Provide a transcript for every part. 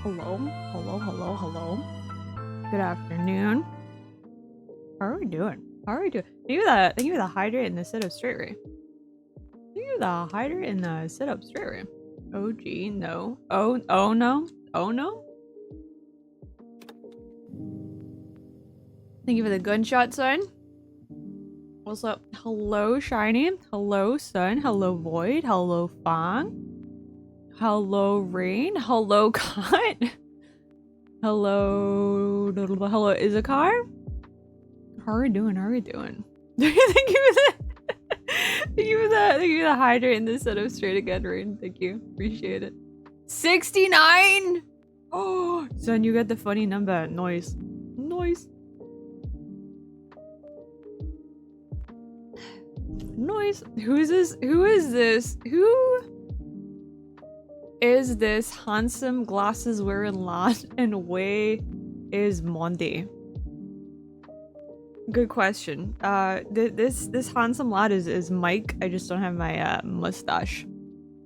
Hello? Hello, hello, hello. Good afternoon. How are we doing? How are we doing? Thank you for the hydrate in the sit-up straight ray. Thank you for the hydrate in the sit-up straight ray. Oh gee, no. Oh no. Oh no. Thank you for the gunshot, son. What's up? Hello, Shiny. Hello, Sun. Hello, Void. Hello, Fang. Hello, Rain. Hello, Cut. Hello, hello, Izakar. How are we doing? How are we doing? Thank you for that. Thank you for that. Thank you for the hydrate in this set up straight again, Rain. Thank you. Appreciate it. 69. Oh, son, you got the funny number. Noise. Noise. Noise. Who is this? Who is this? Who is this handsome glasses wearing lad and where is Monday? Good question. This handsome lad is Mike. I just don't have my mustache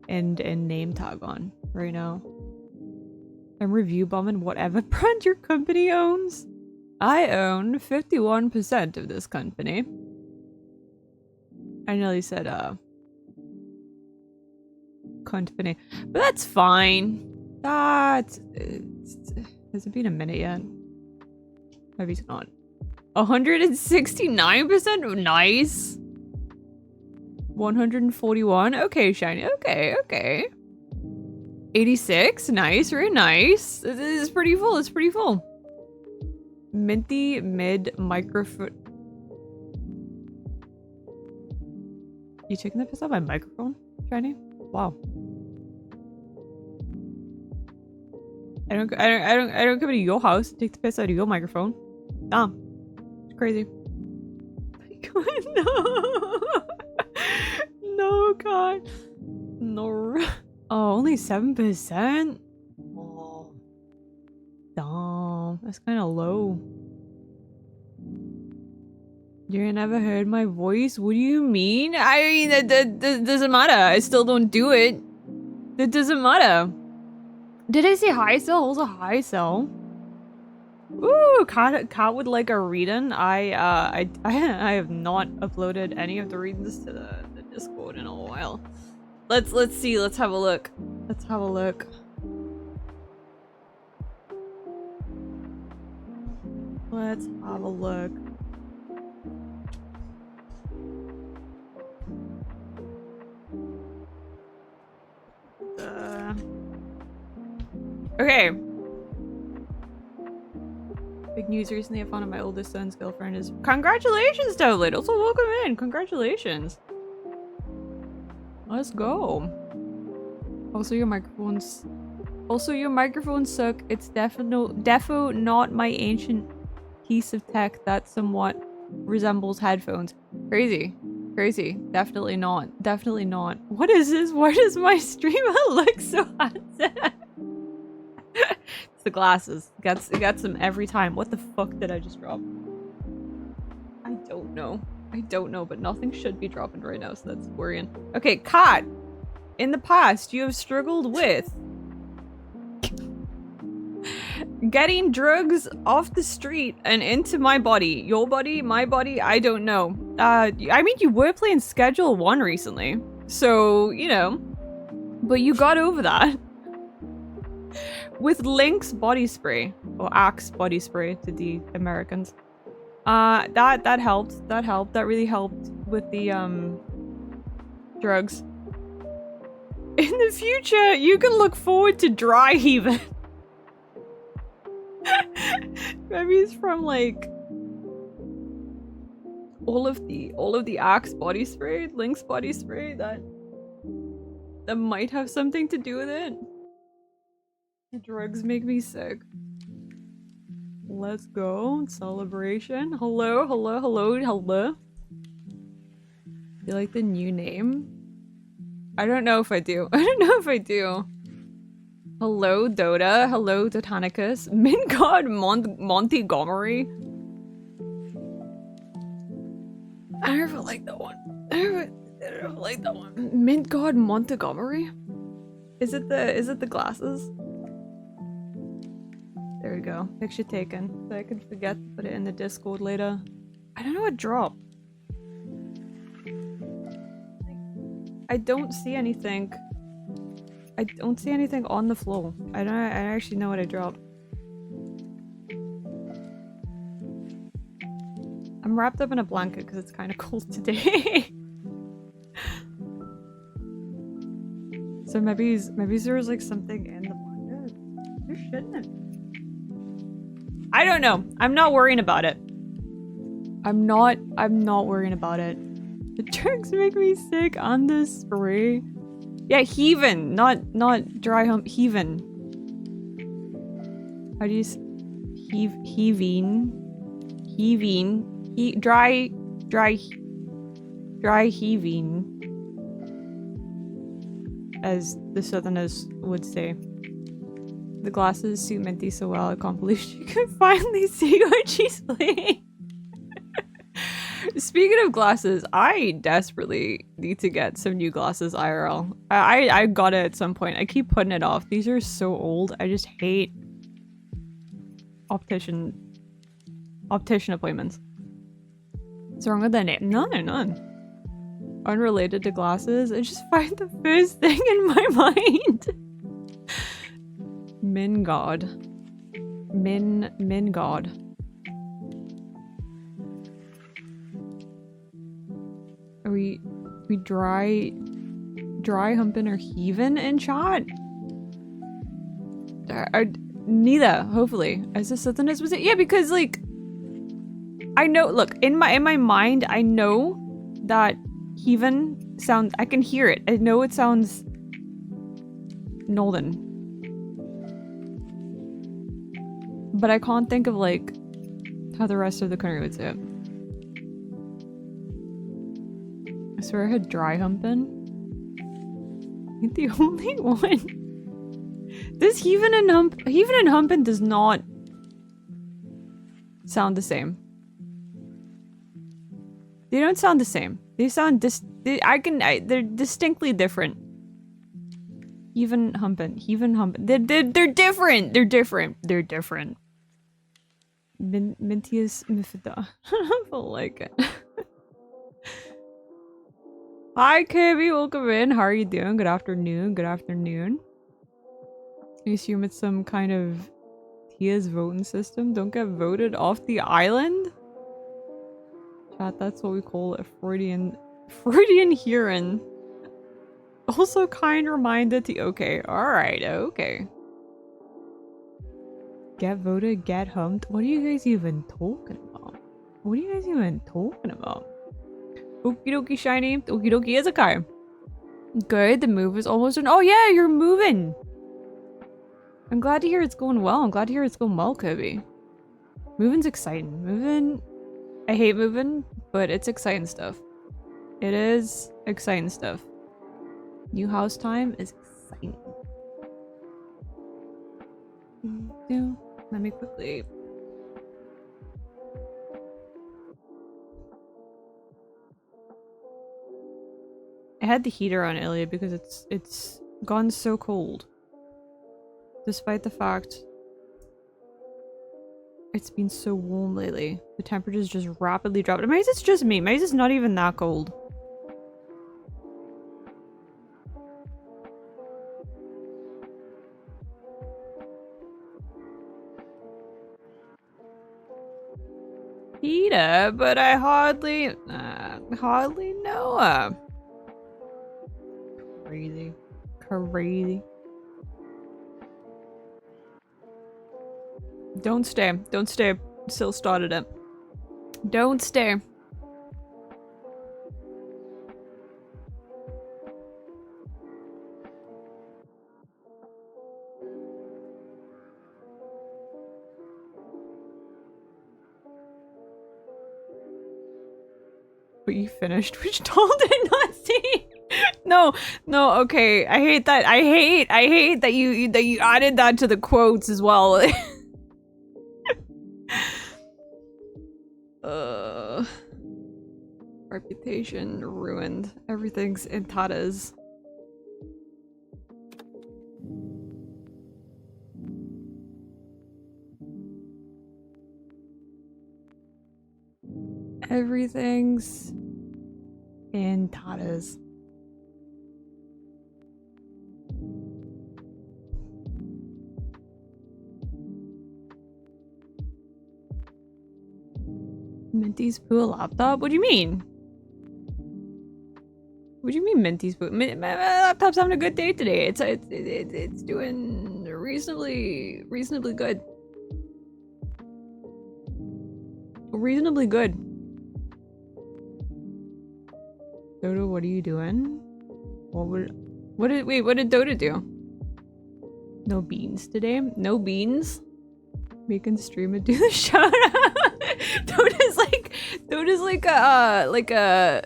and name tag on right now. I'm review bombing whatever brand your company owns. I own 51% of this company. I nearly said company, but that's fine. Has it been a minute yet? Maybe it's not. 169%? Nice. 141. Okay, Shiny. Okay. 86. Nice. Very nice. This is pretty full. It's pretty full. Minty mid microphone. You taking the piss out of my microphone, Shiny? Wow. I don't come to your house and take the piss out of your microphone. Damn. Crazy. No. No, God. No. Oh, only 7%? Oh. Damn. That's kind of low. You never heard my voice? What do you mean? I mean, that doesn't matter. I still don't do it. That doesn't matter. Did I say hi cell? Also hi cell. Ooh, Cat would like a reading. I have not uploaded any of the readings to the Discord in a while. Let's see. Let's have a look. Let's have a look. Let's have a look. Okay. Big news recently. I found out my oldest son's girlfriend is. Congratulations, Doublet. Also, welcome in. Congratulations. Let's go. Also, your microphones suck. It's defo not my ancient piece of tech that somewhat resembles headphones. Crazy. Definitely not. What is this? Why does my streamer look so handsome? It's the glasses. It gets them every time. What the fuck did I just drop? I don't know, but nothing should be dropping right now, so that's worrying. Okay, Kat. In the past, you have struggled with getting drugs off the street and into my body. Your body, my body, I don't know. I mean, you were playing Schedule 1 recently, so, you know. But you got over that. With Link's body spray, or Axe body spray to the Americans. That helped. That really helped with the, drugs. In the future, you can look forward to dry heaving. Maybe it's from, like, all of the Axe body spray, Link's body spray, that might have something to do with it. Drugs make me sick. Let's go. Celebration. Hello. You like the new name? I don't know if I do. Hello, Dota. Hello, Titanicus. Mingod Montgomery. I never liked that one. Mintgod Montgomery? Is it the glasses? There we go. Picture taken. So I can forget to put it in the Discord later. I don't know what dropped. I don't see anything. I don't see anything on the floor. I don't actually know what I dropped. I'm wrapped up in a blanket because it's kind of cold today. So maybe there was like something in the blanket. There shouldn't. I don't know. I'm not worrying about it. I'm not worrying about it. The drinks make me sick on the spray. Yeah, heaving, not dry hump, heaving. How do you heaving? Dry heaving, as the Southerners would say. The glasses suit Minty so well, I can't believe she could finally see what she's playing. Speaking of glasses, I desperately need to get some new glasses IRL. I got it at some point. I keep putting it off. These are so old. I just hate optician appointments. What's wrong with that name? No, they're none. Unrelated to glasses. I just find the first thing in my mind. Min God. Min God. Are we dry humping or heaving in chat? Neither, hopefully. Is this something that was it? Yeah, because like I know, look, in my mind, I know that heaving sounds, I can hear it. I know it sounds Northern. But I can't think of like how the rest of the country would say it. I swear I had dry humping. Ain't the only one. This heaving and humping does not sound the same. They don't sound the same. They sound they're distinctly different. Heaving humping. They're different. They're different. Minty is mifida. I don't like it. Hi, Kirby. Welcome in. How are you doing? Good afternoon. I assume it's some kind of Tia's voting system. Don't get voted off the island? Chat, that's what we call a Freudian hearing. Also kind reminded to okay. Alright, okay. Get voted, get humped. What are you guys even talking about? Okie dokie, shiny. Okie dokie is okay. Good, the move is almost done. Oh yeah, you're moving. I'm glad to hear it's going well. I'm glad to hear it's going well, Kirby. Moving's exciting. Moving, I hate moving, but it's exciting stuff. It is exciting stuff. New house time is exciting. Let me quickly. I had the heater on earlier because it's gone so cold. Despite the fact it's been so warm lately. The temperature's just rapidly dropped. Maybe it's just me. Maybe it's not even that cold. Heater, but I hardly know her. Crazy. Don't stay. Still started it. Don't stay. But you finished, which told did not see. No, okay. I hate that. I hate that you added that to the quotes as well. Reputation ruined. Everything's in tatters. Everything's in tatters. Minty's pool laptop? What do you mean? What do you mean Minty's pool? My laptop's having a good day today. It's doing reasonably good. Reasonably good. Dodo, what are you doing? What did Dodo do? No beans today? No beans? Making stream and do the shout out. Dodo's like a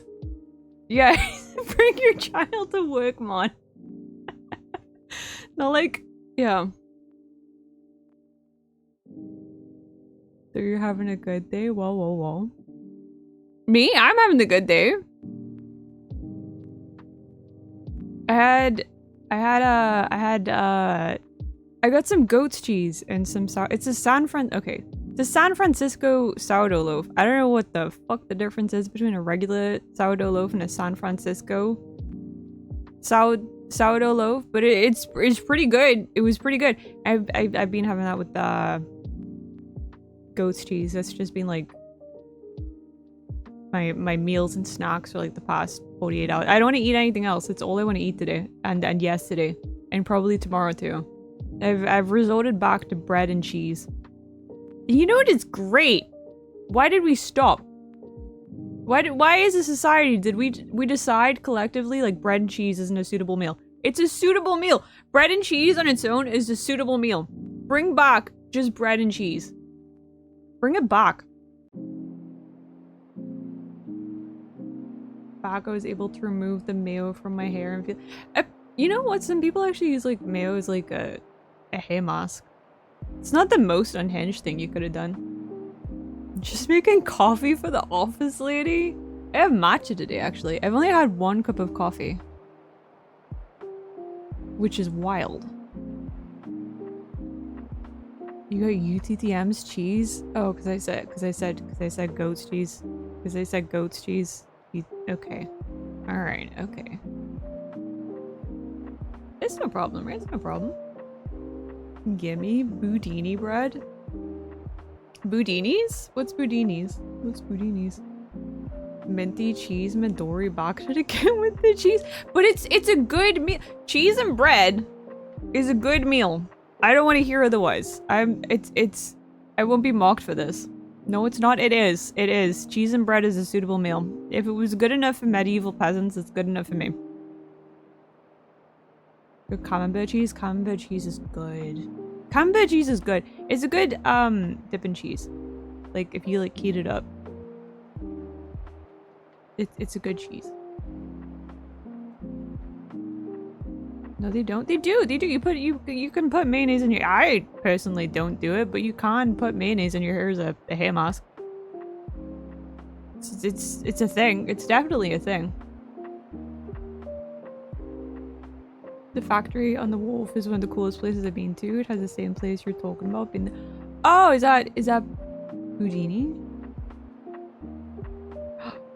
yeah, bring your child to work, man. No, like, yeah. So you're having a good day? Whoa. Me? I'm having a good day. I got some goat's cheese and some it's a San Francisco sourdough loaf. I don't know what the fuck the difference is between a regular sourdough loaf and a San Francisco sourdough loaf, but it's pretty good. It was pretty good. I've been having that with goat's cheese. That's just been like my meals and snacks for like the past 48 hours. I don't want to eat anything else. It's all I want to eat today and yesterday and probably tomorrow too. I've resorted back to bread and cheese. You know what is great? Why did we stop? Why as a society did we decide collectively like bread and cheese isn't a suitable meal? It's a suitable meal. Bread and cheese on its own is a suitable meal. Bring back just bread and cheese. Bring it back. Back, I was able to remove the mayo from my hair and feel. You know what? Some people actually use like mayo as like a hair mask. It's not the most unhinged thing you could have done. Just making coffee for the office lady? I have matcha today, actually. I've only had 1 cup of coffee. Which is wild. You got UTTM's cheese? Oh, because I said goat's cheese. Because I said goat's cheese. Okay. Alright, okay. It's no problem, right? It's no problem. Gimme budini bread. Budinis? What's budinis? What's budinis? Minty cheese Midori boxed again with the cheese. But it's a good meal. Cheese and bread is a good meal. I don't want to hear otherwise. I won't be mocked for this. No, it's not. It is. It is. Cheese and bread is a suitable meal. If it was good enough for medieval peasants, it's good enough for me. Good camembert cheese? Camembert cheese is good. Camembert cheese is good. It's a good, dipping cheese. Like, if you, like, heat it up. It's a good cheese. No, they don't. They do. They do. You can put mayonnaise in your. I personally don't do it, but you can put mayonnaise in your hair as a hair mask. It's a thing. It's definitely a thing. The factory on the Wharf is one of the coolest places I've been to. It has the same place you're talking about. Oh, is that Houdini?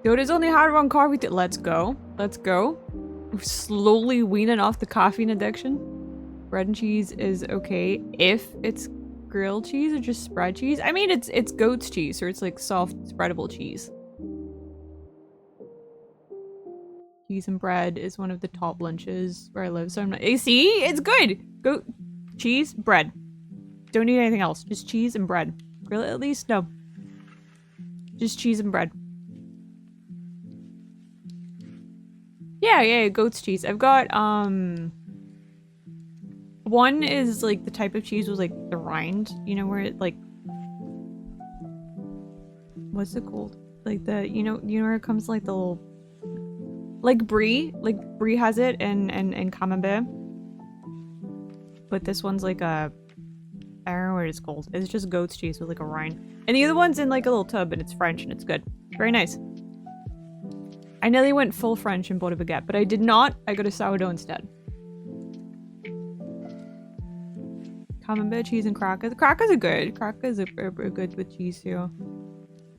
Dodo's only had 1 coffee. Let's go. Let's go. We're slowly weaning off the caffeine addiction. Bread and cheese is okay if it's grilled cheese or just spread cheese. I mean, it's goat's cheese, so it's like soft spreadable cheese. Cheese and bread is one of the top lunches where I live, so I'm not. You see, it's good. Goat cheese, bread. Don't need anything else. Just cheese and bread. Grill it at least? No. Just cheese and bread. Yeah, goat's cheese. I've got, one is, like, the type of cheese was, like, the rind. You know, where it, like... What's it called? Like, the, you know where it comes to, like, the little... Like, brie. Like, brie has it, and camembert. But this one's, like, a... I don't know what it's called. It's just goat's cheese with, like, a rind. And the other one's in, like, a little tub, and it's French, and it's good. Very nice. I nearly went full French and bought a baguette, but I did not. I got a sourdough instead. Camembert cheese and crackers. Crackers are good. Crackers are good with cheese too.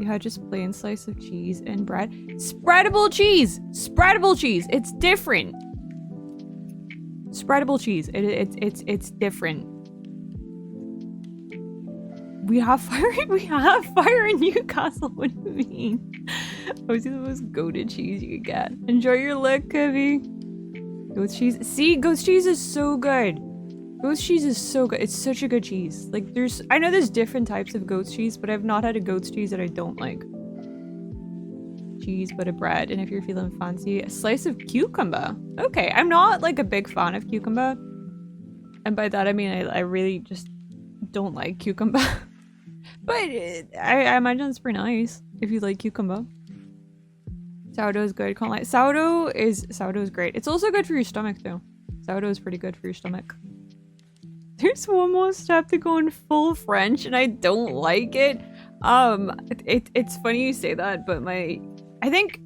You had just plain slice of cheese and bread. Spreadable cheese! Spreadable cheese! It's different. Spreadable cheese. It's different. We have fire in Newcastle. What do you mean? Those are the most goated cheese you could get. Enjoy your lick, Kevy. Goat's cheese. See, goat's cheese is so good. Goat's cheese is so good. It's such a good cheese. Like, I know there's different types of goat's cheese, but I've not had a goat's cheese that I don't like. Cheese, but a bread, and if you're feeling fancy, a slice of cucumber. Okay, I'm not like a big fan of cucumber, and by that I mean I really just don't like cucumber. But I imagine it's pretty nice if you like cucumber. Sourdough is good. Can't lie. Sourdough is great. It's also good for your stomach though. Sourdough is pretty good for your stomach. There's one more step to going full French, and I don't like it. It's funny you say that, but I think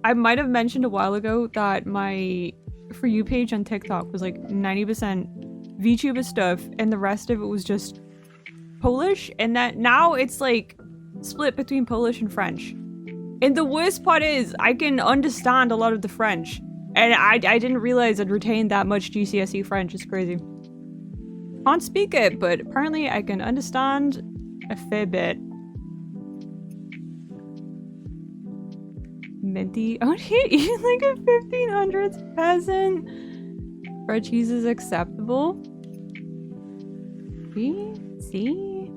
I might have mentioned a while ago that my For You page on TikTok was like 90% VTuber stuff, and the rest of it was just Polish, and that now it's like split between Polish and French. And the worst part is I can understand a lot of the French, and I didn't realize I'd retained that much GCSE French. It's crazy. Can't speak it, but apparently I can understand a fair bit. Minty. Oh, you like a 1500s peasant. Bread cheese is acceptable. See?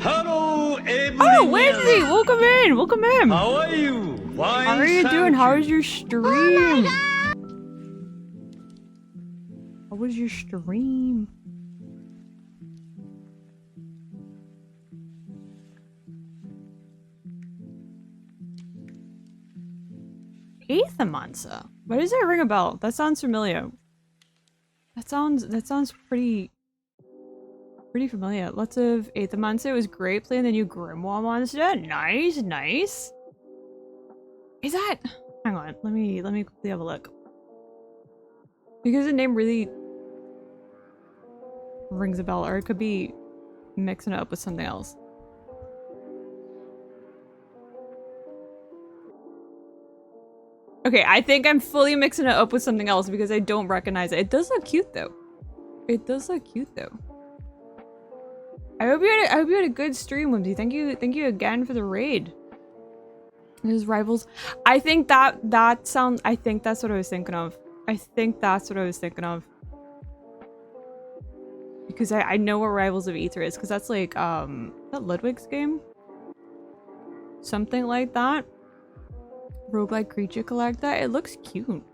Hello, everyone. Oh, Lindsay! Welcome in! Welcome in! How are you? Fine, how are you doing? How was your stream? Oh my God. How was your stream? Aethermancer. Why does that ring a bell? That sounds familiar. That sounds pretty familiar. Lots of Aethermancer. It was great playing the new Grimoire monster. Nice, nice. Is that? Hang on. Let me quickly have a look. Because the name really rings a bell, or it could be mixing it up with something else. Okay, I think I'm fully mixing it up with something else because I don't recognize it. It does look cute though. It does look cute though. I hope you had a good stream, Whimsy. Thank you again for the raid. There's rivals. I think that's what I was thinking of. I think that's what I was thinking of. Because I know what Rivals of Aether is, because that's like that Ludwig's game? Something like that. Roguelike creature collector. It looks cute.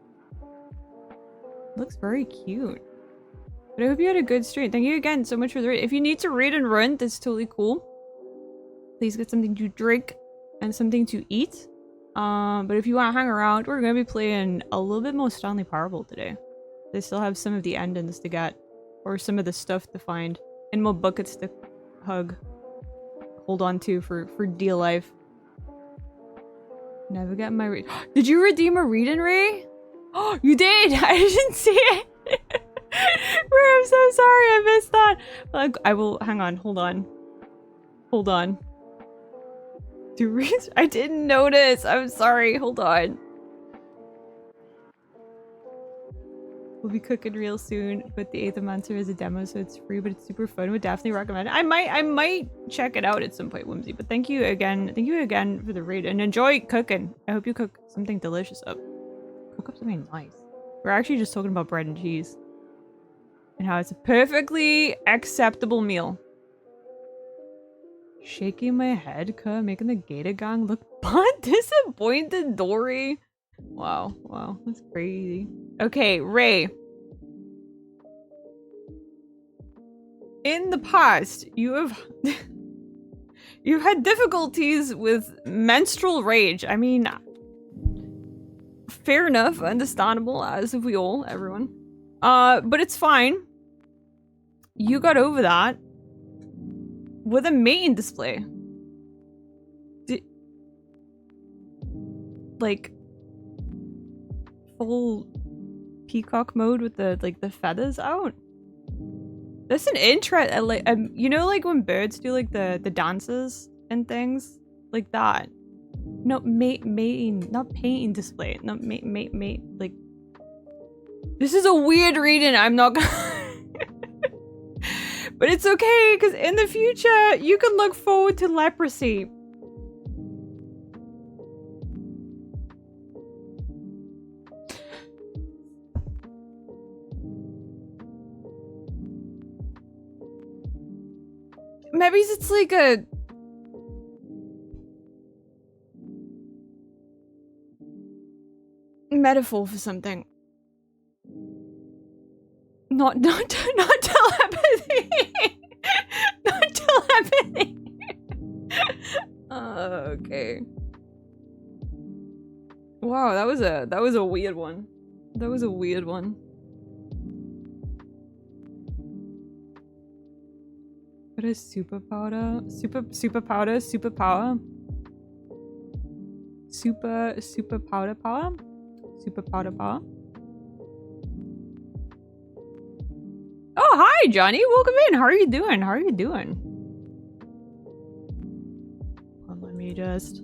It looks very cute. But I hope you had a good stream. Thank you again so much for the raid. If you need to raid and run, that's totally cool. Please get something to drink and something to eat. But if you want to hang around, we're going to be playing a little bit more Stanley Parable today. They still have some of the endings to get, or some of the stuff to find, and more buckets to hold on to for dear life. Never get my read. Did you redeem a read and Ray? Oh, you did! I didn't see it! Ray, I'm so sorry I missed that! Like, I will- hang on, hold on. Hold on. I didn't notice! I'm sorry, hold on. We'll be cooking real soon, but the Aethermancer is a demo, so it's free, but it's super fun. Would definitely recommend it. I might check it out at some point, Whimsy. But thank you again for the raid, and enjoy cooking. I hope you cook something delicious up. Cook up something nice. We're actually just talking about bread and cheese, and how it's a perfectly acceptable meal. Shaking my head, making the Gator Gang look disappointed, Dory. Wow, that's crazy. Okay, Ray. In the past, you've had difficulties with menstrual rage. I mean, fair enough, understandable, as if everyone. But it's fine. You got over that with a main display. Like full peacock mode with the feathers out. That's an interest. Like you know, like when birds do like the dances and things like that. No, mating, not painting display. Not mate. Like, this is a weird reading. I'm not gonna. But it's okay, because in the future, you can look forward to leprosy. Maybe it's like a... metaphor for something. Not telepathy. Not telepathy. Okay. Wow, that was a weird one. That was a weird one. What is superpower? Superpower? Superpowder power? Superpowder power? Oh, hi, Johnny. Welcome in. How are you doing? How are you doing? Let me just...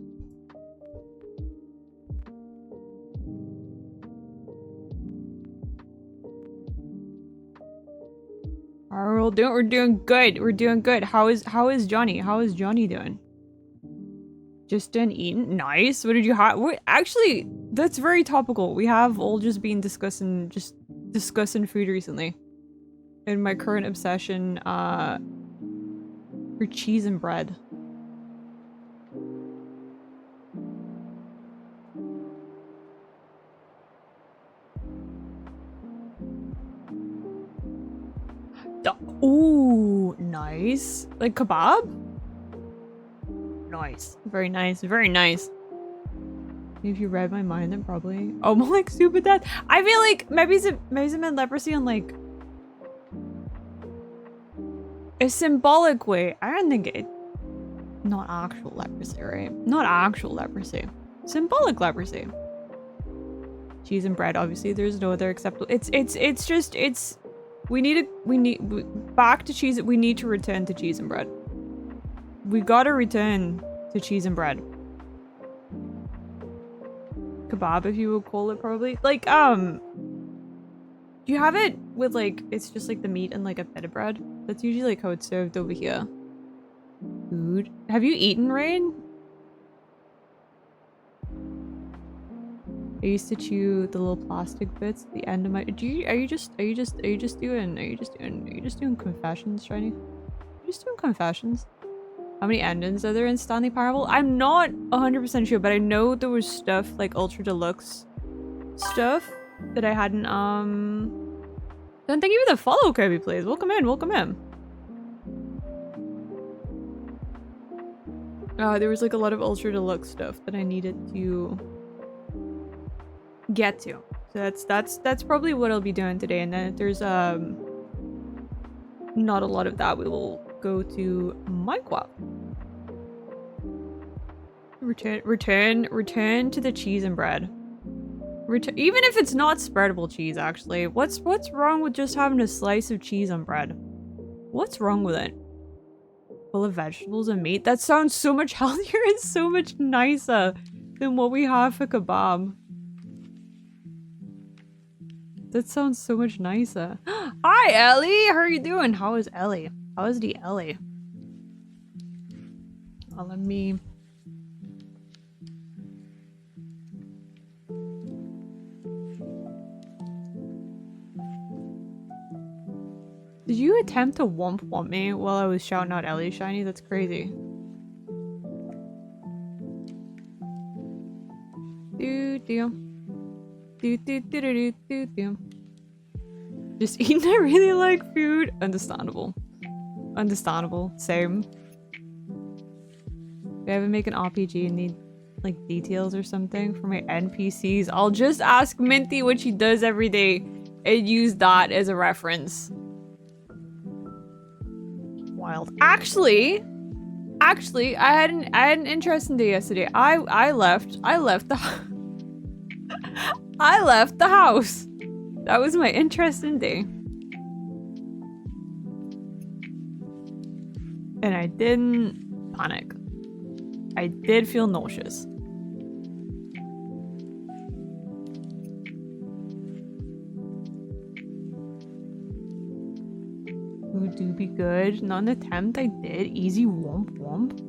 We're doing good. We're doing good. How is Johnny? How is Johnny doing? Just done eating. Nice. What did you have? Actually, that's very topical. We have all just been discussing food recently. And my current obsession for cheese and bread. Ooh, nice. Like kebab? Nice. Very nice. Very nice. If you read my mind, then probably. Oh, more like super death. I feel like maybe it meant leprosy on like a symbolic way. I don't think it. Not actual leprosy, right? Not actual leprosy. Symbolic leprosy. Cheese and bread. Obviously, there's no other acceptable. It's just. We need back to cheese. We need to return to cheese and bread. We gotta return to cheese and bread. Kebab, if you would call it, probably. Like, do you have it with like, it's just like the meat and like a pita bread? That's usually like how it's served over here. Food. Have you eaten, Rain? I used to chew the little plastic bits at the end of my. Are you just doing confessions, Shiny? Are you just doing confessions? How many endings are there in Stanley Parable? I'm not 100% sure, but I know there was stuff like Ultra Deluxe stuff that I hadn't. Then thank you for the follow, Kirby, please. Welcome in, welcome in. There was like a lot of Ultra Deluxe stuff that I needed to get to. So that's probably what I'll be doing today. And then if there's not a lot of that, we will go to Minecraft. Return to the cheese and bread. Even if it's not spreadable cheese, actually. What's wrong with just having a slice of cheese on bread? What's wrong with it? Full of vegetables and meat? That sounds so much healthier and so much nicer than what we have for kebab. That sounds so much nicer. Hi, Ellie! How are you doing? How is Ellie? How is the Ellie? Oh, let me... Did you attempt to womp me while I was shouting out Ellie Shiny? That's crazy. Just eating, I really like food. Understandable. Understandable. Same. If I ever make an RPG and need like details or something for my NPCs, I'll just ask Minty what she does every day and use that as a reference. Wild. Actually, I had an interesting day yesterday. I left the I left the house. That was my interesting day. And I didn't panic. I did feel nauseous. Ooh, do be good. Not an attempt, I did. Easy womp womp.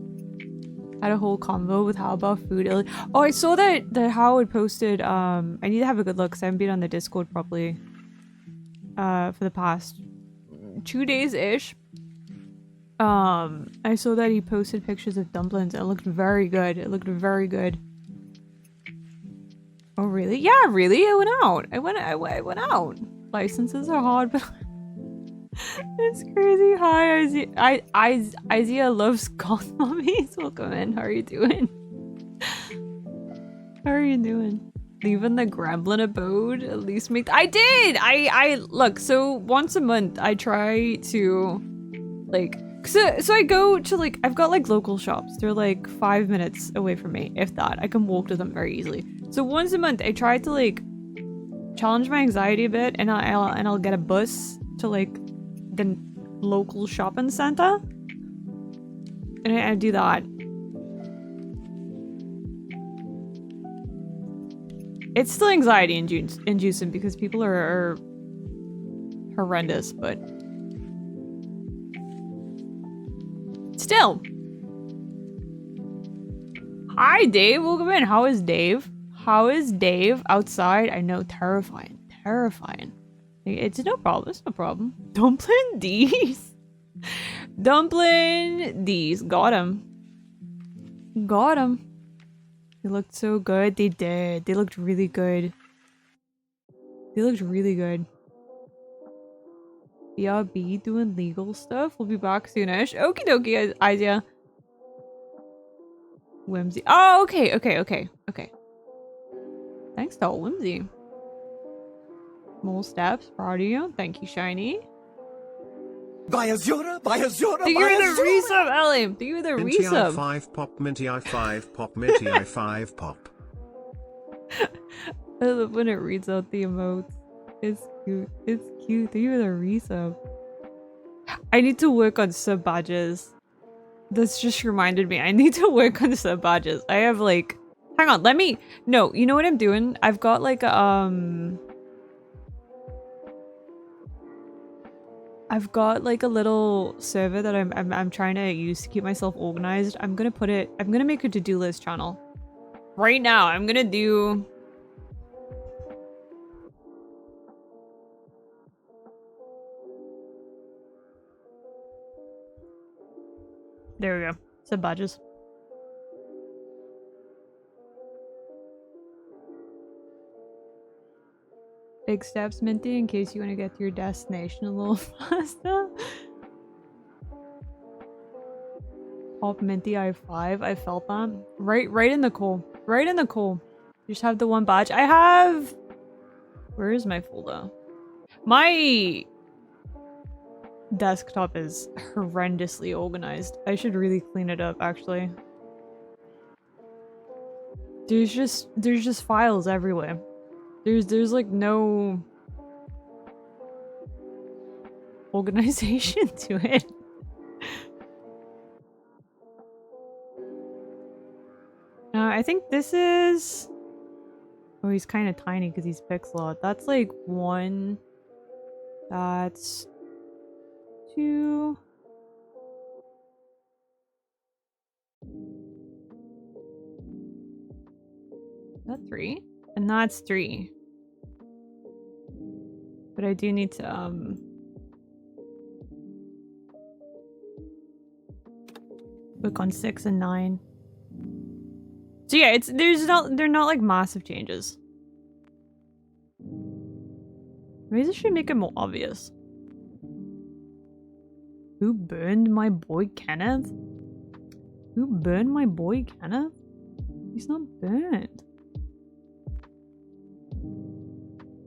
Had a whole convo with How About Food. Oh, I saw that Howard posted, I need to have a good look because I haven't been on the Discord properly. For the past 2 days-ish. I saw that he posted pictures of dumplings. It looked very good. It looked very good. Oh, really? Yeah, really? I went out. I went out. Licenses are hard, but it's crazy. Hi, Izia loves goth mummies. Welcome in. How are you doing? How are you doing? Leaving the gremlin abode? At least make— I did! I look, so once a month I try to, like, so I go to, like, I've got, like, local shops. They're, like, 5 minutes away from me, if that. I can walk to them very easily. So once a month I try to, like, challenge my anxiety a bit, and I'll get a bus to, like, the local shopping center. And I do that. It's still anxiety inducing because people are horrendous, but still. Hi, Dave. Welcome in. How is Dave? How is Dave outside? I know, terrifying. Terrifying. It's no problem. It's no problem. Dumpling D's. Dumpling D's. Got him. Got him. They looked so good. They did. They looked really good. They looked really good. Yeah, B doing legal stuff. We'll be back soonish. Okie dokie, Izia. Whimsy. Oh, okay, okay, okay, okay. Thanks to Whimsy. Small steps, proud of you. Thank you, Shiny. By Azura, by Azura, Thank you for the resub, Ellie. Thank you for the Minty resub. I5 pop, Minty I5 pop, Minty I5 pop. I love when it reads out the emotes. It's cute. It's cute. Thank you for the resub. I need to work on sub badges. This just reminded me. I need to work on sub badges. I have like— hang on, let me— no, you know what I'm doing? I've got like I've got like a little server that I'm trying to use to keep myself organized. I'm gonna make a to-do list channel. Right now, I'm gonna do— there we go. Sub badges. Big steps, Minty, in case you want to get to your destination a little faster. Pop Minty I5. I felt that. Right in the coal. Right in the coal. You just have the one badge. I have— where is my folder? My desktop is horrendously organized. I should really clean it up, actually. There's just files everywhere. There's like no organization to it. I think this is— oh, he's kind of tiny because he's pixel art. That's like 1. That's 2. That's 3. And that's 3. But I do need to look on 6 and 9. So yeah, they're not like massive changes. Maybe this should make it more obvious. Who burned my boy Kenneth? Who burned my boy Kenneth? He's not burned.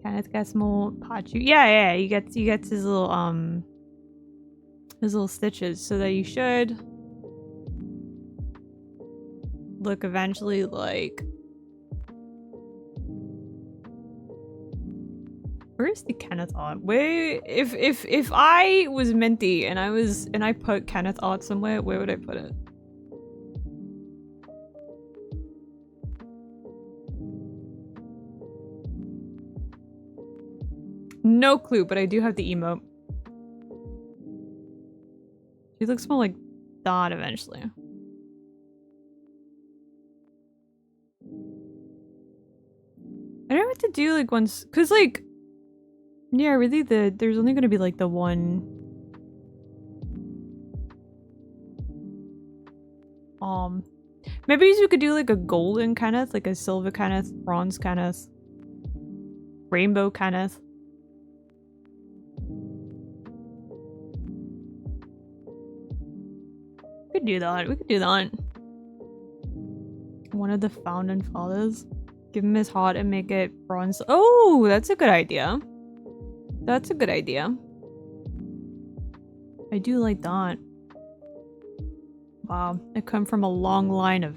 Kenneth gets more patchy. Yeah, he gets his little stitches, so that you should look eventually like— where's the Kenneth art? Where— if I was Minty and I put Kenneth art somewhere, where would I put it? No clue, but I do have the emote. She looks more like that eventually. I don't know what to do like once, cause like, yeah, really there's only gonna be like the one. Maybe you could do like a golden Kenneth, like a silver Kenneth, bronze Kenneth, rainbow Kenneth. We could do that. We could do that. One of the founding fathers. Give him his heart and make it bronze. Oh, that's a good idea. That's a good idea. I do like that. Wow, I come from a long line of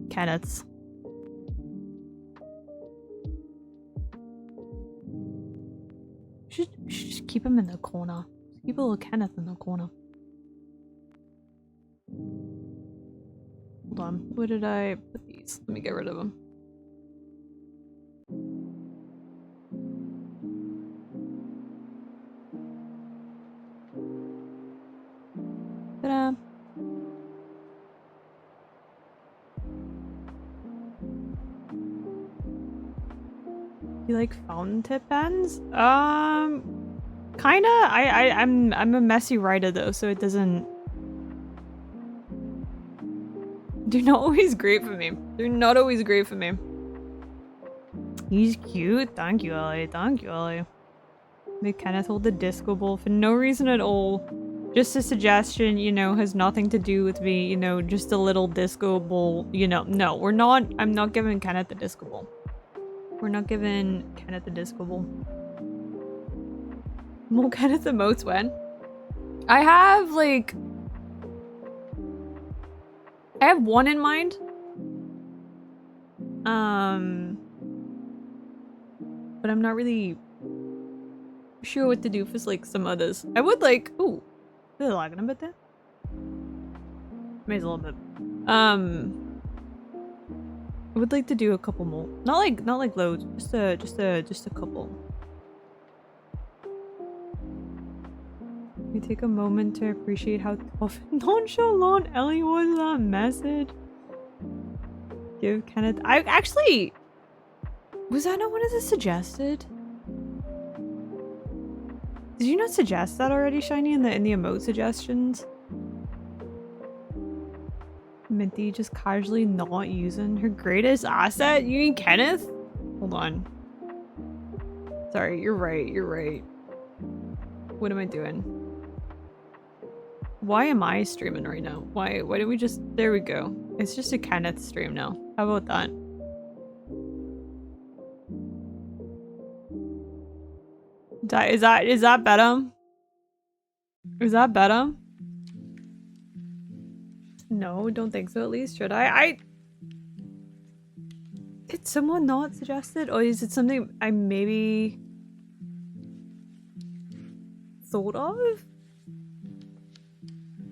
Kenneths. We should just keep him in the corner. Keep a little Kenneth in the corner. Hold on, where did I put these? Let me get rid of them. Ta-da! You like fountain tip pens? Kinda. I'm a messy writer though, so it doesn't. They're not always great for me. They're not always great for me. He's cute. Thank you, Ellie. Thank you, Ellie. Make Kenneth hold the disco ball for no reason at all. Just a suggestion, you know, has nothing to do with me, you know, just a little disco ball, you know. No, we're not. I'm not giving Kenneth the disco ball. We're not giving Kenneth the disco ball. More Kenneth emotes when? I have, like... I have one in mind. But I'm not really sure what to do for like some others. I would like, ooh, is it lagging a bit there? Maybe a little bit. I would like to do a couple more. Not like loads, just a couple. We take a moment to appreciate how tough and nonchalant Ellie was in that message. Give Kenneth. I actually. Was that not one of the suggested? Did you not suggest that already, Shiny, in the emote suggestions? Minty just casually not using her greatest asset? You mean Kenneth? Hold on. Sorry, you're right, you're right. What am I doing? Why am I streaming right now? Why don't we just... There we go. It's just a Kenneth stream now. How about that? Is that better? Is that better? No, don't think so at least. Should I? Did someone not suggest it? Or is it something I maybe thought of?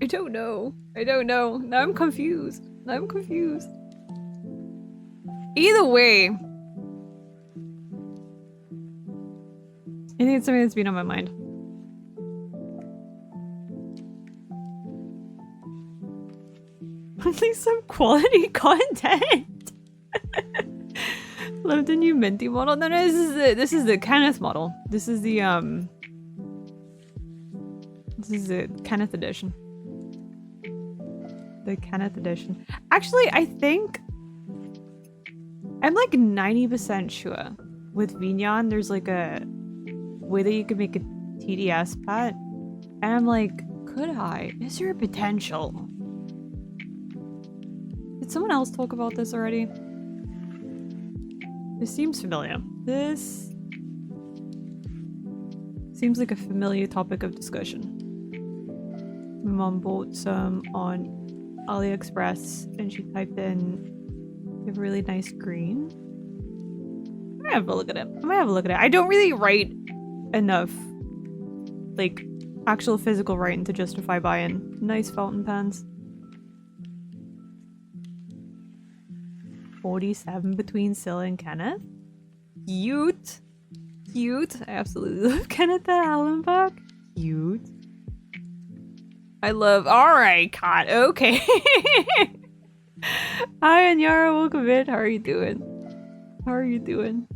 I don't know. I don't know. Now I'm confused. Now I'm confused. Either way, I think it's something that's been on my mind. At least some quality content. Love the new Minty model. No, this is the Kenneth model. This is the Kenneth edition. The Kenneth edition. Actually, I think I'm like 90% sure with Vignon there's like a way that you could make a TDS pet. And I'm like, could I? Is there a potential? Did someone else talk about this already? This seems familiar. This seems like a familiar topic of discussion. My mom bought some on AliExpress and she typed in a really nice green. I might have a look at it. I don't really write enough like actual physical writing to justify buying nice fountain pens. 47 between Scylla and Kenneth. Cute. Cute. I absolutely love Kenneth Allenbach. Cute. I love. Alright, Kat. Okay. Hi, Anyara. Welcome in. How are you doing? How are you doing?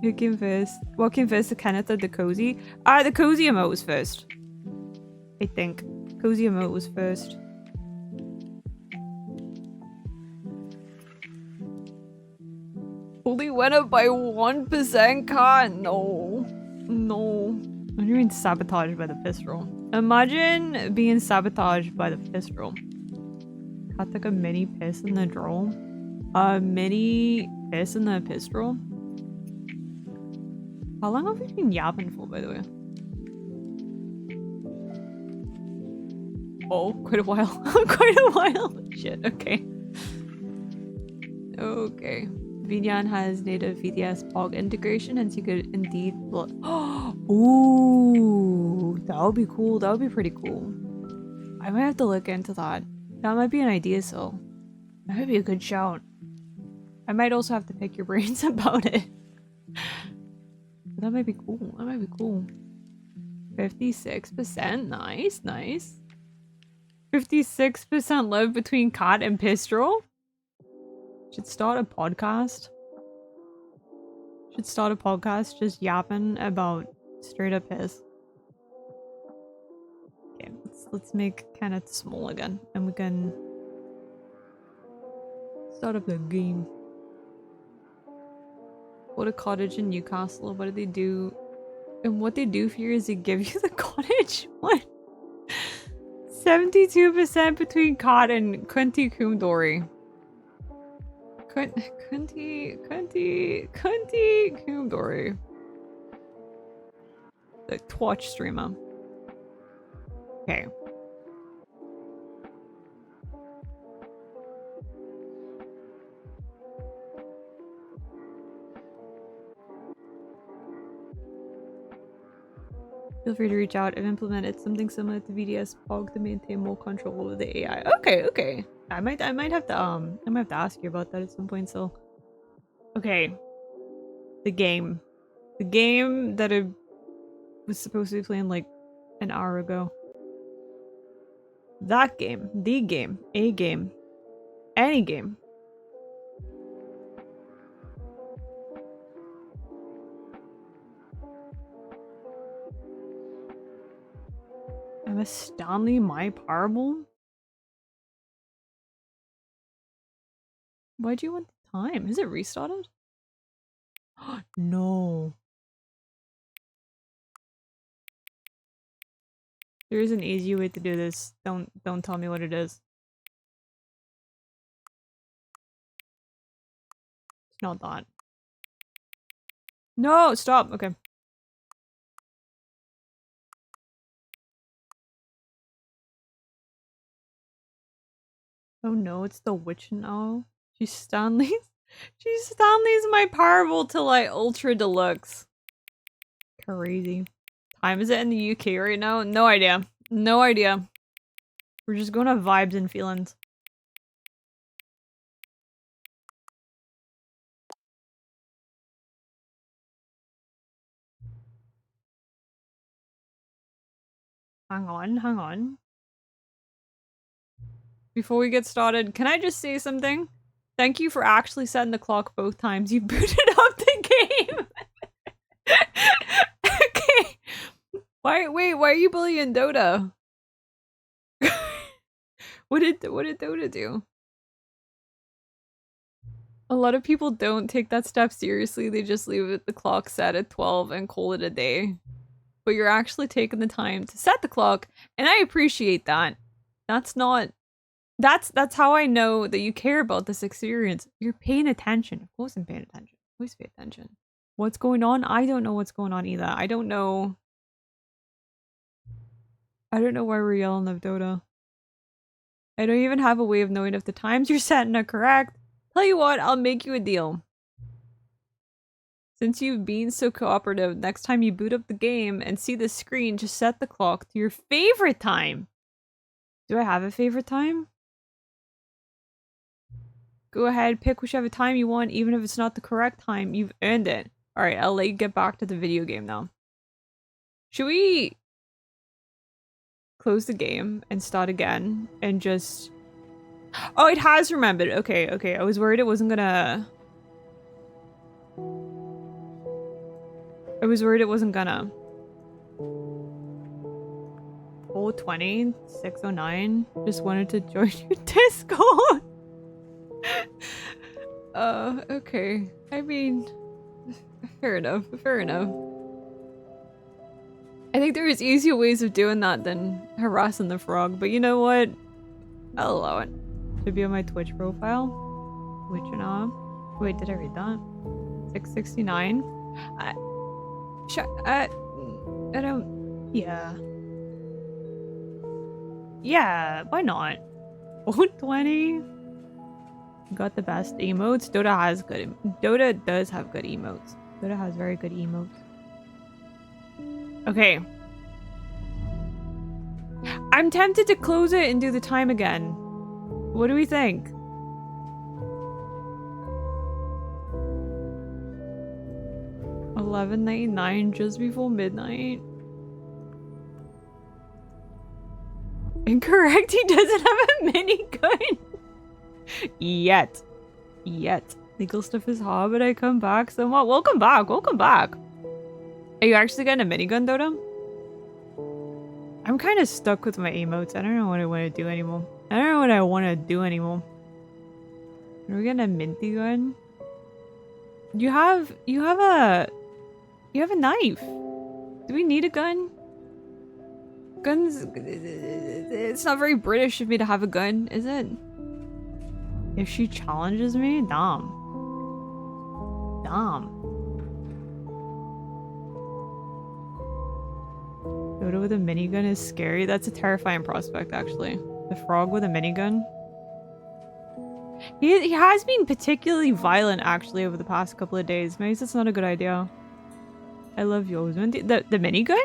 Who came first? What came first? The Kenneth or the Cozy? The Cozy emote was first. I think. Cozy emote was first. Only went up by 1%, Kat? No. No. I'm being sabotaged by the pistol. Imagine being sabotaged by the pistol. Kat took a mini piss in the draw. A mini piss in the pistol? How long have we been yapping for, by the way? Oh, quite a while. Quite a while. Shit, okay. Okay. Vinyan has native VDS POG integration, and you could indeed look. Ooh, that would be cool. That would be pretty cool. I might have to look into that. That might be an idea, so that might be a good shout. I might also have to pick your brains about it. But that might be cool. That might be cool. 56%. Nice, nice. 56% love between Kat and Pistol. Should start a podcast. Should start a podcast just yapping about straight up piss. Okay, let's make Kenneth small again, and we can start up the game. What a cottage in Newcastle. What do they do? And what they do for you is they give you the cottage. What? 72% between Kat and Kunti Kumdori. Kunti Kumdori. The Twitch streamer. Okay. Feel free to reach out. I've implemented something similar to VDS POG to maintain more control over the AI. Okay, okay. I might have to ask you about that at some point. So, okay, the game that I was supposed to be playing like an hour ago. That game, the game, a game, any game. I'm a Stanley my parable. Why do you want the time? Is it restarted? No. There is an easy way to do this. Don't tell me what it is. It's not that. No, stop. Okay. Oh no, it's the witch now. She's Stanley's. She's Stanley's my parable till I ultra deluxe. Crazy. Time is it in the UK right now? No idea. No idea. We're just going to vibes and feelings. Hang on, hang on. Before we get started, can I just say something? Thank you for actually setting the clock both times you booted up the game. Okay. Wait, why are you bullying Dota? What did Dota do? A lot of people don't take that step seriously. They just leave it the clock set at 12 and call it a day. But you're actually taking the time to set the clock, and I appreciate that. That's how I know that you care about this experience. You're paying attention. Of course I'm paying attention. Always pay attention. What's going on? I don't know what's going on either. I don't know why we're yelling of Dota. I don't even have a way of knowing if the times you're setting are correct. Tell you what, I'll make you a deal. Since you've been so cooperative, next time you boot up the game and see the screen, just set the clock to your favorite time. Do I have a favorite time? Go ahead, pick whichever time you want, even if it's not the correct time. You've earned it. Alright, I'll let you get back to the video game now. Should we close the game and start again and just... Oh, it has remembered. Okay, okay. I was worried it wasn't gonna... I was worried it wasn't gonna... 420, 609. Just wanted to join your Discord. Okay. I mean, fair enough, fair enough. I think there is easier ways of doing that than harassing the frog, but you know what? I'll allow it. Should be on my Twitch profile. Which you know. Wait, did I read that? 669. I don't. Yeah. Yeah, why not? 420. Got the best emotes. Dota has good. Dota does have good emotes. Dota has very good emotes. Okay. I'm tempted to close it and do the time again. What do we think? $11.99 just before midnight. Incorrect. He doesn't have a minigun. Yet. Legal stuff is hard, but I come back somewhat. Welcome back. Welcome back. Are you actually getting a minigun, Dota? I'm kind of stuck with my emotes. I don't know what I want to do anymore. Are we getting a Mintii gun? You have a knife. Do we need a gun? Guns... It's not very British of me to have a gun, is it? If she challenges me? Damn. Dota with a minigun is scary. That's a terrifying prospect, actually. The frog with a minigun. He has been particularly violent, actually, over the past couple of days. Maybe that's not a good idea. I love yours. The minigun?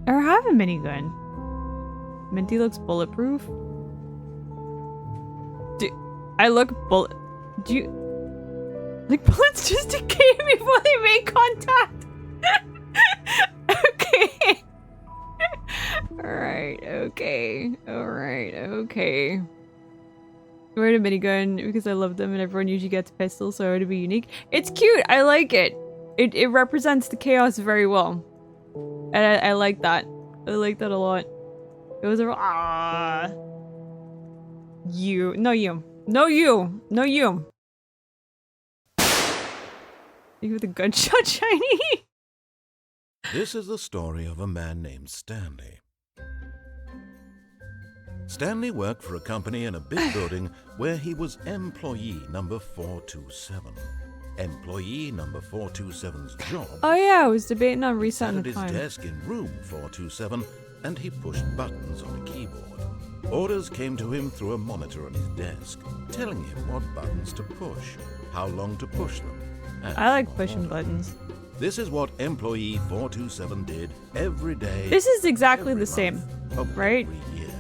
I have a minigun. Minty looks bulletproof. I look bullet... Do you... Like, bullets just decay before they make contact! Okay. Alright, okay. Alright, okay. I wrote a minigun because I love them and everyone usually gets pistols, so I want to be unique. It's cute! I like it! It represents the chaos very well. And I like that. I like that a lot. It was a... You. No, you. No, you. No, you. You with a gunshot, Shiny? This is the story of a man named Stanley. Stanley worked for a company in a big building where he was employee number 427. Employee number 427's job... Oh yeah, I was debating on resetting the the time. Sat at his desk in room 427 and he pushed buttons on a keyboard. Orders came to him through a monitor on his desk, telling him what buttons to push, how long to push them. I like pushing buttons. This is what employee 427 did every day. This is exactly the same, right? Every year.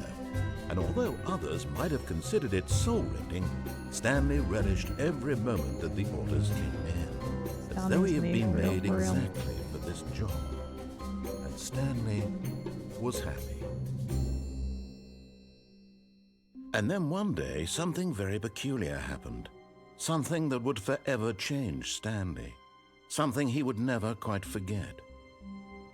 And although others might have considered it soul-rending, Stanley relished every moment that the orders came in, as though he had been made exactly for this job. And Stanley was happy. And then one day, something very peculiar happened. Something that would forever change Stanley. Something he would never quite forget.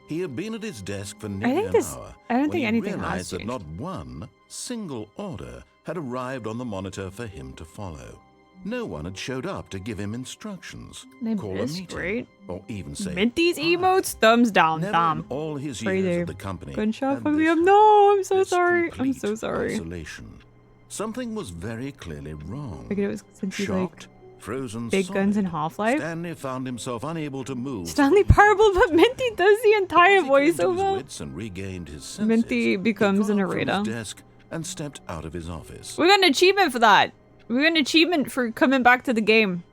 He had been at his desk for nearly an hour when he realized that not one single order had arrived on the monitor for him to follow. No one had showed up to give him instructions, call a meeting, or even say Minty's emotes, thumbs down, never in all his years at the company. Gunshot from the no, I'm so sorry. I'm so sorry. Isolation. Something was very clearly wrong. Figured it was since he's like frozen big solid. Guns in Half-Life. Stanley found himself unable to move. Stanley Parable, but Minty does the entire voiceover. And regained his senses, Minty becomes a narrator. His desk and stepped out of his office. We got an achievement for that. We got an achievement for coming back to the game.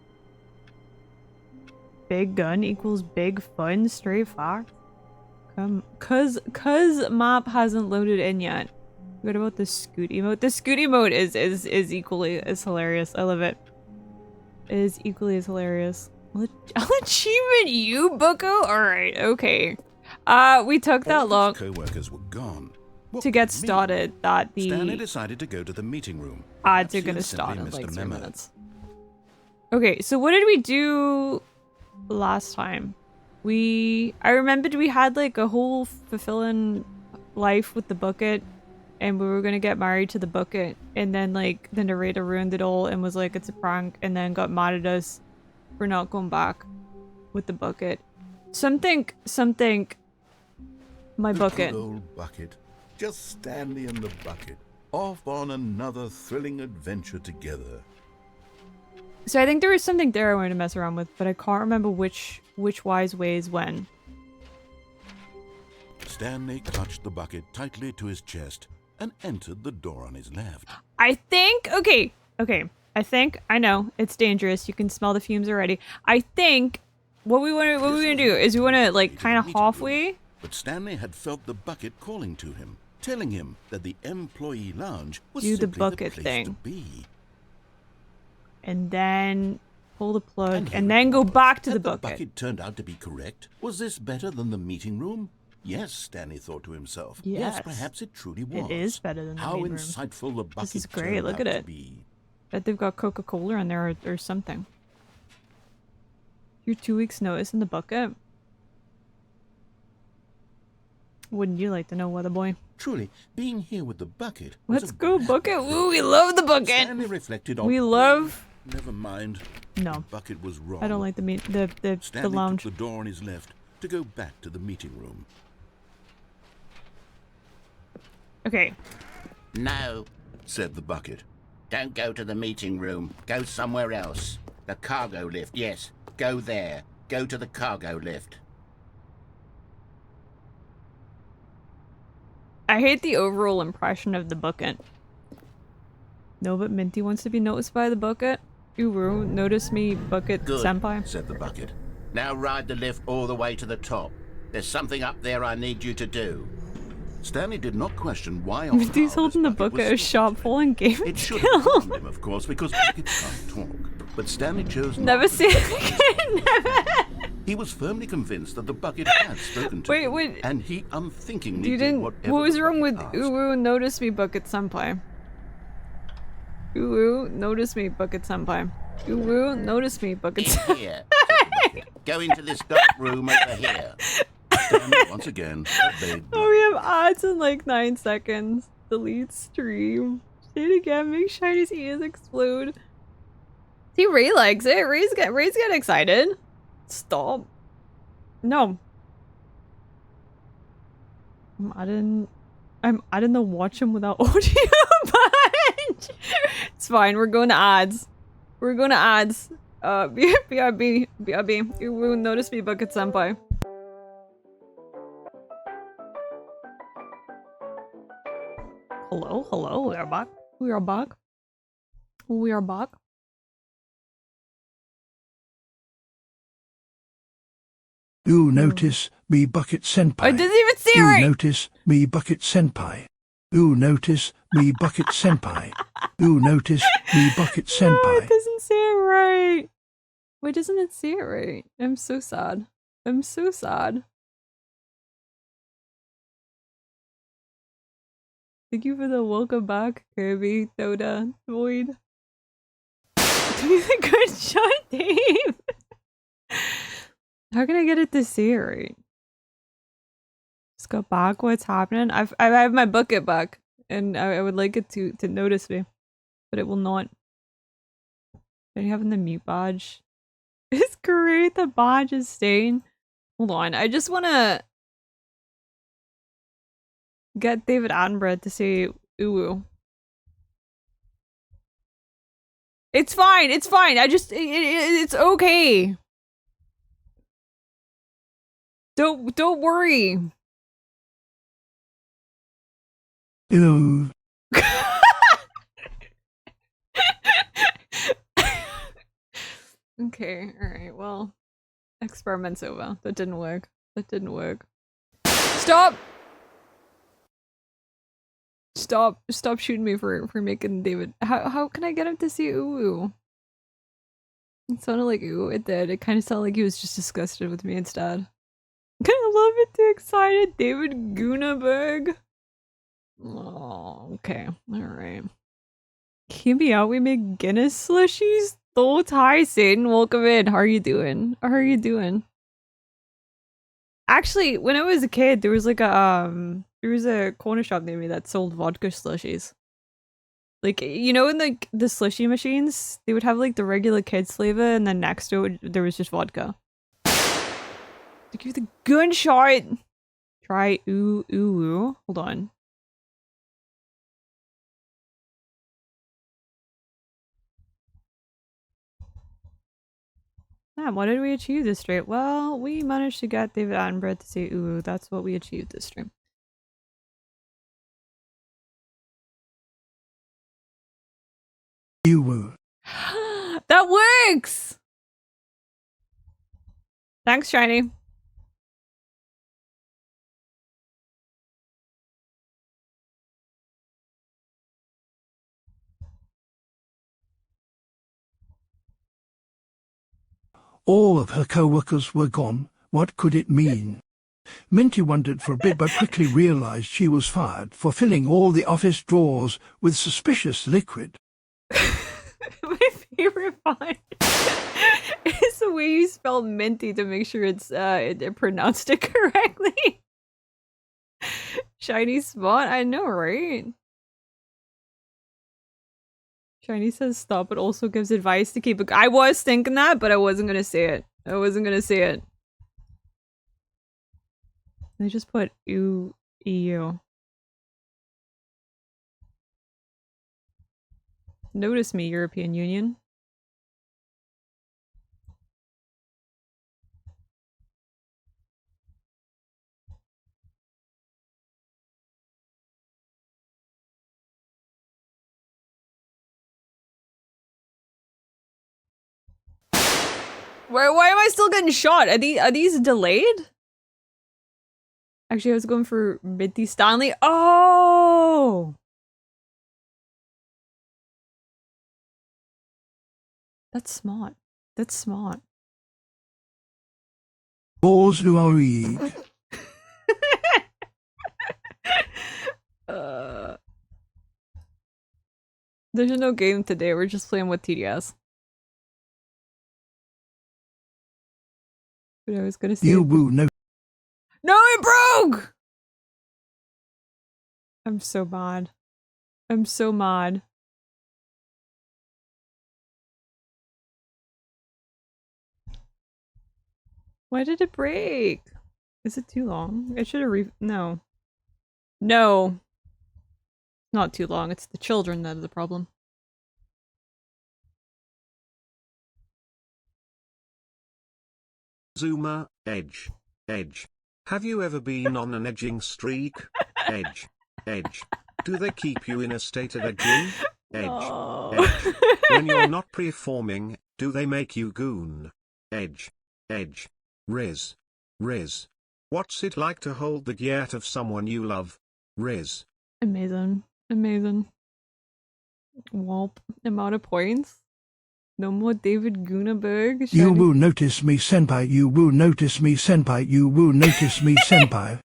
Big gun equals big fun, straight fact. Cause map hasn't loaded in yet. What about the scoot emote? The scoot emote is equally as hilarious. I love it. is equally as hilarious. Achievement you, bucko? Alright, okay. We took that All long his co-workers were gone. What to get could it mean? started that Stanley the decided to go to the meeting room. ads Perhaps are he gonna had start simply in missed like a 3 memo. minutes. Okay, so what did we do last time? I remembered we had like a whole fulfilling life with the bucket, and we were gonna get married to the bucket, and then like the narrator ruined it all and was like it's a prank, and then got mad at us for not going back with the bucket. Something, my The bucket. good old bucket. Just Stanley and the bucket. Off on another thrilling adventure together. So I think there was something there I wanted to mess around with, but I can't remember which wise ways when. Stanley clutched the bucket tightly to his chest and entered the door on his left. I think, okay, I know, it's dangerous, you can smell the fumes already. I think what we want to do is we want to like kind of halfway. But Stanley had felt the bucket calling to him, telling him that the employee lounge was Do the simply bucket place thing. to be. And then pull the plug, And and he then go recalled, back to had the bucket. The bucket turned out to be correct. Was this better than the meeting room? Yes, Stanley thought to himself. Yes. Yes, perhaps it truly was. It is better than the How main room. insightful the bucket This is great, turned look out at to it. be. Bet they've got Coca-Cola in there or something. Your 2 weeks notice in the bucket? Wouldn't you like to know, weather boy? Truly, being here with the bucket. was Let's a go, grand bucket! privilege. Ooh, we love the bucket! Stanley reflected on. We love... Never mind. No. The bucket was wrong. I don't like the Stanley lounge. took the door on his left to go back to the meeting room. Okay. No, Said the bucket. don't go to the meeting room. Go somewhere else. The cargo lift, yes. Go there. Go to the cargo lift. I hate the overall impression of the bucket. No, but Minty wants to be noticed by the bucket. Uru, notice me, bucket Good. senpai. Said the bucket. Now ride the lift all the way to the top. There's something up there I need you to do. Stanley did not question why or Minty's how holding this the bucket bucket was of sharp so falling game It should have skill. harmed him, of course, because buckets can't talk. But Stanley chose not Never to. see it again. Never. He was firmly convinced that the bucket had spoken to him, Wait. and he unthinkingly You did didn't. whatever What was the wrong with bucket asked. Uru? Notice me, bucket senpai. Uru, notice me, bucket senpai. Uru, notice me, bucket In senpai. here. Go into this dark room over here. Stanley once again obeyed Oh, we have ads in like 9 seconds. Delete stream. Say it again. Make Shiny's ears explode. See, Ray likes it. Ray's getting excited. Stop. No. I'm adding the watch him without audio bunch. It's fine. We're going to ads. We're going to ads. BRB. You will notice me, bucket senpai. Hello, we are back. We are back. We are back. Ooh, notice me bucket senpai. I didn't even see it Ooh, right! notice me bucket senpai. Ooh, notice me bucket senpai. Ooh, notice me bucket No, senpai. it doesn't say it right. Why doesn't it say it right? I'm so sad. I'm so sad. Thank you for the welcome back, Kirby, Soda, Void. Doing a good shot, Dave. How can I get it to say it right? Just go back. What's happening? I have my bucket back, and I would like it to notice me, but it will not. Are you having the mute badge? It's great. The badge is staying. Hold on. I just want to get David Attenborough to say ooh. It's fine. It's fine. I just it's okay. Don't worry. Ooh. Okay, alright, well. Experiment's over. That didn't work. That didn't work. Stop! Stop shooting me for making David. How can I get him to see ooh? It sounded like ooh, it did. It kind of sounded like he was just disgusted with me instead. I love it, too excited. David Gunaberg. Oh, okay. Alright. Keep me out, we make Guinness slushies? So hi, Satan. Welcome in. How are you doing? How are you doing? Actually, when I was a kid, there was like a corner shop near me that sold vodka slushies. Like, you know, in like the slushy machines, they would have like the regular kids flavor, and then next to it, there was just vodka. To give the gunshot. Try ooh ooh ooh. Hold on. Damn, what did we achieve this stream? Well, we managed to get David Attenborough to say ooh. That's what we achieved this stream. You woo. That works! Thanks, Shiny. All of her co-workers were gone. What could it mean? Minty wondered for a bit but quickly realized she was fired for filling all the office drawers with suspicious liquid. My favorite part is the way you spell Minty to make sure it's pronounced it correctly. Shiny spot, I know, right? Shiny says stop, but also gives advice to keep it. I was thinking that, but I wasn't gonna say it. I wasn't gonna say it. I just put EU. Notice me, European Union. Why am I still getting shot? Are these delayed? Actually, I was going for Minty Stanley. Oh! That's smart. That's smart. Balls who are eat. There's no game today. We're just playing with TDS. But I was gonna say You woo no. no, it broke! I'm so mad. I'm so mad. Why did it break? Is it too long? It should have no. No. Not too long. It's the children that are the problem. Zoomer, edge. Have you ever been on an edging streak? Edge. Do they keep you in a state of edging? Edge. When you're not performing, do they make you goon? Edge. Riz. What's it like to hold the gyat of someone you love? Riz. Amazing. Womp. Amount of points. No more David Gunaberg. You woo notice me senpai. You woo notice me senpai. You woo notice me senpai.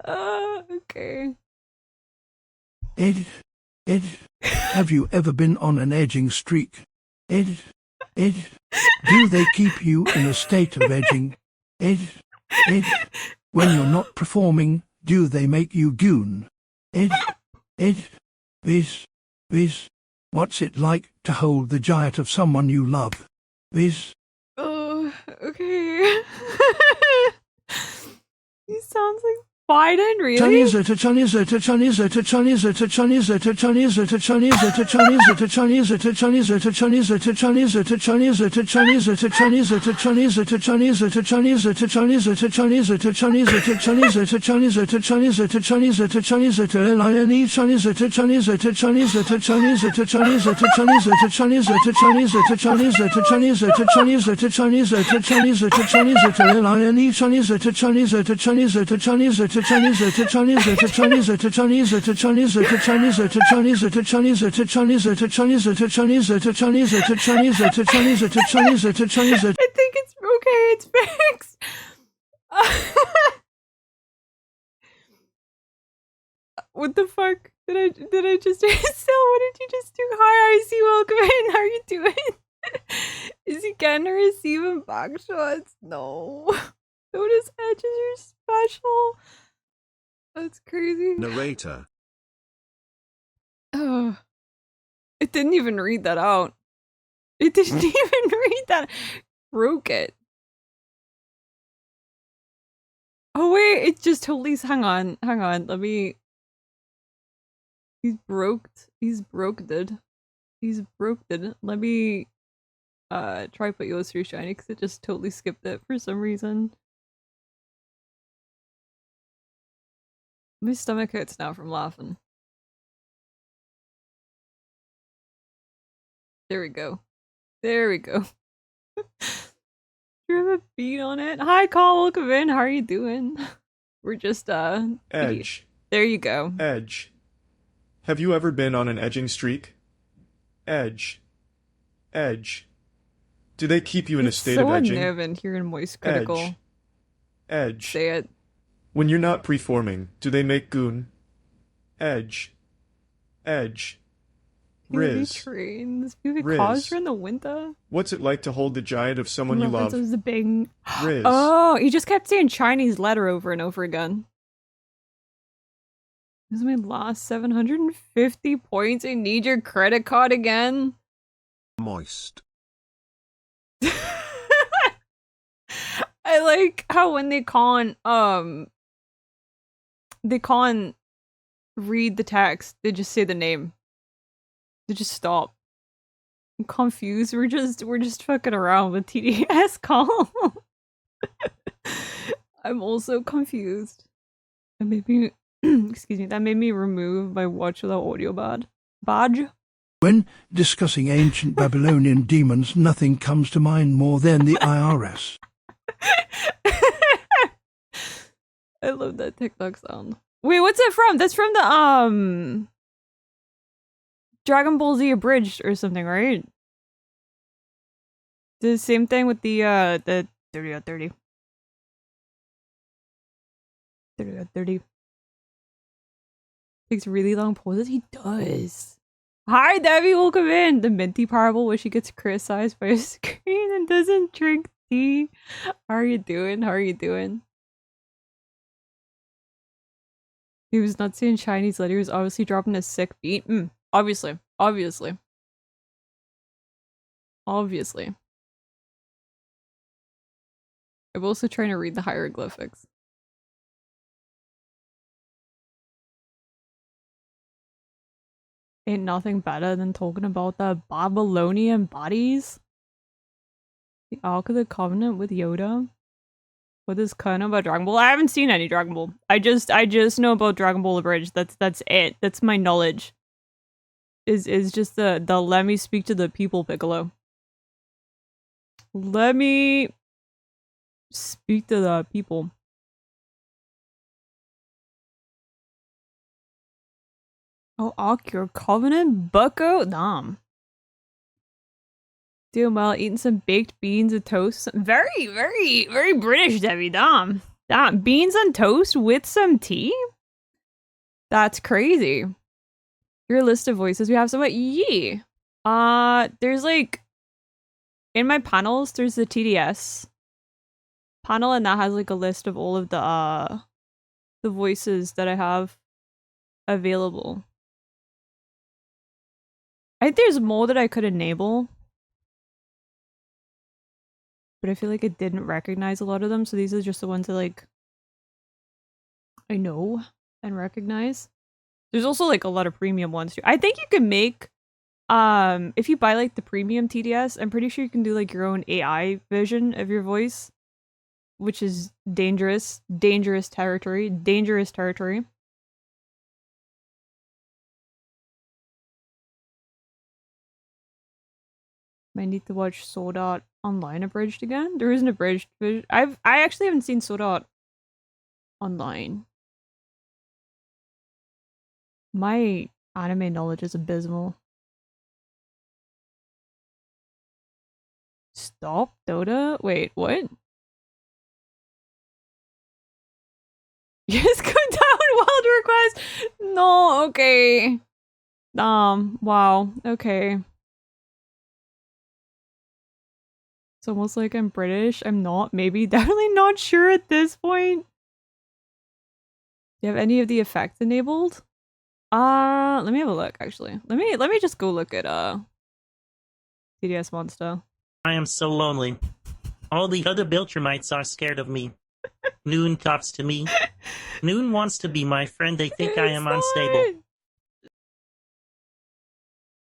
Okay. Ed, have you ever been on an edging streak? Ed, do they keep you in a state of edging? Ed, when you're not performing, do they make you goon? Ed, Viz, what's it like to hold the giant of someone you love? Viz. Oh, okay. He sounds like Biden, really? think it's okay. It's fixed. What the fuck did I just do? Still, what did you just do? Hi, RC, welcome in. How are you doing? Is he gonna receive him back shots? No. Notice edges are special. That's crazy. Narrator. Oh, it didn't even read that out. It didn't even read that. Broke it. Oh wait, it just totally. Hang on. Let me. He's broke it. Let me try put yours through shiny because it just totally skipped it for some reason. My stomach hurts now from laughing. There we go. You have a beat on it. Hi, Call. Welcome in. How are you doing? We're just Edge. There you go. Edge. Have you ever been on an edging streak? Edge. Do they keep you in a state of edging? So unnerving hearing Moist Critical. Edge. Say it. When you're not preforming, do they make goon? Edge. Riz. Trains. Movie Riz. cars in the winter. What's it like to hold the giant of someone you love? The bing. Riz. Oh, he just kept saying Chinese letter over and over again. This is my last 750 points. I need your credit card again. Moist. I like how when they can't read the text, they just say the name. They just stop. I'm confused. We're just fucking around with TDS call. I'm also confused. And maybe excuse me, that made me remove my watch without audio badge. When discussing ancient Babylonian demons, nothing comes to mind more than the IRS. I love that TikTok sound. Wait, what's it from? That's from the Dragon Ball Z Abridged or something, right? The same thing with the 30 out 30. 30 out 30. Takes really long pauses. He does. Hi, Debbie. Welcome in. The Mintii parable where she gets criticized by a screen and doesn't drink tea. How are you doing? He was not saying Chinese letter. He was obviously dropping a sick beat. Obviously. I'm also trying to read the hieroglyphics. Ain't nothing better than talking about the Babylonian bodies. The Ark of the Covenant with Yoda. What is canon about Dragon Ball? I haven't seen any Dragon Ball. I just know about Dragon Ball Abridged. That's it. That's my knowledge. Is just the let me speak to the people Piccolo. Let me speak to the people. Oh, Ark, your Covenant? Bucko? Damn. Doing well, eating some baked beans and toast. Very, very, very British, Debbie. Damn. Beans and toast with some tea? That's crazy. Your list of voices. We have some. Yee. There's like in my panels, there's the TDS panel, and that has like a list of all of the voices that I have available. I think there's more that I could enable, but I feel like it didn't recognize a lot of them, so these are just the ones that like I know and recognize. There's also like a lot of premium ones too. I think you can make if you buy like the premium TDS, I'm pretty sure you can do like your own AI version of your voice, which is dangerous territory. Might need to watch Sword Art Online Abridged again. There is an abridged version. I actually haven't seen Sword Art Online. My anime knowledge is abysmal. Stop, Dota? Wait, what? Yes, go down, wild request! No, okay. Wow, okay. It's almost like I'm British. I'm not, maybe, definitely not sure at this point. Do you have any of the effects enabled? Let me have a look, actually. Let me just go look at, TDS Monster. I am so lonely. All the other Biltramites are scared of me. Noon talks to me. Noon wants to be my friend. They think I am unstable.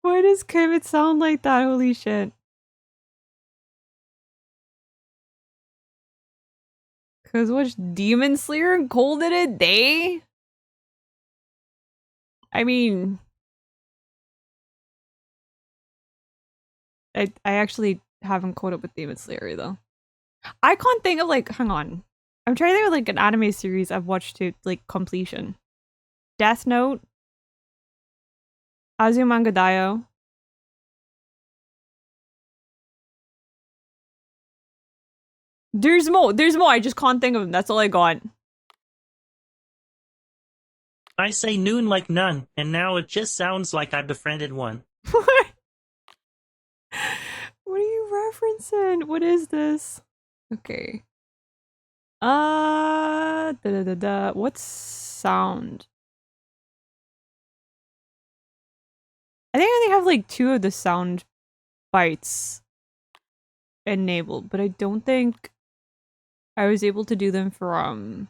Why does Kermit sound like that? Holy shit. Cause what's Demon Slayer and Cold in a Day? I mean... I actually haven't caught up with Demon Slayer though. I can't think of like, hang on. I'm trying to think of like an anime series I've watched to like completion. Death Note. Azumanga Daioh. There's more, I just can't think of them. That's all I got. I say Noon like none, and now it just sounds like I befriended one. What are you referencing? What is this? Okay. What's sound? I think I only have like 2 of the sound bites enabled, but I don't think I was able to do them for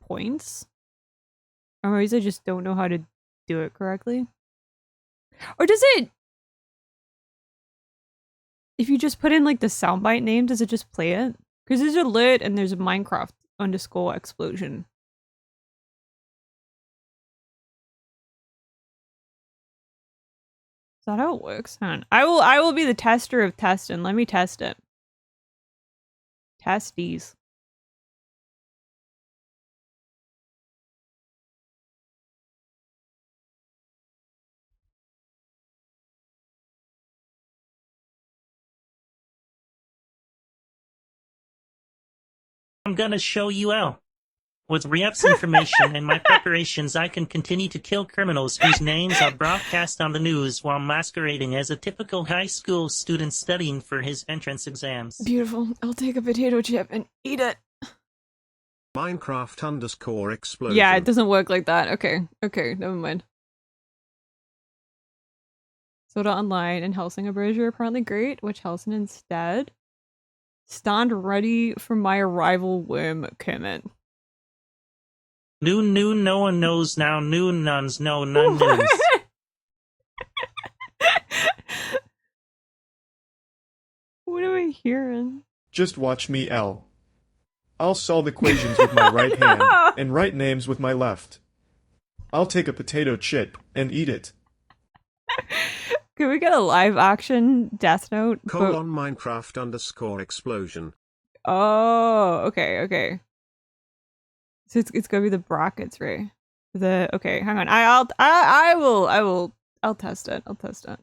points. Or maybe I just don't know how to do it correctly. Or does it... If you just put in like the soundbite name, does it just play it? Because there's a lit and there's a Minecraft _ explosion. Is that how it works? Hang on. I will be the tester of testing. Let me test it. Test these. I'm gonna show you out. With Riep's information and my preparations, I can continue to kill criminals whose names are broadcast on the news while masquerading as a typical high school student studying for his entrance exams. Beautiful. I'll take a potato chip and eat it. Minecraft _ explosion. Yeah, it doesn't work like that. Okay. Okay, never mind. Soda Online and Helsing Bridge are apparently great. Which Helsing instead? Stand ready for my arrival, Worm Kermit. Noon, no one knows now. Noon, nuns, no, none knows. What am I hearing? Just watch me, L. I'll solve equations with my right hand and write names with my left. I'll take a potato chip and eat it. Can we get a live action Death Note? Minecraft _ explosion. Oh, okay, okay. So it's gonna be the brackets, right? Okay, hang on. I'll test it. I'll test it.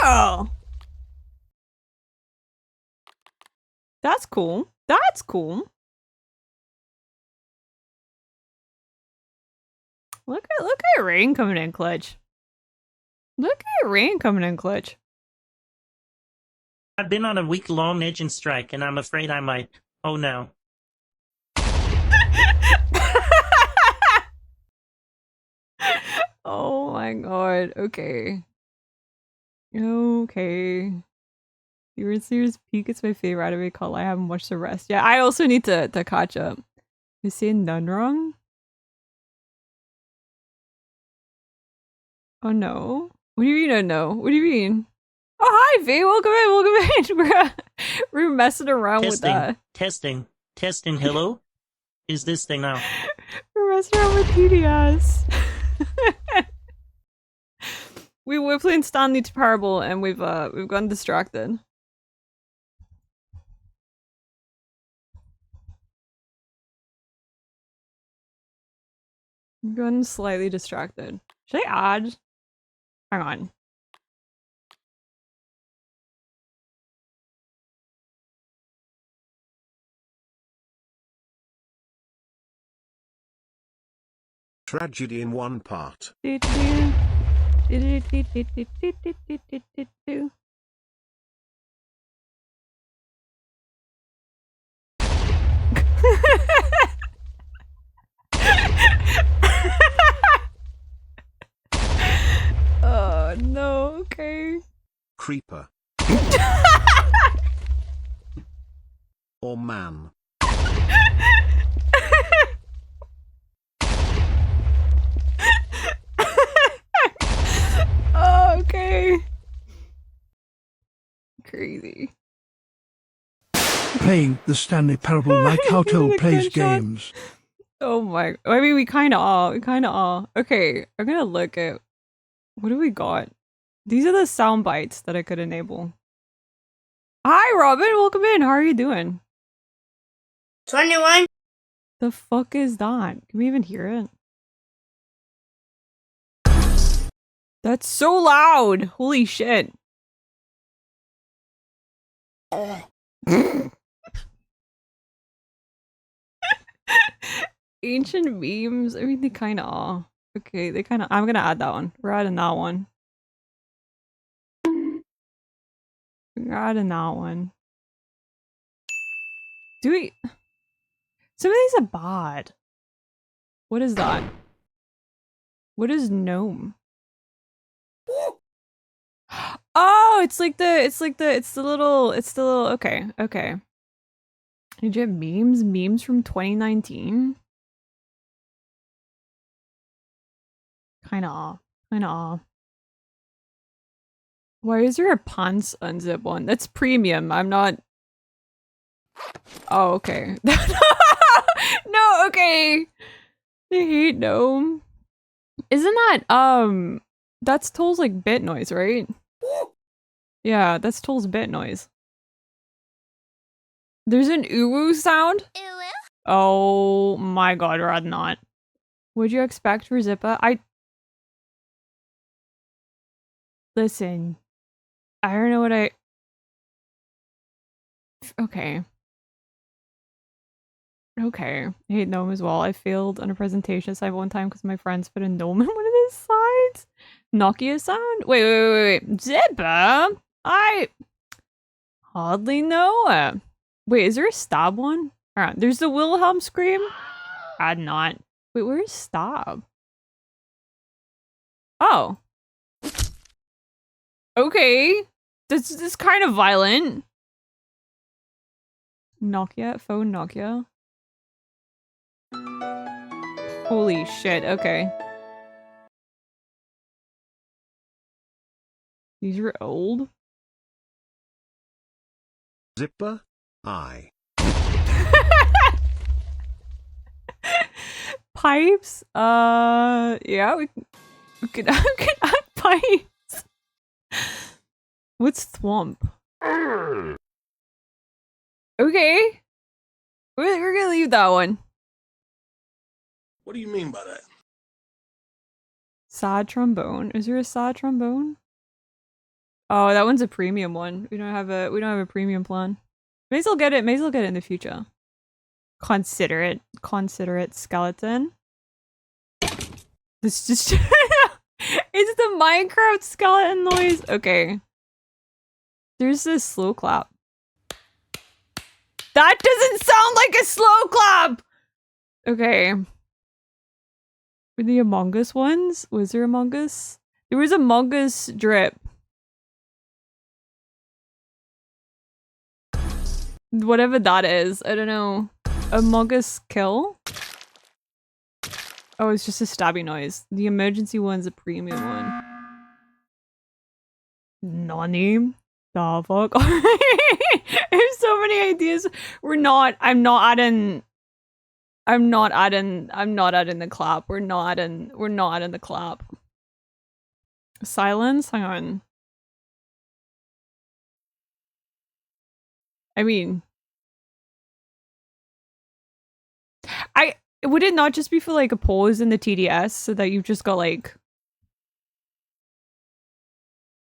Oh! That's cool. That's cool. Look at Rain coming in clutch. Look at Rain coming in clutch. I've been on a week-long agent strike, and I'm afraid I might. Oh no. Oh my god. Okay. Okay. Demon Slayer's Peak is my favorite anime call. I haven't watched the rest. Yeah, I also need to catch up. You saying none wrong? Oh no. What do you mean oh no? What do you mean? Oh hi V, welcome in. We're messing around with that. Testing. Hello? is this thing now? A restaurant with TDS. We're playing Stanley to Parable and we've gotten distracted. We've gotten slightly distracted. Should I add? Hang on. Tragedy in one part. Oh no, okay. Creeper. Or man. Oh, okay. Crazy. Playing the Stanley Parable like how Toll The plays gunshot. games. Oh my, I mean, we kind of are. We kind of are. Okay, I'm gonna look at what do we got. These are the sound bites that I could enable. Hi, Robin. Welcome in. How are you doing? 21. The fuck is that? Can we even hear it? That's so loud. Holy shit. Ancient memes. I mean, they kind of are. Okay, they kind of. I'm gonna add that one. We're adding that one. We're adding that one. Do we? Some of these are bad. What is that? What is gnome? Oh, it's the little, okay, okay. Did you have memes? Memes from 2019? Kinda. Why is there a pants unzip one? That's premium. I'm not. Oh, okay. No, okay. I hate gnome. Isn't that, that's Toll's like bit noise, right? Yeah, that's Toll's bit noise. There's an uwu sound? Oh my god, Rod, not. What'd you expect for Zippa? Listen. I don't know what Okay. Okay. I hate gnome as well. I failed on a presentation assignment one time because my friends put a gnome in one of the slides. Nokia sound? Wait. Zippa? I hardly know it. Wait, is there a stab one? Alright, there's the Wilhelm scream. I'd not. Wait, where's stab? Oh. Okay. This is kind of violent. Nokia? Phone Nokia? Holy shit, okay. These are old? Zipper? I. Pipes? Yeah, we could add pipes. What's thwomp? Okay. We're gonna leave that one. What do you mean by that? Sad trombone. Is there a sad trombone? Oh, that one's a premium one. We don't have a premium plan. May as well get it in the future. Consider it skeleton. This just it's the Minecraft skeleton noise. Okay. There's this slow clap. That doesn't sound like a slow clap! Okay. Were the Among Us ones? Was there Among Us? There was Among Us drip. Whatever that is. I don't know. Among Us kill? Oh, it's just a stabby noise. The emergency one's a premium one. Nani? The fuck? I have so many ideas. I'm not adding I'm not adding the clap. We're not adding the clap. Silence? Hang on. I mean, would it not just be for like a pause in the TDS so that you've just got like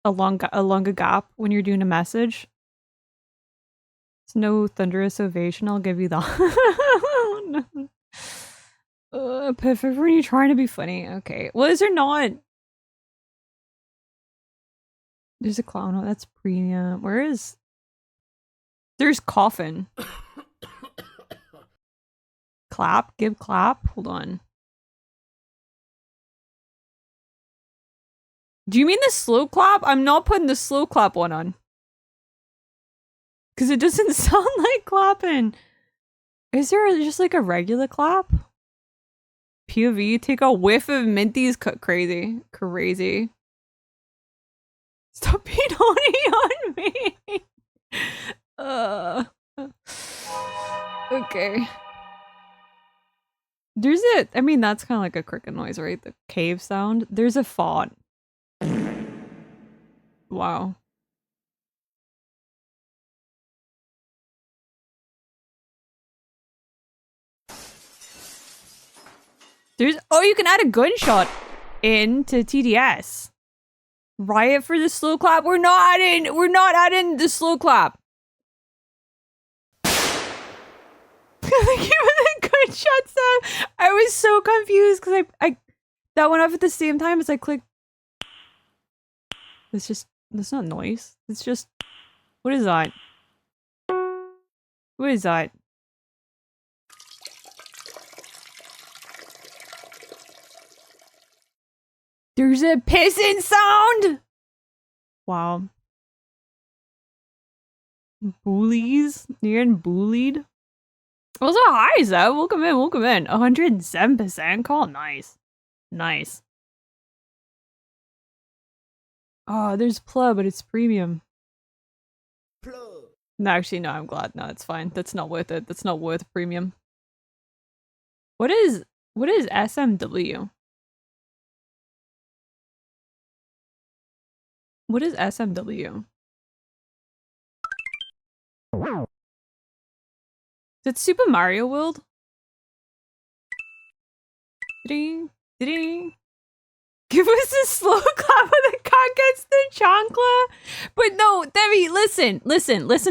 a longer gap when you're doing a message? It's no thunderous ovation, I'll give you that. No. Perfect when you're trying to be funny. Okay. Well, is there not? There's a clown. Oh, that's premium. Where is? There's coffin. Clap. Give clap. Hold on. Do you mean the slow clap? I'm not putting the slow clap one on. Because it doesn't sound like clapping. Is there just like a regular clap? POV, take a whiff of Minty's crazy. Crazy. Stop being horny on me. Okay. There's a, I mean, that's kind of like a cricket noise, right? The cave sound. There's a fart. Wow. There's, oh, you can add a gunshot into TDS. Riot for the slow clap. We're not adding the slow clap. Thank you for the gunshot sound. I was so confused because I that went off at the same time as I clicked. That's not noise. It's just, what is that? What is that? There's a pissing sound! Wow. Bullies? You're getting bullied? Also, hi, Zeb. Welcome in, welcome in. 107% call? Nice. Nice. Oh, there's plug, but it's premium. Plug. No, actually, no, I'm glad. No, it's fine. That's not worth it. That's not worth premium. What is SMW? What is SMW? Is it Super Mario World? Ding, ding. Give us a slow clap when the cat gets the chancla. But no, Debbie, listen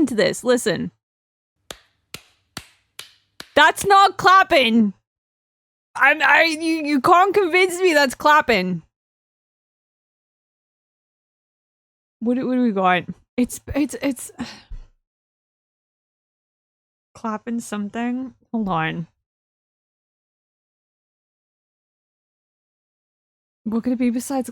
to this. Listen. That's not clapping. You can't convince me that's clapping. What do we got? It's clapping something. Hold on. What could it be besides?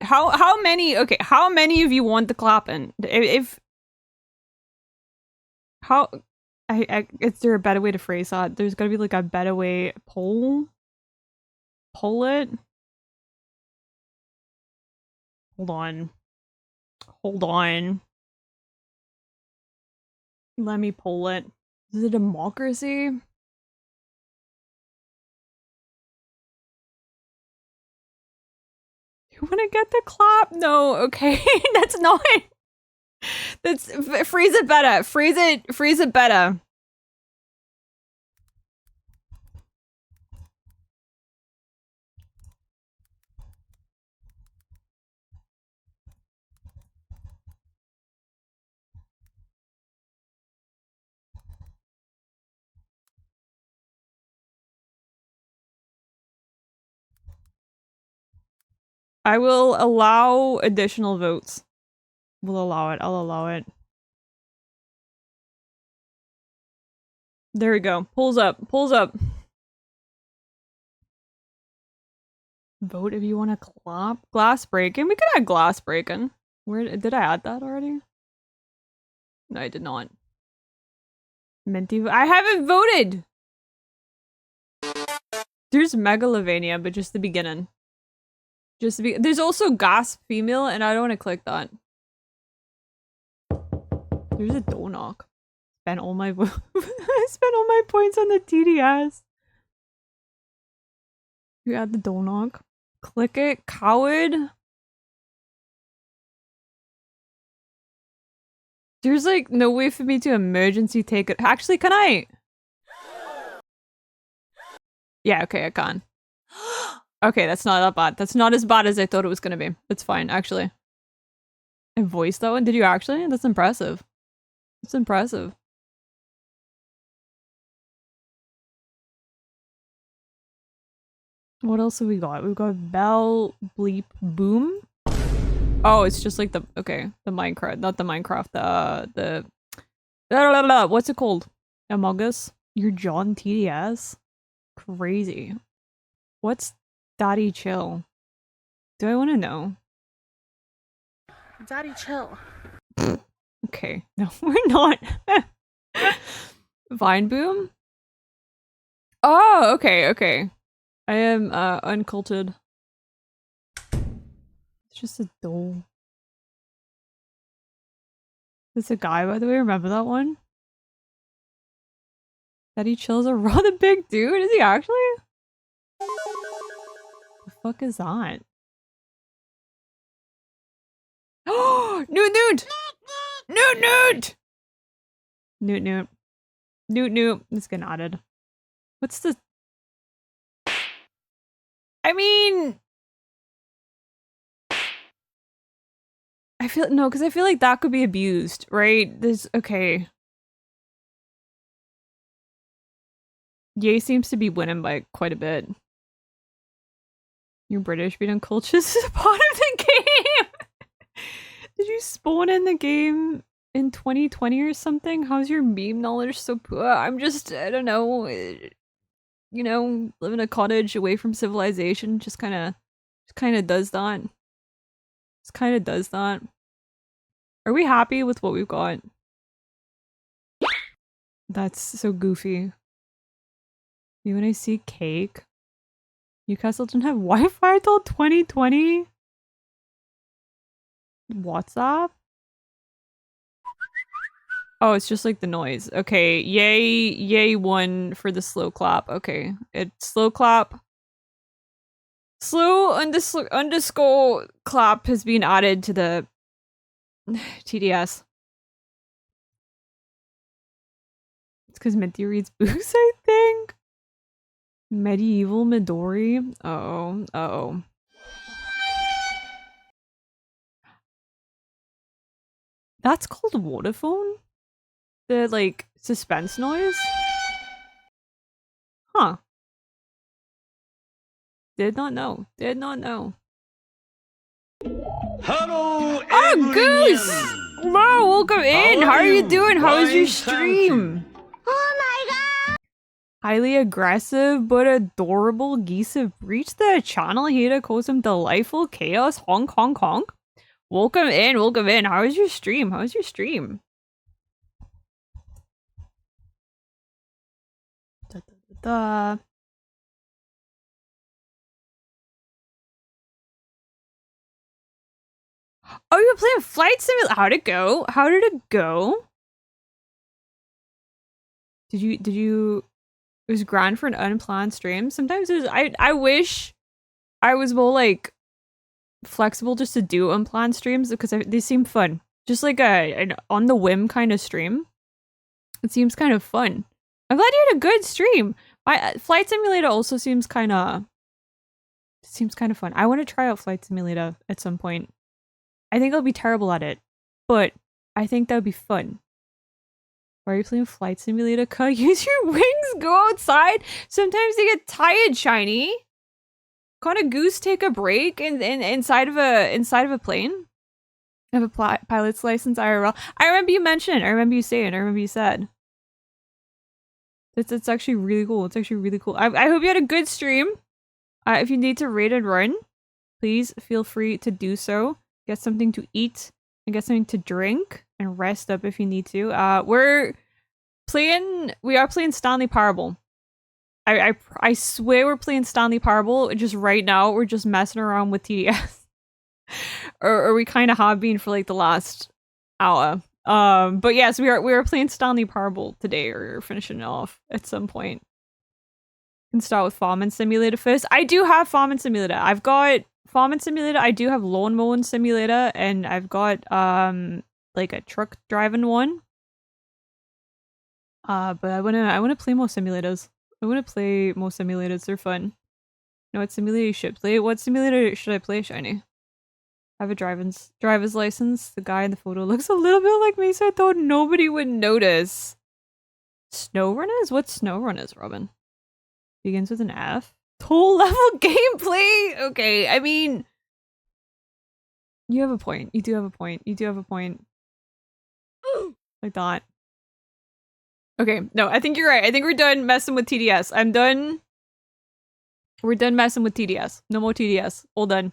How many? Okay, how many of you want the clapping? If how is there a better way to phrase that? There's gotta be like a better way. Pull it. Hold on. Let me pull it. Is it a democracy? You want to get the clap? No, okay. That's not. That's freeze it better. Freeze it better. I will allow additional votes. We'll allow it. I'll allow it. There we go. Pulls up. Vote if you want to clap. Glass breaking. We could add glass breaking. Where did I add that already? No, I did not. Minty. I haven't voted. There's Megalovania, but just the beginning. There's also Gasp female, and I don't want to click that. There's a door knock. Spent all my I spent all my points on the TDS. You add the door knock. Click it, coward. There's like no way for me to emergency take it. Actually, can I? Yeah, okay, I can. Okay, that's not that bad. That's not as bad as I thought it was gonna be. That's fine, actually. I voiced that one? Did you actually? That's impressive. That's impressive. What else have we got? We've got Bell, Bleep, Boom. Oh, it's just like the, okay, the Minecraft, not the Minecraft, what's it called? Among Us? You're John TDS? Crazy. What's Daddy Chill? Do I want to know? Daddy Chill. Okay, no, we're not. Vine Boom? Oh, okay, okay. I am uncultured. It's just a doll. It's a guy, by the way. Remember that one? Daddy Chill's a rather big dude. Is he actually? The fuck is that? Oh, Newt Newt! Newt Newt! Newt Newt. Newt Newt. It's getting added. What's the... I mean... I feel... No, because I feel like that could be abused, right? There's... Okay. Ye seems to be winning by quite a bit. You're British, being uncultured is a part of the game! Did you spawn in the game in 2020 or something? How's your meme knowledge so poor? I'm just... I don't know... You know, live in a cottage away from civilization just kind of does that. Just kind of does that. Are we happy with what we've got? That's so goofy. You when I see cake. Newcastle didn't have Wi-Fi till 2020. WhatsApp? Oh, it's just like the noise. Okay, yay one for the slow clap. Okay, it's slow clap. Slow underscore clap has been added to the TDS. It's because Minty reads books, I think. Medieval Midori. Uh-oh. Uh-oh. That's called Waterphone? The, like, suspense noise? Huh. Did not know. Did not know. Hello, Oh, Goose! Wow, welcome in! How are you doing? How was your stream? Oh my god! Highly aggressive but adorable geese have reached the channel here to cause some delightful chaos. Honk, honk, honk. Welcome in, welcome in. How was your stream? How was your stream? Da, da, da, da. Oh, you were playing Flight Simulator. How'd it go? How did it go? Did you it was grand for an unplanned stream? Sometimes it was, I wish I was more like flexible just to do unplanned streams because they seem fun. Just like an on the whim kind of stream. It seems kind of fun. I'm glad you had a good stream. Flight Simulator also seems kind of fun. I want to try out Flight Simulator at some point. I think I'll be terrible at it, but I think that would be fun. Why are you playing Flight Simulator? Use your wings, go outside. Sometimes they get tired, Shiny. Can't a goose take a break inside of a plane? I have a pilot's license IRL. I remember you mentioned. I remember you saying. I remember you said. It's actually really cool. It's actually really cool. I hope you had a good stream. If you need to raid and run, please feel free to do so. Get something to eat and get something to drink and rest up if you need to. We are playing Stanley Parable. I swear we're playing Stanley Parable. Just right now, we're just messing around with TDS. or we kind of have been for like the last hour. But yes, we are playing Stanley Parable today, or finishing it off at some point. Can start with Farming Simulator first. I do have Farming Simulator. I've got Farming Simulator. I do have Lawn Mowing Simulator, and I've got like a truck driving one. But I wanna play more simulators. I wanna play more simulators. They're fun. You know what simulator you should play? What simulator should I play, Shiny? I have a driver's license. The guy in the photo looks a little bit like me, so I thought nobody would notice. SnowRunners? What's SnowRunners, Robin? Begins with an F. Full level gameplay? Okay, I mean... You have a point. You do have a point. You do have a point. Like that. Okay, no, I think you're right. I think we're done messing with TDS. I'm done. We're done messing with TDS. No more TDS. All done.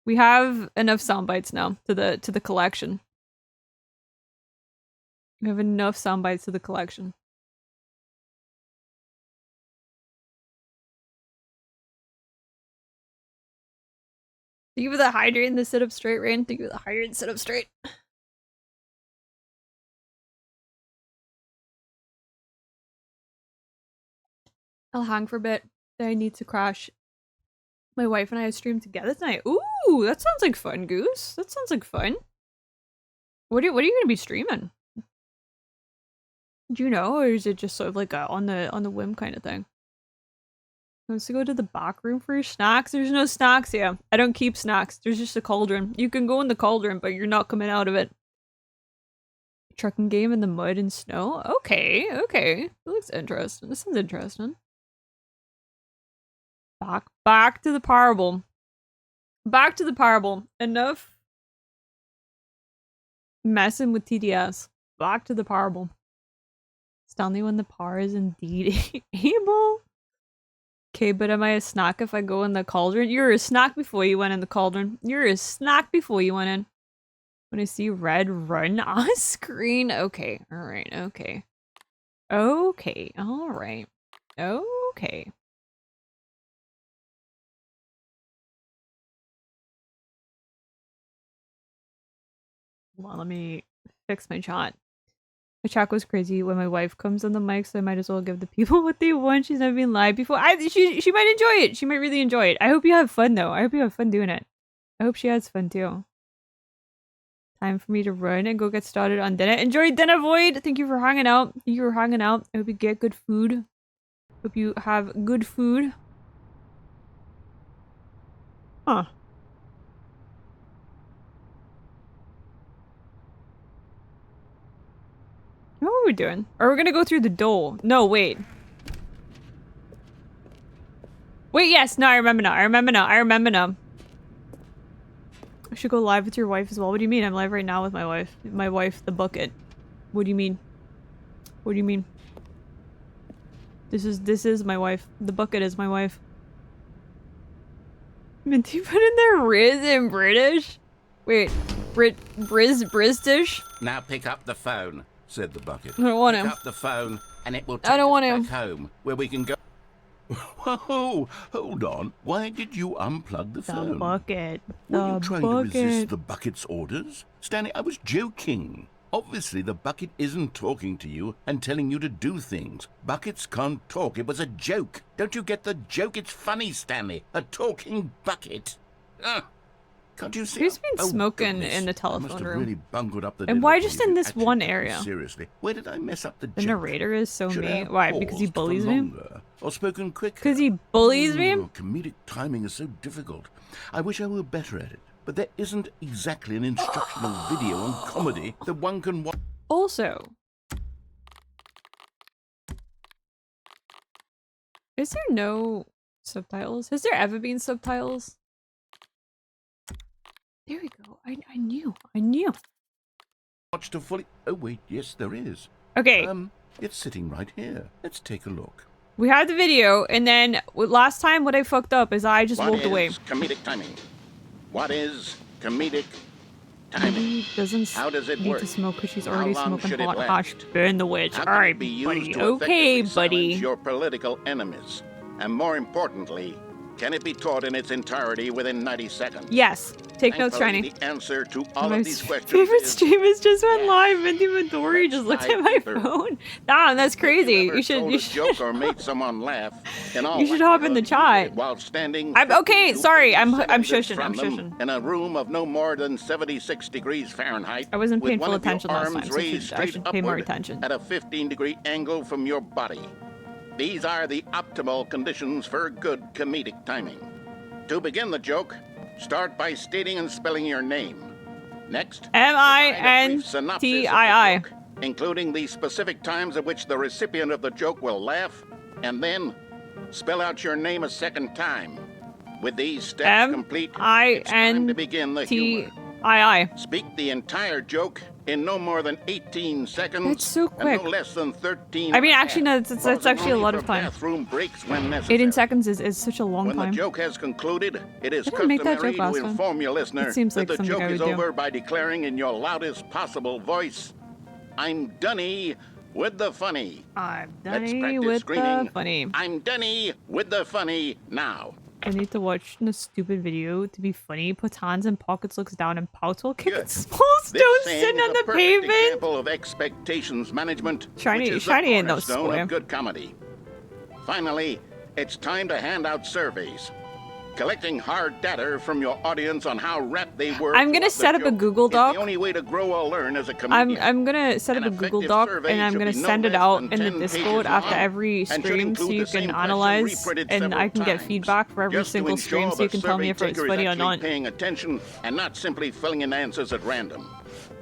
We have enough sound bites now to the collection. We have enough sound bites to the collection. Thank you for the hydrate and the sit up straight, Rain. Thank you for the hydrate and sit up straight. I'll hang for a bit. Then I need to crash. My wife and I stream together tonight. Ooh, that sounds like fun, Goose. That sounds like fun. What are you gonna be streaming? Do you know, or is it just sort of like a on the whim kind of thing? Wants to go to the back room for your snacks? There's no snacks here. I don't keep snacks. There's just a cauldron. You can go in the cauldron, but you're not coming out of it. Trucking game in the mud and snow? Okay, okay. That looks interesting. This sounds interesting. Back to the parable. Back to the parable. Enough messing with TDS. Back to the parable. Stanley when the par is indeed able. Okay, but am I a snack if I go in the cauldron? You're a snack before you went in the cauldron. You're a snack before you went in. When I see red run on screen. Okay, alright, okay. Okay, alright. Okay. Well, let me fix my chat. My chat goes crazy when my wife comes on the mic, so I might as well give the people what they want. She's never been live before. She might enjoy it. She might really enjoy it. I hope you have fun, though. I hope you have fun doing it. I hope she has fun, too. Time for me to run and go get started on dinner. Enjoy dinner, Void! Thank you for hanging out. Thank you for hanging out. I hope you get good food. Hope you have good food. Huh. What are we doing? Are we gonna go through the door? No, wait. Wait, yes. No, I remember now. I remember now. I should go live with your wife as well. What do you mean? I'm live right now with my wife. My wife, the bucket. What do you mean? What do you mean? This is my wife. The bucket is my wife. Minty put in there Riz in British? Wait. British? Now pick up the phone, said the bucket. I don't want him. Pick up the phone, and it will take I don't want us him. back home, where we can go. Whoa, hold on. Why did you unplug the phone? The bucket. Were you trying to resist bucket. the bucket's orders? Stanley, I was joking. Obviously, the bucket isn't talking to you and telling you to do things. Buckets can't talk. It was a joke. Don't you get the joke? It's funny, Stanley. A talking bucket. Can't you see? Who's been smoking goodness. in the I telephone must have room? really bungled up the And why delivery just in this actually, one area? Seriously, where did I mess up the The joke? narrator is so Should I mean. have Why? Because he paused for bullies me? longer, or spoken quicker? Because he bullies me? Comedic timing is so difficult. I wish I were better at it. But there isn't exactly an instructional video on comedy that one can watch. Also, is there no subtitles? Has there ever been subtitles? There we go. I knew. Watch to fully. Oh wait, yes, there is. Okay. It's sitting right here. Let's take a look. We had the video, and then last time what I fucked up is I just walked away. Comedic timing? What is comedic timing? He doesn't How does it need work? to smoke because she's How already long smoking should it hot last? hash. Burn the witch. How can Alright, it be used buddy. to Okay, effectively buddy. silence your political enemies? And more importantly, Can it be taught in its entirety within 90 seconds? Yes. Take notes, Thankfully, Shiny. The answer to all My of these questions favorite is streamers just went yes. live. Minty Midori just looked at my Deeper. phone. Damn, that's crazy. If You should. told You a should. joke or made someone laugh. In all You should hop in the likelihood, you did chat. it while standing. I'm okay. 50 to Sorry, 80 I'm centimeters shushing. from I'm them shushing. In a room of no more than 76 degrees Fahrenheit. I wasn't with paying one full of your attention last arms time, so raised I straight should pay more upward attention. At a 15-degree angle from your body. These are the optimal conditions for good comedic timing. To begin the joke, start by stating and spelling your name. Next, provide a brief synopsis of the MINTII. joke, including the specific times at which the recipient of the joke will laugh, and then spell out your name a second time. With these steps complete, it's time to begin the humor. MINTII. Speak the entire joke in no more than 18 seconds. That's so quick. And no less than 13. I mean, actually, no, that's actually a lot of time. Bathroom breaks when necessary. 18 seconds is such a long When time. the joke has concluded, it is I didn't make that customary joke last to time. inform your listener It seems that like the something joke I is would do. over by declaring in your loudest possible voice, "I'm Dunny with the funny." I'm Let's Dunny practice with screaming. the funny. I'm Dunny with the funny now. I need to watch a stupid video to be funny. Puts hands in pockets, looks down, and pouts while kicking Good. small This stones saying sitting is on a the perfect pavement. example of expectations management, Shiny- which is Shiny the ain't no cornerstone square. of good comedy. Finally, it's time to hand out surveys. Collecting hard data from your audience on how rapt they were. I'm gonna throughout the set up a joke Google is Doc. the only way to grow or learn as a comedian. I'm gonna set up a An Google effective Doc survey and I'm should gonna be no send it less out than in the 10 Discord pages after long every and should stream so include you the can same question analyze reprinted and several I can get times, feedback for every just to single stream ensure so you the can tell me if survey it's taker is funny or actually not. paying attention and not simply filling in answers at random.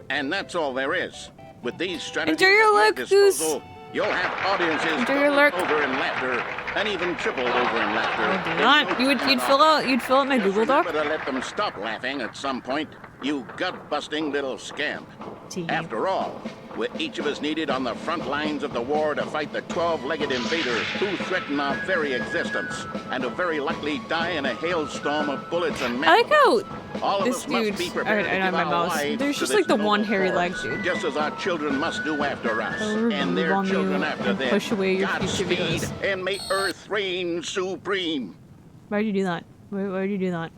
And that's all there is. With these strategies Enjoy your at look, disposal, you'll have audiences Enjoy your doubled look. over in laughter and even tripled over in laughter. Do in not. no You'd time at fill all. out my Just Google Doc. remember to let them stop laughing at some point, you gut-busting little scamp. After all, we're each of us needed on the front lines of the war to fight the 12-legged invader who threaten our very existence, and who very likely die in a hailstorm of bullets and I like how all of this us must dude. be prepared to I give know my our mouse. lives There's to just this like the one noble hairy leg cause, dude. just as our children must do after us, I'll and move their on children you after and them. push away your future Godspeed, videos. and may Earth reign supreme. Why'd you do that? Why'd you do that?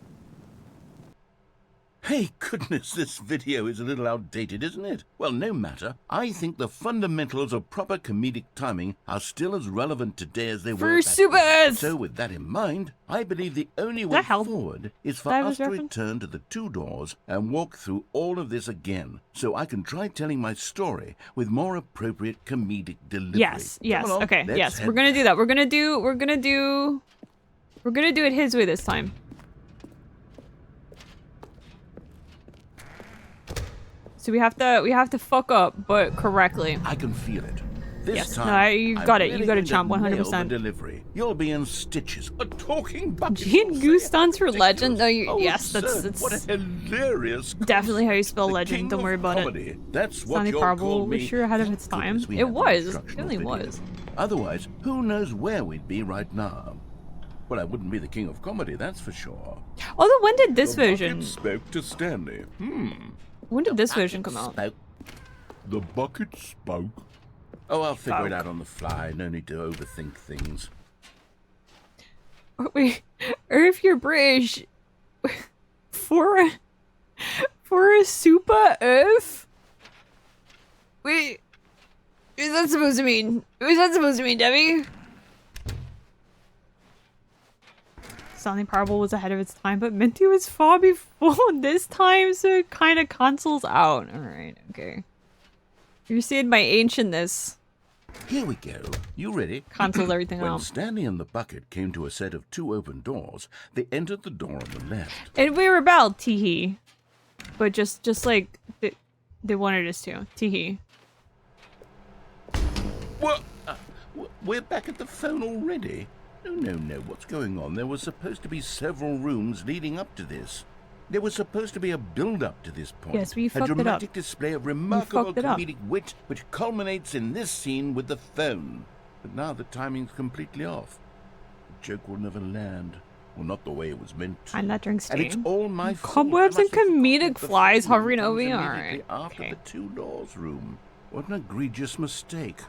Hey, goodness, this video is a little outdated, isn't it? Well, no matter. I think the fundamentals of proper comedic timing are still as relevant today as they were For back Super then. Earth! So with that in mind, I believe the only way forward is for That us was to reference? return to the two doors and walk through all of this again, so I can try telling my story with more appropriate comedic delivery. Yes, yes, Come along, okay, let's yes. head We're gonna do that. We're gonna do it his way this time. So we have to fuck up, but correctly. I can feel it. This Yes, time, no, you I'm got it. You really got it, going to champ. nail 100%. the delivery. You'll be in stitches. A talking bucket. G and Goose stands for legend. No, you. Oh, Yes, that's absurd. What a hilarious. definitely how you spell The legend. king Don't of worry about comedy. it. That's what Stanley you'll Parable call was me. sure ahead of Thank its time. goodness we It have was. It instructional really video. was. Otherwise, who knows where we'd be right now? Well, I wouldn't be the king of comedy, that's for sure. Although, when did this The bucket version? spoke to Stanley. When did this version come out? The bucket spoke. Oh, I'll figure it out on the fly. No need to overthink things. Wait, or if you're British, for a super Earth? Wait, what is that supposed to mean? What is that supposed to mean, Debbie? Stanley Parable was ahead of its time, but Minty was far before this time, so it kind of cancels out. Alright, okay. You're seeing my ancientness. Here we go. You ready? Cancels everything When out. Stanley and the bucket came to a set of two open doors, they entered the door on the left. And we rebelled, teehee. But just like they wanted us to, teehee. What? We're back at the phone already? No. What's going on? There were supposed to be several rooms leading up to this. There was supposed to be a build-up to this point. Yes, we a fucked it up. dramatic display of remarkable fucked it up. comedic wit, which culminates in this scene with the phone. But now the timing's completely off. The joke will never land. Well, not the way it was meant to. I'm not drinking And it's steam. all my fault. Cobwebs I and must have comedic forgotten the flies phone hovering comes over you. immediately Alright. after Okay. the two doors room. What an egregious mistake.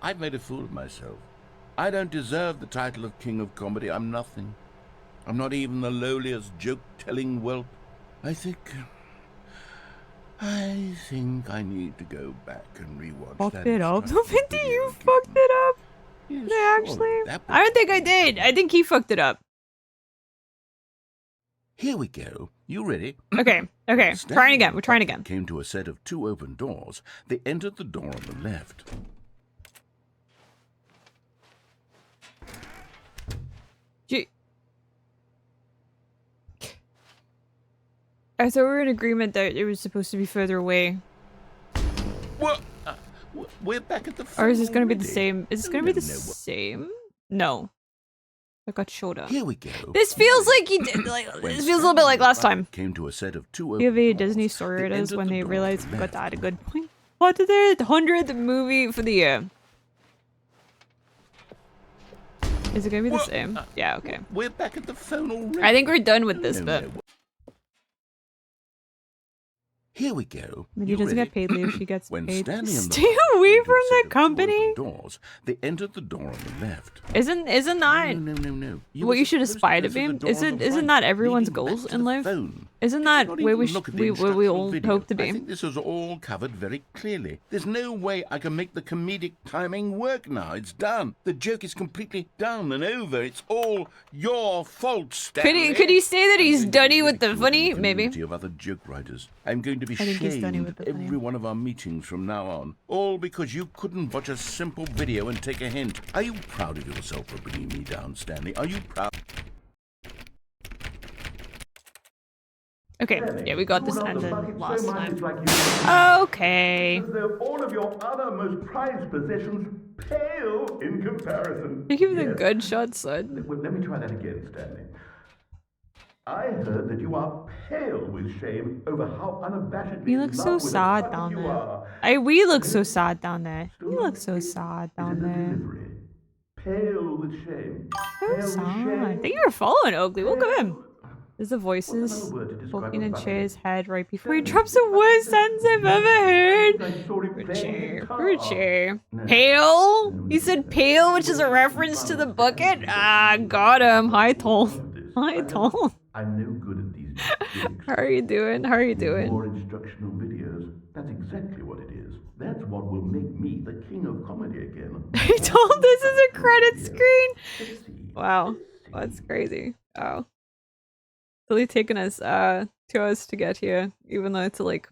I've made a fool of myself. I don't deserve the title of King of Comedy. I'm nothing. I'm not even the lowliest joke-telling whelp. I think I need to go back and rewatch Fucked that. it up. instructional Minty, video you again. fucked it up. Yes, They surely actually. that I don't think I did. I think he fucked it up. Here we go. You ready? Okay. Okay. Stanley Trying again. and We're trying Buck again. Came to a set of 2 open doors. They entered the door on the left. Gee. I thought we were in agreement that it was supposed to be further away. Well, we're back at the. Or is this going to be the already. same? Is this going to be the same? No. I got showed Here we go. This feels like he did. Like When this feels a little bit like last time. Came to a set of 2 open You have a doors. Disney story it They is entered when the they door on realized the we got left. to add a good point. What did the 100th movie for the year? Is it gonna be the same? Yeah, okay. We're back at the phone already. I think we're done with this No, bit. no. Here we go. Minty You doesn't ready? get paid, Leo. She gets When paid. Stanley and the Stay Buck away came to from a the set of 2 company. open doors, they entered the door on the left. Isn't that No. what were you should supposed to aspire go to through the be? door on the Isn't right, that everyone's leading back goals to in the life? phone. Isn't that Not where even we look at the we instructional all video. hope to I be? think this is all covered very clearly. There's no way I can make the comedic timing work now. It's done. The joke is completely done and over. It's all your fault, Stanley. Could he say that he's I'm going to be dunny with the ridiculed funny? in the Maybe. community of other joke writers. I'm going to be I think he's dunny shamed with at the funny. every one of our meetings from now on. All because you couldn't watch a simple video and take a hint. Are you proud of yourself for bringing me down, Stanley? Are you proud? Okay, yeah, we got this ended last time. Okay. As though all of your other most prized possessions pale in comparison. Give him the Yes. good shot, son. Well, let me try that again, Stanley. I heard that you are pale with shame over how unabashedly You look in so love with a sad puppet down you there. are. We look so sad down there. Still You not look so complete. sad Is down it the there. delivery? Pale with shame. So Pale with sad. shame. Thank you for following, Oakley. Look at him. Pale- There's the What's voices another word to describe poking a in puppet? Che's head right before he drops the worst sentence I've ever heard. I saw him playing guitar. Ruche. No. Pale? No, He said pale, which is a reference to the bucket? Ah, got him. Hi, Tol. Hi, Tol. I'm no good at these gimmicks. How are you doing? How are you doing? More instructional videos. That's exactly what it is. That's what will make me the king of comedy again. I told this is a credit screen. Let's see. Wow. Let's see. That's crazy. Wow. It's only taken us 2 hours to get here, even though it's a like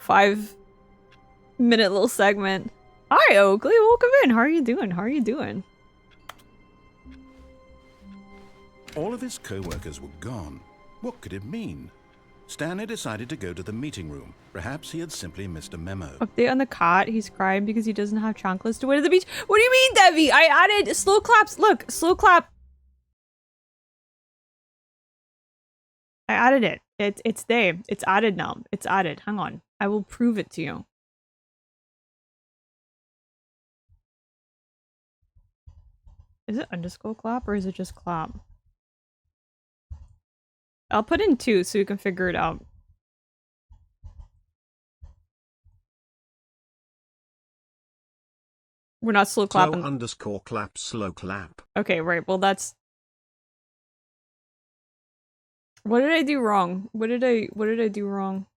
5-minute little segment. Hi Oakley, welcome in. How are you doing? How are you doing? All of his co-workers were gone. What could it mean? Stanley decided to go to the meeting room. Perhaps he had simply missed a memo. Update on the cat. He's crying because he doesn't have chanclas to wear to the beach. What do you mean, Devi? I added slow claps. Look, slow clap. I added it. It's there. It's added now. It's added. Hang on. I will prove it to you. Is it underscore clap or is it just clap? I'll put in 2 so you can figure it out. We're not slow clapping. Slow underscore clap slow clap. Okay, right. Well, that's... What did I do wrong? What did I do wrong?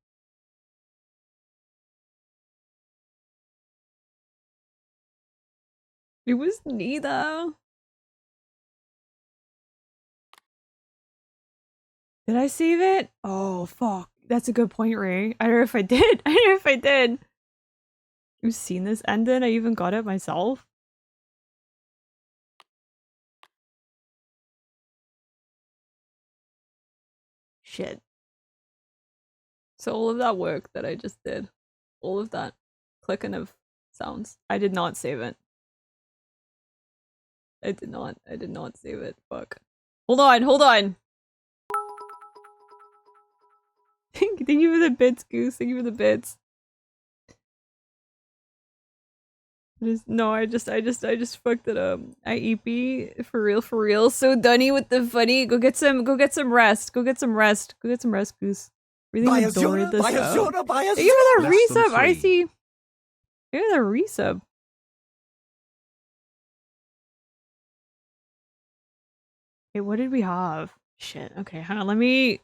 It was neither. Did I save it? Oh, fuck. That's a good point, Ray. I don't know if I did. I don't know if I did. You've seen this ending? I even got it myself. Shit. So all of that work that I just did, all of that clicking of sounds, I did not save it. I did not save it. Fuck. Hold on. Thank you for the bits, Goose. Thank you for the bits. I just fucked it up. IEP for real. So Dunny with the funny. Go get some rest. Go get some rest, Goose. Really adored this. Thank you for the resub, I see. Thank you for the resub. Hey, what did we have? Shit. Okay, hang on. Let me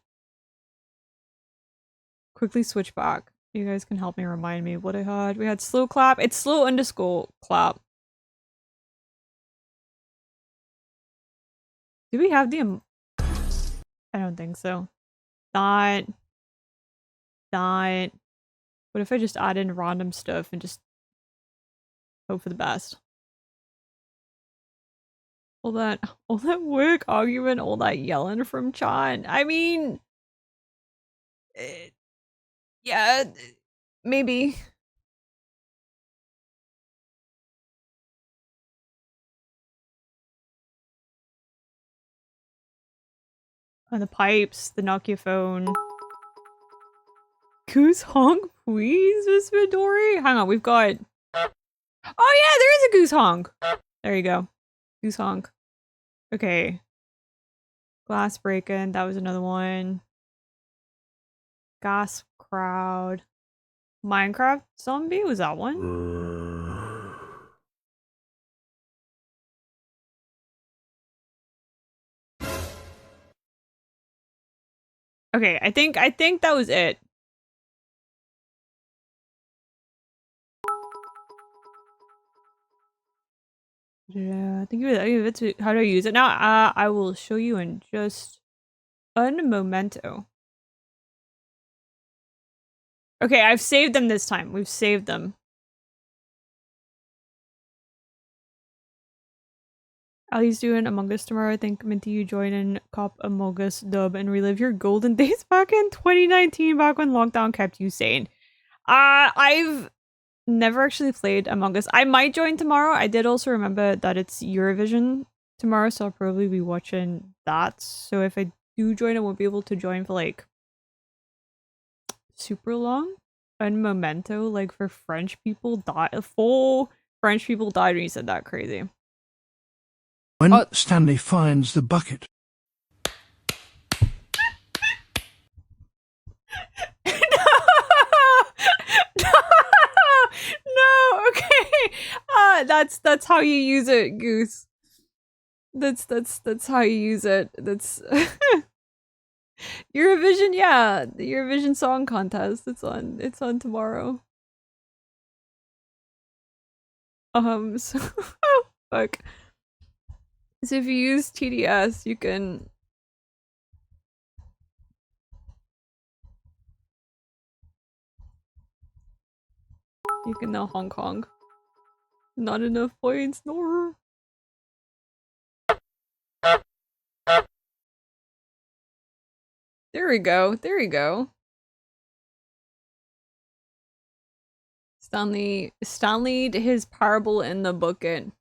quickly switch back. You guys can help me remind me what I had. We had slow clap. It's slow underscore clap. Do we have the I don't think so. Not. What if I just add in random stuff and just hope for the best? All that work, argument, all that yelling from chat. I mean, yeah, maybe. On the pipes, the Nokia phone. Goose honk, please, Miss Midori. Hang on, we've got. Oh yeah, there is a goose honk. There you go, goose honk. Okay. Glass breaking. That was another one. Gas crowd. Minecraft zombie was that one? Okay, I think that was it. Yeah, I think that's how do I use it now? I will show you in just a momento. Okay, I've saved them this time. We've saved them. Ali's doing Among Us tomorrow. I think Minty, you join in cop Among Us dub and relive your golden days back in 2019, back when lockdown kept you sane. I've never actually played Among Us. I might join tomorrow. I did also remember that it's Eurovision tomorrow, so I'll probably be watching that. So if I do join, I won't be able to join for like super long. And memento, like for French people died. 4 French people died when you said that. Crazy. When Stanley finds the bucket. No, okay. That's how you use it, Goose. That's how you use it. That's Eurovision, yeah. The Eurovision Song Contest. It's on tomorrow. So fuck. So if you use TDS, you can know Hong Kong. Not enough points, nor. There we go. There we go. Stanley his parable in the bucket.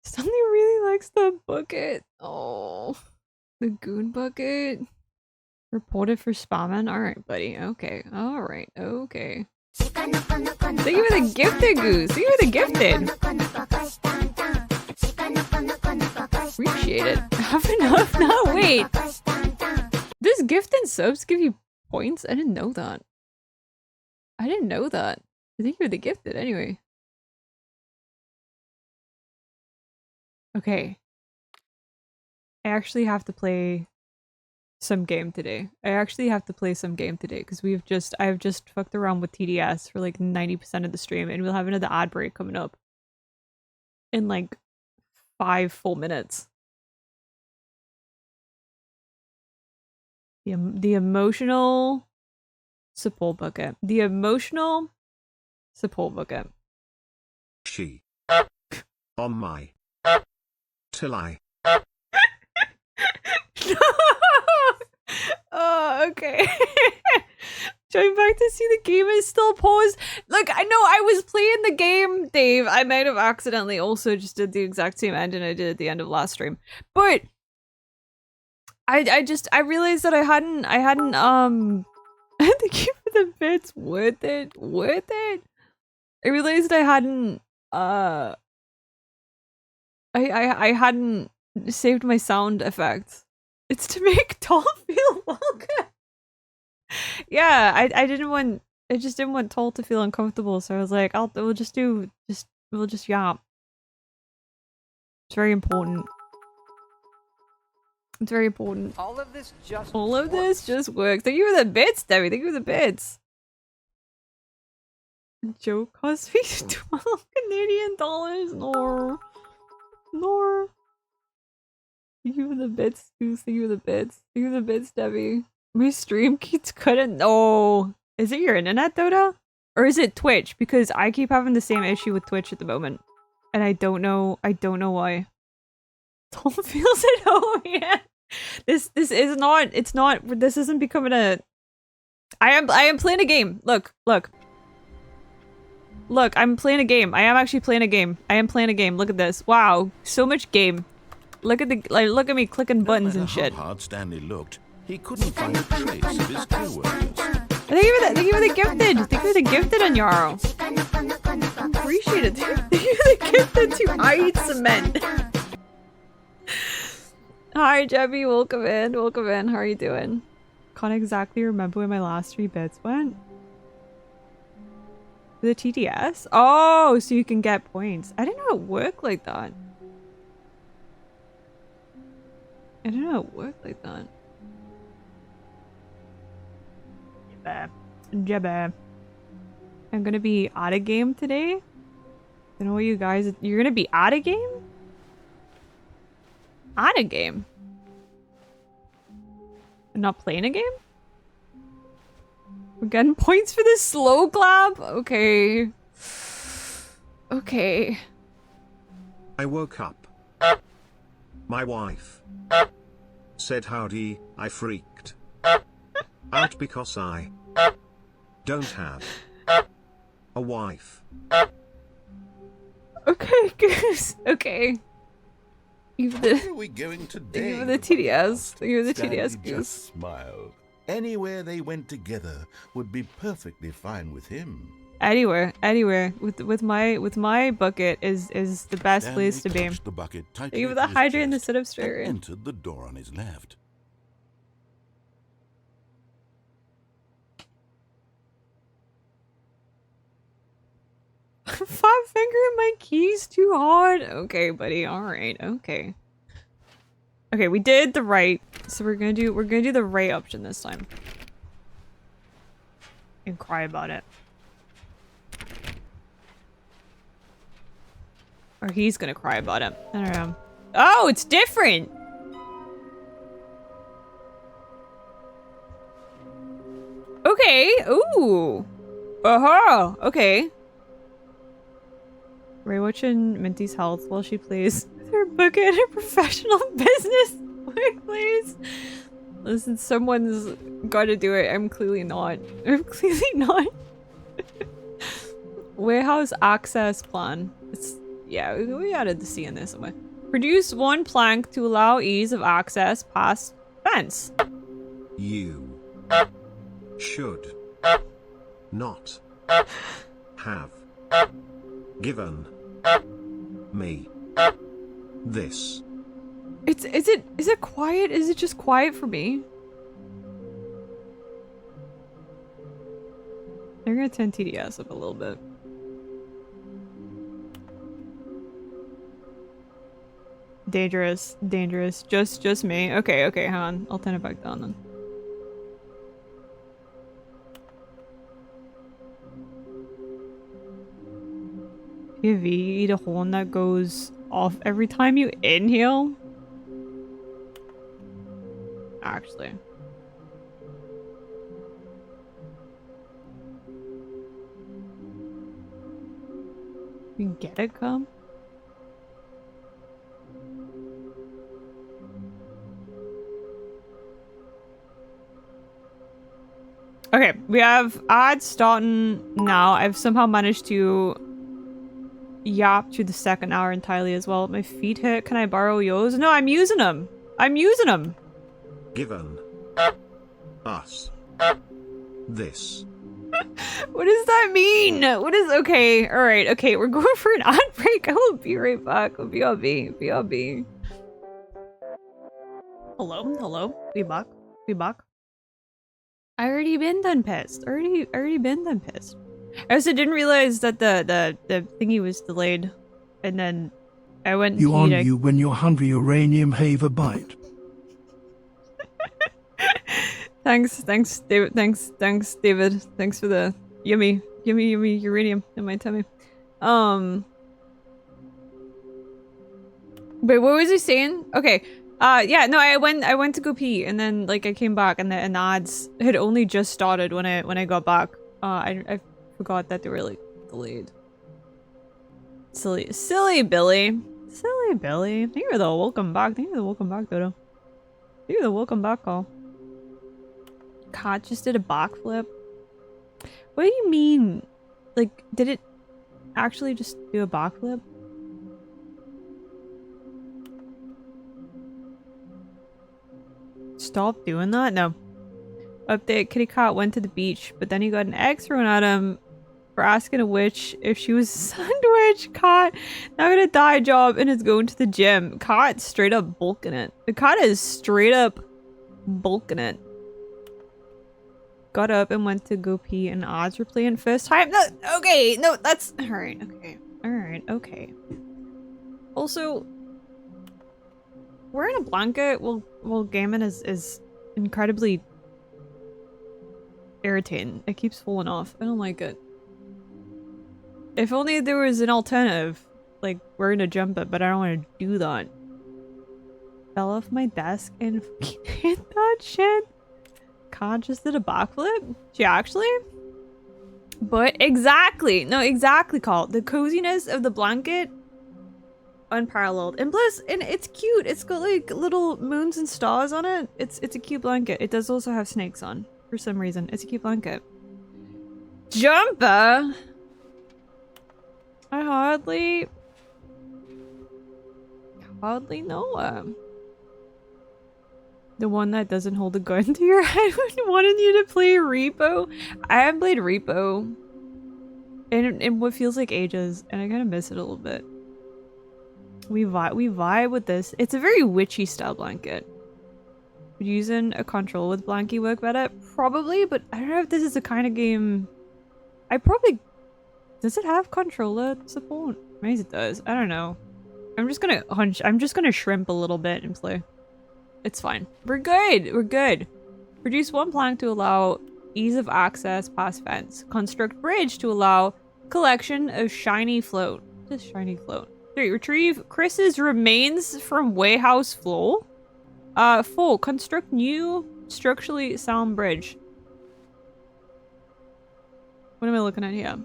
Stanley really likes the bucket. Oh, the goon bucket. Reported for spamming. All right, buddy. Okay. All right. Okay. Thank you for the gifted, Goose. Thank you for the gifted. Appreciate it. Have enough? No, wait. Does gift and subs give you points? I didn't know that. I didn't know that. I think you're the gifted anyway. Okay. I actually have to play some game today. Because I've just fucked around with TDS for like 90% of the stream, and we'll have another ad break coming up in like 5 full minutes. The emotional support bucket. The emotional support bucket. She. On my. Till I. Oh, okay. Join back to see the game is still paused. Look, I know I was playing the game, Dave. I might have accidentally also just did the exact same ending I did at the end of last stream. But I realized that I hadn't thank you for the bits. Worth it. I realized I hadn't I hadn't saved my sound effects. It's to make Tall feel welcome. Yeah, I just didn't want Tall to feel uncomfortable, so I was like, we'll just yap. It's very important. It's very important. All of this just works. Thank you for the bits, Debbie. Thank you for the bits. Joe cost me 12 Canadian dollars. No. No. Thank you for the bits, Goose. Thank you for the bits. Thank you for the bits, Debbie. My stream keeps cutting. No. Is it your internet, Dota? Or is it Twitch? Because I keep having the same issue with Twitch at the moment. And I don't know why. Don't feels at home, yeah. This isn't becoming a... I am playing a game. Look. Look, I'm playing a game. I am actually playing a game. I am playing a game. Look at this. Wow. So much game. Look at me clicking buttons and shit. How hard Stanley looked, he couldn't find a trace of his co-workers. Thank you for the gifted. Thank you for the gifted on Yarrow. Appreciate it. Thank you for the gifted to I eat cement. Hi, Jebby. Welcome in. Welcome in. How are you doing? Can't exactly remember where my last 3 bits went. The TTS? Oh, so you can get points. I didn't know it worked like that. Jebba. I'm gonna be out of game today. Don't know what you guys... You're gonna be out of game? Out of game? I'm not playing a game? We're getting points for this slow clap? Okay. Okay. I woke up. My wife said howdy. I freaked out because I don't have a wife. Okay, Goose. Okay. Where are we going today? Thank you for the TDS. Thank you for the TDS, Stanley Goose. just smiled. Anywhere they went together would be perfectly fine with him. Anywhere. With my bucket is the best Stanley place to be. clutched the bucket tightly Thank you for to the his hydrant and the chest sit-up straight and in. entered the door on his left. Five fingering my keys too hard. Okay, buddy. All right. Okay. Okay, we did the right. So we're gonna do the right option this time. And cry about it. Or he's gonna cry about it. I don't know. Oh, it's different. Okay. Ooh. Uh-huh. Okay. We're watching Mintie's health while she plays with her book in her professional business workplace. Listen, someone's gotta do it. I'm clearly not. I'm clearly not. Warehouse access plan. It's, yeah, we added the C in there somewhere. Produce 1 plank to allow ease of access past fence. You should not have given me this. Is it quiet? Is it just quiet for me? They're gonna turn TDS up a little bit. Dangerous. Just me. Okay, hang on. I'll turn it back down then. If you eat a horn that goes off every time you inhale? Actually. You can get it, come? Okay, we have ads starting now. I've somehow managed to yap through the 2nd hour entirely as well. My feet hit. Can I borrow yours? No, I'm using them. Given us this. What does that mean? What is okay? All right. Okay, we're going for an ad break. I will be right back. BRB. Hello. We back. I already been done pissed. Already been done pissed. I also didn't realize that the thingy was delayed, and then I went. You when you're hungry uranium have a bite. Thanks, David. Thanks, David. Thanks for the yummy uranium in my tummy. Wait, what was he saying? Okay. Yeah, no, I went to go pee, and then like I came back, and the ads had only just started when I got back. I forgot that they were like delayed. Silly Billy. Silly Billy. Thank you for the welcome back. Thank you for the welcome back, Dodo. Thank you for the welcome back call. Cat just did a backflip. What do you mean? Like, did it actually just do a backflip? Stop doing that? No. Update, kitty cat went to the beach, but then he got an egg thrown at him for asking a witch if she was a sandwich. Cat now got a dye job and is going to the gym. Cat straight up bulking it. The cat is straight up bulking it. Got up and went to go pee, and odds were playing first time. No, okay, no, that's alright, okay. Alright, okay. Also, wearing a blanket while gaming is incredibly irritating. It keeps falling off. I don't like it. If only there was an alternative, like wearing a jumper, but I don't want to do that. Fell off my desk and hit that shit. Cat just did a backflip? She actually? But exactly! No, exactly, Call. The coziness of the blanket, unparalleled. And plus, and it's cute. It's got like little moons and stars on it. It's a cute blanket. It does also have snakes on, for some reason. It's a cute blanket. Jumper? I hardly know. The one that doesn't hold a gun to your head when wanting you to play Repo. I haven't played Repo in what feels like ages, and I kind of miss it a little bit. We vibe with this. It's a very witchy style blanket. Would using a control with Blanky work better? Probably, but I don't know if this is the kind of game. Does it have controller support? Maybe it does. I don't know. I'm just gonna shrimp a little bit and play. It's fine. We're good. We're good. Produce one plank to allow ease of access past fence. Construct bridge to allow collection of shiny float. Just shiny float. 3. Retrieve Chris's remains from Wayhouse floor. 4. Construct new structurally sound bridge. What am I looking at here?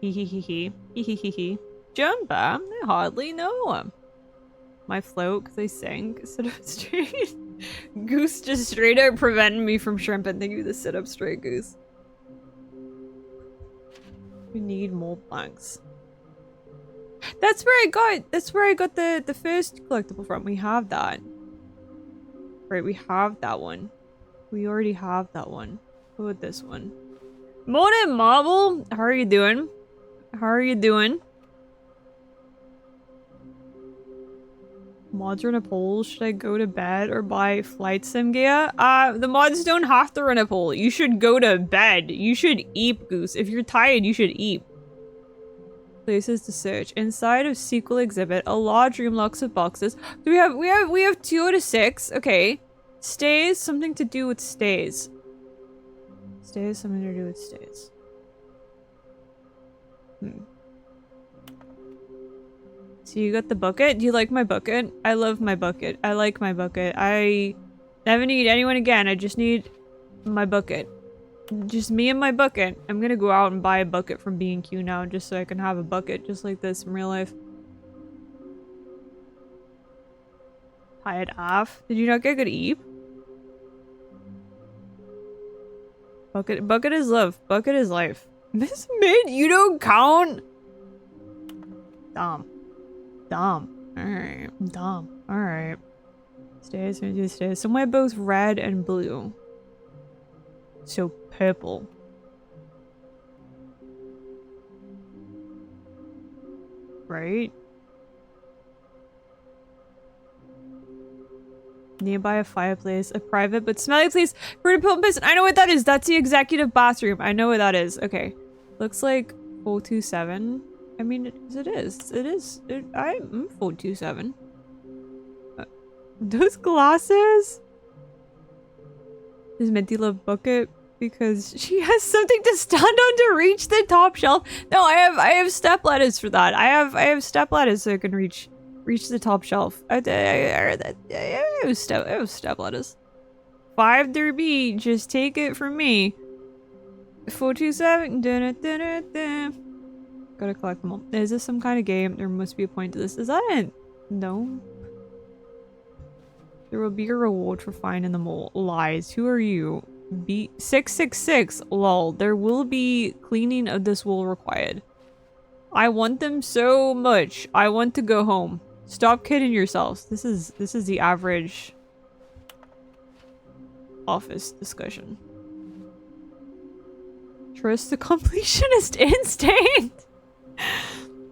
Hee. Jumper? I hardly know. My float, because I sank. Sit up straight. Goose just straight up prevented me from shrimping. Thank you, the sit up straight goose. We need more planks. That's where I got the first collectible from. We have that. Right, we have that one. We already have that one. What about this one? Morning, Marble! How are you doing? How are you doing? Mods run a poll. Should I go to bed or buy flight sim gear? The mods don't have to run a poll. You should go to bed. You should eat, Goose. If you're tired, you should eat. Places to search. Inside of sequel exhibit, a large room, lots of boxes. Do we have 2 out of 6. Okay. Stays, something to do with stays. Stays, something to do with stays. So you got the bucket? Do you like my bucket? I love my bucket. I like my bucket. I never need anyone again. I just need my bucket. Just me and my bucket. I'm gonna go out and buy a bucket from B&Q now just so I can have a bucket just like this in real life. Tired off. Did you not get good eep? Bucket is love. Bucket is life. Miss Mid, you don't count? Dumb. Alright. Dumb. Alright. Stairs, gonna do stairs. Somewhere both red and blue. So purple. Right? Nearby a fireplace, a private but smelly place for an important person. I know what that is. That's the executive bathroom. I know what that is. Okay. Looks like 427. I mean, it is. I'm 427. Those glasses? Does Minty love bucket? Because she has something to stand on to reach the top shelf. No, I have step ladders for that. I have step ladders so I can reach the top shelf. I have step ladders. 5 derby, just take it from me. 427. Gotta collect them all. Is this some kind of game? There must be a point to this. Is that it? No. There will be a reward for finding them all. Lies. Who are you? B666. Lol. There will be cleaning of this wool required. I want them so much. I want to go home. Stop kidding yourselves. This is the average office discussion. Trust the completionist instinct.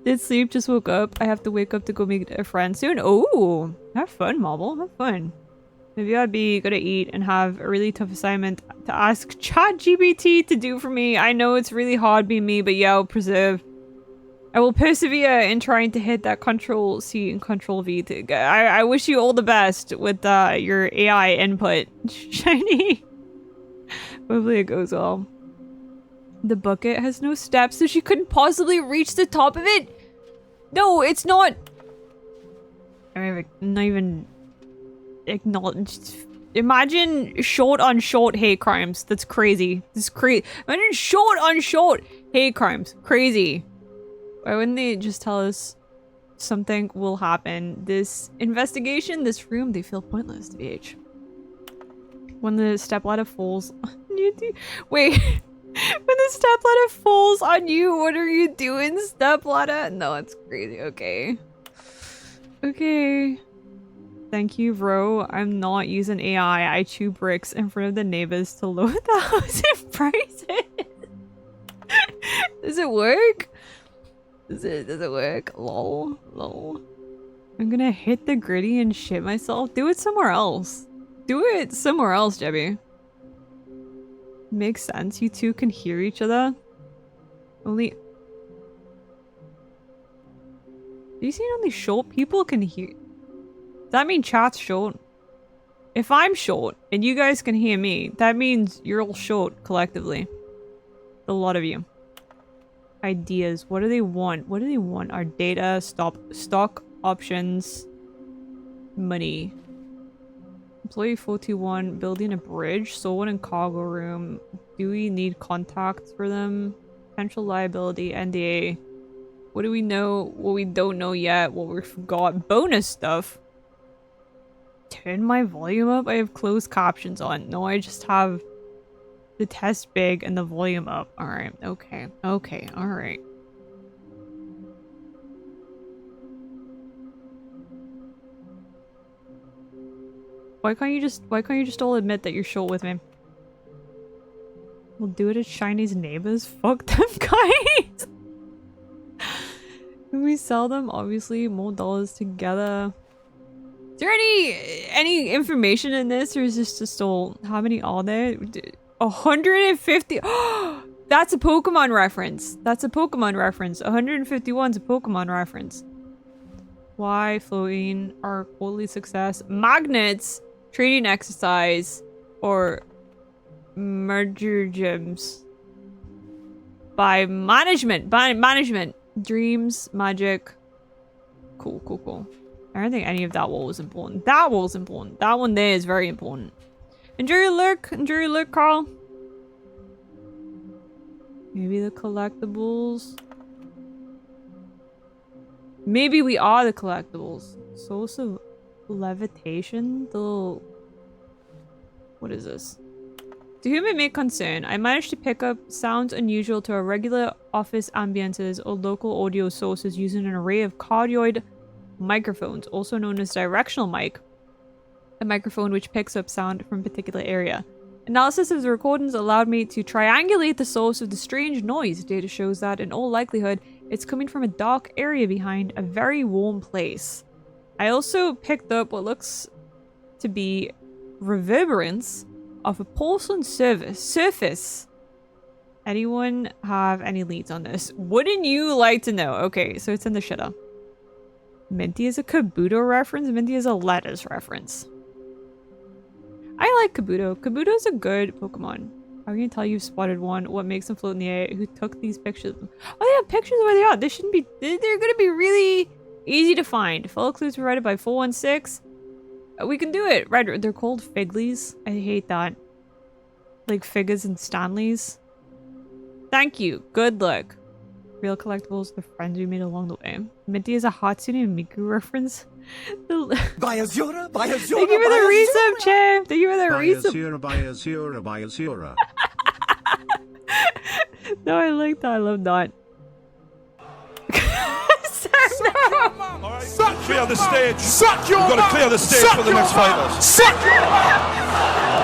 Did sleep, just woke up. I have to wake up to go meet a friend soon. Oh, have fun, Marble. Have fun. Maybe I'd be gonna eat and have a really tough assignment to ask ChatGPT to do for me. I know it's really hard being me, but yeah, I will persevere in trying to hit that Control C and Control V. I wish you all the best with your AI input. Shiny. Hopefully it goes well. The bucket has no steps, so she couldn't possibly reach the top of it? No, it's not. I'm not even acknowledged. Imagine short on short hate crimes. That's crazy. This is crazy. Imagine short on short hate crimes. Crazy. Why wouldn't they just tell us something will happen? This investigation, this room, they feel pointless to BH. When the stepladder falls on you, wait. When the stepladder falls on you, what are you doing, stepladder? No, it's crazy. Okay. Okay. Thank you, bro. I'm not using AI. I chew bricks in front of the neighbors to lower the housing prices. Does it work? Does it work? Lol. Lol. I'm gonna hit the gritty and shit myself. Do it somewhere else. Do it somewhere else, Jebby. Makes sense. You two can hear each other. Only... Do you see only short people can hear? Does that mean chat's short? If I'm short and you guys can hear me, that means you're all short collectively. A lot of you. Ideas. What do they want? What do they want? Our data, stock options, money. Employee 421, building a bridge, someone in cargo room. Do we need contacts for them? Potential liability, NDA. What do we know? What we don't know yet? What we forgot? Bonus stuff. Turn my volume up? I have closed captions on. No, I just have the test big and the volume up. Alright, okay. Okay, alright. Why can't you just all admit that you're short with me? We'll do it as Shiny's neighbors. Fuck them guys. Can we sell them? Obviously, more dollars together. Is there any information in this, or is this just all? How many are there? 150. That's a Pokemon reference. That's a Pokemon reference. 151's a Pokemon reference. Why floating our quarterly success? Magnets. Training exercise, or merger gyms. By management. Dreams, magic. Cool, cool, cool. I don't think any of that wall was important. That wall's important. That one there is very important. Enjoy your look. Enjoy your look, Carl. Maybe the collectibles. Maybe we are the collectibles. Source of levitation? What is this? To whom it may concern, I managed to pick up sounds unusual to our regular office ambiances or local audio sources using an array of cardioid microphones, also known as directional mic, a microphone which picks up sound from a particular area. Analysis of the recordings allowed me to triangulate the source of the strange noise. Data shows that, in all likelihood, it's coming from a dark area behind a very warm place. I also picked up what looks to be reverberance of a porcelain surface. Anyone have any leads on this? Wouldn't you like to know? Okay, so it's in the shitter. Minty is a Kabuto reference. Minty is a lettuce reference. I like Kabuto. Kabuto's a good Pokemon. I'm gonna tell you spotted one. What makes them float in the air? Who took these pictures? Oh, they have pictures of where they are. They shouldn't be. They're gonna be really easy to find. Follow clues provided by 416. We can do it. Right, they're called Figlies. I hate that. Like figures and Stanleys. Thank you. Good luck. Real collectibles, the friends we made along the way. Minty is a Hatsune Miku reference. By Azura, by Azura, Thank you for the resub, champ. Thank you for the resub. By Azura. No, I like that. I love that. Clear the stage. Suck your We've got to clear the stage for the next fighters. Suck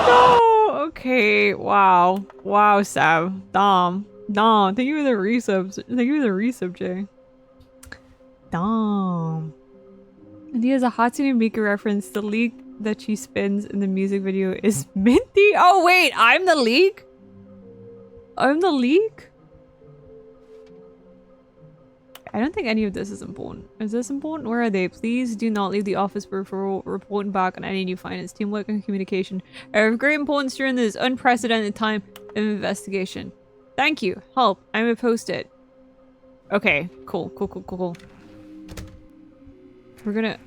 No. Okay. Wow. Wow, Sam. Dom. Thank you for the resubs. Thank you for the resub, Jay. Dom. And he has a Hatsune Miku reference. The leak that she spins in the music video is Minty. Oh wait, I'm the leak? I'm the leak? I don't think any of this is important. Is this important? Where are they? Please do not leave the office for reporting back on any new findings. Teamwork and communication are of great importance during this unprecedented time of investigation. Thank you. Help. I'm a post-it. Okay. Cool. We're gonna...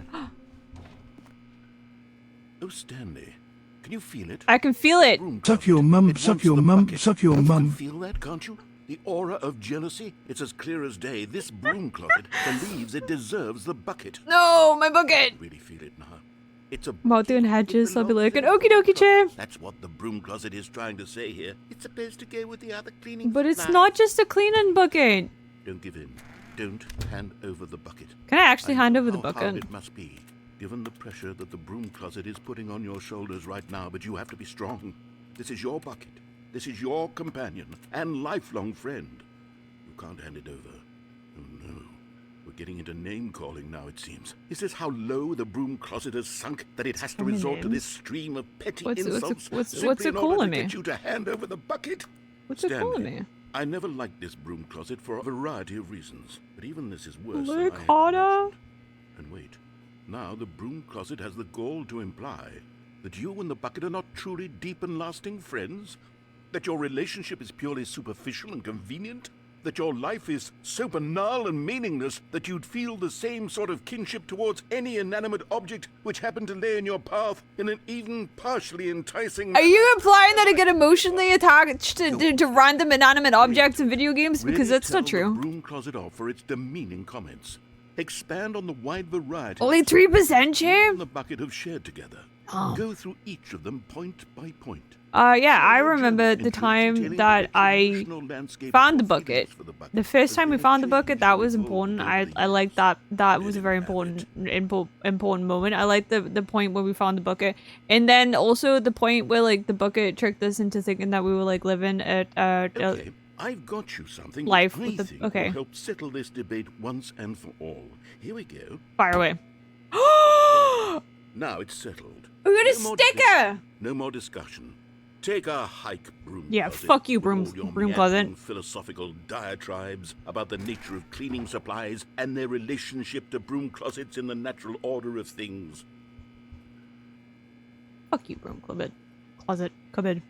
Oh, Stanley. Can you feel it? I can feel it. Suck your mum, suck your mum, suck your You can mum. feel that, can't you? The aura of jealousy? It's as clear as day. This broom closet believes it deserves the bucket. No, my bucket. Really feel it now. It's a About doing hedges, I'll be like an okie dokie chair. That's what the broom closet is trying to say here. It's supposed to go with the other cleaning But it's supplies. not just a cleaning bucket. Don't give in. Don't hand over the bucket. Can I actually hand know over the how hard bucket? it must be, given the pressure that the broom closet is putting on your shoulders right now, but you have to be strong. This is your bucket. This is your companion and lifelong friend. You can't hand it over. Oh no. We're getting into name-calling now, it seems. Is this how low the broom closet has sunk, that it has to resort to this stream of petty insults what's simply it in order calling to me? get you to hand over the bucket? What's it calling Stanley, me? I never liked this broom closet for a variety of reasons, but even this is worse Look than I had harder. imagined. And wait, now the broom closet has the gall to imply that you and the bucket are not truly deep and lasting friends? That your relationship is purely superficial and convenient? That your life is so banal and meaningless that you'd feel the same sort of kinship towards any inanimate object which happened to lay in your path in an even partially enticing Are you implying that I get emotionally attached to random inanimate objects in video games? Because that's not Tell true. the broom closet off for its demeaning comments. Expand on the wide variety Only 3%, champ? and the bucket have shared together. Oh. Go through each of them point by point. Yeah, I remember the time that I found the bucket. The first time we found the bucket, that was important. I liked that. That was a very important moment. I liked the point where we found the bucket. And then also the point where, like, the bucket tricked us into thinking that we were, like, living at, Okay, I've got you something life that I with the- think okay. will help settle this debate once and for all. Here we go. fire away. Now it's settled. We got a No more sticker! debate, no more discussion. Take a hike, broom Yeah, closet, fuck you, with broom- all your broom closet. meandering philosophical diatribes about the nature of cleaning supplies and their relationship to broom closets in the natural order of things. Fuck you, broom closet. Cupboard.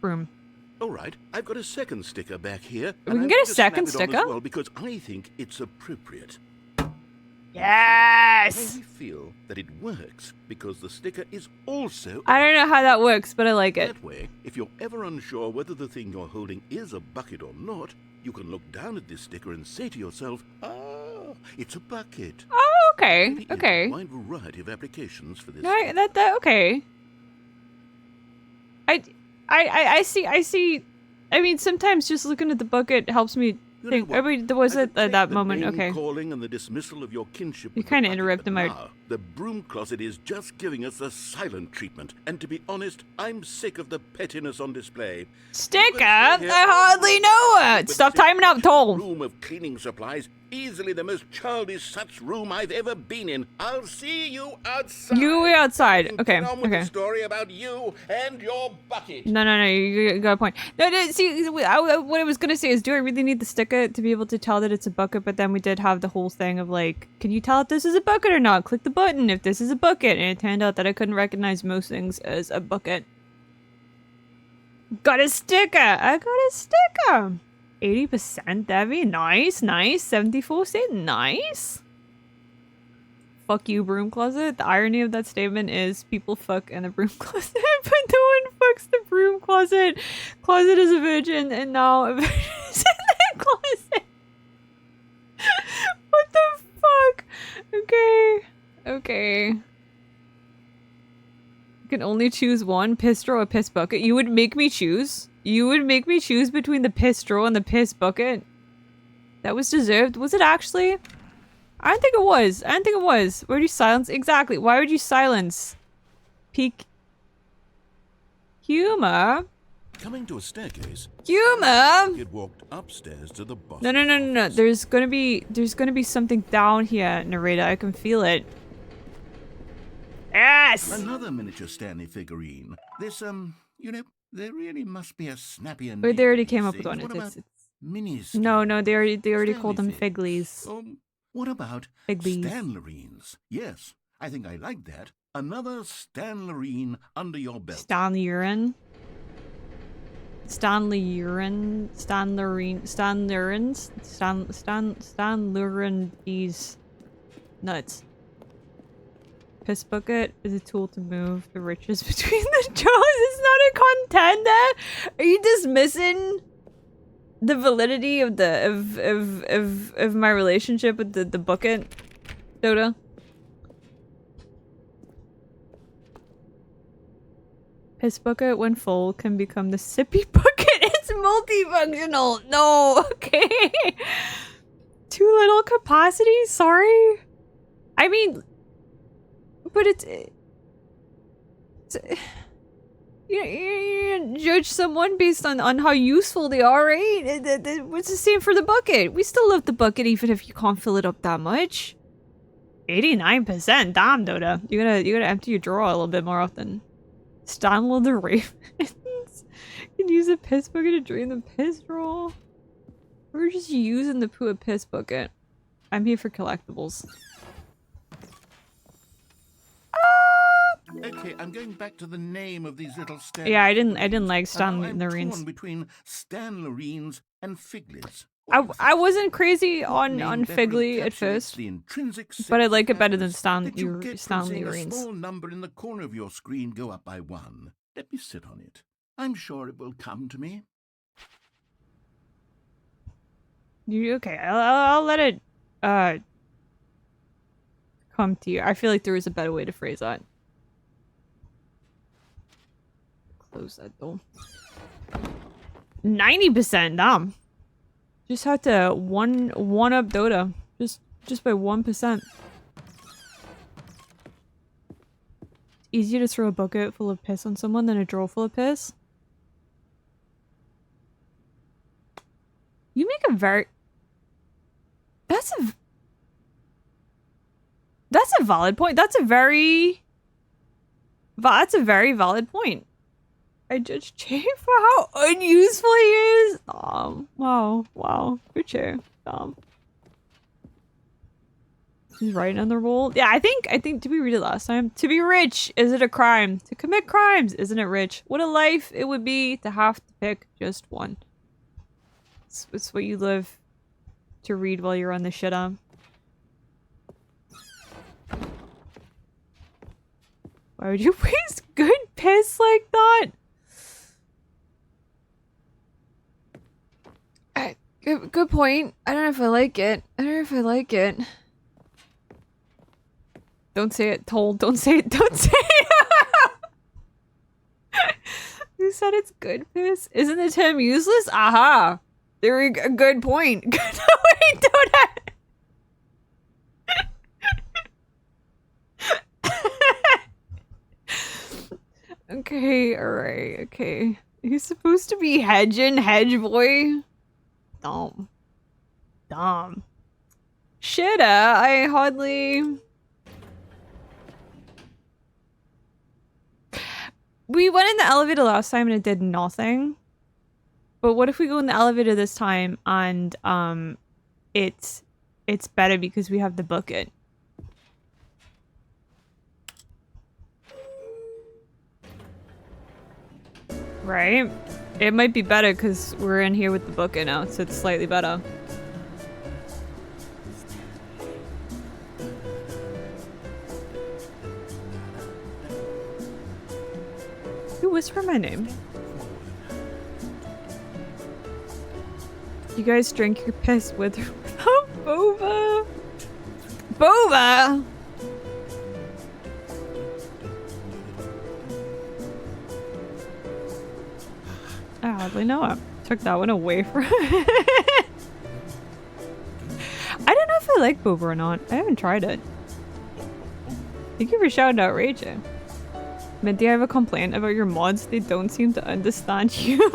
Broom. All right, I've got a second sticker back here. We and can I'm get a going to snap second it on as sticker? well because I think it's appropriate. Yes! I feel that it works because the sticker is also... I don't know how that works, but I like it. That way, if you're ever unsure whether the thing you're holding is a bucket or not, you can look down at this sticker and say to yourself, ah, it's a bucket. Oh, okay. There is Okay. a wide variety of applications for this. No, that okay. I see. I mean, sometimes just looking at the bucket helps me You know think. what? I mean, there was I at could take that the moment. Okay. name-calling and the dismissal of your kinship You with the kinda bucket, interrupted but my- now, the broom closet is just giving us the silent treatment. And to be honest, I'm sick of the pettiness on display. Sticker? You can stay here I hardly know it. with Stop this timing out, Toll. room of cleaning supplies easily the most childish such room I've ever been in. I'll see you outside. You wait outside. Okay, Get on with okay. the story about you and your bucket. No, you got a point. No, see, what I was gonna say is, do I really need the sticker to be able to tell that it's a bucket? But then we did have the whole thing of like, can you tell if this is a bucket or not? Click the button if this is a bucket. And it turned out that I couldn't recognize most things as a bucket. Got a sticker! I got a sticker! 80% Debbie, nice, nice. 74 say nice. Fuck you, broom closet. The irony of that statement is people fuck in the broom closet, but no one fucks the broom closet. Closet is a virgin, and now a virgin is in the closet. What the fuck? Okay. Okay. You can only choose one, piss straw or piss bucket. You would make me choose? You would make me choose between the piss straw and the piss bucket? That was deserved. Was it actually? I don't think it was. I don't think it was. Why would you silence? Exactly. Why would you silence? Peak. Humor? Coming to a staircase. Humor? He had walked upstairs to the boss. No. There's gonna be something down here, narrator. I can feel it. Yes! Another miniature Stanley figurine. This, you know, there really must be a snappier name. Wait, they already for came these up with things. one. What It's about minis? no, they already called them Stanley figlies. What about Figlies. Stanlerines? Yes, I think I like that. Another Stanlerine under your belt. Stanley urine. Stanley urine. Stanlurin these nuts. Piss bucket is a tool to move the riches between the jaws. It's not a contender. Are you dismissing the validity of the of my relationship with the bucket, Dota? Piss bucket, when full, can become the sippy bucket. It's multifunctional. No, okay. Too little capacity. Sorry. I mean. But it's you judge someone based on how useful they are, right? It's the same for the bucket. We still love the bucket even if you can't fill it up that much. 89%, damn, Dota. You gotta empty your drawer a little bit more often. Stanley the Ravens can use a piss bucket to drain the piss drawer. We're just using the poo piss bucket. I'm here for collectibles. Okay, I'm going back to the name of these little Stanley. Yeah, I didn't like Stanley I'm the torn Rings. between Stanlerines and Figlies. I wasn't crazy on Figley at first, The intrinsic but I like it better than that you get from Stanley seeing a Rings. small number in the corner of your screen go up by 1. Let me sit on it. I'm sure it will come to me. You okay? I'll let it come to you. I feel like there is a better way to phrase that. Close that door. 90%, damn. Just had to one up Dota. Just by 1%. Easier to throw a bucket full of piss on someone than a drawer full of piss. You make a very... That's a valid point. That's a very valid point. I judge Jay for how unuseful he is. Wow. Good chair. He's writing on the roll. Yeah, I think. Did we read it last time? To be rich, is it a crime? To commit crimes, isn't it rich? What a life it would be to have to pick just one. It's what you live to read while you're on the shit on. Why would you waste good piss like that? Good point. I don't know if I like it. Don't say it, Told. Don't say it. You said it's good piss? Isn't the term useless? Aha! There we go. Good point. Wait, don't Okay, alright, okay. He's supposed to be hedge boy? Dumb. Shoulda, I hardly... We went in the elevator last time and it did nothing. But what if we go in the elevator this time and it's better because we have the bucket? Right? It might be better because we're in here with the bucket now, so it's slightly better. You whisper my name. You guys drink your piss with boba. Boba! I hardly know it. Took that one away from I don't know if I like boba or not. I haven't tried it. Thank you for shouting out Rachel. Minty, I have a complaint about your mods. They don't seem to understand you.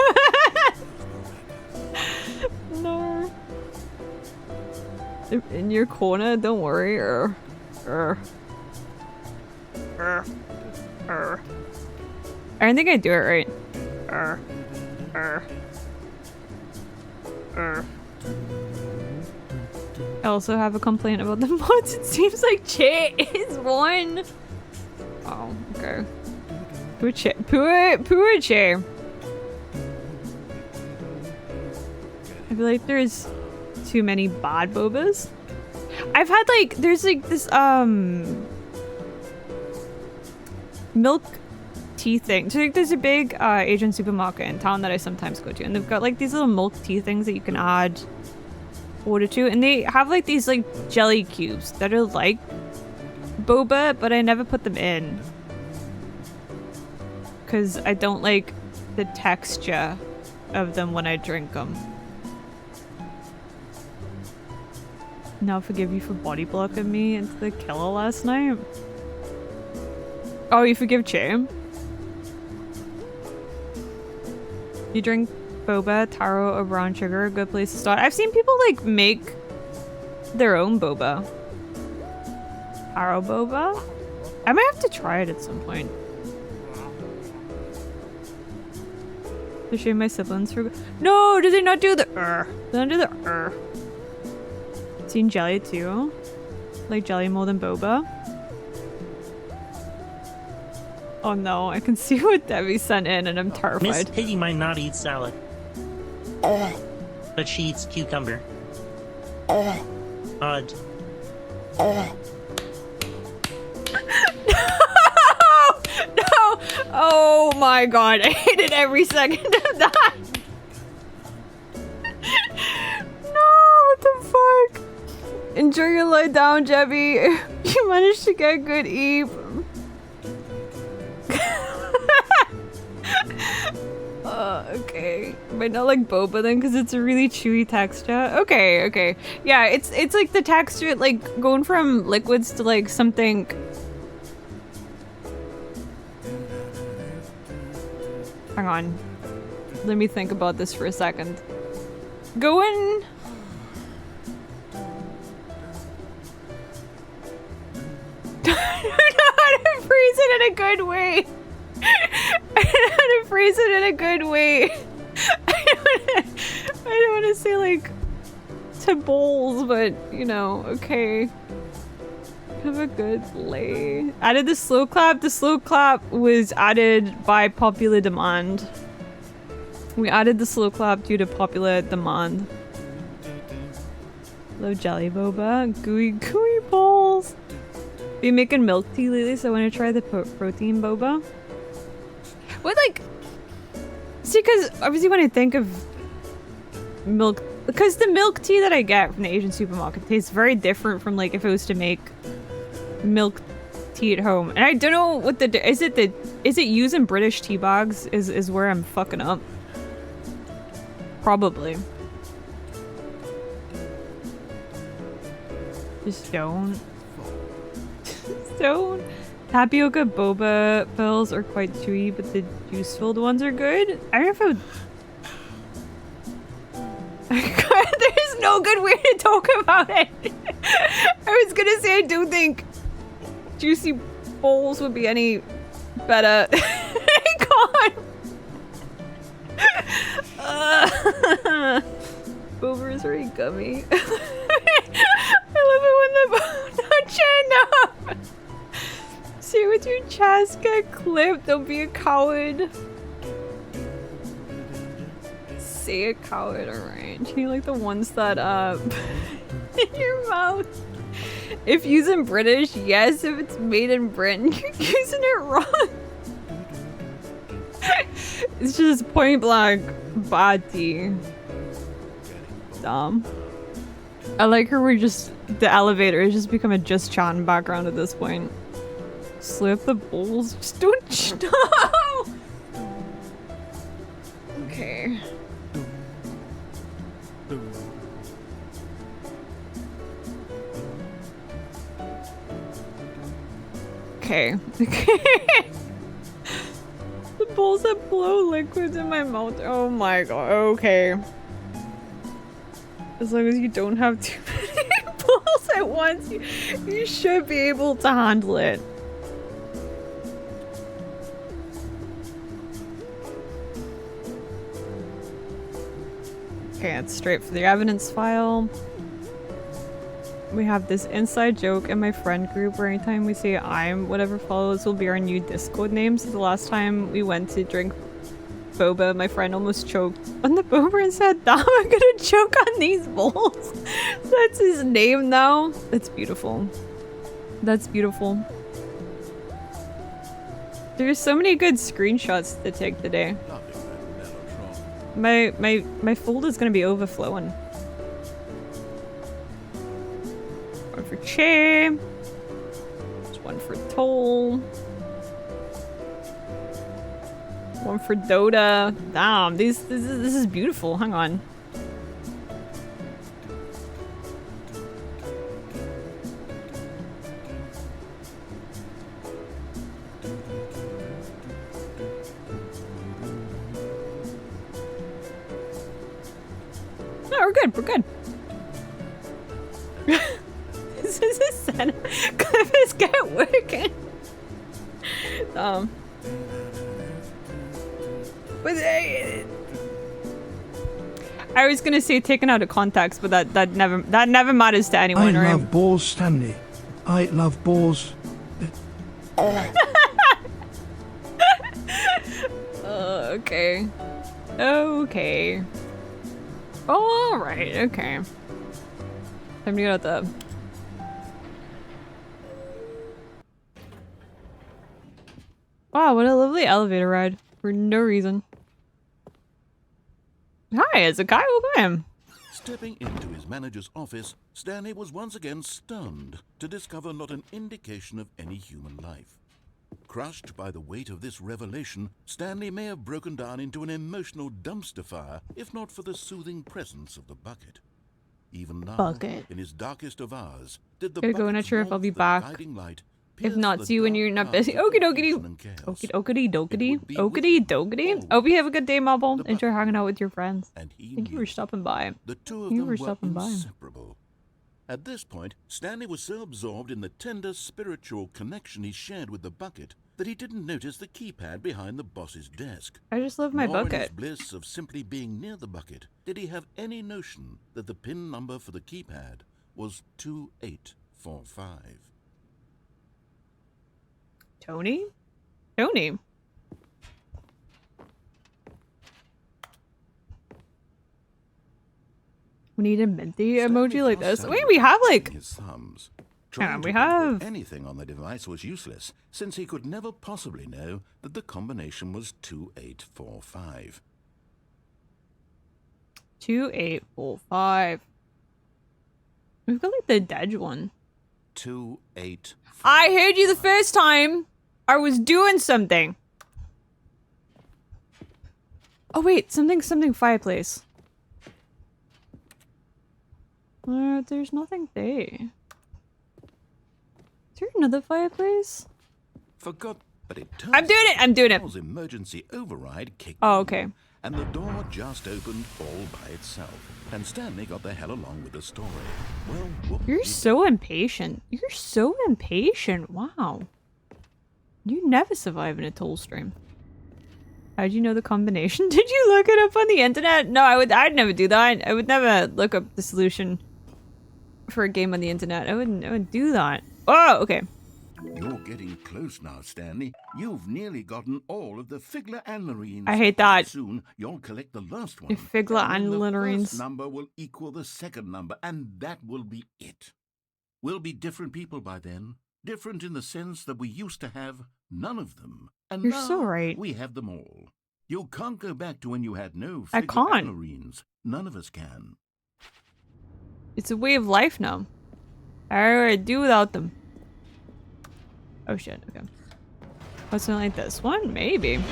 No. In your corner, don't worry. I don't think I do it right. I also have a complaint about the mods. It seems like Che is one. Oh, okay. Poor Che. Poor Che. I feel like there's too many bad bobas. I've had like, there's like this milk tea thing. So like, there's a big Asian supermarket in town that I sometimes go to, and they've got like these little milk tea things that you can add water to, and they have like these like jelly cubes that are like boba, but I never put them in because I don't like the texture of them when I drink them. Now forgive you for body blocking me into the killer last night. Oh, you forgive Che? You drink boba, taro, or brown sugar, a good place to start. I've seen people like make their own boba. Taro boba? I might have to try it at some point. To shame my siblings for— No, do they not do the They don't do the Seen jelly too? Like jelly more than boba? Oh no, I can see what Debbie sent in and I'm terrified. Miss Piggy might not eat salad. But she eats cucumber. Odd. No! Oh my god, I hated every second of that! No, what the fuck? Enjoy your lie down, Jebby. You managed to get good eat. Okay. Might not like boba then because it's a really chewy texture. Okay, okay. Yeah, it's like the texture, like going from liquids to like something. Hang on. Let me think about this for a second. Going... I don't know how to phrase it in a good way. I don't know how to phrase it in a good way. I don't want to say like to bowls, but you know, okay. Have a good lay. Added the slow clap. The slow clap was added by popular demand. We added the slow clap due to popular demand. Low jelly boba. Gooey balls. Been making milk tea lately, so I want to try the protein boba. What, like... See, because obviously when I think of milk... Because the milk tea that I get from the Asian supermarket tastes very different from, like, if I was to make milk tea at home. And I don't know what the... Is it using British tea bags is where I'm fucking up? Probably. Just don't. Don't. Tapioca boba pills are quite chewy, but the juice-filled ones are good. I don't know if I would... There's no good way to talk about it. I was gonna say I don't think juicy bowls would be any better. God. Boober is very gummy. I love it when the no chin up. See with your chest get clipped. Don't be a coward. Say a coward, alright. You like the ones that in your mouth. If using British, yes. If it's made in Britain, you're using it wrong. It's just point blank body. Dumb. I like her. We're just the elevator has just become a just chatting background at this point. Slip the bowls. Just don't. No! Okay. Okay. The bowls that blow liquids in my mouth. Oh my god. Okay. As long as you don't have too many bowls at once, you should be able to handle it. Okay, it's straight for the evidence file. We have this inside joke in my friend group where anytime we say I'm, whatever follows will be our new Discord name. So the last time we went to drink boba, my friend almost choked on the boba and said, "Damn, I'm gonna choke on these bowls." That's his name now. That's beautiful. That's beautiful. There's so many good screenshots to take today. My folder's gonna be overflowing. One for Che. There's one for Toll. One for Dota. Damn, this is beautiful. Hang on. No, we're good. We're good. This is a setup. Clippers get working. But I was gonna say taken out of context, but that never matters to anyone, I right? love balls, Stanley. I love balls. Okay. Okay. All right. Okay. Time to get out the. Wow, what a lovely elevator ride for no reason. Hi, it's a guy over him. Stepping into his manager's office, Stanley was once again stunned to discover not an indication of any human life. Crushed by the weight of this revelation, Stanley may have broken down into an emotional dumpster fire if not for the soothing presence of the bucket. Even now, in his darkest of hours, did the Gotta go, not sure if I'll be back. light If not, see you when you're not busy. Okie dokie. Okie dokie. Okie dokie. Hope you have a good day, Mobble. Enjoy hanging out with your friends. Thank you for stopping by. The two of them were inseparable. At this point, Stanley was so absorbed in the tender spiritual connection he shared with the bucket that he didn't notice the keypad behind the boss's desk. I just love my Nor in his bucket. bliss of simply being near the bucket did he have any notion that the PIN number for the keypad was 2845. Tony? Tony? We need a Mintii emoji like this. Wait, we have like... His thumbs. Yeah, we to have... input anything on the device was useless, since he could never possibly know that the combination was 2845. 2845. We've got like the dead one. 2845. I heard you the first time. I was doing something. Oh wait, something fireplace. There's nothing there. Is there another fireplace? Forgot, but it turns I'm doing it. I'm doing it. Emergency override kicked Oh, okay. and the door just opened all by itself. And Stanley got the hell along with the story. Well, what You're so impatient. You're so impatient. Wow. You never survive in a toll stream. How'd you know the combination? Did you look it up on the internet? No, I'd never do that. I would never look up the solution for a game on the internet. I wouldn't do that. Oh, okay. You're getting close now, Stanley. You've nearly gotten all of the Figler Anlerines. I hate that. Soon, you'll collect the last one. Figler Anlerines. The first number will equal the second number, and that will be it. We'll be different people by then. Different in the sense that we used to have none of them. And You're now so right. we have them all. You can't go back to when you had no I Figler can't. Anlerines. None of us can. It's a way of life now. I do without them. Oh shit, okay. What's something like this one? Maybe.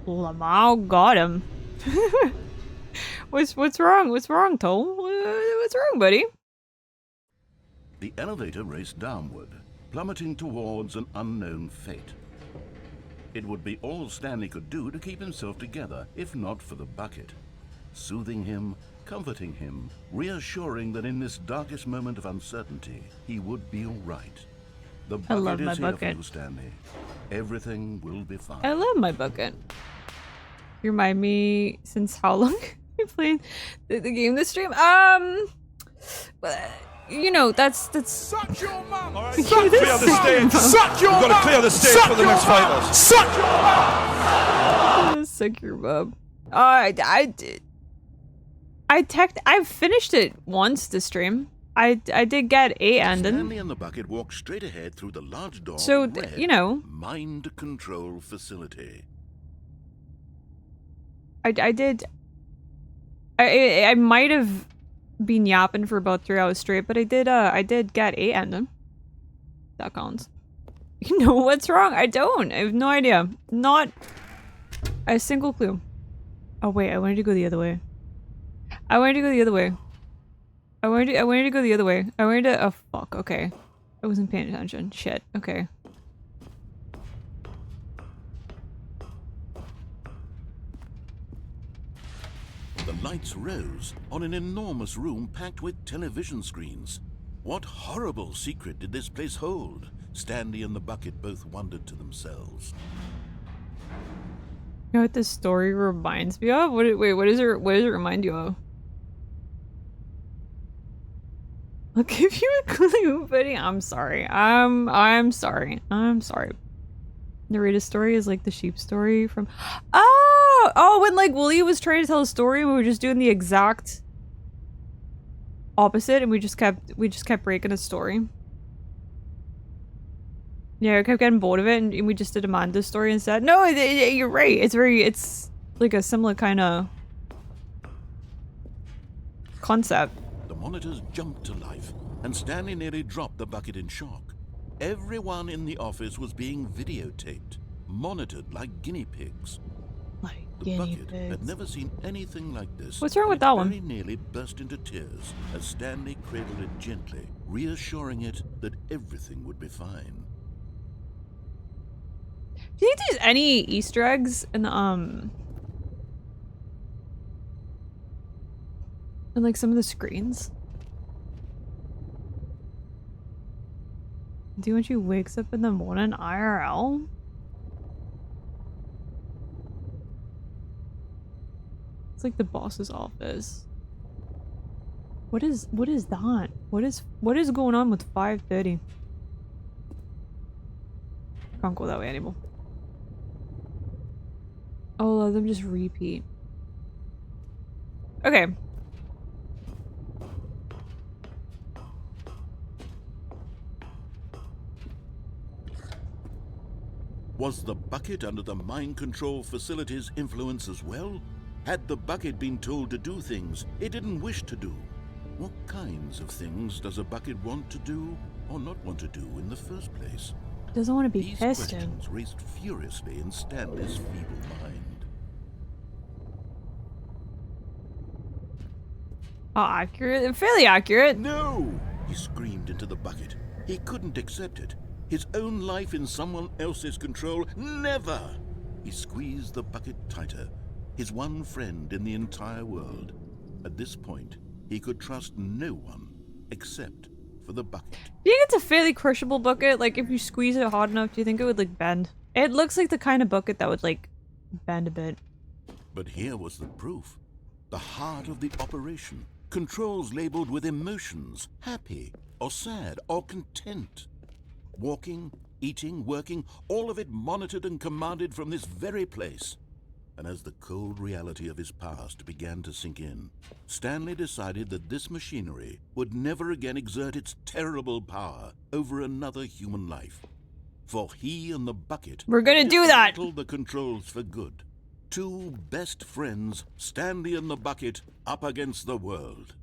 Lamau got him. What's wrong? What's wrong, Toll? What's wrong, buddy? The elevator raced downward, plummeting towards an unknown fate. It would be all Stanley could do to keep himself together, if not for the bucket. Soothing him, comforting him, reassuring that in this darkest moment of uncertainty, he would be all right. The bucket I love my is here bucket. for you, Stanley. Everything will be fine. I love my bucket. You remind me, since how long you played the game this stream? You know, that's Suck your mum! All right, Clear clear the stage. Suck You've got to clear the stage for the next fighters. Suck your bub. I've finished it once this stream. I did get a ending. Stanley and the bucket walked straight ahead through the large door. So, red you know. Mind control facility. I did. I might have been yapping for about 3 hours straight, but I did get a ending. That counts. You know what's wrong? I don't. I have no idea. Not a single clue. Oh wait, I wanted to go the other way. I wanted to go the other way. I wanted to go the other way. I wanted to. Oh fuck. Okay. I wasn't paying attention. Shit. Okay. The lights rose on an enormous room packed with television screens. What horrible secret did this place hold? Stanley and the bucket both wondered to themselves. You know what this story reminds me of? What does it remind you of? I'll give you a clue, buddy. I'm sorry. I'm sorry. I'm sorry. Narrate a story is like the sheep story from Oh, when like Wooly was trying to tell a story and we were just doing the exact opposite and we just kept breaking a story. Yeah, I kept getting bored of it and we just did Amanda's story instead. No, you're right. It's like a similar kind of concept. The monitors jumped to life, and Stanley nearly dropped the bucket in shock. Everyone in the office was being videotaped, monitored like guinea pigs. Like The guinea bucket pigs. had never seen anything like this. What's wrong with It that one? very nearly burst into tears as Stanley cradled it gently, reassuring it that everything would be fine. Do you think there's any Easter eggs in the in like some of the screens? Do when she wakes up in the morning IRL? It's like the boss's office. What is that? What is going on with 5:30? Can't go that way anymore. Oh, let them just repeat. Okay. Was the bucket under the mind control facility's influence as well? Had the bucket been told to do things it didn't wish to do? What kinds of things does a bucket want to do or not want to do in the first place? Doesn't want to be These pissed in. questions raced furiously in Stanley's feeble mind. Accurate, fairly accurate. No! He screamed into the bucket. He couldn't accept it. His own life in someone else's control, never! He squeezed the bucket tighter. his one friend in the entire world. At this point, he could trust no one except for the bucket. Do you think it's a fairly crushable bucket? Like, if you squeeze it hard enough, do you think it would, like, bend? It looks like the kind of bucket that would, like, bend a bit. But here was the proof. The heart of the operation. Controls labeled with emotions, happy or sad or content. Walking, eating, working, all of it monitored and commanded from this very place. And as the cold reality of his past began to sink in, Stanley decided that this machinery would never again exert its terrible power over another human life. For he and the bucket We're gonna do that! dismantled the controls for good. Two best friends, Stanley and the bucket, up against the world.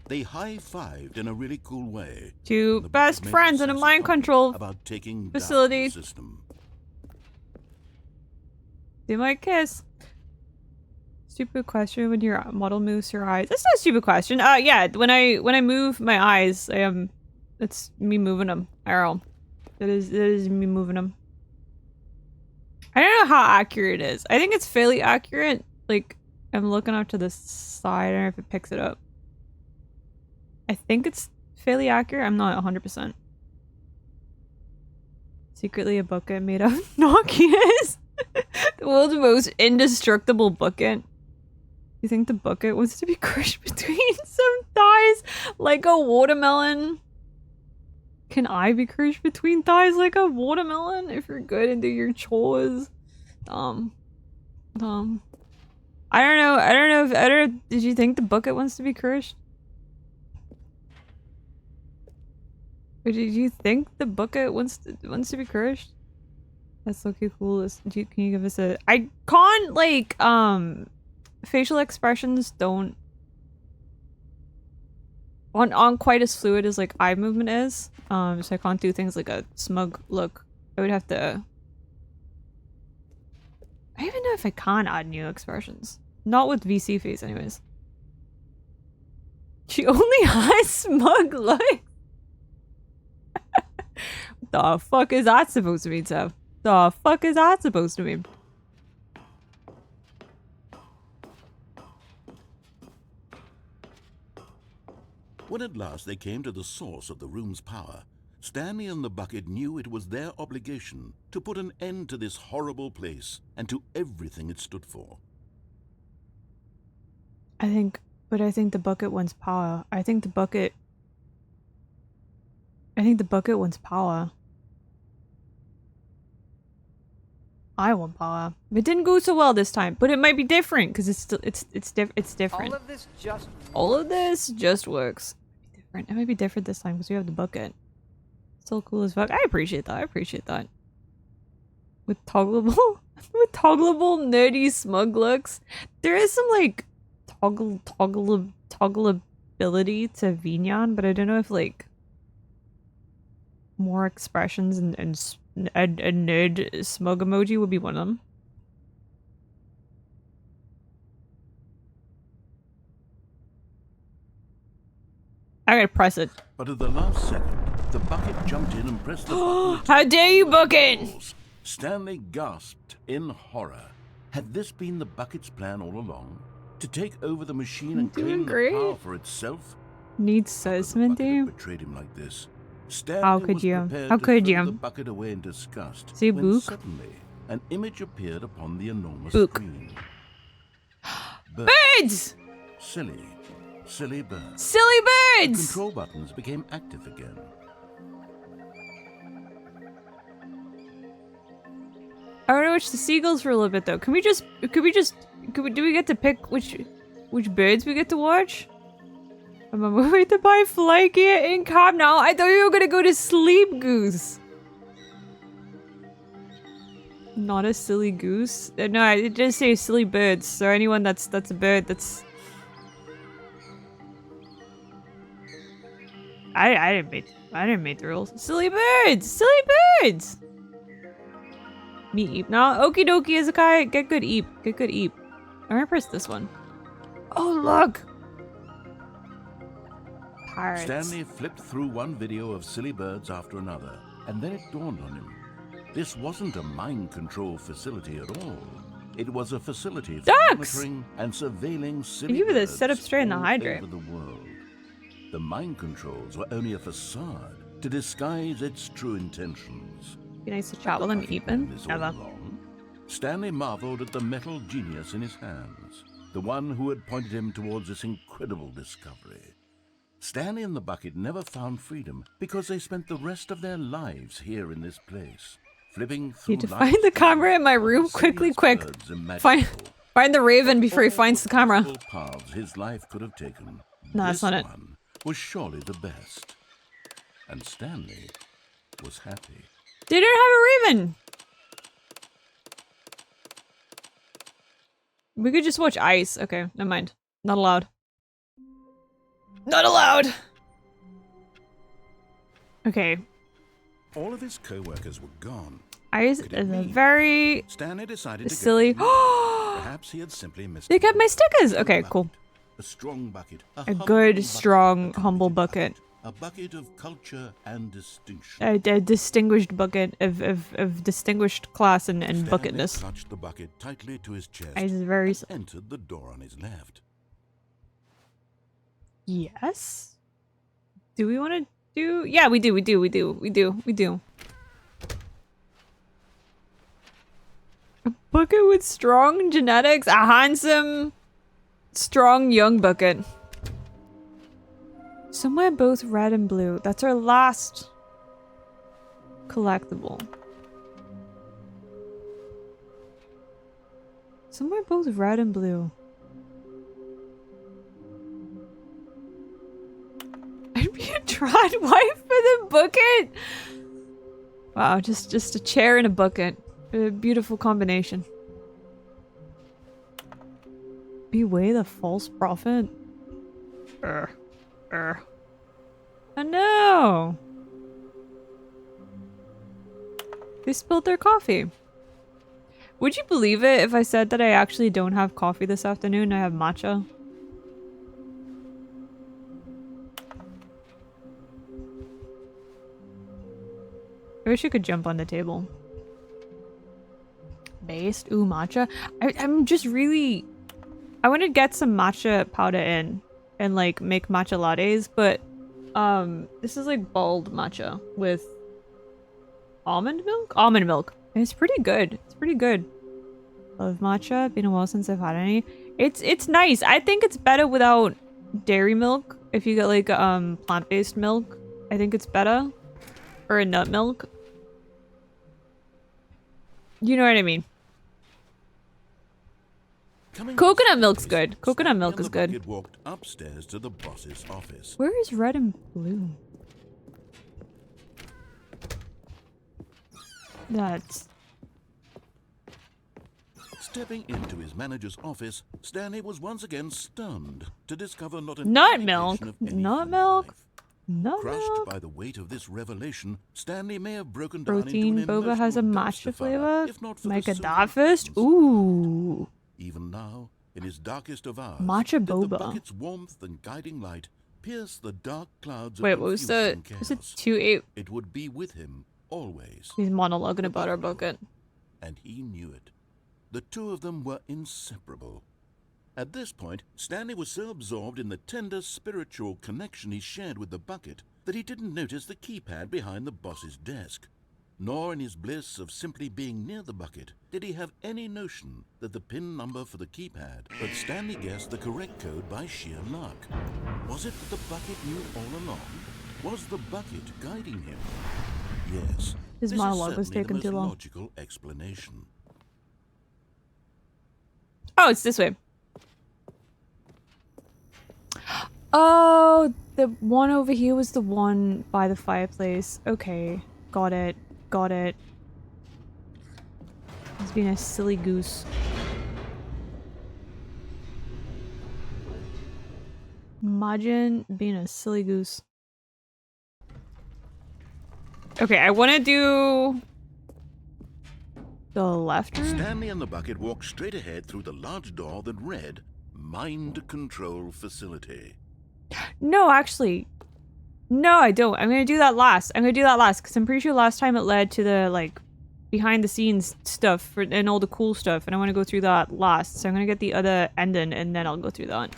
They high-fived in a really cool way. Two The best bucket made friends in a sense mind control about taking facility. down the system. They might kiss. Stupid question when your model moves your eyes. That's not a stupid question. Yeah, when I move my eyes, it's me moving them. Arrow. That is me moving them. I don't know how accurate it is. I think it's fairly accurate. Like, I'm looking out to the side. I don't know if it picks it up. I think it's fairly accurate. I'm not 100%. Secretly a bucket made of Nokias. The world's most indestructible bucket. You think the bucket wants to be crushed between some thighs like a watermelon? Can I be crushed between thighs like a watermelon if you're good and do your chores? I don't know. Did you think the bucket wants to be crushed? Or did you think the bucket wants to be crushed? That's looking cool. Can you give us a? I can't like facial expressions don't aren't quite as fluid as like eye movement is. So I can't do things like a smug look. I would have to. I don't even know if I can add new expressions. Not with VC face, anyways. She only has smug look. The fuck is that supposed to mean, Seth? The fuck is that supposed to mean? When at last they came to the source of the room's power, Stanley and the bucket knew it was their obligation to put an end to this horrible place and to everything it stood for. I think the bucket wants power. I think the bucket wants power. I want power. It didn't go so well this time, but it might be different because it's different. All of this just works. Different. It might be different this time because we have the bucket. Still cool as fuck. I appreciate that. With toggleable nerdy smug looks. There is some like toggleability to Vignon, but I don't know if like more expressions and a nerd smug emoji would be one of them. I gotta press it. But at the last second, the bucket jumped in and pressed the button. How dare you, bucket! Stanley gasped in horror. Had this been the bucket's plan all along? To take over the machine and claim the power for itself? Needs says, Minty. Betrayed him like this. Stanley How could was you? prepared How to could throw you? the bucket away in disgust See, when Book? suddenly an image appeared upon the enormous Book. screen. Birds! Silly birds. Silly The birds! control buttons became active again. I want to watch the seagulls for a little bit though. Do we get to pick which birds we get to watch? I'm on my way to buy flight gear in cab now. I thought you were gonna go to sleep, Goose. Not a silly goose. No, I just say silly birds. So anyone that's a bird that's. I didn't make the rules. Silly birds! Silly birds! Me eep now. Okie dokie, Izakai. Get good eep. Get good eep. I'm gonna press this one. Oh look! Pirates. Stanley flipped through one video of silly birds after another, and then it dawned on him. This wasn't a mind control facility at all. It was a It was a facility for Ducks! monitoring and surveilling silly You were the birds set up straight in the all hydrate. over the world. The mind controls were only a facade to disguise its true intentions. Be nice to chat with him even. This all Never. along, Stanley marveled at the metal genius in his hands, the one who had pointed him towards this incredible discovery. Stanley and the bucket never found freedom because they spent the rest of their lives here in this place, flipping through. Need to find the camera in my room quickly, quick. Find the raven before he finds the camera. Paths his life could have taken. No, that's not it. One was surely the best, and Stanley was happy. They don't have a raven. We could just watch ice. Okay, never mind. Not allowed. Not allowed. Okay. All of his co-workers were gone. Ice is a very Stanley decided to silly. go. Perhaps he had simply missed. They kept my stickers. Okay, cool. A strong bucket. A good, strong, humble bucket. A bucket of culture and distinction. A distinguished bucket of distinguished class and bucketness. Stanley clutched the bucket tightly to his chest Ice is very. and entered the door on his left. Yes. Do we want to do? Yeah, we do. We do. A bucket with strong genetics. A handsome, strong young bucket. Somewhere both red and blue. That's our last collectible. Somewhere both red and blue. I'd be a trad wife for the bucket. Wow, just a chair and a bucket. A beautiful combination. Beware the false prophet. Oh no! They spilled their coffee. Would you believe it if I said that I actually don't have coffee this afternoon? I have matcha. I wish I could jump on the table. Based? Ooh, matcha. I'm just really... I want to get some matcha powder in and like make matcha lattes, but this is like bald matcha with almond milk? Almond milk. And it's pretty good. It's pretty good. Love matcha. Been a while since I've had any. It's nice. I think it's better without dairy milk. If you get like plant-based milk, I think it's better. Or a nut milk. You know what I mean. Coconut milk's good. Coconut milk is good. Walked upstairs to the boss's office. Where is red and blue? That's... Stepping into his manager's office, Stanley was once again stunned to discover not a nut milk. Nut milk. Nut Crushed milk. by the weight of this revelation, Stanley may have broken down Protein into an boba has a emotional matcha dumpster flavor. fire, if not for the Macadafist. Ooh. Even now, in his darkest of hours, Matcha did the boba. bucket's warmth and guiding light pierce the dark clouds of Wait, what was the... confused Was it chaos. 2-8? It would be with him always. He's monologuing about our bucket. And he knew it. The two of them were inseparable. At this point, Stanley was so absorbed in the tender spiritual connection he shared with the bucket that he didn't notice the keypad behind the boss's desk. Nor in his bliss of simply being near the bucket did he have any notion that the PIN number for the keypad, but Stanley guessed the correct code by sheer luck. Was it that the bucket knew all along? Was the bucket guiding him? Yes. His this monologue is was certainly taking the too most long. logical explanation. Oh, it's this way. Oh, the one over here was the one by the fireplace. Okay, got it. Got it. He's being a silly goose. Imagine being a silly goose. Okay, I want to do the left room. Stanley and the bucket walked straight ahead through the large door that read Mind Control Facility. No, actually. No, I don't. I'm gonna do that last. I'm gonna do that last, because I'm pretty sure last time it led to the, like, behind the scenes stuff and all the cool stuff, and I want to go through that last. So I'm gonna get the other ending, and then I'll go through that.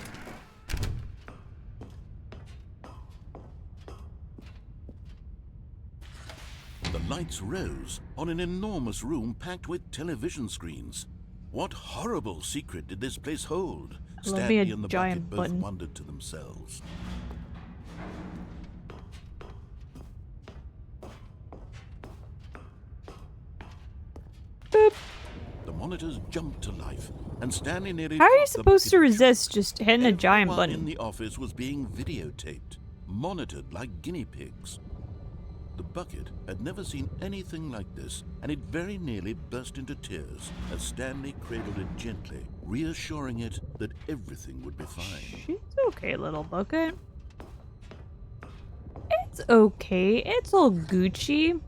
The lights rose on an enormous room packed with television screens. What horrible secret did this place hold? Stanley and the bucket both wondered to themselves. Boop. The monitors jumped to life, and Stanley nearly... How are you supposed to resist just hitting a giant Everyone button? in the office was being videotaped, monitored like guinea pigs. The bucket had never seen anything like this, and it very nearly burst into tears as Stanley cradled it gently, reassuring it that everything would be fine. She's okay, little bucket. It's okay. It's all Gucci.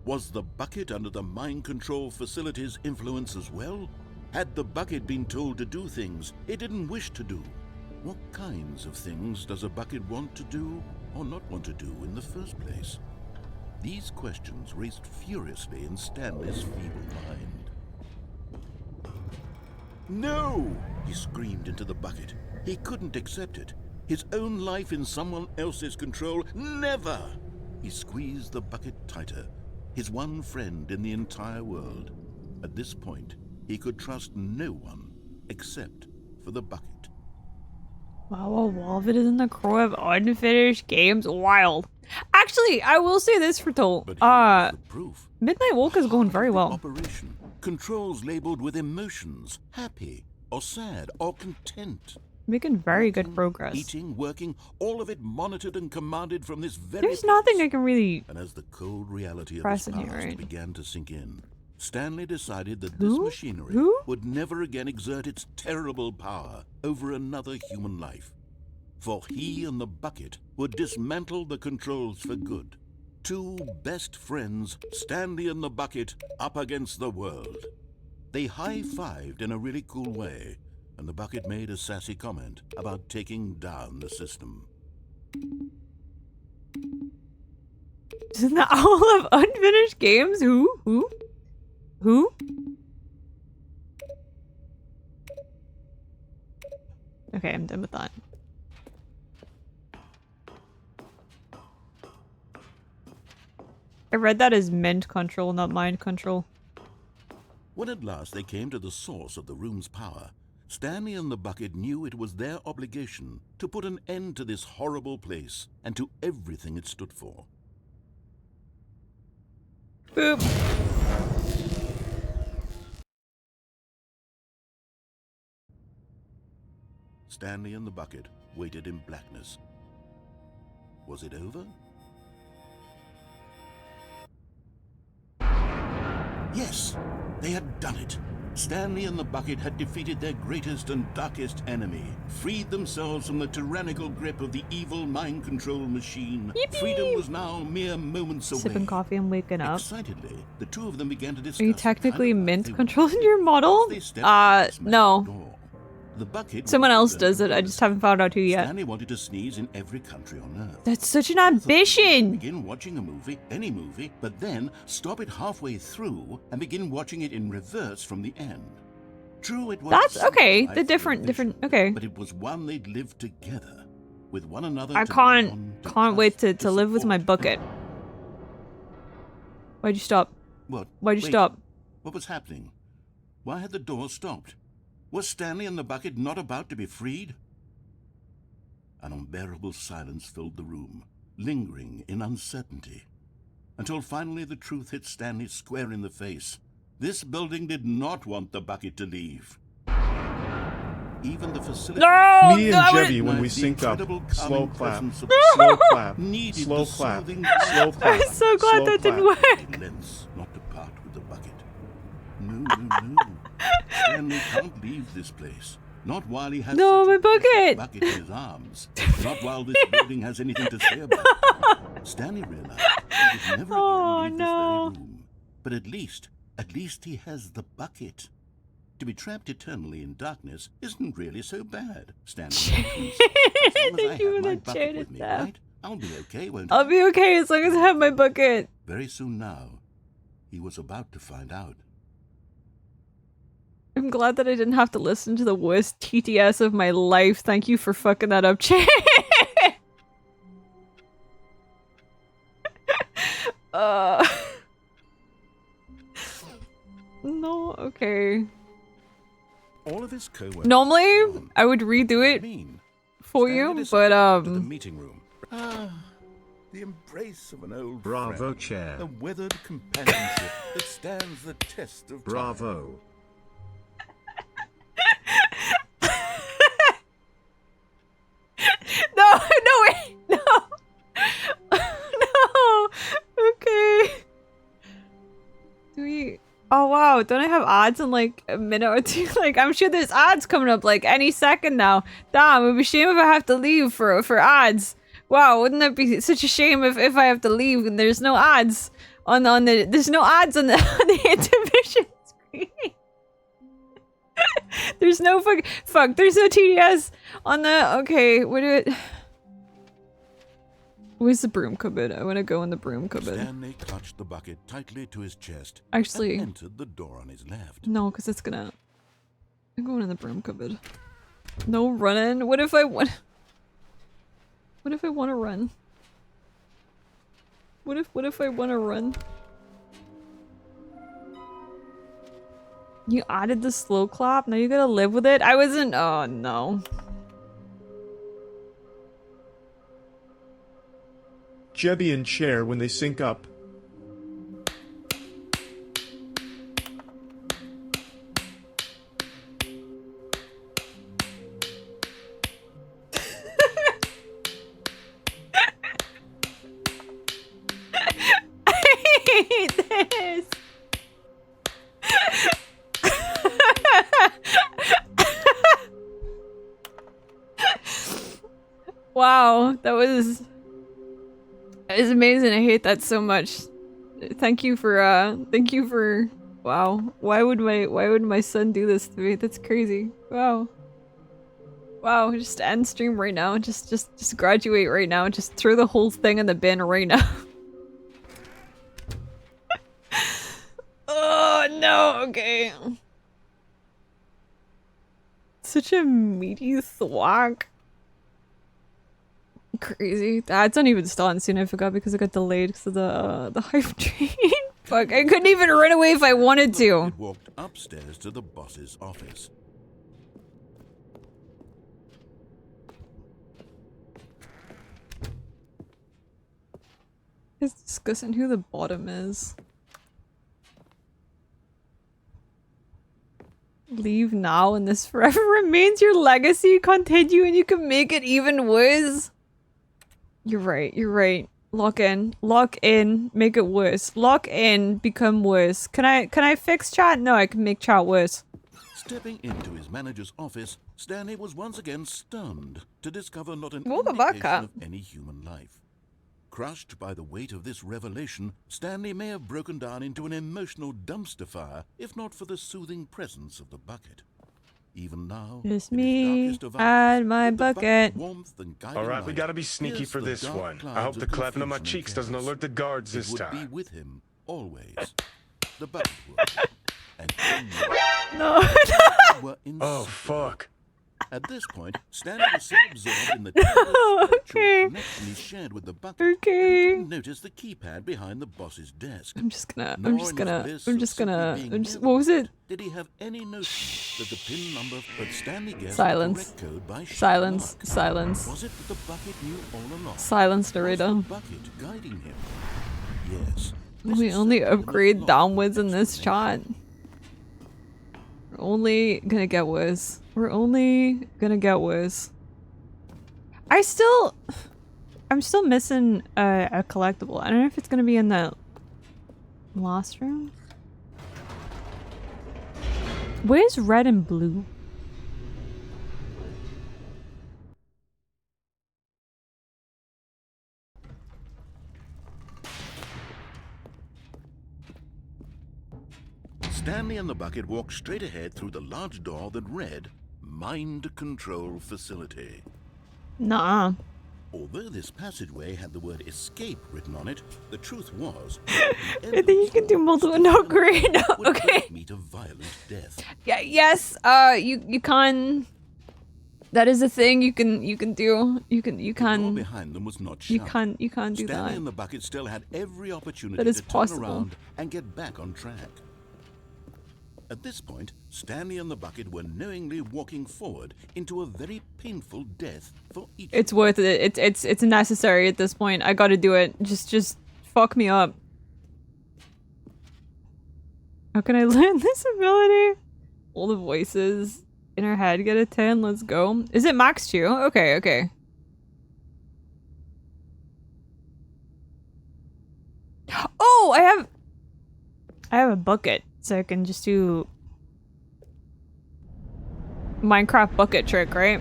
Was the bucket under the mind control facility's influence as well? Had the bucket been told to do things it didn't wish to do? What kinds of things does a bucket want to do or not want to do in the first place? These questions raced furiously in Stanley's feeble mind. No! He screamed into the bucket. He couldn't accept it. His own life in someone else's control, never! He squeezed the bucket tighter, his one friend in the entire world. At this point, he could trust no one except for the bucket. Wow, Wolf, it is in the crew of unfinished games. Wild. Actually, I will say this for Toll. Midnight Walk is going very well. Operation. Controls labeled with emotions, happy or sad or content. Making very good progress. Eating, working, all of it monitored and commanded from this very There's nothing I can really And as the cold reality of press his in here, past right? began to sink in, Stanley decided that this machinery would never again exert its terrible power over another human life. For he and the bucket would dismantle the controls for good. Two best friends, Stanley and the bucket, up against the world. They high-fived in a really cool way, and the bucket made a sassy comment about taking down the system. Isn't that all of unfinished games? Who? Okay, I'm done with that. I read that as mint control, not mind control. When at last they came to the source of the room's power, Stanley and the bucket knew it was their obligation to put an end to this horrible place and to everything it stood for. Boop. Stanley and the bucket waited in blackness. Was it over? Yes, they had done it. Stanley and the bucket had defeated their greatest and darkest enemy, freed themselves from the tyrannical grip of the evil mind control machine. Yippee! Freedom was now mere moments away. Sipping coffee and waking up. Excitedly, the two of them began to discuss. Are you technically mint controlling your model? No. The bucket Someone else does it. I just haven't found out who yet. Stanley wanted to sneeze in every country on Earth. That's such an ambition! Begin watching a movie, any movie, but then stop it halfway through and begin watching it in reverse from the end. True, it was. That's okay. The different. Okay. But it was one they'd lived together with one another. I can't wait to live with my bucket. Why'd you stop? What? Why'd you stop? What was happening? Why had the door stopped? Was Stanley and the bucket not about to be freed? An unbearable silence filled the room, lingering in uncertainty, until finally the truth hit Stanley square in the face. This building did not want the bucket to leave. Even the facility... No! Me and Jebby, when we sync up, slow clap, slow clap, slow clap, slow clap. I'm so glad that didn't work. Lens not to part with the bucket. No. Stanley can't leave this place. Not while he has my bucket. bucket in his arms. Not while this building has anything to say about it. Stanley realized he would never again leave this very room. But at least he has the bucket. To be trapped eternally in darkness isn't really so bad, Stanley. Thank you for the chair with me, right? I'll be okay, won't I? I'll be okay as long as I have my bucket. Very soon now, he was about to find out. I'm glad that I didn't have to listen to the worst TTS of my life. Thank you for fucking that up, Chan. No, okay. All of his co-workers. Normally, I would redo it for you, but the meeting room. The embrace of an old Bravo, friend, chair. a weathered companionship that stands the test of Bravo. No, wait, no. No. Okay. Do we? Oh wow, don't I have ads in like a minute or two? Like, I'm sure there's ads coming up like any second now. Damn, it would be a shame if I have to leave for ads. Wow, wouldn't that be such a shame if I have to leave and there's no ads on the there's no ads on the on the intermission screen. There's no fuck. There's no TDS on the. Okay, what do it? Where's the broom cupboard? I want to go in the broom cupboard. Stanley clutched the bucket tightly to his chest. Actually, and entered the door on his left. No, because it's gonna. I'm going in the broom cupboard. No running. What if I want? What if I want to run? What if I want to run? You added the slow clap. Now you gotta live with it. I wasn't. Oh no. Jebby and Cher when they sync up. I hate this. Wow, that was amazing. I hate that so much. Thank you for wow. Why would my son do this to me? That's crazy. Wow. Wow, just end stream right now. Just graduate right now. Just throw the whole thing in the bin right now. Oh no, okay. Such a meaty thwack. Crazy. That's not even starting soon. I forgot because it got delayed because of the hype train. Fuck, I couldn't even run away if I wanted to. He walked upstairs to the boss's office. It's discussing who the bottom is. Leave now and this forever remains your legacy. Continue and you can make it even worse. You're right. Lock in, make it worse. Lock in, become worse. Can I fix chat? No, I can make chat worse. Stepping into his manager's office, Stanley was once again stunned to discover not an Welcome back, indication of any human life. Crushed by the weight of this revelation, Stanley may have broken down into an emotional dumpster fire if not for the soothing presence of the bucket. Even now, It's me and my bucket. Alright, we gotta be sneaky for this one. I hope the clapping on my cheeks doesn't alert the guards this time. It would be with him, always. The bucket would. And no. Oh, fuck. At this point, Stanley was so absorbed in the connection he shared with the bucket, he didn't notice the keypad behind the boss's desk. I'm just gonna. What was it? Did he have any notion that the pin number that Stanley guessed Silence. the correct code by Silence. mark? Silence. Was it that the bucket knew all along? Silence, narrator. Was the bucket guiding him? Yes. We only upgrade downwards in this chat. We're only gonna get worse. We're only gonna get worse. I'm still missing a collectible. I don't know if it's gonna be in the last room. Where's red and blue? Stanley and the bucket walked straight ahead through the large door that read Mind Control Facility. Nah. Although this passageway had the word escape written on it, the truth was... I think you can do multiple. No, great. No, okay. Meet a violent death. Yeah. Yes. You can. That is a thing you can do. You can. The door behind them was not shut. You can't do Stanley that. and the bucket still had every opportunity That is to turn possible. around and get back on track. At this point, Stanley and the bucket were knowingly walking forward into a very painful death for each. It's worth it. It's necessary at this point. I gotta do it. Just fuck me up. How can I learn this ability? All the voices in our head get a 10. Let's go. Is it max 2? Okay, okay. Oh, I have a bucket, so I can just do Minecraft bucket trick, right?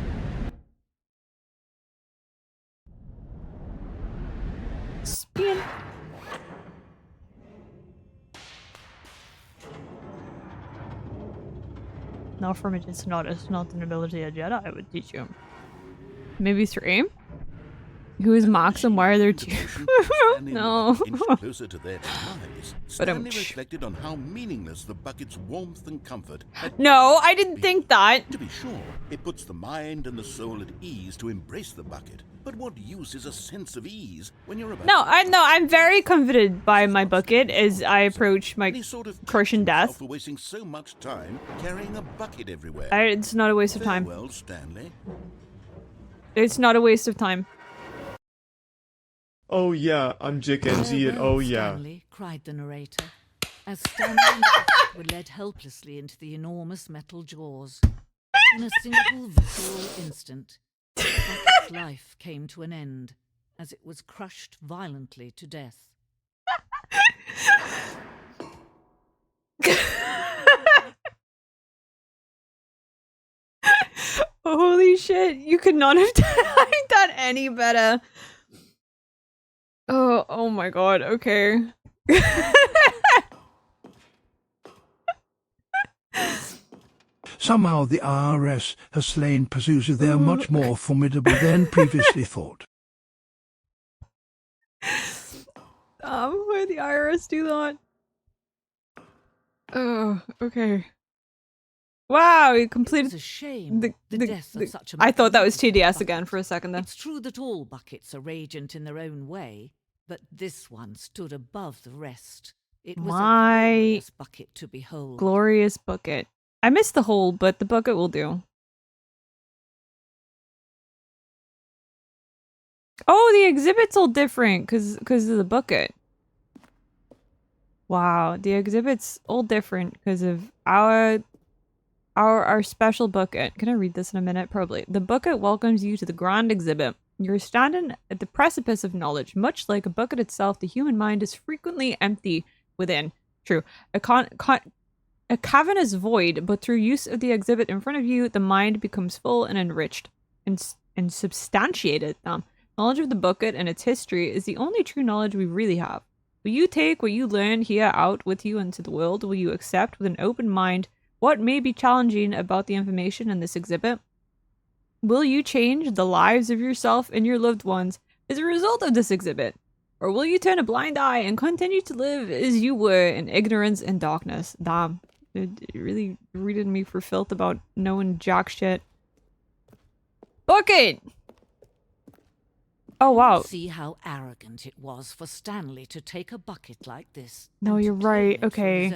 Spin. Now from it, it's not an ability a Jedi would teach you. Maybe 3? Who is Mox and why are there 2? No. Closer to their demise, Stanley reflected on how meaningless the bucket's warmth and comfort had No, I didn't think that. To be sure, it puts the mind and the soul at ease to embrace the bucket. But what use is a sense of ease when you're about I'm very comforted by my bucket as I approach my crushing death. for wasting so much time carrying a bucket everywhere. It's not a waste of time. Well, Stanley. It's not a waste of time. Oh yeah, I'm Jick NZ and oh yeah. Stanley, cried the narrator, as Stanley and the bucket were led helplessly into the enormous metal jaws. In a single visceral instant, the bucket's life came to an end, as it was crushed violently to death. Holy shit, you could not have done any better. Oh my god, okay. Somehow the IRS has slain pursuits they are much more formidable than previously thought. Why the IRS do that? Oh, okay. Wow, you completed It's a shame the death of such a I thought that was TDS bucket. again for a second then. It's true that all buckets are radiant in their own way, but this one stood above the rest. It was My a glorious bucket to behold. glorious bucket. I missed the hole, but the bucket will do. Oh, the exhibit's all different because of the bucket. Wow, the exhibit's all different because of our special bucket. Can I read this in a minute? Probably. The bucket welcomes you to the grand exhibit. You're standing at the precipice of knowledge. Much like a bucket itself, the human mind is frequently empty within. True. A cavernous void, but through use of the exhibit in front of you, the mind becomes full and enriched and substantiated. Knowledge of the bucket and its history is the only true knowledge we really have. Will you take what you learn here out with you into the world? Will you accept with an open mind what may be challenging about the information in this exhibit? Will you change the lives of yourself and your loved ones as a result of this exhibit? Or will you turn a blind eye and continue to live as you were in ignorance and darkness? Damn. It really reading me for filth about knowing jack shit. Bucket! Oh, wow. See how arrogant it was for Stanley to take a bucket like this. No, you're right. Okay.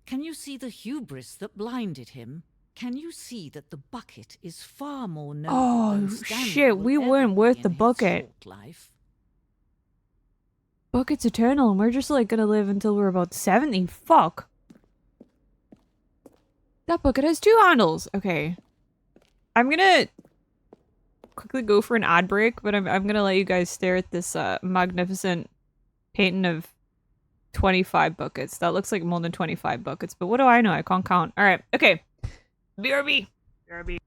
Can you see the hubris that blinded him? Can you see that the bucket is far more noble Oh, than Stanley shit. will We ever weren't be worth in the his bucket. short life? Bucket's eternal and we're just like gonna live until we're about 70. Fuck. That bucket has 2 handles. Okay. I'm gonna quickly go for an ad break, but I'm gonna let you guys stare at this magnificent painting of 25 buckets. That looks like more than 25 buckets, but what do I know? I can't count. Alright, okay. BRB. BRB.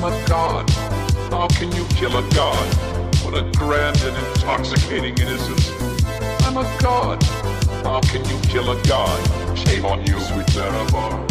I'm a god. How can you kill a god? What a grand and intoxicating innocence. I'm a god. How can you kill a god? Shame on you, sweet Marabar.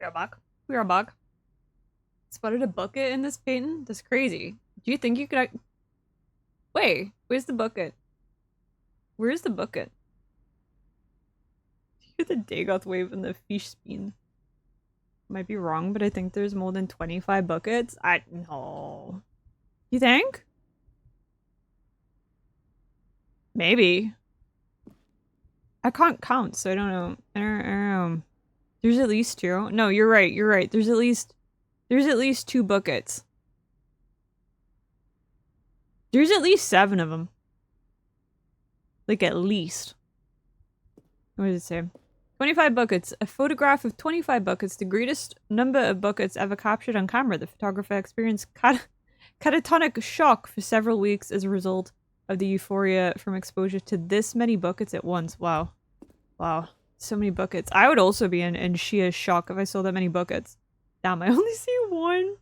We are back. We are back. Spotted a bucket in this painting? That's crazy. Do you think you could... Wait, where's the bucket? Where's the bucket? Hear the Dagoth wave and the fish spin. Might be wrong, but I think there's more than 25 buckets. No. You think? Maybe. I can't count, so I don't know. I don't know. There's at least 2. No, you're right. You're right. There's at least 2 buckets. There's at least 7 of them. Like, at least. What does it say? 25 buckets. A photograph of 25 buckets. The greatest number of buckets ever captured on camera. The photographer experienced catatonic shock for several weeks as a result of the euphoria from exposure to this many buckets at once. Wow. Wow. So many buckets. I would also be in sheer shock if I saw that many buckets. Damn, I only see 1. I'm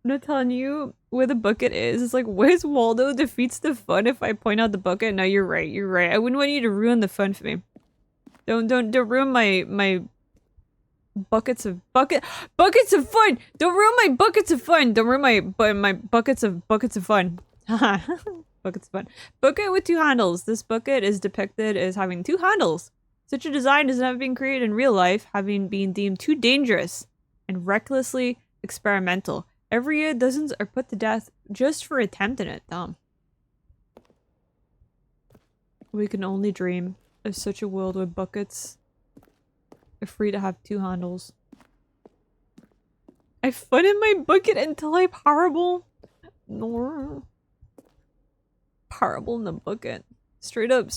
not telling you where the bucket is. It's like, where's Waldo defeats the fun if I point out the bucket? No, you're right. You're right. I wouldn't want you to ruin the fun for me. Don't ruin my buckets of buckets of fun. Don't ruin my buckets of fun. Don't ruin my buckets of fun. Buckets of fun. Bucket with 2 handles. This bucket is depicted as having 2 handles. Such a design has never been created in real life, having been deemed too dangerous and recklessly experimental. Every year, dozens are put to death just for attempting it. Dumb. We can only dream of such a world where buckets are free to have 2 handles. I fun in my bucket until I'm horrible. No. Parable in the bucket. Straight up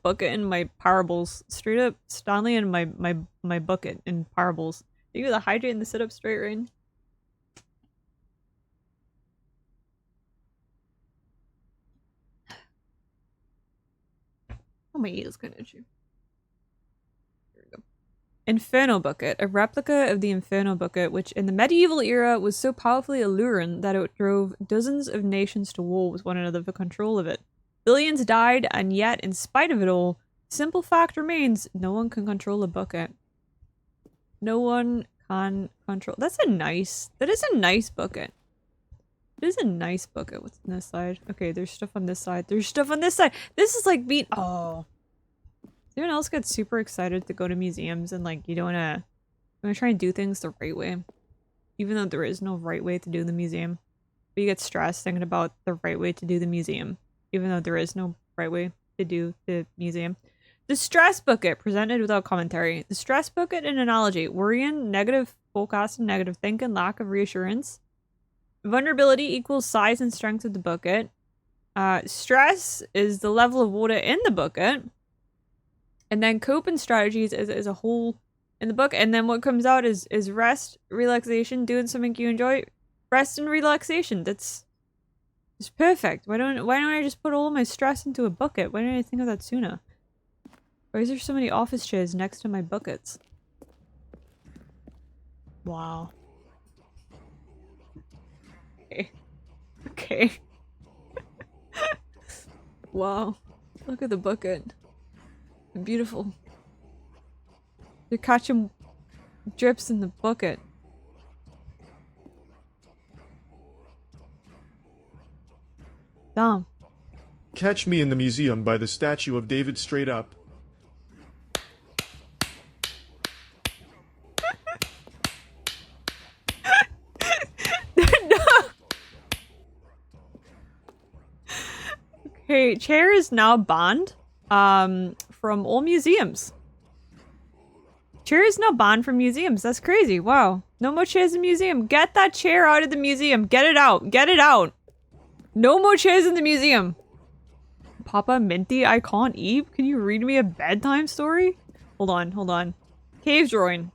bucket in my parables. Straight up Stanley in my bucket in parables. You got the hydrate and the sit up straight, Rain. Oh, my ears kind of itchy. Here we go. Inferno bucket, a replica of the Inferno bucket, which in the medieval era was so powerfully alluring that it drove dozens of nations to war with one another for control of it. Billions died, and yet, in spite of it all, simple fact remains: no one can control a bucket. No one can control. That is a nice bucket. It is a nice bucket. What's on this side? Okay, there's stuff on this side. There's stuff on this side. This is like being. Oh. Does anyone else get super excited to go to museums and like you don't wanna try and do things the right way? Even though there is no right way to do the museum. But you get stressed thinking about the right way to do the museum. Even though there is no right way to do the museum. The stress bucket, presented without commentary. The stress bucket, an analogy. Worrying, negative forecasting, negative thinking, lack of reassurance. Vulnerability equals size and strength of the bucket. Stress is the level of water in the bucket. And then coping strategies is a hole in the book. And then what comes out is rest, relaxation, doing something you enjoy. Rest and relaxation. That's it's perfect. Why don't I just put all my stress into a bucket? Why didn't I think of that sooner? Why is there so many office chairs next to my buckets? Wow. Okay. Okay. Wow. Look at the bucket. Beautiful. They're catching drips in the bucket. Damn. Catch me in the museum by the statue of David straight up. Okay, chair is now banned from all museums. Chair is now banned from museums. That's crazy. Wow. No more chairs in museum. Get that chair out of the museum. Get it out. Get it out. No more chairs in the museum. Papa Minty, I can't eat. Can you read me a bedtime story? Hold on, hold on. Cave drawing.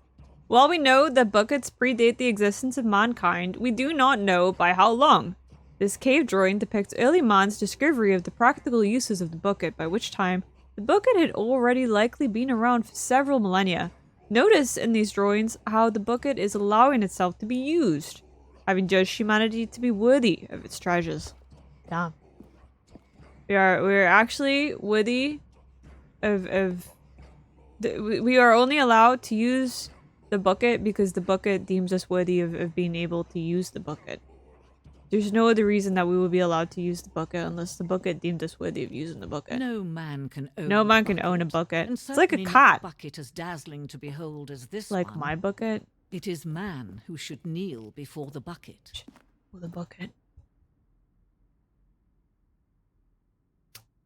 While we know that buckets predate the existence of mankind, we do not know by how long. This cave drawing depicts early man's discovery of the practical uses of the bucket, by which time the bucket had already likely been around for several millennia. Notice in these drawings how the bucket is allowing itself to be used, having judged humanity to be worthy of its treasures. Damn. We're actually worthy we are only allowed to use the bucket because the bucket deems us worthy of being able to use the bucket. There's no other reason that we will be allowed to use the bucket unless the bucket deemed us worthy of using the bucket. No man can own a bucket. And It's like a certainly cat. not a bucket as dazzling to behold as this Like one. my bucket. It is man who should kneel before the bucket. Or the bucket.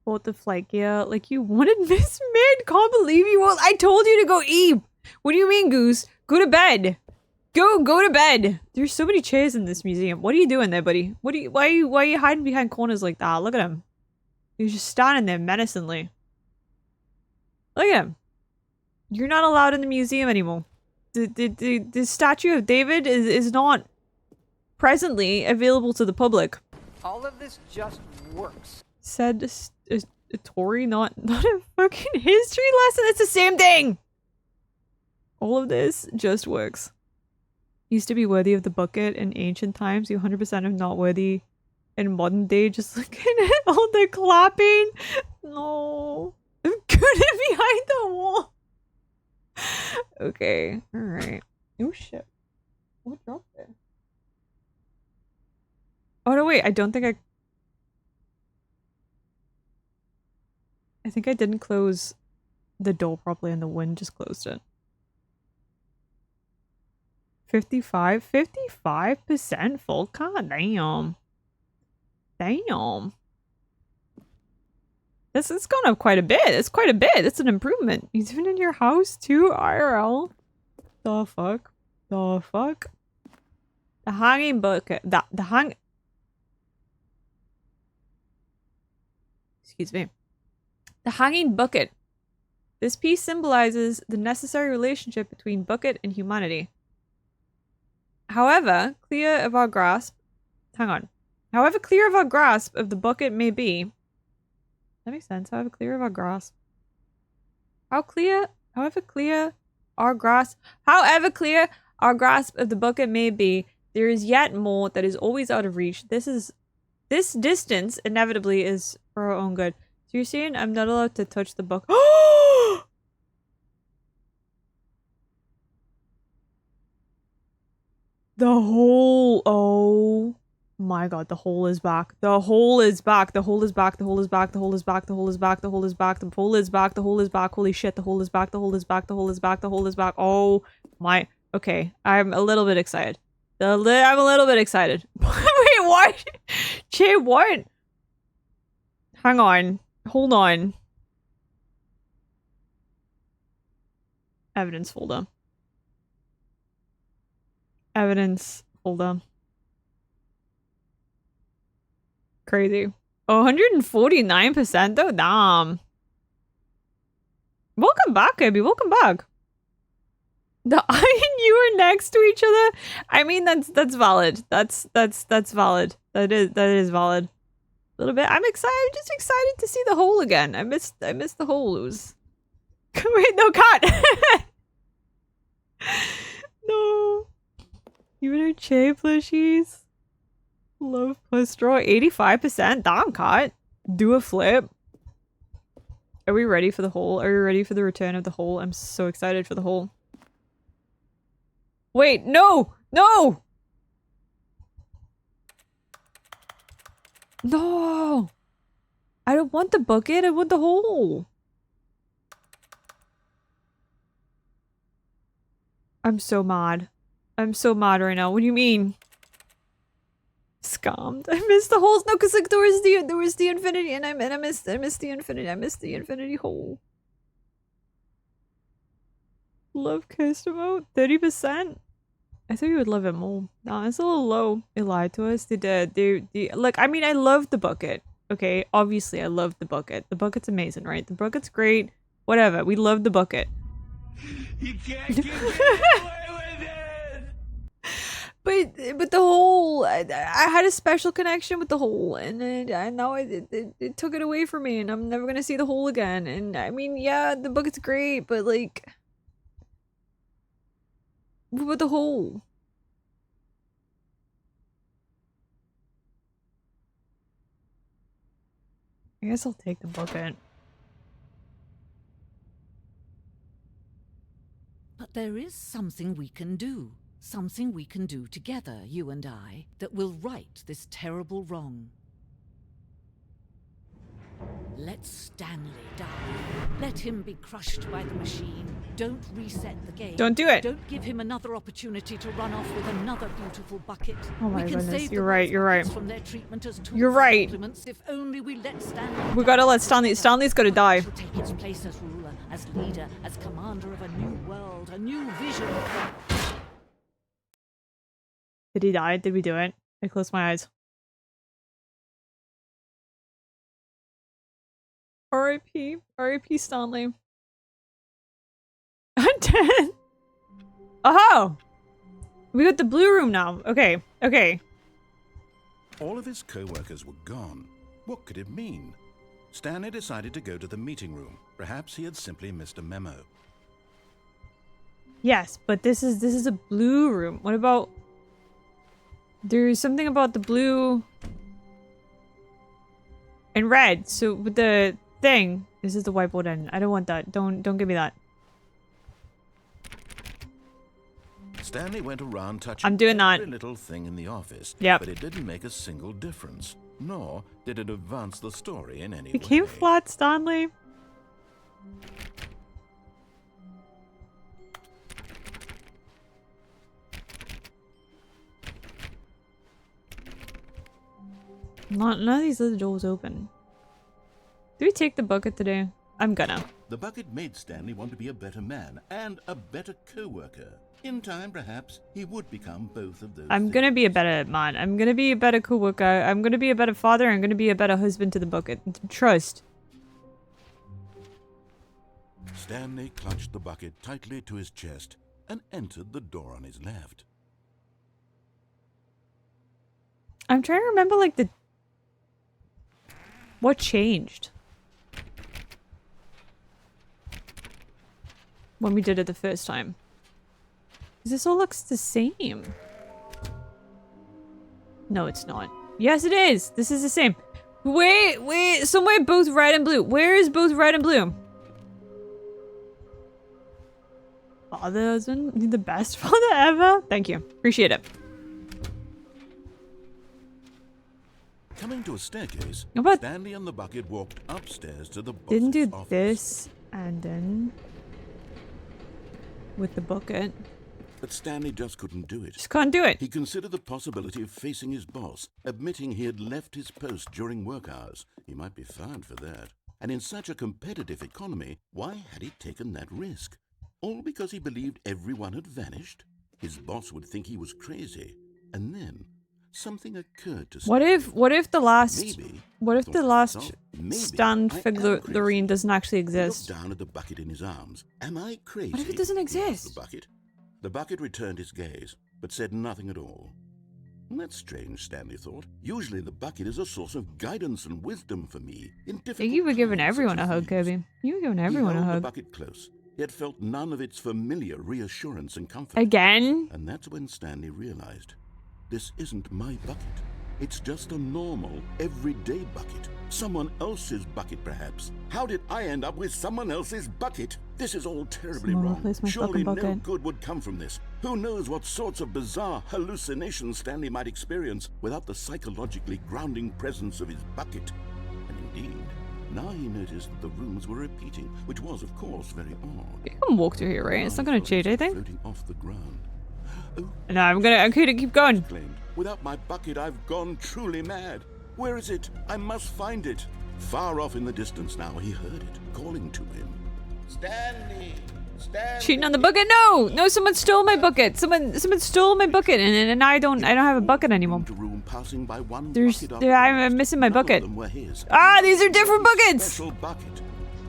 Bought the flight gear like you wanted, Miss Mid. Can't believe you won't. I told you to go eat. What do you mean, Goose? Go to bed. Go to bed. There's so many chairs in this museum. What are you doing there, buddy? Why are you hiding behind corners like that? Look at him. He's just standing there menacingly. Look at him. You're not allowed in the museum anymore. The statue of David is not presently available to the public. All of this just works. Said a Tory, not a fucking history lesson. It's the same thing. All of this just works. Used to be worthy of the bucket in ancient times. You 100% are not worthy in modern day. Just looking at all the clapping. No. I'm good behind the wall. Okay. Alright. Oh shit. What dropped there? Oh no, wait. I don't think I think I didn't close the door properly and the wind just closed it. 55% full? God damn. Damn. This has gone up quite a bit. It's quite a bit. It's an improvement. He's even in your house too, IRL. The fuck? The fuck? The hanging bucket. Excuse me. The hanging bucket. This piece symbolizes the necessary relationship between bucket and humanity. However clear of our grasp of the bucket may be. That makes sense. However clear of our grasp. However clear our grasp of the bucket may be, there is yet more that is always out of reach. This distance inevitably is for our own good. So you're saying I'm not allowed to touch the bucket? The hole. Oh my god, the hole is back. The hole is back. The hole is back. The hole is back. The hole is back. The hole is back. The hole is back. The hole is back. The hole is back. Holy shit, the hole is back. The hole is back. The hole is back. The hole is back. Oh my. Okay, I'm a little bit excited. I'm a little bit excited. Wait, what? Che, what? Hang on. Hold on. Evidence folder. Evidence folder. Crazy. 149% though? Damn. Welcome back, Abby. Welcome back. The I and you are next to each other? I mean, that's valid. That's valid. That is valid. A little bit. I'm excited. I'm just excited to see the hole again. I missed the hole. It was... Wait, no, cut! No. Even our Che plushies. Love plus draw. 85%. Damn, cut. Do a flip. Are we ready for the hole? Are we ready for the return of the hole? I'm so excited for the hole. Wait, no! No! No! I don't want the bucket, I want the hole. I'm so mad. I'm so mad right now. What do you mean? Scammed. I missed the holes. No, because like there was the infinity and I missed the infinity. I missed the infinity hole. Love cursed emote 30%. I thought you would love it more. No, it's a little low. They lied to us. They did. They look. I mean, I love the bucket. Okay, obviously I love the bucket. The bucket's amazing, right? The bucket's great. Whatever. We love the bucket. You can't get away with it! But the hole, I had a special connection with the hole, and now it took it away from me, and I'm never gonna see the hole again. And I mean, yeah, the bucket's great, but like, what about the hole? I guess I'll take the bucket. But there is something we can do. Something we can do together, you and I, that will right this terrible wrong. Let Stanley die. Let him be crushed by the machine. Don't reset the game. Don't do it. Don't give him another opportunity to run off with another beautiful bucket. Oh my we can goodness, save you're the right, you're right. from their treatment as tools You're right. and implements if only we let Stanley We gotta let Stanley. Stanley's gotta die. He'll take his place as ruler, as leader, as commander of a new world, a new vision. Did he die? Did we do it? I closed my eyes. R.I.P. R.I.P. Stanley. I'm dead. Oh! We got the blue room now. Okay. Okay. All of his co-workers were gone. What could it mean? Stanley decided to go to the meeting room. Perhaps he had simply missed a memo. Yes, but this is a blue room. What about... There's something about the blue... and red. So with the thing... This is the whiteboard end. I don't want that. Don't give me that. Stanley went around touching I'm doing that. every little thing in the office, Yep. but it didn't make a single difference, nor did it advance the story in any It came way. flat, Stanley. None of these other doors open. Do we take the bucket today? I'm gonna. The bucket made Stanley want to be a better man and a better co-worker. In time, perhaps, he would become both of those I'm things. gonna be a better man. I'm gonna be a better co-worker. I'm gonna be a better father. I'm gonna be a better husband to the bucket. Trust. Stanley clutched the bucket tightly to his chest and entered the door on his left. I'm trying to remember, like, the... What changed? When we did it the first time. This all looks the same. No, it's not. Yes, it is! This is the same. Wait, somewhere both red and blue. Where is both red and blue? Father husband? The best father ever? Thank you. Appreciate it. Coming to a staircase, What? Stanley and the bucket walked upstairs to the boss's Didn't do office. this and then with the bucket. But Stanley just couldn't do it. Just can't do it. He considered the possibility of facing his boss, admitting he had left his post during work hours. He might be fired for that. And in such a competitive economy, why had he taken that risk? All because he believed everyone had vanished? His boss would think he was crazy. And then something occurred to Stanley. What if the last Maybe, what if thought the to last himself, maybe stand I am figurine doesn't actually He exist? looked down at the bucket in his arms. Am I crazy? What if it doesn't He asked exist? The bucket. The bucket returned his gaze, but said nothing at all. That's strange, Stanley thought. Usually the bucket is a source of guidance and wisdom for me in difficult Thank you for giving times, everyone such a as hug, these. Kirby. You were giving everyone He a held the hug. bucket close, yet felt none of its familiar reassurance and comfort. Again? And that's when Stanley realized, this isn't my bucket. It's just a normal, everyday bucket. Someone else's bucket, perhaps. How did I end up with someone else's bucket? This is all terribly Someone wrong. replaced my Surely fucking no bucket. good would come from this. Who knows what sorts of bizarre hallucinations Stanley might experience without the psychologically grounding presence of his bucket. And indeed, now he noticed that the rooms were repeating, which was, of course, very odd. You can walk through here, right? It's not gonna change anything. Floating off the ground. Oh, No, I'm gonna keep going. exclaimed. Without my bucket, I've gone truly mad. Where is it? I must find it. Far off in the distance now, he heard it, calling to him. Stanley! Stanley! Cheating on the bucket? No! No, someone stole my bucket. Someone stole my bucket, and I don't have a bucket anymore. To room, passing by one There's, bucket I'm missing my None of bucket. them were his. Ah, these are different buckets. Special bucket.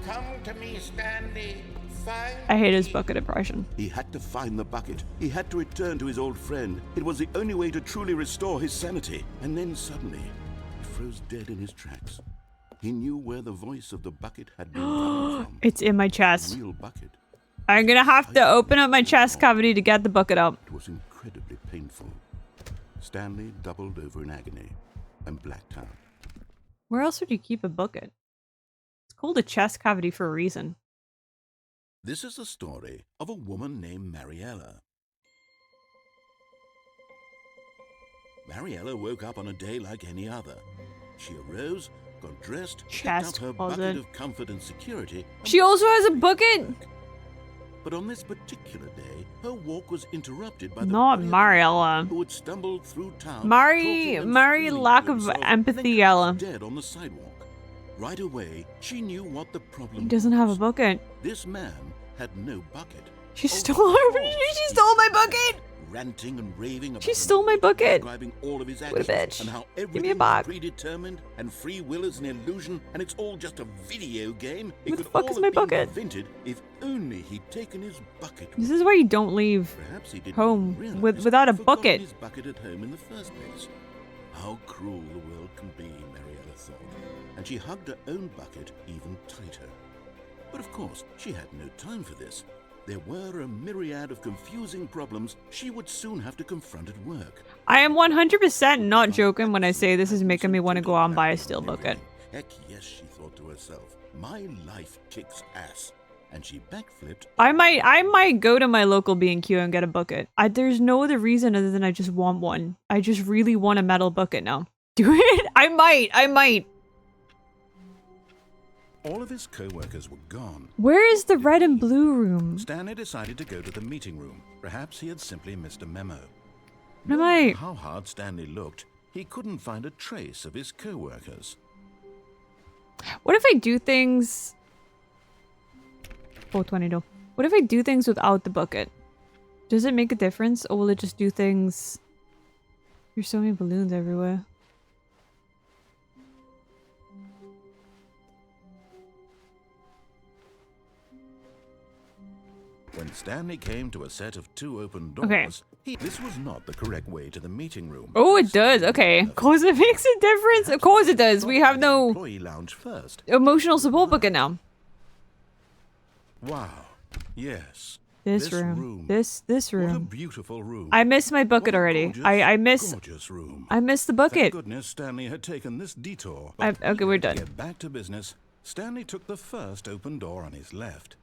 Come to me, Stanley. Find I hate his bucket impression. He had to find the bucket. He had to return to his old friend. It was the only way to truly restore his sanity. And then suddenly, he froze dead in his tracks. He knew where the voice of the bucket had been coming from. It's in my chest. A real bucket. I'm gonna have to open up my chest cavity to get the bucket out. It was incredibly painful. Stanley doubled over in agony and blacked out. Where else would you keep a bucket? It's called a chest cavity for a reason. This is the story of a woman named Mariella. Mariella woke up on a day like any other. She arose, got dressed, picked up Chest her closet. bucket of comfort and security. and She also has a bucket. But on this particular day, her walk was interrupted by the Not body of a Mariella. man who had stumbled through town. Mari talking and screaming lack to of himself, and empathy, then collapsed Ella. dead on the sidewalk. Right away, she knew what the problem He doesn't have a was. bucket. This man had no bucket. She Oh, stole of her. course, She he stole my did. bucket. Ranting and raving about She stole my bucket. describing all of his What a actions bitch. and how Give me a everything buck. is predetermined and free will is an illusion and it's all just a video game. It What the could fuck all is have my been bucket? invented if only he'd taken his bucket. This with is why you don't leave Perhaps he didn't home even realize without a he'd forgotten bucket. his bucket at home in the first place. How cruel the world can be, Mariella thought, and she hugged her own bucket even tighter. But of course, she had no time for this. There were a myriad of confusing problems she would soon have to confront at work. I am 100% not joking when I say this is making me want to go out and buy a steel bucket. Heck yes, she thought to herself. My life kicks ass. And she backflipped. I might go to my local B&Q and get a bucket. There's no other reason other than I just want one. I just really want a metal bucket now. Do it? I might. All of his co-workers were gone. Where is the red and blue room? Stanley decided to go to the meeting room. Perhaps he had simply missed a memo. What am I? How hard Stanley looked, he couldn't find a trace of his co-workers. What if I do things... 422. What if I do things without the bucket? Does it make a difference, or will it just do things... There's so many balloons everywhere. When Stanley came to a set of 2 open doors, Okay. this was not the correct way to the meeting room. Oh, it does. Okay. Of course it makes a difference. Of course it does. We have no Employee lounge first. emotional support bucket now. Wow. Yes. This room. This What a room. beautiful room. I miss my bucket What a already. gorgeous, I miss gorgeous room. I miss the Thank bucket. goodness Stanley had taken this detour. Okay, we're done. To get back to business, Stanley took the first open door on his left.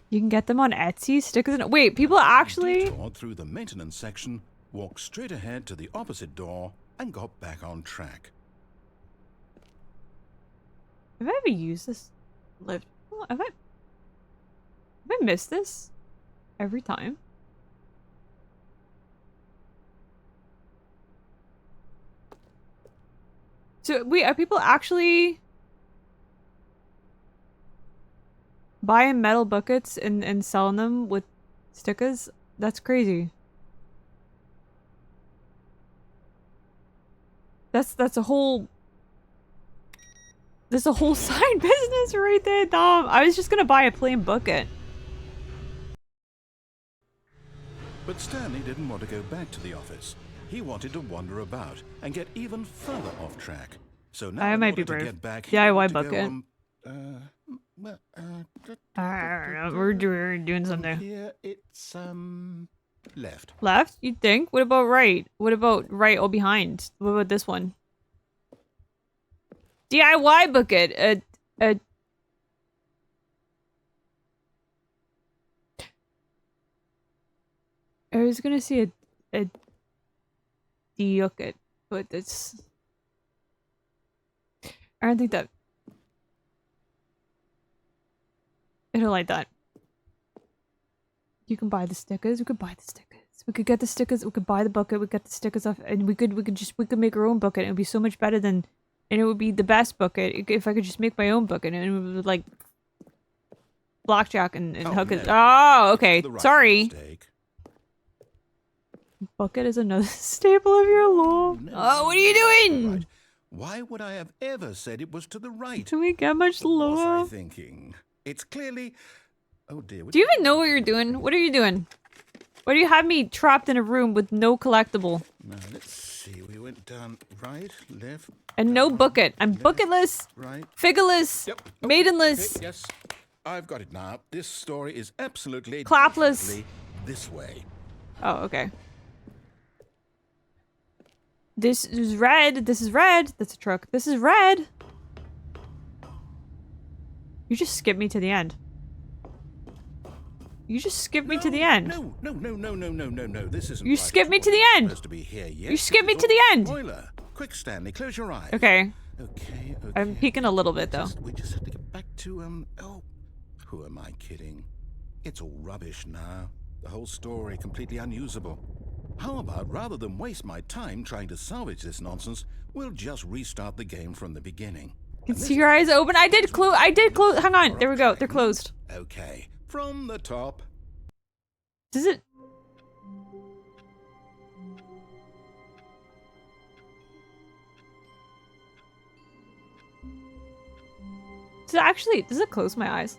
You can get them on Etsy. Stickers. Wait, people actually. Detoured through the maintenance section, walked straight ahead to the opposite door, and got back on track. Have I ever used this lift? Have I missed this every time? So wait, are people actually buying metal buckets and selling them with stickers? That's crazy. That's a whole there's a whole side business right there, Dom. I was just gonna buy a plain bucket. But Stanley didn't want to go back to the office. He wanted to wander about and get even further off track. So now I in might be order to brave. get back, DIY to go, bucket. well, We're doing something. Here it's Left. Left? You'd think? What about right? What about right or behind? What about this one? DIY bucket. I was gonna say a bucket, but it's... I don't think that... I don't like that. You can buy the stickers. We could buy the stickers. We could get the stickers. We could buy the bucket. We get the stickers off, and we could make our own bucket. It would be so much better than, and it would be the best bucket if I could just make my own bucket and it would like blackjack and hook it. Oh, okay. Sorry. Mistake. Bucket is another staple of your law. Oh, what are you doing? Right. Why would I have ever said it was to the right? Can we get much What was lower? I thinking? It's clearly... Oh dear. Do you even know what you're doing? What are you doing? Why do you have me trapped in a room with no collectible? Now, let's see. We went down right, left... And no bucket. I'm bucketless, right, figureless, Yep. maidenless, Okay, yes, I've got it now. This story is absolutely... Clapless. definitely this way. Oh, okay. This is red. This is red. That's a truck. This is red. You just skipped me to the end. You just skipped me to the end. No. This isn't You right skipped me at to all. the You're end. supposed to be here. Yes, You skipped me this to is the all end. Spoiler. Quick, Stanley, close your eyes. Okay. Okay. I'm peeking a little bit, though. We just have to get back to, oh, who am I kidding? It's all rubbish now. The whole story completely unusable. How about, rather than waste my time trying to salvage this nonsense, we'll just restart the game from the beginning. You can see your eyes open. I did close. Hang on. There we go. They're closed. Okay, from the top. Does it? Does it close my eyes?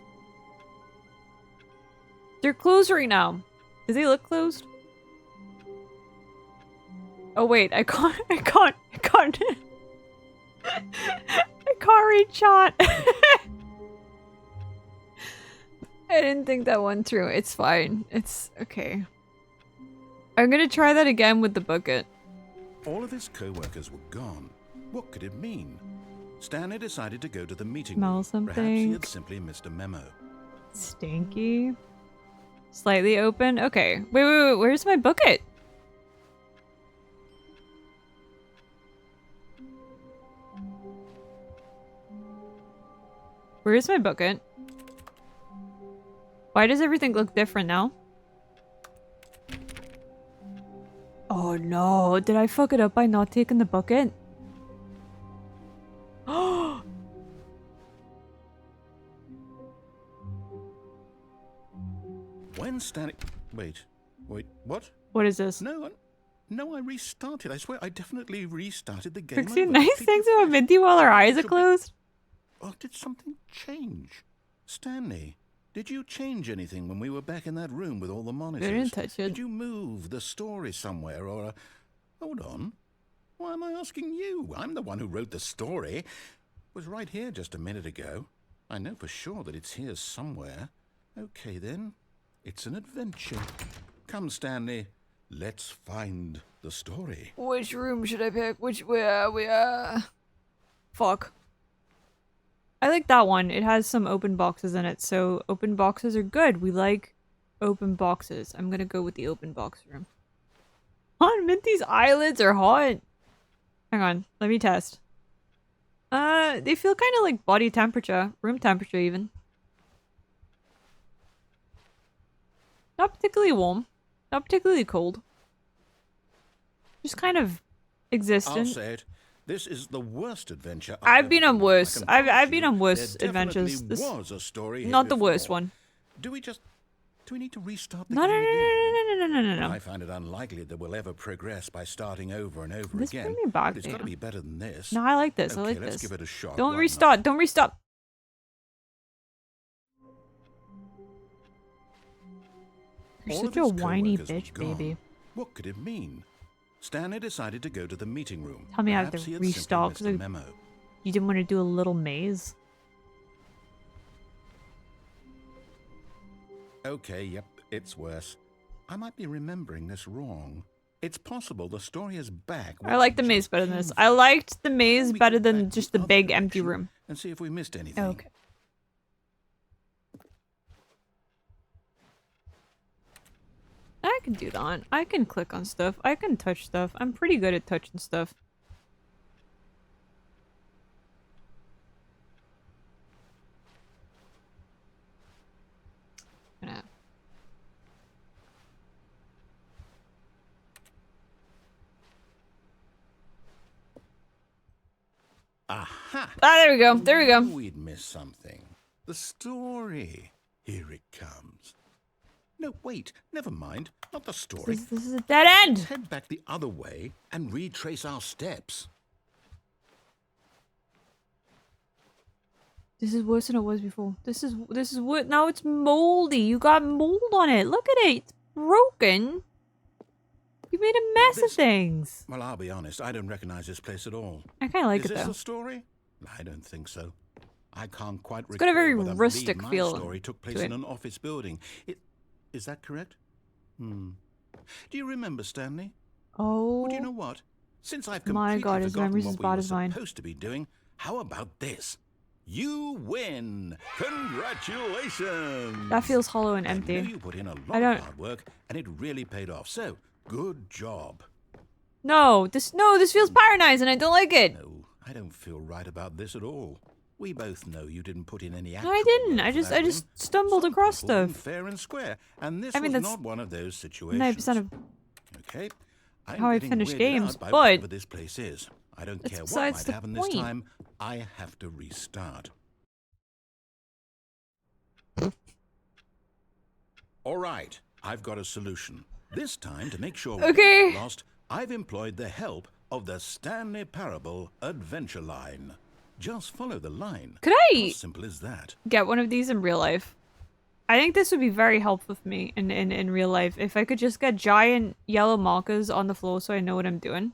They're closed right now. Do they look closed? Oh wait, I can't I can't read chat. I didn't think that one through. It's fine. It's okay. I'm gonna try that again with the bucket. All of his co-workers were gone. What could it mean? Stanley decided to go to the meeting Smell room. something. Perhaps he had simply missed a memo. Stinky. Slightly open. Okay. Wait. Where's my bucket? Where's my bucket? Why does everything look different now? Oh no, did I fuck it up by not taking the bucket? When Stanley... Wait, what? What is this? No, I restarted. I swear, I definitely restarted the game. Trixie, over. nice things about Minty while her eyes are closed. Oh, did something change? Stanley, did you change anything when we were back in that room with all the monitors? I didn't touch it. Did you move the story somewhere or... Hold on. Why am I asking you? I'm the one who wrote the story. It was right here just a minute ago. I know for sure that it's here somewhere. Okay, then. It's an adventure. Come, Stanley. Let's find the story. Which room should I pick? Fuck. I like that one. It has some open boxes in it, so open boxes are good. We like open boxes. I'm gonna go with the open box room. Minty's eyelids are hot. Hang on, let me test. They feel kind of like body temperature, room temperature even. Not particularly warm, not particularly cold. Just kind of existent. I'll say it. This is the worst adventure I've been on worse. I've promise been you, on worse there adventures. definitely This was a story here not the worst before. one. Do we need to restart the No, game again? no. I find it unlikely that we'll ever progress by starting over and over This again. bring me back But it's there. got to be better than this. No, I like this. I Okay, like let's this. give it a shot. Don't Why not? restart. Don't restart. You're All such of a his whiny co-workers were bitch, gone. baby. What could it mean? Stanley decided to go to the meeting room. Tell me I have Perhaps to he had simply restart missed a because memo. you didn't want to do a little maze. Okay, yep, it's worse. I might be remembering this wrong. It's possible the story is back. I like the maze better than this. I liked the maze better than just the big empty room. And see if we missed anything. Okay. I can do that. I can click on stuff. I can touch stuff. I'm pretty good at touching stuff. Aha! Ah, there we go. There we go. We'd missed something. The story. Here it comes. No, wait. Never mind. Not the story. This is a dead end. Let's head back the other way and retrace our steps. This is worse than it was before. This is what now it's moldy. You got mold on it. Look at it. It's broken. You made a mess of things. Well, I'll be honest. I don't recognize this place at all. I kind of like is it though. Is this the story? I don't think so. I can't quite recall. It's got a very whether rustic my feel story took place to in it. an office building. Is that correct? Do you remember, Stanley? Oh. Well, do you know what? Since I've My completely God, his forgotten memory's what as we bad were as mine. supposed to be doing, how about this? You win! Congratulations! That feels hollow and I empty. know you put in a lot I don't. of hard work, and it really paid off. So, good job. No, this feels pyronized and I don't like it. No, I don't feel right about this at all. We both know you didn't put in any No, actual I didn't. work I for just that win. stumbled Some across people win stuff. fair and square, and this I mean, was that's not one of those situations. 90% of Okay. I'm how I getting finish weirded games, out by but whatever this place is. I don't that's care what besides might the happen this point. time. I have to restart. All right, I've got a solution. This time, to make sure we Okay. don't get lost, I've employed the help of the Stanley Parable Adventure Line. Just follow the line. Could I How simple is that? get one of these in real life? I think this would be very helpful for me in real life if I could just get giant yellow markers on the floor so I know what I'm doing.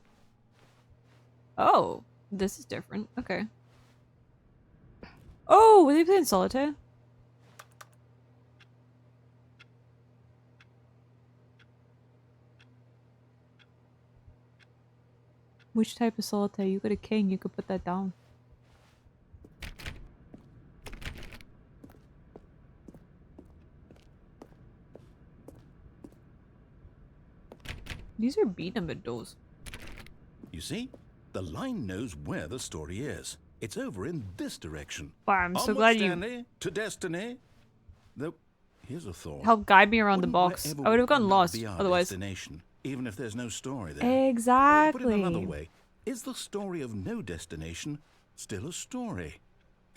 Oh, this is different. Okay. Oh, were they playing solitaire? Which type of solitaire? You got a king, you could put that down. These are B number doors. You see? The line knows where the story is. It's over in this direction. Wow, I'm so Onward, glad you Stanley, to destiny. Though, here's a thought. helped guide me around the Wouldn't box. wherever I would we have gotten end up lost be our otherwise. destination, even if there's no story there. Or to Exactly. put it another way, is the story of no destination still a story?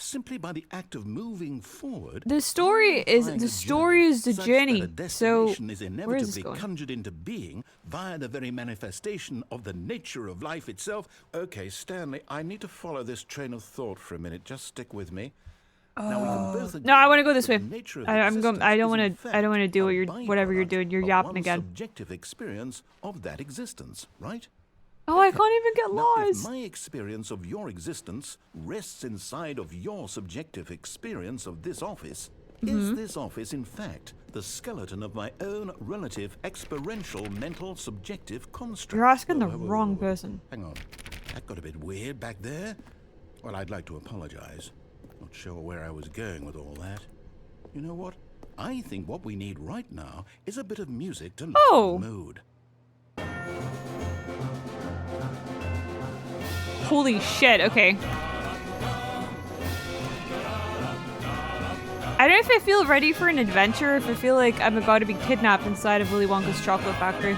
Simply by the act of moving forward. The story is the journey. So Destination is where is this inevitably going? conjured into being via the very manifestation of the nature of life itself. Okay, Stanley, I need to follow this train of thought for a minute. Just stick with me. Now, we can both agree No, I want to go this that way. the nature of I'm going. I don't existence is, in want to. I don't want to do what a you're. Whatever you're doing. You're byproduct of yapping one's again. subjective experience of that existence, right? Oh, I can't even get Now, if lost. my experience of your existence rests inside of your subjective experience of this office, is this office, in fact, the skeleton of my own relative experiential mental subjective construct? You're asking the Whoa, whoa, whoa, wrong whoa. person. Hang on. That got a bit weird back there. Well, I'd like to apologize. Not sure where I was going with all that. You know what? I think what we need right now is a bit of music to lighten the mood. Holy shit. Okay. I don't know if I feel ready for an adventure, if I feel like I'm about to be kidnapped inside of Willy Wonka's chocolate factory.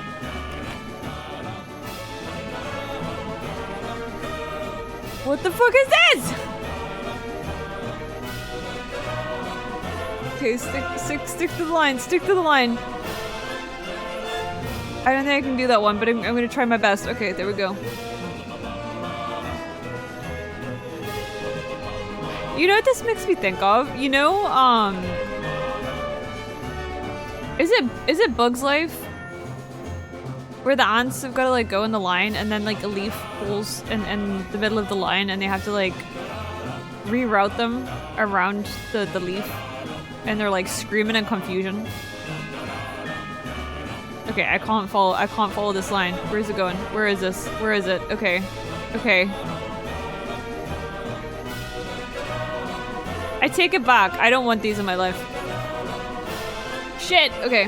What the fuck is this? Okay, stick to the line, stick to the line. I don't think I can do that one, but I'm gonna try my best. Okay, there we go. You know what this makes me think of? You know, is it Bug's Life? Where the ants have got to like go in the line and then like a leaf falls in the middle of the line and they have to like reroute them around the leaf and they're like screaming in confusion. Okay, I can't follow this line. Where's it going? Where is this? Where is it? Okay. Okay. I take it back. I don't want these in my life. Shit! Okay.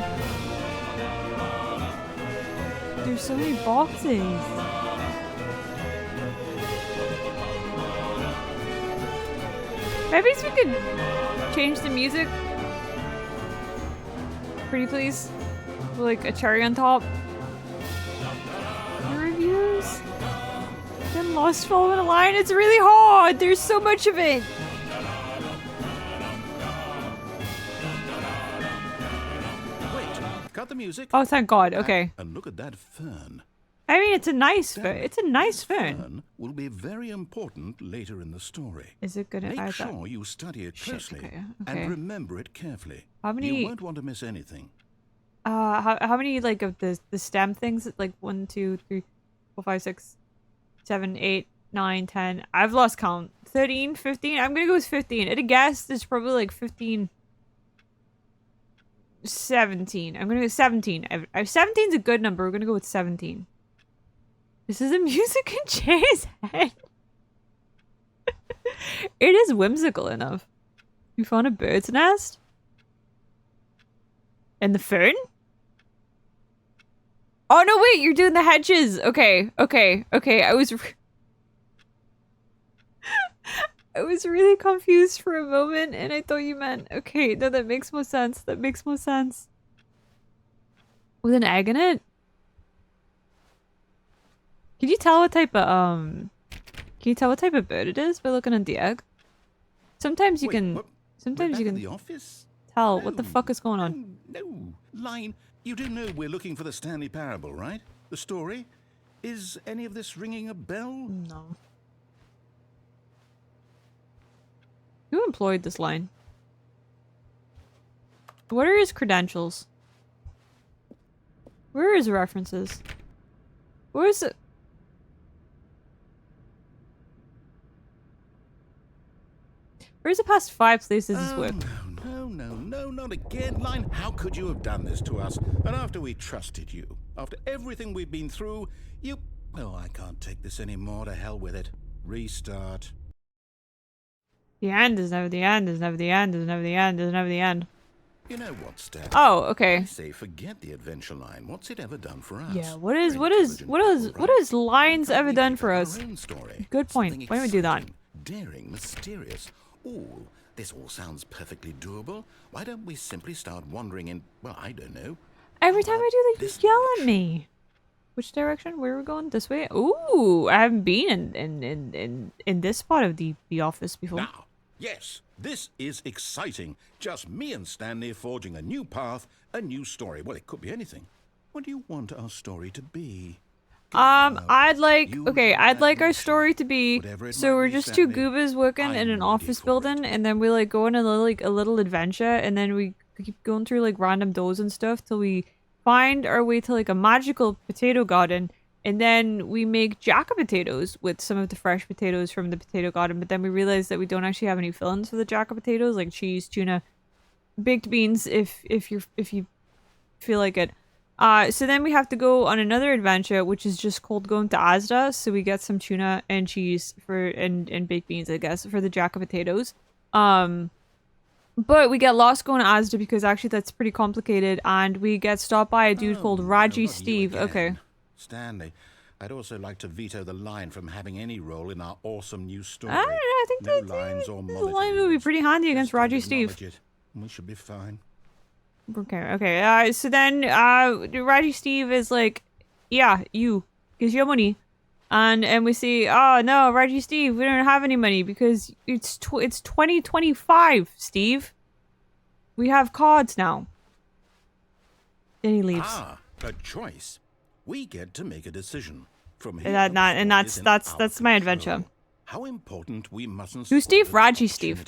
There's so many boxes. Maybe we could change the music. Pretty please. With, like a cherry on top. The reviews. Been lost following a line. It's really hard. There's so much of it. Cut the music. Oh, thank God. Okay. And look at that fern. I mean, it's a nice fern. It's a nice fern. Will be very important later in the story. Is it gonna? Make sure you study it closely and remember it carefully. How many? You won't want to miss anything. How many like of the stem things? Like 1, 2, 3, 4, 5, 6, 7, 8, 9, 10. I've lost count. 13, 15. I'm gonna go with 15. At a guess, there's probably like 15. 17. I'm gonna go 17. 17's a good number. We're gonna go with 17. This is a music in Jay's head. It is whimsical enough. You found a bird's nest? And the fern? Oh no, wait, you're doing the hedges. Okay. I was really confused for a moment, and I thought you meant... Okay, no, that makes more sense. That makes more sense. With an egg in it? Can you tell what type of, Can you tell what type of bird it is by looking at the egg? Sometimes you can... Sometimes you can tell what the fuck is going on. No, Line, you do know we're looking for the Stanley Parable, right? The story? Is any of this ringing a bell? No. Who employed this line? What are his credentials? Where are his references? Where is it? Where's the past 5 places he's worked? No, not again. Line, how could you have done this to us? And after we trusted you, after everything we've been through, you... Oh, I can't take this anymore. To hell with it. Restart. The end is never the end, is never the end, is never the end, is never the end. You know what, Stanley? Oh, okay. I say forget the adventure line. What's it ever done for us? Yeah, what has Lines ever done for us? Good point. Why don't we do that? Daring, mysterious. Ooh, this all sounds perfectly doable. Why don't we simply start wandering in, well, I don't know. Every time I do, they just yell at me. Which direction? Where are we going? This way? Ooh, I haven't been in this part of the office before. Now, yes, this is exciting. Just me and Stanley forging a new path, a new story. Well, it could be anything. What do you want our story to be? I'd like our story to be, so we're just two goobas working in an office building, and then we like go on a little adventure, and then we keep going through like random doors and stuff till we find our way to like a magical potato garden, and then we make jack potatoes with some of the fresh potatoes from the potato garden, but then we realize that we don't actually have any fillings for the jack potatoes, like cheese, tuna, baked beans if you feel like it. So then we have to go on another adventure, which is just called going to Asda. So we get some tuna and cheese and baked beans, I guess, for the jack potatoes. But we get lost going to Asda because actually that's pretty complicated, and we get stopped by a dude called Raji Steve. Okay. Stanley, I'd also like to veto the line from having any role in our awesome new story. I don't know, I think no lines or the line would be pretty handy against Raji Steve. We should be fine. Okay. So then, Raji Steve is like, yeah, you, gives you money, and we say, oh no, Raji Steve, we don't have any money because it's 2025, Steve. We have cards now. Then he leaves. A choice. We get to make a decision from here. That's my adventure. How important we mustn't. Who's Steve? Raji Steve.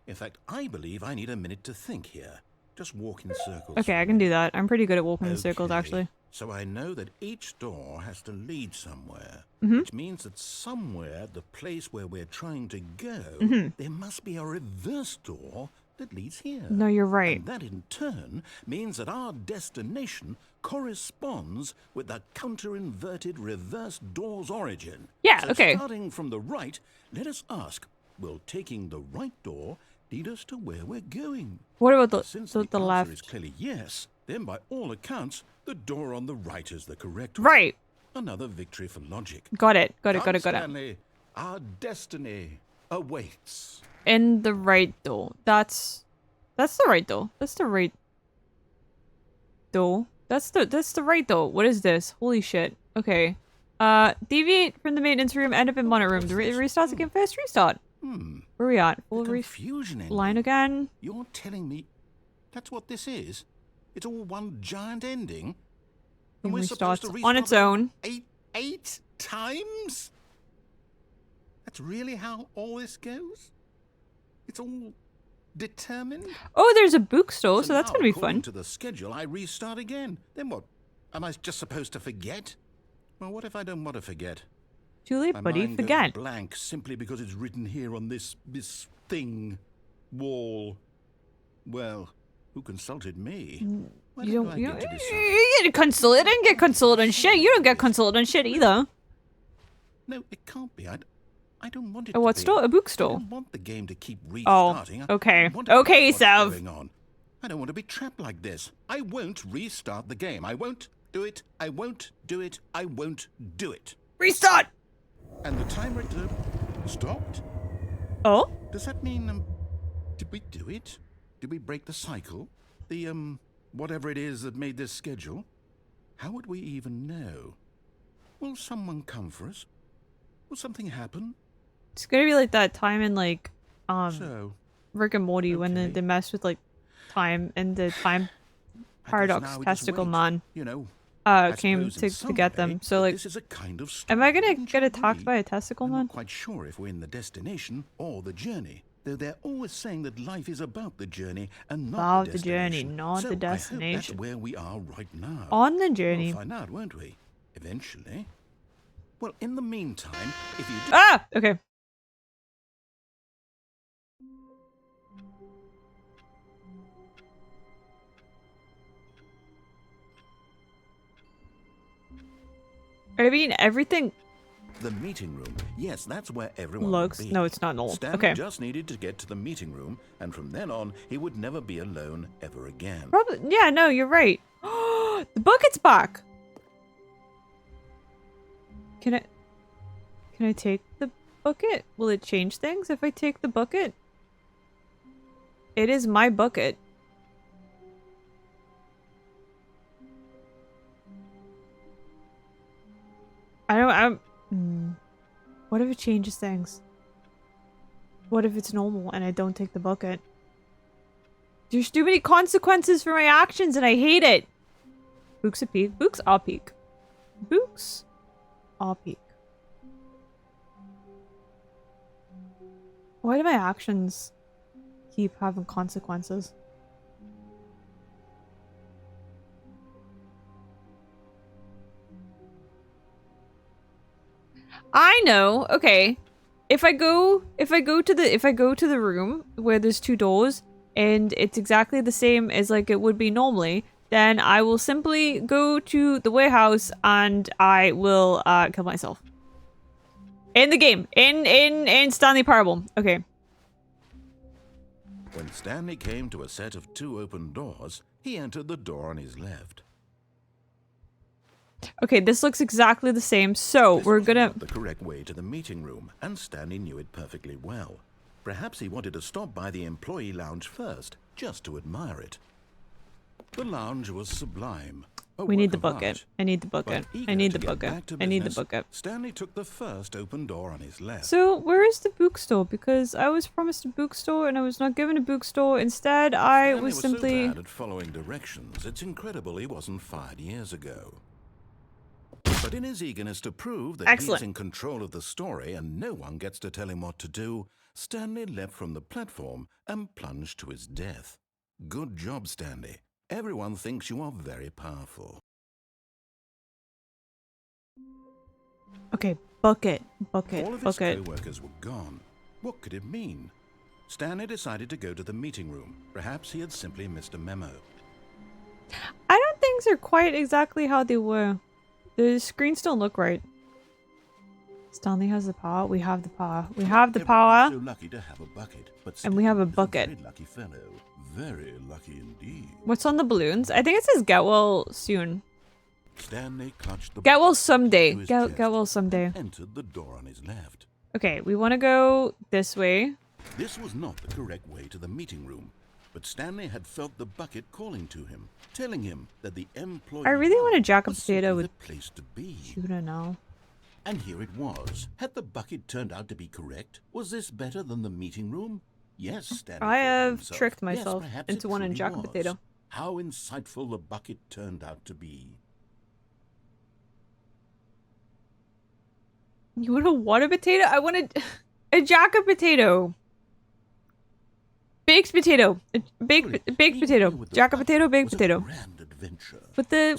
In fact, I believe I need a minute to think here. Just walk in circles. Okay, I can do that. I'm pretty good at walking in circles, actually. So I know that each door has to lead somewhere, Mm-hmm. which means that somewhere, the place where we're trying to go, Mm-hmm. there must be a reverse door that leads here. No, you're right. And that in turn means that our destination corresponds with the counter-inverted reverse door's origin. Yeah, so okay. Starting from the right, let us ask, will taking the right door lead us to where we're going? What about the Since the answer left? is clearly yes, then by all accounts, the door on the right is the correct one. Right. Another victory for logic. Got it. Got it. Come, Got it. Got it. Stanley, our destiny awaits. In the right door. That's the right door. That's the right door. That's the right door. What is this? Holy shit. Okay. Deviate from the maintenance room, end up in monitor room. The restarts again first restart. Where are we at? Full Confusion ending. line again. You're telling me that's what this is? It's all one giant ending? And we're supposed restarts to on restart its own. eight times? That's really how all this goes? It's all determined? Oh, there's a bookstore, so that's now, gonna be according fun. to the schedule, I restart again. Then what? Am I just supposed to forget? Well, what if I don't want to forget? Too late, My buddy. mind goes Forget. blank simply because it's written here on this thing, wall. Well, who consulted me? Why You don't don't. I You get to decide? you get consulted. I didn't get consulted on shit. You don't get consulted on shit either. No, it can't be. I don't want it A to what be. store? A I bookstore. don't want the game to keep Oh, restarting. okay. I want to know Okay, what's Sav. going on. I don't want to be trapped like this. I won't restart the game. I won't do it. I won't do it. I won't do it. Restart. And the timer stopped? Oh? Does that mean, did we do it? Did we break the cycle? The, whatever it is that made this schedule? How would we even know? Will someone come for us? Will something happen? It's gonna be like that time in like So, Rick and Morty when okay. they mess with like time and the time I guess paradox now we just testicle wait. man You know, I came suppose in to some get way them. So that like, this is a kind of am I story, gonna wouldn't get you attacked agree? by a testicle I'm man? not quite sure if we're in the destination or the journey, though they're always saying that life is about the journey and not About the the journey, destination. not so the I hope destination. that's where we are right now. On the journey. We'll find out, won't we? Eventually. Well, in the meantime, if you do Ah! Okay. I mean, everything the meeting room, yes, that's where everyone looks. would be. No, it's not normal. Stanley Okay. just needed to get to the meeting room, and from then on, he would never be alone ever again. Probably. Yeah, no, you're right. The bucket's back. Can I take the bucket? Will it change things if I take the bucket? It is my bucket. What if it changes things? What if it's normal and I don't take the bucket? There's too many consequences for my actions and I hate it. Book's a peak. Book's a peak. Book's a peak. Why do my actions keep having consequences? I know. Okay. If I go to the room where there's two doors and it's exactly the same as like it would be normally, then I will simply go to the warehouse and I will kill myself. In the game. In Stanley Parable. Okay. When Stanley came to a set of two open doors, he entered the door on his left. Okay, this looks exactly the same. So This we're was gonna not the correct way to the meeting room, and Stanley knew it perfectly well. Perhaps he wanted to stop by the employee lounge first, just to admire it. The lounge was sublime. we need the bucket. I need the bucket. I need the bucket. I need the bucket. Stanley took the first open door on his left. So where is the bookstore? Because I was promised a bookstore and I was not given a bookstore. Instead, I Stanley was so simply bad at following directions, it's incredible he wasn't fired years ago. But in his eagerness to prove that Excellent. he's in control of the story and no one gets to tell him what to do, Stanley leapt from the platform and plunged to his death. Good job, Stanley. Everyone thinks you are very powerful. okay. Bucket, bucket, All of his bucket. co-workers were gone. What could it mean? Stanley decided to go to the meeting room. Perhaps he had simply missed a memo. I don't think they're quite exactly how they were. The screens don't look right. Stanley has the power. We have the power. We have the power. So lucky to have a bucket, but and we have a Stanley is bucket. very lucky fellow. Very lucky indeed. What's on the balloons? I think it says get well soon. Stanley clutched the Get well someday. to his Get chest well someday. and entered the door on his left. Okay, we want to go this way. This was not the correct way to the meeting room, but Stanley had felt the bucket calling to him, telling him that the employee I really want to jack a was potato simply with the place to be. tuna now. And here it was. Had the bucket turned out to be correct? Was this better than the meeting room? Yes, Stanley I thought to have himself. tricked Yes, myself perhaps into it wanting truly jack a was. potato. How insightful the bucket turned out to be. You want a water potato? I want a jack a potato. Baked potato. Baked potato. Jack a potato, baked potato. But the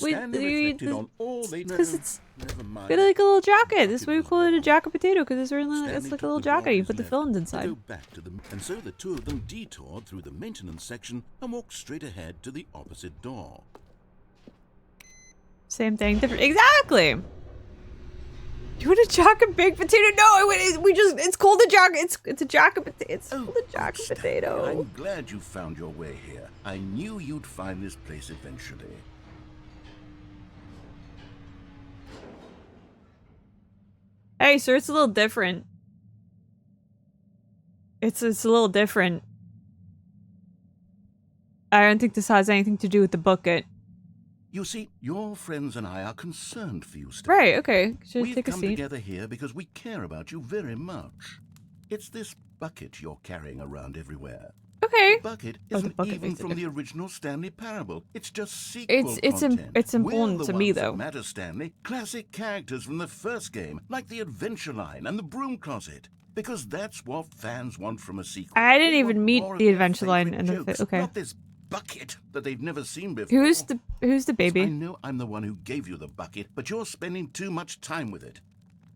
because it's got like a little jacket. This is why we call it a jack a potato, because it's really it's like a little jacket. You put the fillings inside. And so the two of them detoured through the maintenance section and walked straight ahead to the opposite door. Same thing, different. Exactly. You want a jack and baked potato? No, we just it's called a jack. It's a jack and potato. It's called a jack and potato. I'm glad you found your way here. I knew you'd find this place eventually. Hey, sir, it's a little different. It's a little different. I don't think this has anything to do with the bucket. You see, your friends and I are concerned for you, Stanley. Right, okay. Should I We've take a come seat? together here because we care about you very much. It's this bucket you're carrying around everywhere. Okay. The bucket Oh, the isn't bucket even makes a from the difference. original Stanley parable. It's just sequel It's content. important We're to the me, ones though. that matter, Stanley. Classic characters from the first game, like the Adventure Line and the Broom Closet. Because that's what fans want from a sequel. I didn't They even want meet more of the their Adventure Line favorite in the jokes, okay. Not this bucket that they've never seen before. Who's the baby? I know I'm the one who gave you the bucket, but you're spending too much time with it.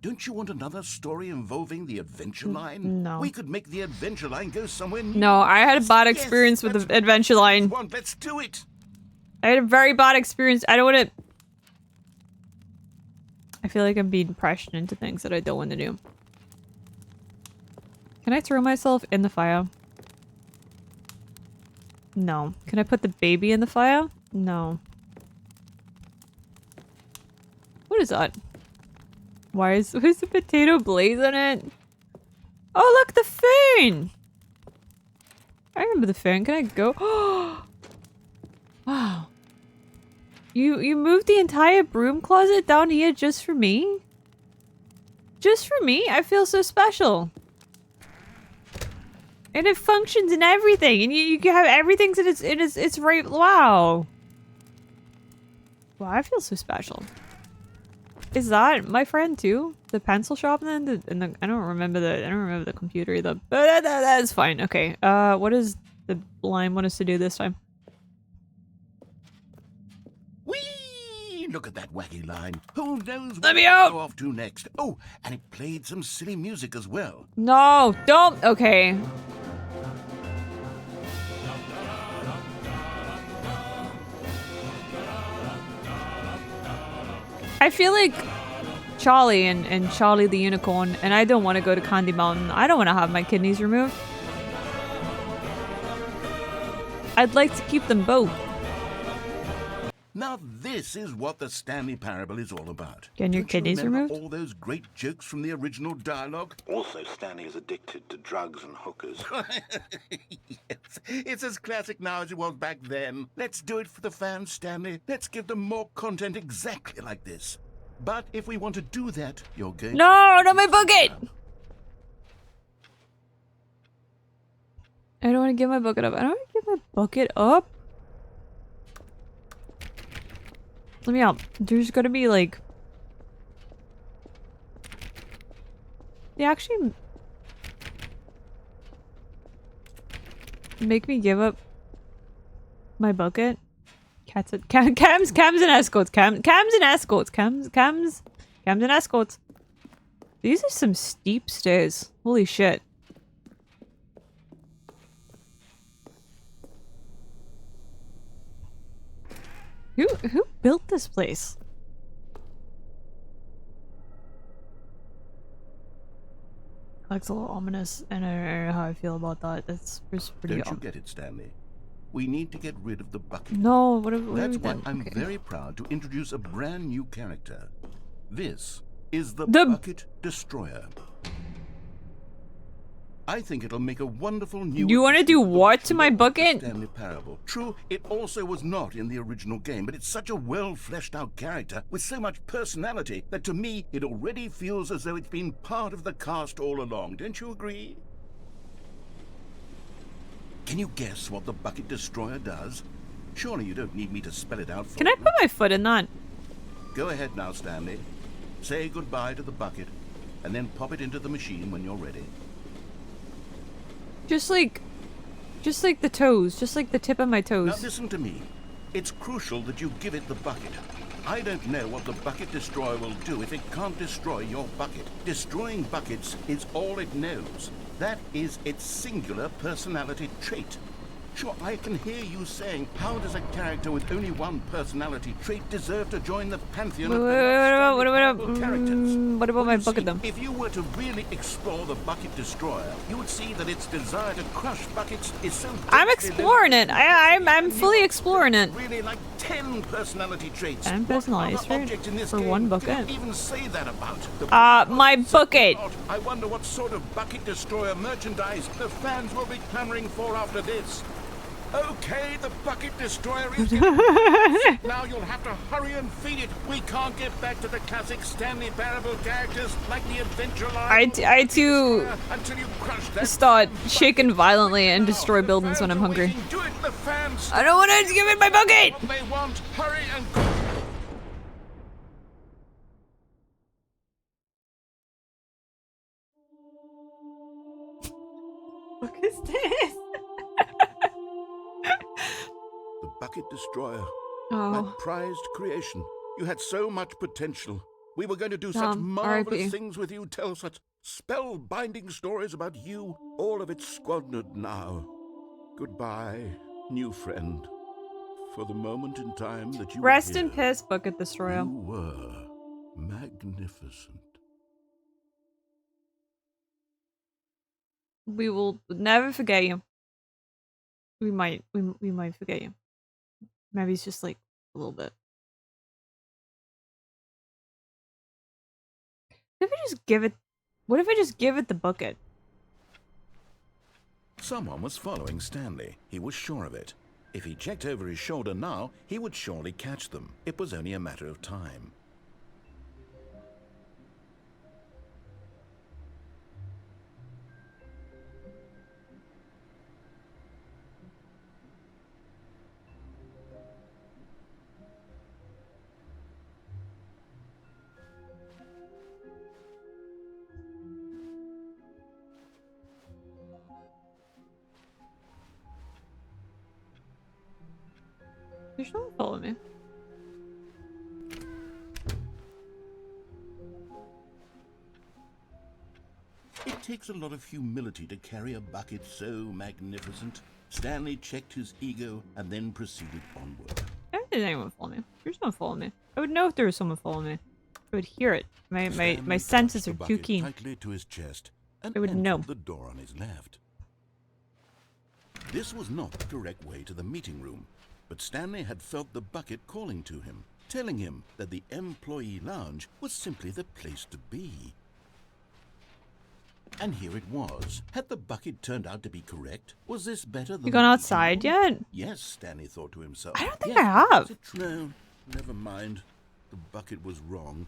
Don't you want another story involving the Adventure Line? No. We could make the Adventure Line go somewhere new. No, I had a bad Yes, experience with that's the Adventure Line. what we want. Let's do it. I had a very bad experience. I don't want to. I feel like I'm being pressured into things that I don't want to do. Can I throw myself in the fire? No. Can I put the baby in the fire? No. What is that? Where's the potato blazing it? Oh, look, the fan! I remember the fan. Can I go? Wow. You moved the entire broom closet down here just for me? Just for me? I feel so special. And it functions and everything, and you can have everything in its right. Wow. Wow, I feel so special. Is that my friend too? The pencil shop then? I don't remember the computer either. But that is fine. Okay. What does the line want us to do this time? Whee! Look at that wacky line. Who knows Let what me we'll out! go off to next? Oh, and it played some silly music as well. No, don't. Okay. I feel like Charlie and Charlie the Unicorn, and I don't want to go to Candy Mountain. I don't want to have my kidneys removed. I'd like to keep them both. Now this is what the Stanley Parable is all about. Getting your Don't you kidneys remember removed? all those great jokes from the original dialogue? Also, Stanley is addicted to drugs and hookers. Yes, it's as classic now as it was back then. Let's do it for the fans, Stanley. Let's give them more content exactly like this. But if we want to do that, you're going No, not my bucket! I don't want to give my bucket up. I don't want to give my bucket up. Let me out. There's gotta be like... They actually... make me give up my bucket? Cams and escorts. Cams and escorts. Cams and escorts. These are some steep stairs. Holy shit. this place? Looks a little ominous, and I don't know how I feel about that. That's pretty. Don't you get it, Stanley? We need to get rid of the bucket. No, what That's why done? I'm Okay. very proud to introduce a brand new character. This is the Bucket Destroyer. I think it'll make a wonderful new... You want to do what to my bucket? Stanley Parable. True, it also was not in the original game, but it's such a well-fleshed-out character with so much personality that to me it already feels as though it's been part of the cast all along. Don't you agree? Can you guess what the Bucket Destroyer does? Surely you don't need me to spell it out for you. Can I put my foot in that? Go ahead now, Stanley. Say goodbye to the bucket, and then pop it into the machine when you're ready. Just like the toes, just like the tip of my toes. Now listen to me. It's crucial that you give it the bucket. I don't know what the Bucket Destroyer will do if it can't destroy your bucket. Destroying buckets is all it knows. That is its singular personality trait. Sure, I can hear you saying, how does a character with only one personality trait deserve to join the pantheon of the characters? What about my bucket, though? If you were to really explore the Bucket Destroyer, you would see that its desire to crush buckets is so... I'm exploring it. I'm fully exploring it. Really like 10 personality traits. And personalized, right? For one bucket. Even say that about my bucket. I wonder what sort of Bucket Destroyer merchandise the fans will be clamoring for after this. Okay, the Bucket Destroyer is now you'll have to hurry and feed it. We can't get back to the classic Stanley Parable characters like the Adventure Line. I too until you crush that start shaking violently and destroy buildings when I'm hungry. do it, the fans. I don't want to give it my bucket. What they want, hurry and What is this? The Bucket Destroyer. Oh. My prized creation. You had so much potential. We were going to do such R.I.P. marvelous things with you, tell such spellbinding stories about you. All of it squandered now. Goodbye, new friend. For the moment in time that you Rest were in here, peace, Bucket Destroyer. you were magnificent. We will never forget you. We might forget you. Maybe it's just like a little bit. What if I just give it? What if I just give it the bucket? Someone was following Stanley. He was sure of it. If he checked over his shoulder now, he would surely catch them. It was only a matter of time. You shouldn't follow me. It takes a lot of humility to carry a bucket so magnificent. Stanley checked his ego and then proceeded onward. I don't think anyone follow me. There's no follow me. I would know if there was someone following me. I would hear it. My senses are too keen. Tightly to his chest and I would know. the door on his left. This was not the correct way to the meeting room, but Stanley had felt the bucket calling to him, telling him that the employee lounge was simply the place to be. And here it was. Had the bucket turned out to be correct? Was this better than... You gone outside yet? Yes, Stanley thought to himself. I don't think Yes, I have. No, never mind. The bucket was wrong.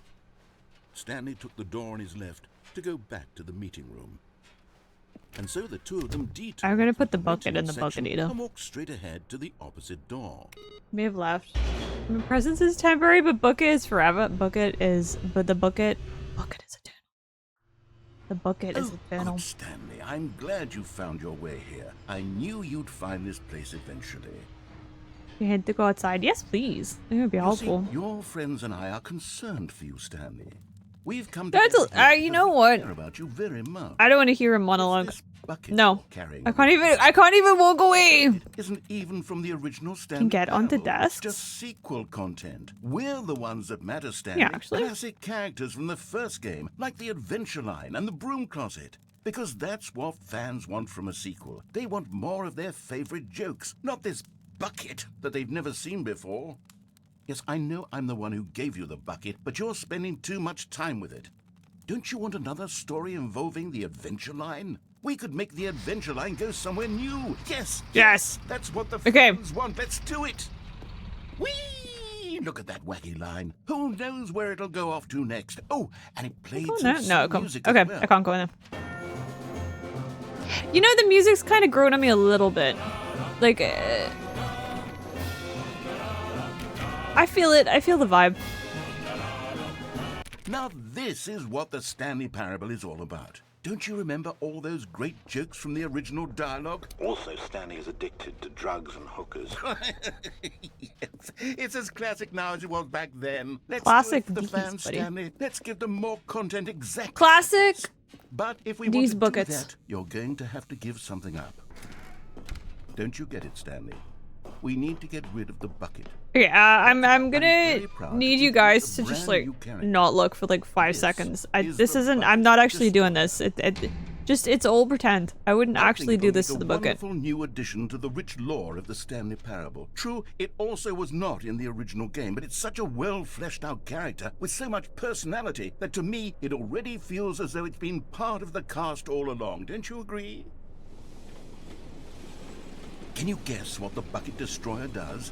Stanley took the door on his left to go back to the meeting room. And so the two of them detoured. I'm gonna put the from bucket in rental the section bucket eater. and walked straight ahead to the opposite door. May have left. My presence is temporary, but bucket is forever. But the bucket is eternal. The bucket is eternal. Good Stanley, I'm glad you found your way here. I knew you'd find this place eventually. You had to go outside? Yes, please. It would be You see, helpful. your friends and I are concerned for you, Stanley. We've come That's you know what? care about you very much. I don't want to hear a monologue. Bucket No, carrying I can't even walk away. It isn't even from the original Stanley. Can get onto Parable. desks. It's just sequel content. We're the ones that matter, Stanley. Yeah, actually. Classic characters from the first game, like the Adventure Line and the Broom Closet. Because that's what fans want from a sequel. They want more of their favorite jokes, not this bucket that they've never seen before. Yes, I know I'm the one who gave you the bucket, but you're spending too much time with it. Don't you want another story involving the Adventure Line? We could make the Adventure Line go somewhere new. Yes. Yes. That's what the fans want. Let's do it. Whee! Look at that wacky line. Who knows where it'll go off to next? Oh, and it played some music okay, as well. I can't go in there. You know, the music's kind of grown on me a little bit. Like, I feel it. I feel the vibe. Now this is what the Stanley Parable is all about. Don't you remember all those great jokes from the original dialogue? Also, Stanley is addicted to drugs and hookers. Yes, it's as classic now as it was back then. Let's Classic do it for the D's, fans, buddy. Stanley. Let's give them more content exactly. Classic But if we D's want to buckets. do that, you're going to have to give something up. Don't you get it, Stanley? We need to get rid of the bucket. Okay, I'm gonna very proud need to you guys to introduce a just brand like new character. not look for like 5 This seconds. is This the isn't. bucket I'm not actually destroyer. doing this. It's all pretend. I wouldn't actually do this to the bucket. A wonderful new addition to the rich lore of the Stanley Parable. True, it also was not in the original game, but it's such a well fleshed out character with so much personality that to me it already feels as though it's been part of the cast all along. Don't you agree? Can you guess what the bucket destroyer does?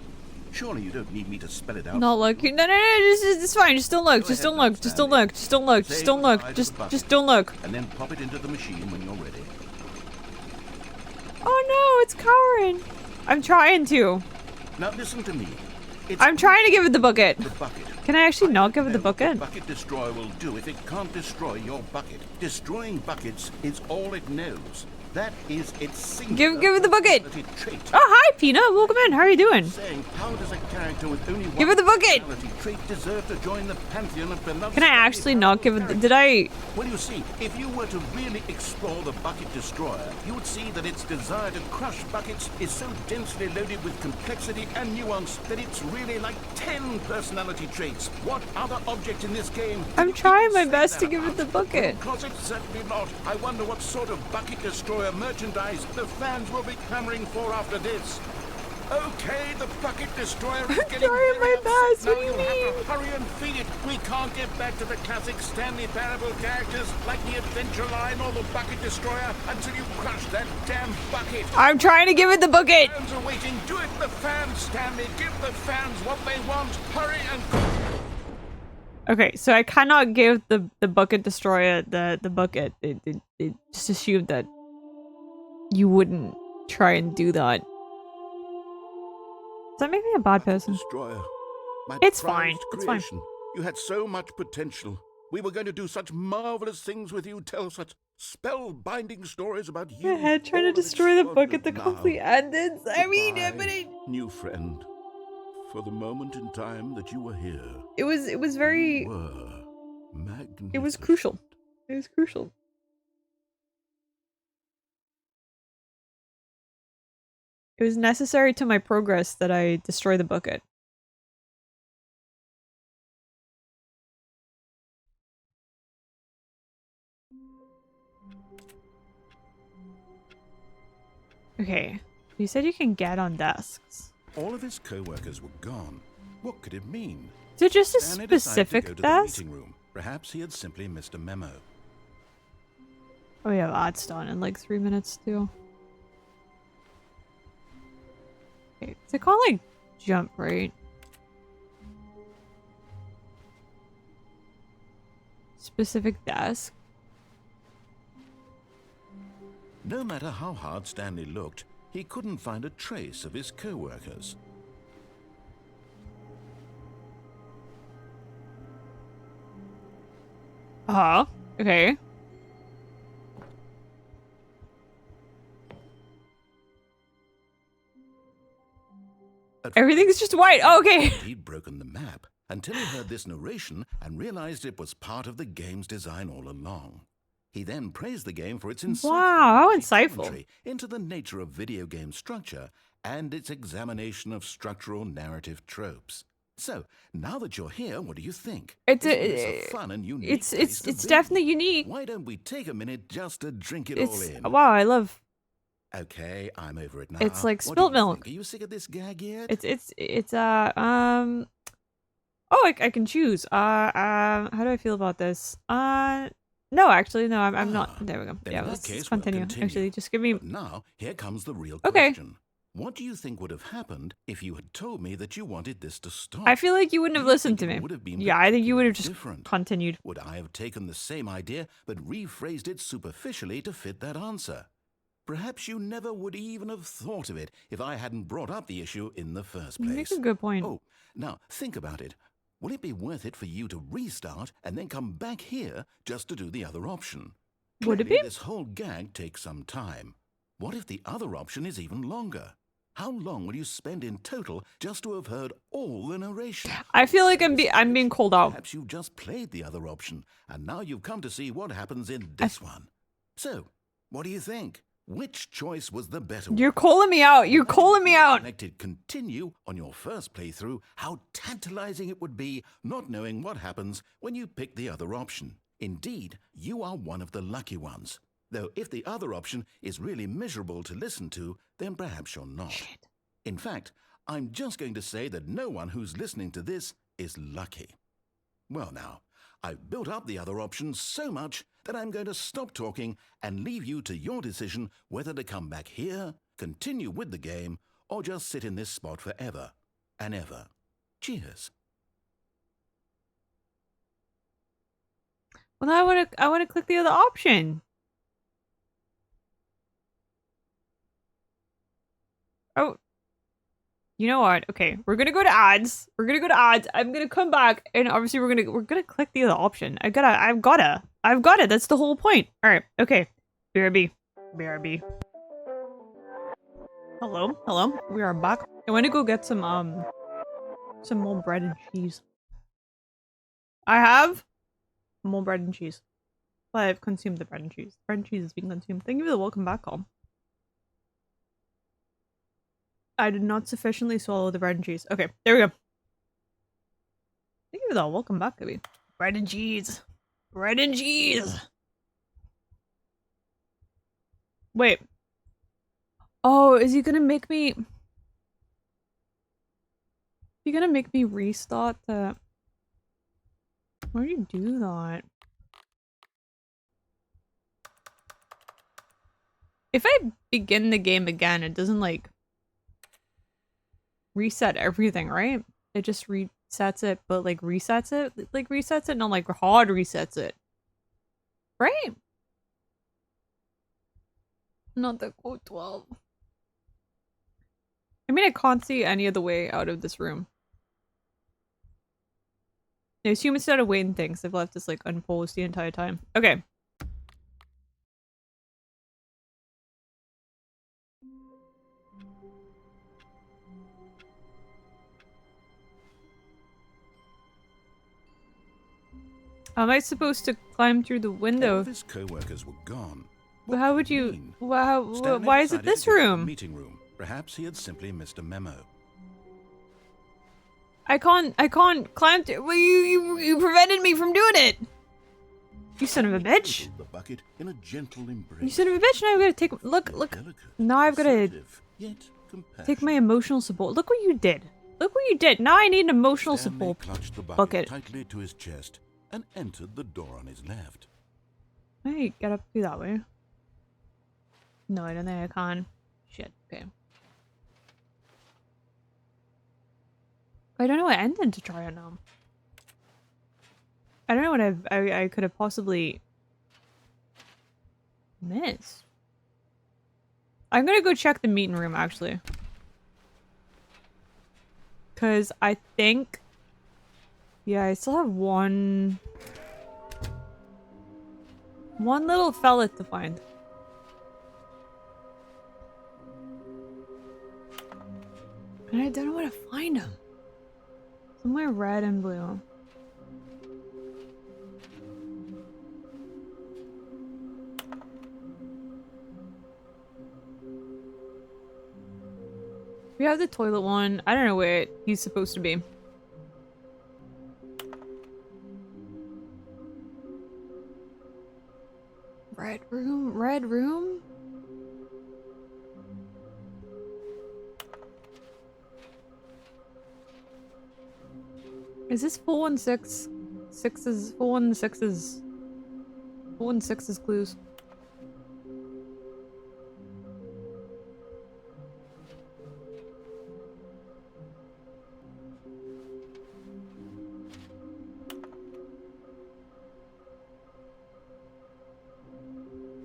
Surely you don't need me to spell it out. Not look. No, it's fine. Just don't look. Just don't look. Just don't look. Just don't look. Just don't look. Just don't look. And then pop it into the machine when you're ready. Oh no, it's cowering. I'm trying to. Now listen to me. I'm trying to give it the bucket. The bucket. Can I actually not give it the Know what bucket? bucket destroyer will do if it can't destroy your bucket. Destroying buckets is all it knows. That is its singular Give it the bucket. personality trait. Oh hi, Peanut. Welcome in. How are you doing? Saying, how does a character with only one Give it the bucket. personality trait deserve to join the pantheon of beloved? Can I actually not give it? Did I? Well, you see, if you were to really explore the bucket destroyer, you would see that its desire to crush buckets is so densely loaded with complexity and nuance that it's really like 10 personality traits. What other object in this game? I'm trying my best to give it the bucket. Closet, certainly not. I wonder what sort of bucket destroyer merchandise the fans will be clamoring for after this. Okay, the bucket destroyer is getting trying my best. Now What do you you'll have mean? to hurry and feed it. We can't get back to the classic Stanley Parable characters like the Adventure Line or the bucket destroyer until you crush that damn bucket. I'm trying to give it the bucket. Fans are waiting. Do it for the fans, Stanley. Give the fans what they want. Hurry and... Okay, so I cannot give the bucket destroyer the bucket. It just assumed that you wouldn't try and do that. Does that make me a bad person? Destroyer. My It's fine. prized It's fine. creation. You had so much potential. We were going to do such marvelous things with you, tell such spellbinding stories about you. My head trying to all of it destroy the squandered bucket, the now. complete endings. I mean, Goodbye, but new friend. For the moment in time that you were here, it was very. you were magnificent. It was crucial. It was crucial. It was necessary to my progress that I destroy the bucket. Okay. You said you can get on desks. All of his co-workers were gone. What could it mean? Is it just a Stanley decided to specific go to desk? the meeting room. Perhaps he had simply missed a memo. Oh, we have ads done in like 3 minutes too. Okay, it's called like jump, right? Specific desk. No matter how hard Stanley looked, he couldn't find a trace of his co-workers. Okay. Everything's just white. Oh, okay. He'd broken the map and until he heard this narration and realized it was part of the game's design all along. He then praised the game for its insightful how insightful. commentary into the nature of video game structure and its examination of structural narrative tropes. So, now that you're here, what do you think? It's a fun and unique place to it's be. definitely unique. Why don't we take a minute just to drink it all in? Wow, I love. Okay, I'm over it now. It's like What do spilt you milk. think? Are you sick of this gag yet? It's Oh, I can choose. How do I feel about this? No, actually, no, I'm not. There we go. Then Yeah, in that let's case, continue. we'll continue. Actually, just give me. But now, here comes the real Okay. question. What do you think would have happened if you had told me that you wanted this to stop? I feel like you wouldn't have Do you listened to think me. it would have been Yeah, I think you would have just different? continued. Would I have taken the same idea but rephrased it superficially to fit that answer? Perhaps you never would even have thought of it if I hadn't brought up the issue in the first You place. make a good point. Oh, now think about it. Will it be worth it for you to restart and then come back here just to do the other option? Would it Clearly, be? This whole gag takes some time. What if the other option is even longer? How long will you spend in total just to have heard all the narration? I feel like I'm being called out. Perhaps you've just played the other option, and now you've come to see what happens in this one. So, what do you think? Which choice was the better one? You're calling me out. You're calling me out. Selected continue on your first playthrough, how tantalizing it would be not knowing what happens when you pick the other option. Indeed, you are one of the lucky ones. Though if the other option is really miserable to listen to, then perhaps you're not. Shit. In fact, I'm just going to say that no one who's listening to this is lucky. Well now, I've built up the other option so much that I'm going to stop talking and leave you to your decision whether to come back here, continue with the game, or just sit in this spot forever and ever. Cheers. Well, now I want to click the other option. Oh, you know what? Okay, we're gonna go to ads. We're gonna go to ads. I'm gonna come back, and obviously we're gonna click the other option. I've gotta. That's the whole point. All right. Okay. BRB. Hello. We are back. I want to go get some more bread and cheese. I have more bread and cheese. But I've consumed the bread and cheese. Bread and cheese is being consumed. Thank you for the welcome back call. I did not sufficiently swallow the bread and cheese. Okay, there we go. Thank you for the welcome back, Gabby. Bread and cheese. Bread and cheese. Wait. Oh, is he gonna make me... He gonna make me restart the... Why do you do that? If I begin the game again, it doesn't, like, reset everything, right? It just resets it, but, like, resets it? Like, resets it, not, like, hard resets it. Right? Not the code 12. I mean, I can't see any other way out of this room. I assume instead of waiting things, they've left this, like, unposed the entire time. Okay. Am I supposed to climb through the window? All of his co-workers were gone. Well, how would you... Why is it this room? Meeting room. Perhaps he had simply missed a memo. I can't climb through... Well, you prevented me from doing it! You son of a bitch! The bucket in a gentle embrace. You son of a bitch! Now I've got to take... Look. Delicate, Now I've got to assertive, yet take my emotional support. Look what you did. Look what you did. Now I need an emotional Stanley support clutched the bucket. tightly to his chest and entered the door on his left. Hey, get up through that way. No, I don't think I can. Shit, okay. I don't know what ending to try on now. I don't know what I could have possibly missed. I'm gonna go check the meeting room, actually. Because I think... Yeah, I still have one little fella to find. And I don't know where to find him. Somewhere red and blue. We have the toilet one. I don't know where he's supposed to be. Red room? Red room? Is this 4 and 6? 6's 4 and 6's 4 and 6's clues.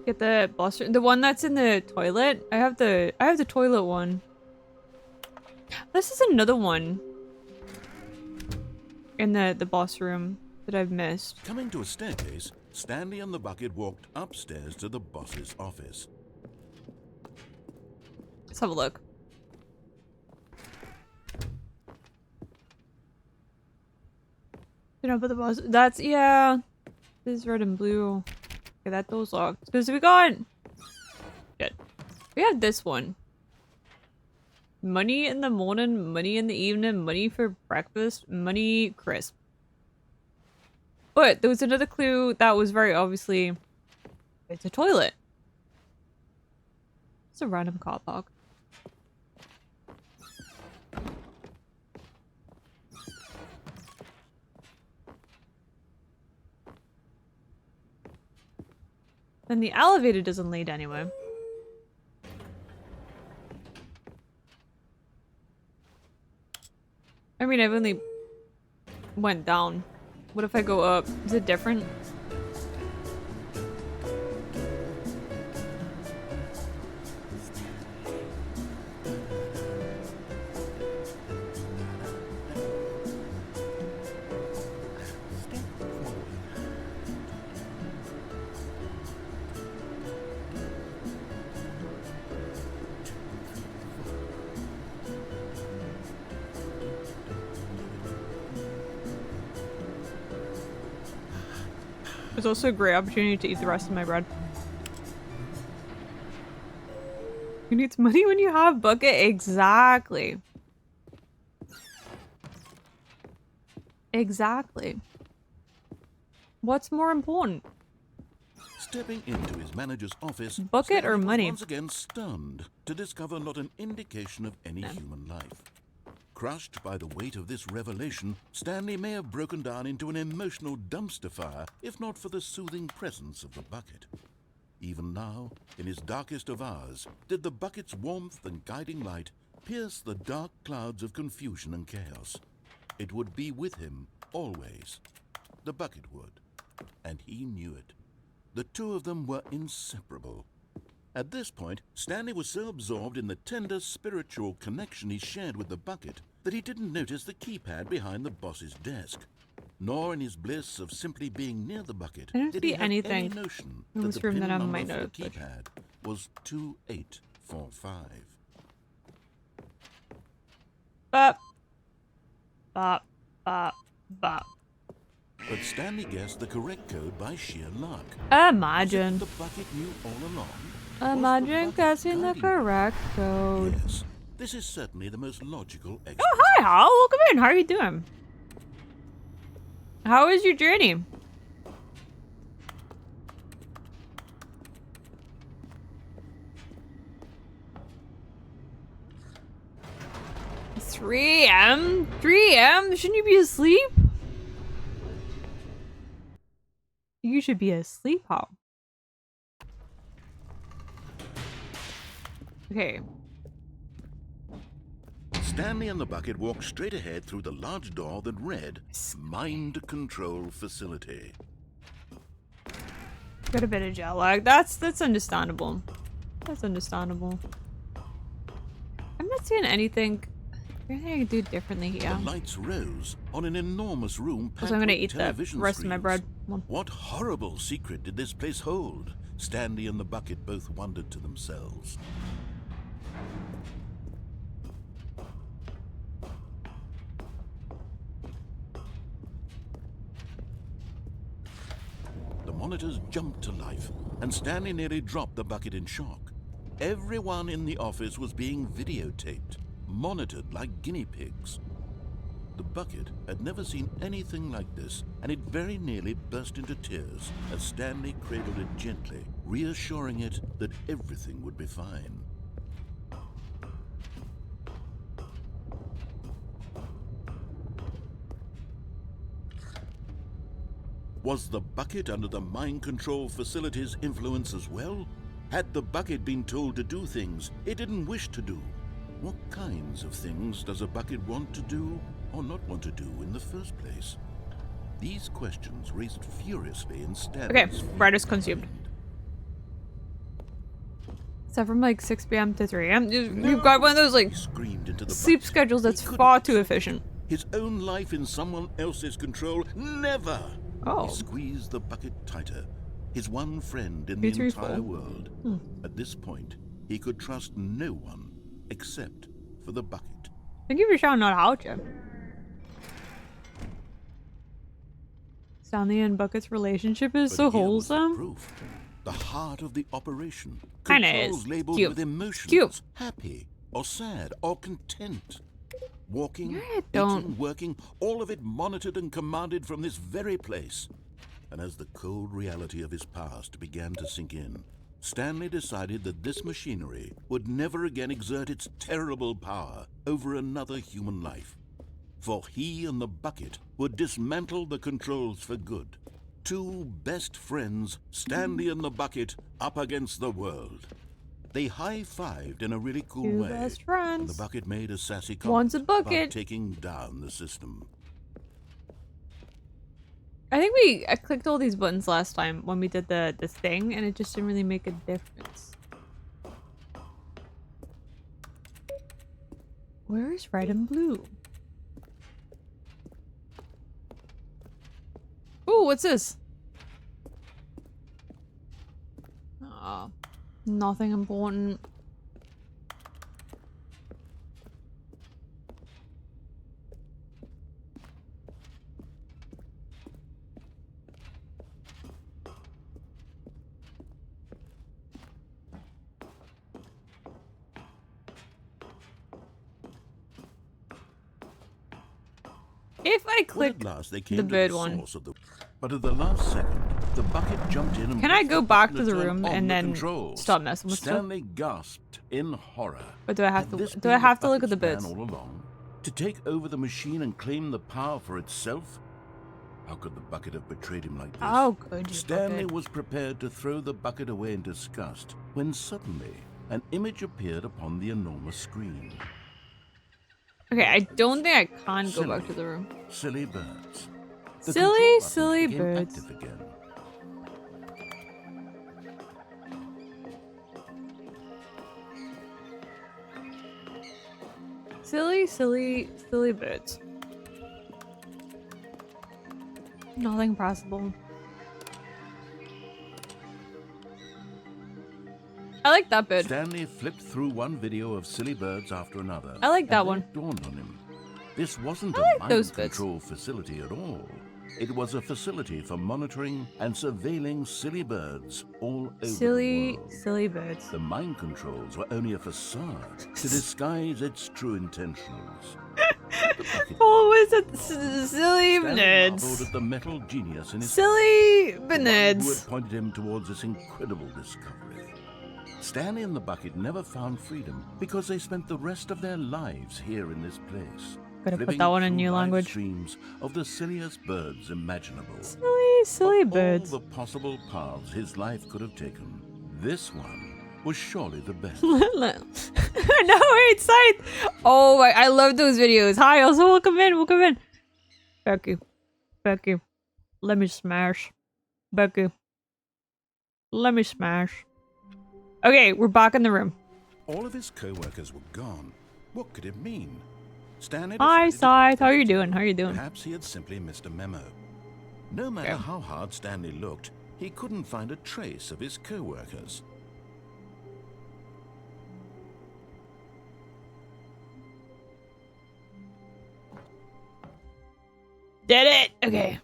Get the boss room. The one that's in the toilet? I have the toilet one. This is another one. In the boss room that I've missed. Coming to a staircase, Stanley and the bucket walked upstairs to the boss's office. Let's have a look. You know, but the boss. That's yeah. This is red and blue. Okay, that door's locked. Because we got. Shit. We have this one. Money in the morning, money in the evening, money for breakfast, money crisp. But there was another clue that was very obviously it's a toilet. It's a random car park. And the elevator doesn't lead anywhere. I mean, I've only went down. What if I go up? Is it different? There's also a great opportunity to eat the rest of my bread. Who needs money when you have bucket? Exactly. Exactly. What's more important? Stepping into his manager's office, bucket Stanley or was money? once again stunned to discover not an indication of any human life. Crushed by the weight of this revelation, Stanley may have broken down into an emotional dumpster fire if not for the soothing presence of the bucket. Even now, in his darkest of hours, did the bucket's warmth and guiding light pierce the dark clouds of confusion and chaos. It would be with him always. The bucket would, and he knew it. The two of them were inseparable. At this point, Stanley was so absorbed in the tender spiritual connection he shared with the bucket that he didn't notice the keypad behind the boss's desk. Nor in his bliss of simply being near the bucket I don't did see he have anything any notion in that this the room pin that I number might for the know. keypad was 2845. Bop. Bop. Bop. Bop. But Stanley guessed the correct code by sheer luck. Imagine. As if the bucket knew all along. Imagine guessing the correct code. Yes, this is certainly the most logical explanation. Oh, hi, Hal. Welcome in. How are you doing? How is your journey? It's 3 a.m.? 3 a.m.? Shouldn't you be asleep? You should be asleep, Hal. Okay. Stanley and the bucket walked straight ahead through the large door that read, Mind Control Facility. Got a bit of jet lag. That's understandable. That's understandable. I'm not seeing anything I can do differently here. The lights rose on an enormous room packed So I'm gonna with eat the television rest of my screens. bread. One. What horrible secret did this place hold? Stanley and the bucket both wondered to themselves. monitors jumped to life, and Stanley nearly dropped the bucket in shock. Everyone in the office was being videotaped, monitored like guinea pigs. The bucket had never seen anything like this, and it very nearly burst into tears as Stanley cradled it gently, reassuring it that everything would be fine. Was the bucket under the mind control facility's influence as well? Had the bucket been told to do things it didn't wish to do? What kinds of things does a bucket want to do or not want to do in the first place? These questions raced furiously in Stanley's bread is consumed. Is that from like 6 p.m. to 3 a.m.? You've got one of those like sleep schedules that's far too efficient. His own life in someone else's control? Never! Oh. He squeezed the bucket tighter. His one friend in the entire world. At this point, he could trust no one except for the bucket. Thank you for shouting out out, Jim. Stanley and Bucket's relationship is so wholesome. Proof. The heart of the operation. Kinda Controls is. labeled Cute. with emotions. Cute. Happy or sad or content. Walking, don't. eating, working, all of it monitored and commanded from this very place. And as the cold reality of his past began to sink in, Stanley decided that this machinery would never again exert its terrible power over another human life. For he and the bucket would dismantle the controls for good. Two best friends, Stanley and the bucket, up against the world. They high-fived in a really cool Two way. best friends. And the bucket made a sassy One's comment a bucket. about taking down the system. I think I clicked all these buttons last time when we did this thing, and it just didn't really make a difference. Where is red and blue? Ooh, what's this? Oh, nothing important. If I click the bird one, but at the last second, the bucket jumped in and can I go back to the turned room on and the then controls. stop messing with stuff? Stanley gasped in horror. But do I have Had this to? Do been I have to look bucket's at the plan birds? all along? To take over the machine and claim the power for itself? How could the bucket have betrayed him like this? Oh, good. Stanley was prepared to throw the bucket away in disgust when suddenly an image appeared upon the enormous screen. Okay, I don't think I can go back to the room. Silly birds. The Silly, control buttons silly became birds. active again. Silly, silly, silly birds. Nothing possible. I like that bird. Stanley flipped through one video of silly birds after another. I like that and one. It dawned on him. This wasn't I a like mind those birds. control facility at all. It was a facility for monitoring and surveilling silly birds all over the world. Silly birds. The mind controls were only a facade to disguise its true intentions. Oh, was it silly Stanley birds? marveled at the metal genius in his Silly the one who birds. had pointed him towards this incredible discovery. Stanley and the bucket never found freedom because they spent the rest of their lives here in this place. Gotta put living that one in through new live language. streams of the silliest birds imaginable. Silly Of birds. all the possible paths his life could have taken, this one was surely the best. No, wait, side. Oh, I love those videos. Hi, also welcome in, welcome in. Becky, Becky, let me smash. Becky, let me smash. Okay, we're back in the room. All of his co-workers were gone. What could it mean? Stanley Hi, decided to Scythe. How you doing? How you doing? Perhaps he had simply missed a memo. No matter how hard Stanley looked, he couldn't find a trace of his co-workers. Did it? Okay.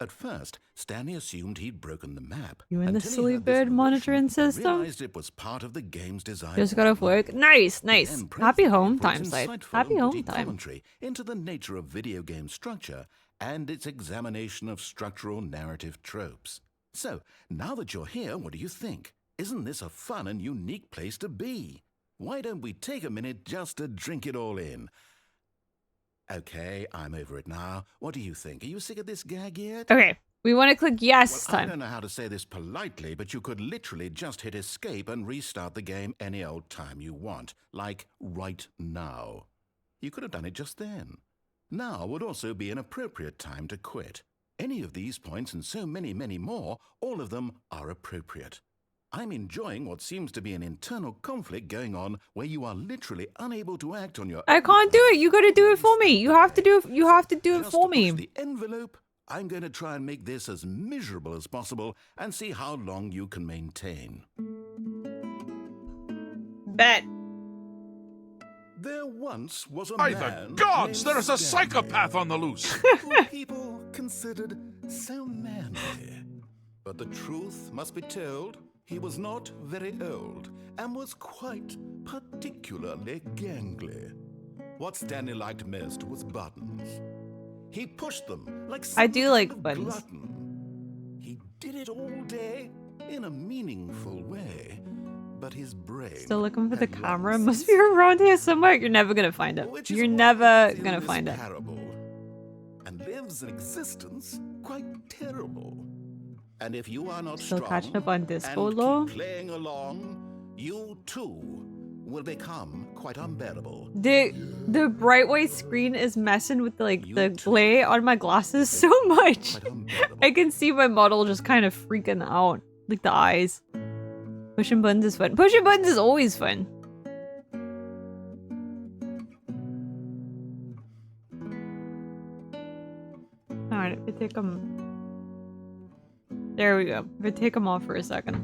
At first, Stanley assumed he'd broken the map. You in the until he silly heard this bird monitoring narration and system? realized it was part of the game's design. Just got off work. Nice, nice. Then Happy praised home it for its time, site. insightful Happy and home witty time. commentary into the nature of video game structure and its examination of structural narrative tropes. So, now that you're here, what do you think? Isn't this a fun and unique place to be? Why don't we take a minute just to drink it all in? Okay, I'm over it now. What do you think? Are you sick of this gag yet? Okay, we want to click yes this I time. don't know how to say this politely, but you could literally just hit escape and restart the game any old time you want, like right now. You could have done it just then. Now would also be an appropriate time to quit. Any of these points and so many, many more, all of them are appropriate. I'm enjoying what seems to be an internal conflict going on where you are literally unable to act on your I own. can't do it. You got to do it for me. You have to do it. You have to do it Just for to me. push the envelope, I'm going to try and make this as miserable as possible and see how long you can maintain. Bet. There once was a By man the gods, named there is a Stanley, psychopath on the loose. who people considered so manly. But the truth must be told, he was not very old and was quite particularly gangly. What Stanley liked most was buttons. He pushed them like some I do like kind of buttons. glutton. He did it all day in a meaningful way, but his brain Still looking for the had camera. long Must be around here somewhere. You're never gonna find it. which is You're why never it's in gonna this find it. parable, and lives an existence quite terrible. And if you are not Still strong catching up on and Discord, keep lol. playing along, you too will become quite unbearable. The bright white screen is messing with the glare on my glasses so much. I can see my model just kind of freaking out, like the eyes. Pushing buttons is fun. Pushing buttons is always fun. Alright, if I take them. There we go. If I take them off for a second.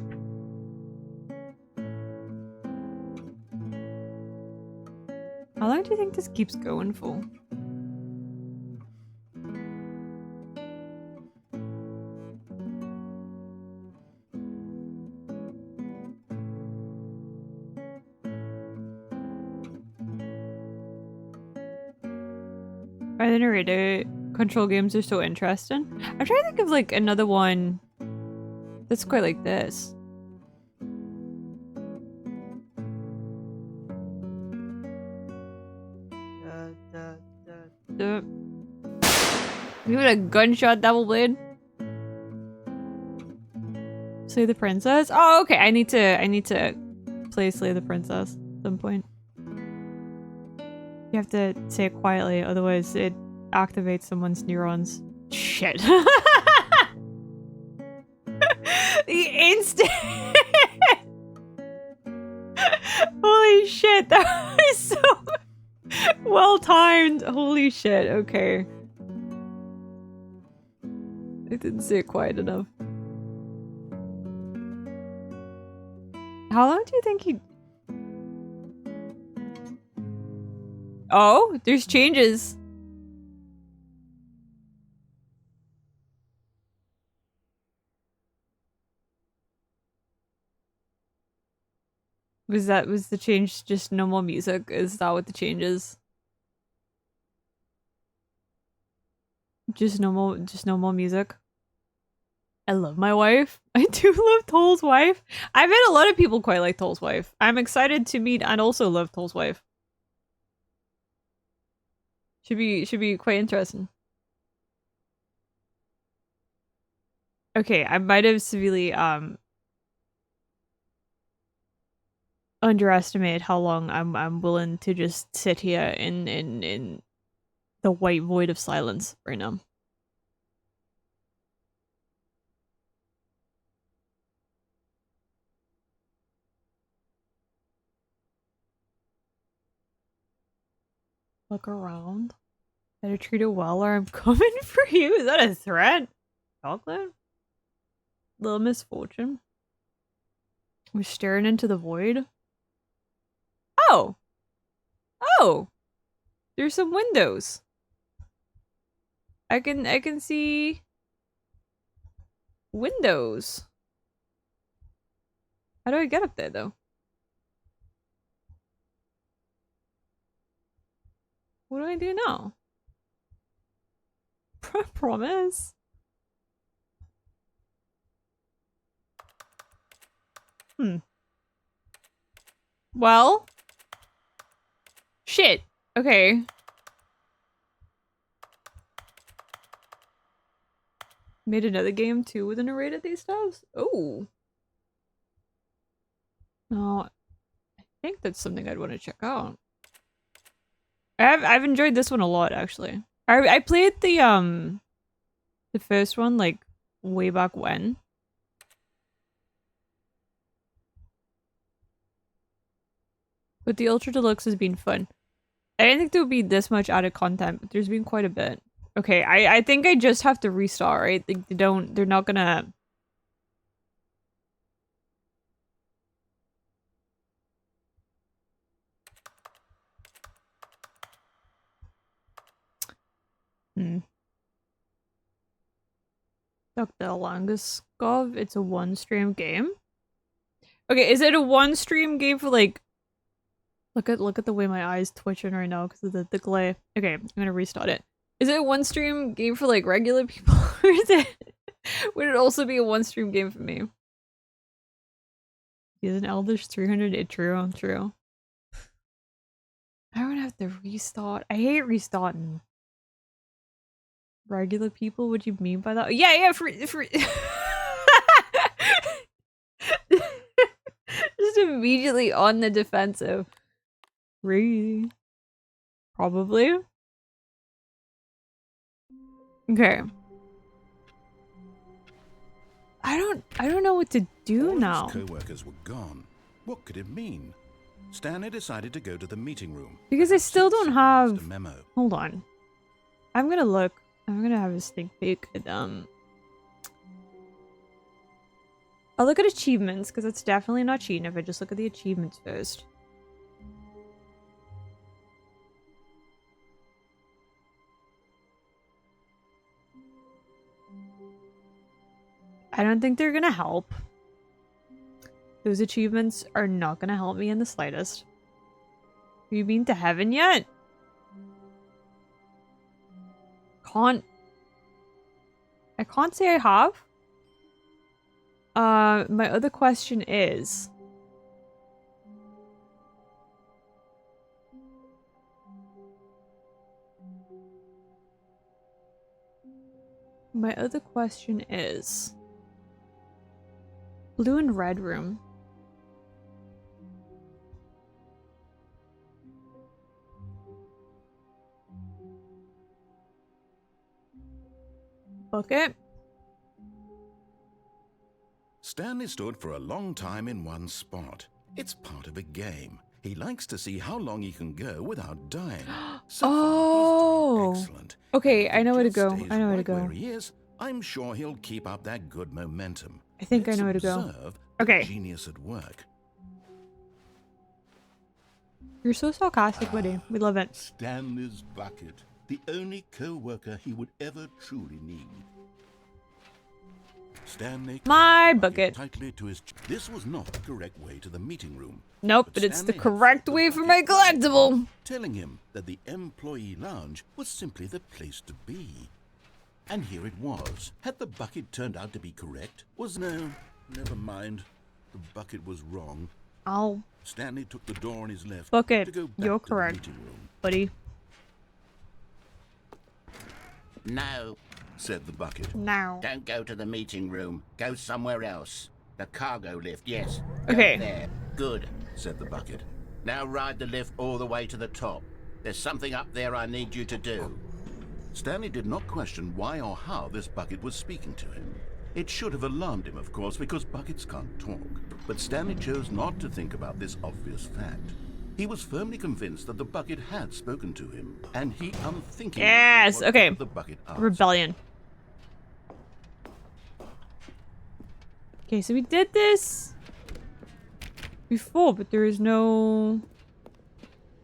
How long do you think this keeps going for? The narrator control games are so interesting. I'm trying to think of like another one that's quite like this. You had a gunshot double blade. Slay the princess. Oh, okay. I need to play Slay the princess at some point. You have to say it quietly, otherwise it activates someone's neurons. Shit. The instant. Holy shit, that was so well timed. Holy shit, okay. I didn't say it quiet enough. How long do you think he... Oh, there's changes. Was the change just no more music? Is that what the change is? Just no more music. I love my wife. I do love Toll's wife. I bet a lot of people quite like Toll's wife. I'm excited to meet and also love Toll's wife. Should be quite interesting. Okay, I might have severely underestimated how long I'm willing to just sit here in the white void of silence right now. Look around. Better treat it well or I'm coming for you. Is that a threat? Chocolate? Little misfortune. We're staring into the void. Oh! Oh! There's some windows. I can see Windows. How do I get up there, though? What do I do now? Promise. Well. Shit. Okay. Made another game too with a narrator these days? Oh. No. I think that's something I'd want to check out. I've enjoyed this one a lot, actually. I played the first one like way back when. But the Ultra Deluxe has been fun. I didn't think there would be this much added content, but there's been quite a bit. Okay, I think I just have to restart, right? They're not gonna... Dr. Langeskov, it's a one-stream game? Okay, is it a one-stream game for like... Look at the way my eyes twitching right now because of the glare. Okay, I'm gonna restart it. Is it a one-stream game for like regular people? Or is it... Would it also be a one-stream game for me? He's an Eldritch 300. True. I don't have to restart. I hate restarting. Regular people? What do you mean by that? Yeah, for just immediately on the defensive. Really? Probably. Okay. I don't know what to do now. All his co-workers were gone. What could it mean? Stanley decided to go to the meeting room. Because I still don't have... A memo. Hold on. I'm gonna look. I'm gonna have a sneak peek at I'll look at achievements, because it's definitely not cheating if I just look at the achievements first. I don't think they're gonna help. Those achievements are not gonna help me in the slightest. Have you been to heaven yet? I can't say I have. My other question is... Blue and red room. Bucket. Stanley stood for a long time in one spot. It's part of a game. He likes to see how long he can go without dying. So far, he's doing excellent. Okay, I know where to If he go. just stays I know where to right go. Where he is, I'm sure he'll keep up that good momentum. I think I Let's know where to go. observe the Okay. Genius at work. You're so sarcastic, buddy. We love it. Stanley's bucket, the only co-worker he would ever truly need. Stanley My bucket. tightly to his this was not the correct way to the meeting room. Nope, but it's the correct way for my collectible. Telling him that the employee lounge was simply the place to be. And here it was. Had the bucket turned out to be correct? No, never mind. The bucket was wrong. Ow. Stanley took the door on his left Bucket, to go back you're to correct, the meeting room. buddy. No, said the bucket. No. don't go to the meeting room. Go somewhere else. The cargo lift, yes. Go Okay. there. Good, said the bucket. Now ride the lift all the way to the top. There's something up there I need you to do. Stanley did not question why or how this bucket was speaking to him. It should have alarmed him, of course, because buckets can't talk. But Stanley chose not to think about this obvious fact. He was firmly convinced that the bucket had spoken to him, and he unthinkingly Yes, did what okay. the bucket asked. Rebellion. Okay, so we did this before, but there is no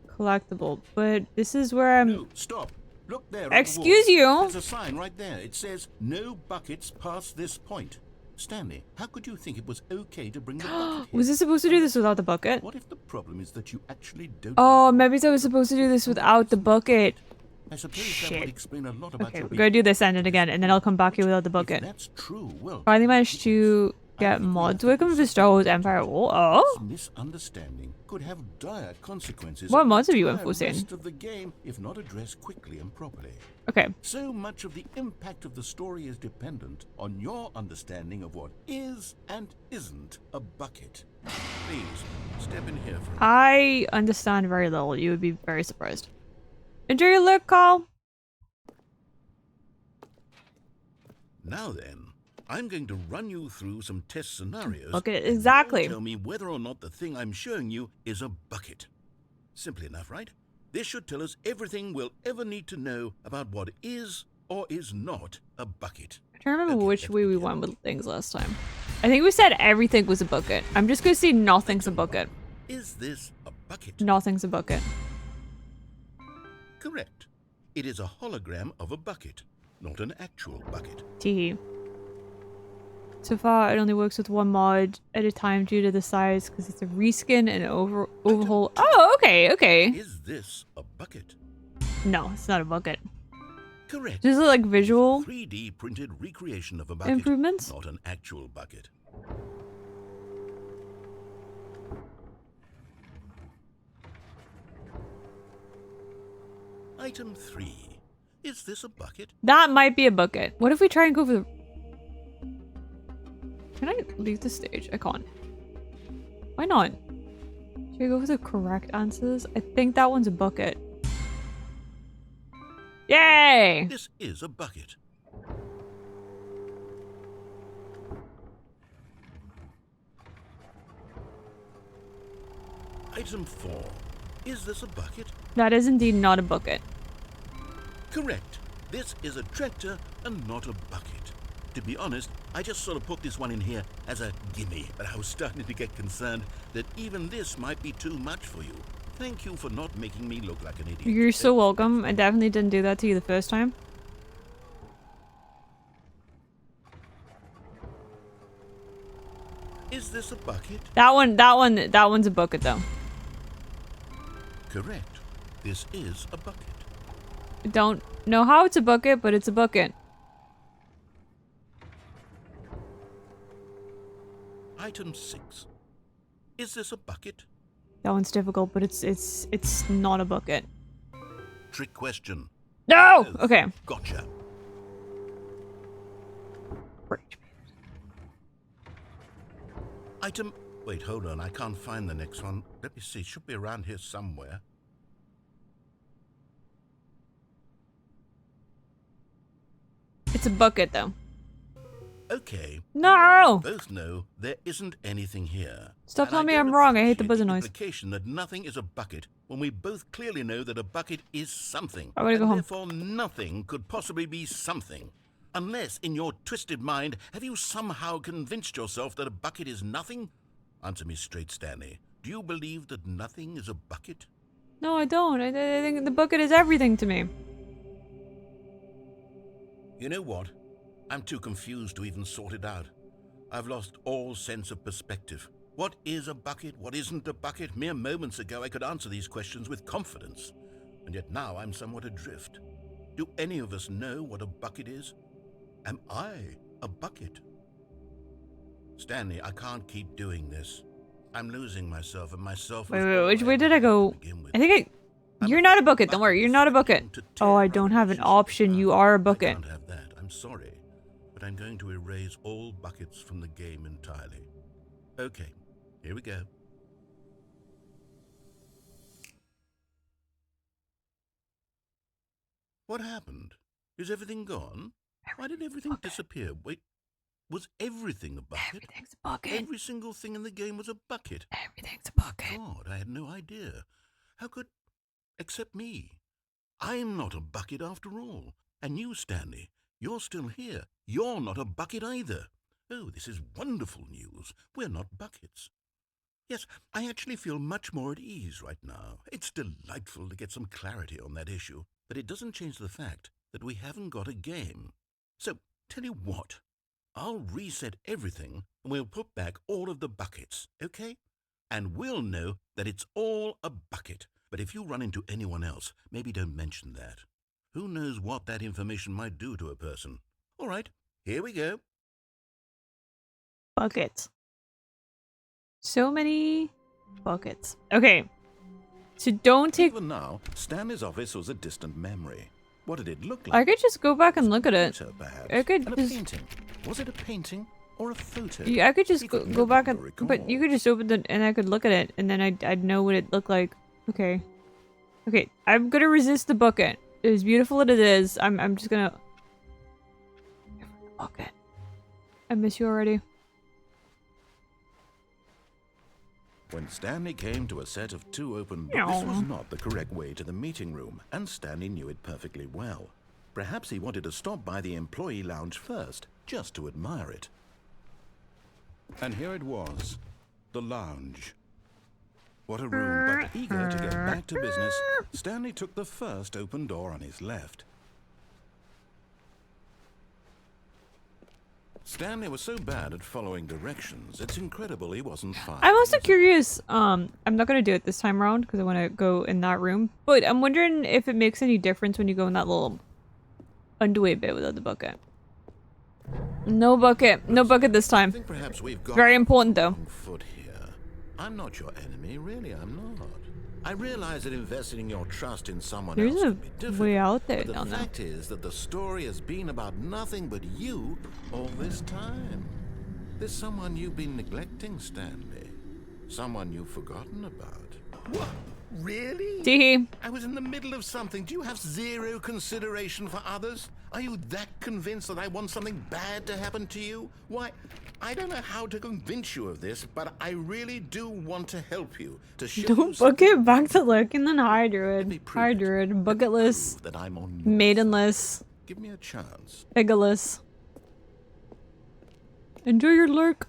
collectible. But this is where I'm... No, stop. Look there. Excuse on the wall. you. There's a sign right there. It says, "No buckets past this point." Stanley, how could you think it was okay to bring the bucket here? Was I supposed to do this without the bucket? What if the problem is that you actually don't... Oh, maybe I was supposed to do this without the bucket. I suppose that would explain a lot about Okay, your we're gonna do this end again, and then I'll come back here without the bucket. That's true. Well, Finally managed to get mods working for Star Wars Empire War. Oh? this misunderstanding could have dire consequences. What on mods the have you entire info seen? rest of the game if not addressed quickly and properly. Okay. So much of the impact of the story is dependent on your understanding of what is and isn't a bucket. Please, step in here for a I understand very little. You would be very surprised. Enjoy your look, Carl. Now then, I'm going to run you through some test scenarios. Okay, and exactly. you'll tell me whether or not the thing I'm showing you is a bucket. Simple enough, right? This should tell us everything we'll ever need to know about what is or is not a bucket. I don't remember which way we went with things last time. I think we said everything was a bucket. I'm just gonna say nothing's a bucket. Is this a bucket? Nothing's a bucket. Correct. It is a hologram of a bucket, not an actual bucket. Teehee. So far, it only works with one mod at a time due to the size, because it's a reskin and overhaul. Oh, okay, okay. Is this a bucket? No, it's not a bucket. Correct. This is like visual 3D printed recreation of a bucket, improvements. not an actual bucket. Item 3. Is this a bucket? That might be a bucket. What if we try and go for the... Can I leave the stage? I can't. Why not? Should we go for the correct answers? I think that one's a bucket. Yay! This is a bucket. Item 4. Is this a bucket? That is indeed not a bucket. Correct. This is a tractor and not a bucket. To be honest, I just sort of put this one in here as a gimme, but I was starting to get concerned that even this might be too much for you. Thank you for not making me look like an idiot. You're so welcome. I definitely didn't do that to you the first time. Is this a bucket? That one's a bucket though. Correct. This is a bucket. I don't know how it's a bucket, but it's a bucket. Item 6. Is this a bucket? That one's difficult, but it's not a bucket. Trick question. No! Okay. Gotcha. Item... Wait, hold on. I can't find the next one. Let me see. Should be around here somewhere. It's a bucket though. Okay. No! We both know there isn't anything here. Stop telling me I'm wrong. I hate the buzzer noise. Implication that nothing is a bucket when we both clearly know that a bucket is something. I wanna go home. Therefore, nothing could possibly be something. Unless, in your twisted mind, have you somehow convinced yourself that a bucket is nothing? Answer me straight, Stanley. Do you believe that nothing is a bucket? No, I don't. I think the bucket is everything to me. You know what? I'm too confused to even sort it out. I've lost all sense of perspective. What is a bucket? What isn't a bucket? Mere moments ago I could answer these questions with confidence. And yet now I'm somewhat adrift. Do any of us know what a bucket is? Am I a bucket? Stanley, I can't keep doing this. I'm losing myself and myself. Wait, which way did I go? I think You're not a bucket. Don't worry. You're not a bucket. Oh, I don't have an option. You are a bucket. I can't have that. I'm sorry. But I'm going to erase all buckets from the game entirely. Okay, here we go. What happened? Is everything gone? Why did everything disappear? Wait, was everything a bucket? Everything's a bucket. Every single thing in the game was a bucket. Everything's a bucket. God, I had no idea. How could... Except me. I'm not a bucket after all. And you, Stanley, you're still here. You're not a bucket either. Oh, this is wonderful news. We're not buckets. Yes, I actually feel much more at ease right now. It's delightful to get some clarity on that issue, but it doesn't change the fact that we haven't got a game. So, tell you what, I'll reset everything and we'll put back all of the buckets, okay? And we'll know that it's all a bucket. But if you run into anyone else, maybe don't mention that. Who knows what that information might do to a person? All right, here we go. Buckets. So many buckets. Okay. So don't take... Even now, Stanley's office was a distant memory. What did it look like? I could just go back and look at it. Photo, perhaps. I could and just... a painting. Was it a painting or a photo? Yeah, I could just He go, could go never back and... recall. But you could just open it and I could look at it and then I'd know what it looked like. Okay. Okay, I'm gonna resist the bucket. As beautiful as it is, I'm just gonna... Bucket. I miss you already. When Stanley came to a set of 2 open doors, this was not the correct way to the meeting room, and Stanley knew it perfectly well. Perhaps he wanted to stop by the employee lounge first, just to admire it. And here it was, the lounge. What a room, but eager to get back to business, Stanley took the first open door on his left. Stanley was so bad at following directions, it's incredible he wasn't fired. I'm also curious, I'm not gonna do it this time around because I want to go in that room, but I'm wondering if it makes any difference when you go in that little underway bit without the bucket. No bucket. No bucket this time. I think perhaps we've got Very important though. foot here. I'm not your enemy, really, I'm not. I realize that investing your trust in someone There's else a can be difficult, way out there but down the there. fact is that the story has been about nothing but you all this time. There's someone you've been neglecting, Stanley. Someone you've forgotten about. What? Really? Tee. I was in the middle of something. Do you have zero consideration for others? Are you that convinced that I want something bad to happen to you? Why, I don't know how to convince you of this, but I really do want to help you. To show you Don't bucket back to Lick and then hi druid. Hi druid. Bucketless. that I'm on your Maidenless. Give me a chance. Eggless. Enjoy your lurk.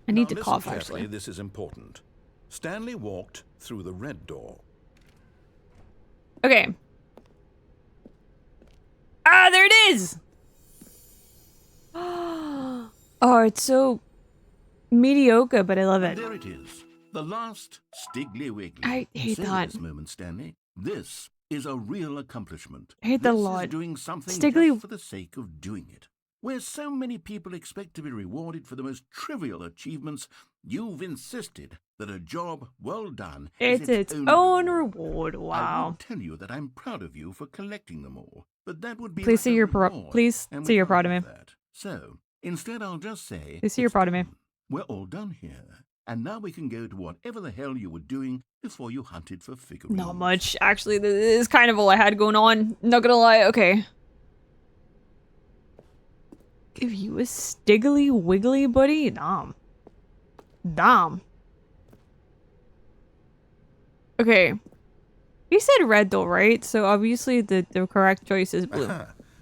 I need to Now, cough listen actually. carefully, this is important. Stanley walked through the red door. Okay. Ah, there it is! Oh, it's so mediocre, but I love it. There it is. The last Stiggly Wiggly. I hate Savor that. this moment, Stanley. This is a real accomplishment. I hate that a This is lot. doing something Stiggly- just for the sake of doing it. Where so many people expect to be rewarded for the most trivial achievements, you've insisted that a job well done It's is its own reward. I Wow. would tell you that I'm proud of you for collecting them all, but that would be Please like say a you're proud. reward, Please and say we you're can't proud of have me. that. So instead, I'll just say Please say you're proud of me. we're all done here, and now we can go to whatever the hell you were doing before you hunted for figurines. Not much. Actually, this is kind of all I had going on. Not gonna lie. Okay. Give you a stiggly wiggly, buddy? Damn. Damn. Okay. He said red though, right? So obviously the correct choice is blue.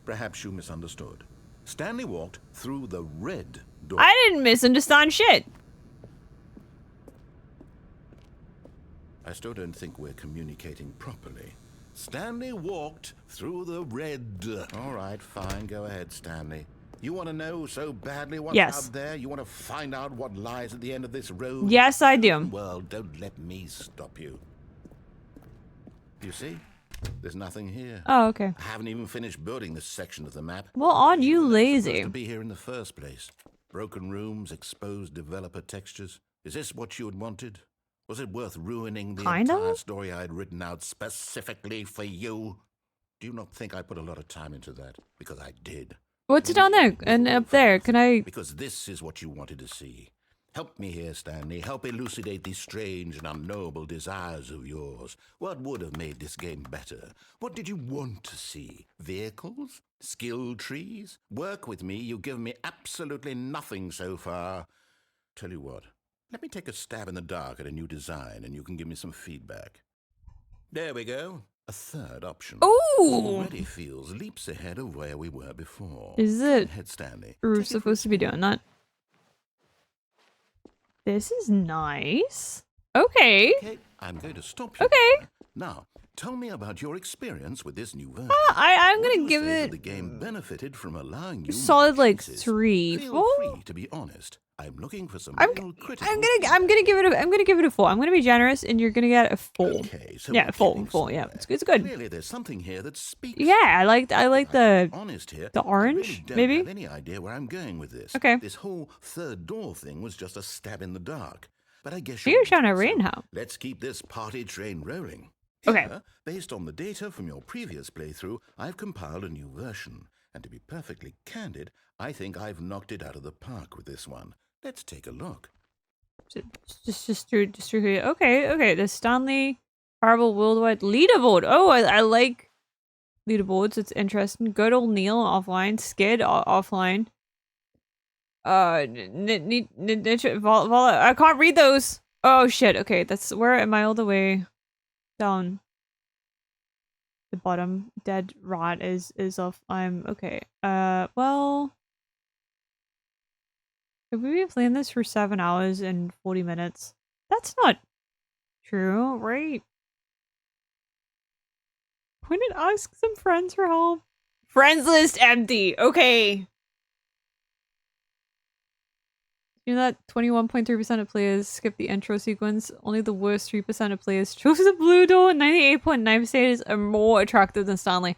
Perhaps you misunderstood. Stanley walked through the red door. I didn't misunderstand shit. I still don't think we're communicating properly. Stanley walked through the red... All right, fine. Go ahead, Stanley. You want to know so badly what's Yes. out there? You want to find out what lies at the end of this road? Yes, I do. Well, don't let me stop you. You see? There's nothing here. Oh, okay. I haven't even finished building this section of the map. Well, aren't you Supposed lazy? to be here in the first place. Broken rooms, exposed developer textures. Is this what you had wanted? Was it worth ruining the Kinda? entire story I had written out specifically for you? Do you not think I put a lot of time into that? Because I did. What's it down there and up there? Can I? Because this is what you wanted to see. Help me here, Stanley. Help elucidate these strange and unknowable desires of yours. What would have made this game better? What did you want to see? Vehicles? Skill trees? Work with me. You've given me absolutely nothing so far. Tell you what, let me take a stab in the dark at a new design and you can give me some feedback. There we go. A third option. Ooh! Already feels leaps ahead of where we were before. Is it? Head, Stanley. We're supposed to be doing that. This is nice. Okay. Okay, I'm going to stop you. Okay. there. Now, tell me about your experience with this new version. I'm Would gonna you give say that it the game benefited from allowing you solid more like choices? 3. Feel 4? free to be honest. I'm looking for some I'm real critical I'm gonna give it a 4. I'm gonna be generous, and you're gonna get a 4. Okay, so Yeah, we're 4. getting 4. Yeah, somewhere. it's good. Clearly, there's something here that speaks. Yeah, I like the Honest here, the I really orange don't maybe. have any idea where I'm going with this. Okay. This whole third door thing was just a stab in the dark. But I guess You're right, trying to so rain how? let's keep this party train rolling. Okay. Here, based on the data from your previous playthrough, I've compiled a new version. And to be perfectly candid, I think I've knocked it out of the park with this one. Let's take a look. Just through here. Okay. The Stanley Parable Worldwide Leaderboard. Oh, I like leaderboards. It's interesting. Good old Neil offline. Skid offline. I can't read those. Oh shit. Okay, that's where am I all the way down? The bottom dead rat is off. I'm okay. Well, have we been playing this for 7 hours and 40 minutes? That's not true, right? Why did ask some friends for help? Friends list empty. Okay. You know that 21.3% of players skip the intro sequence? Only the worst 3% of players chose the blue door, and 98.9% are more attractive than Stanley.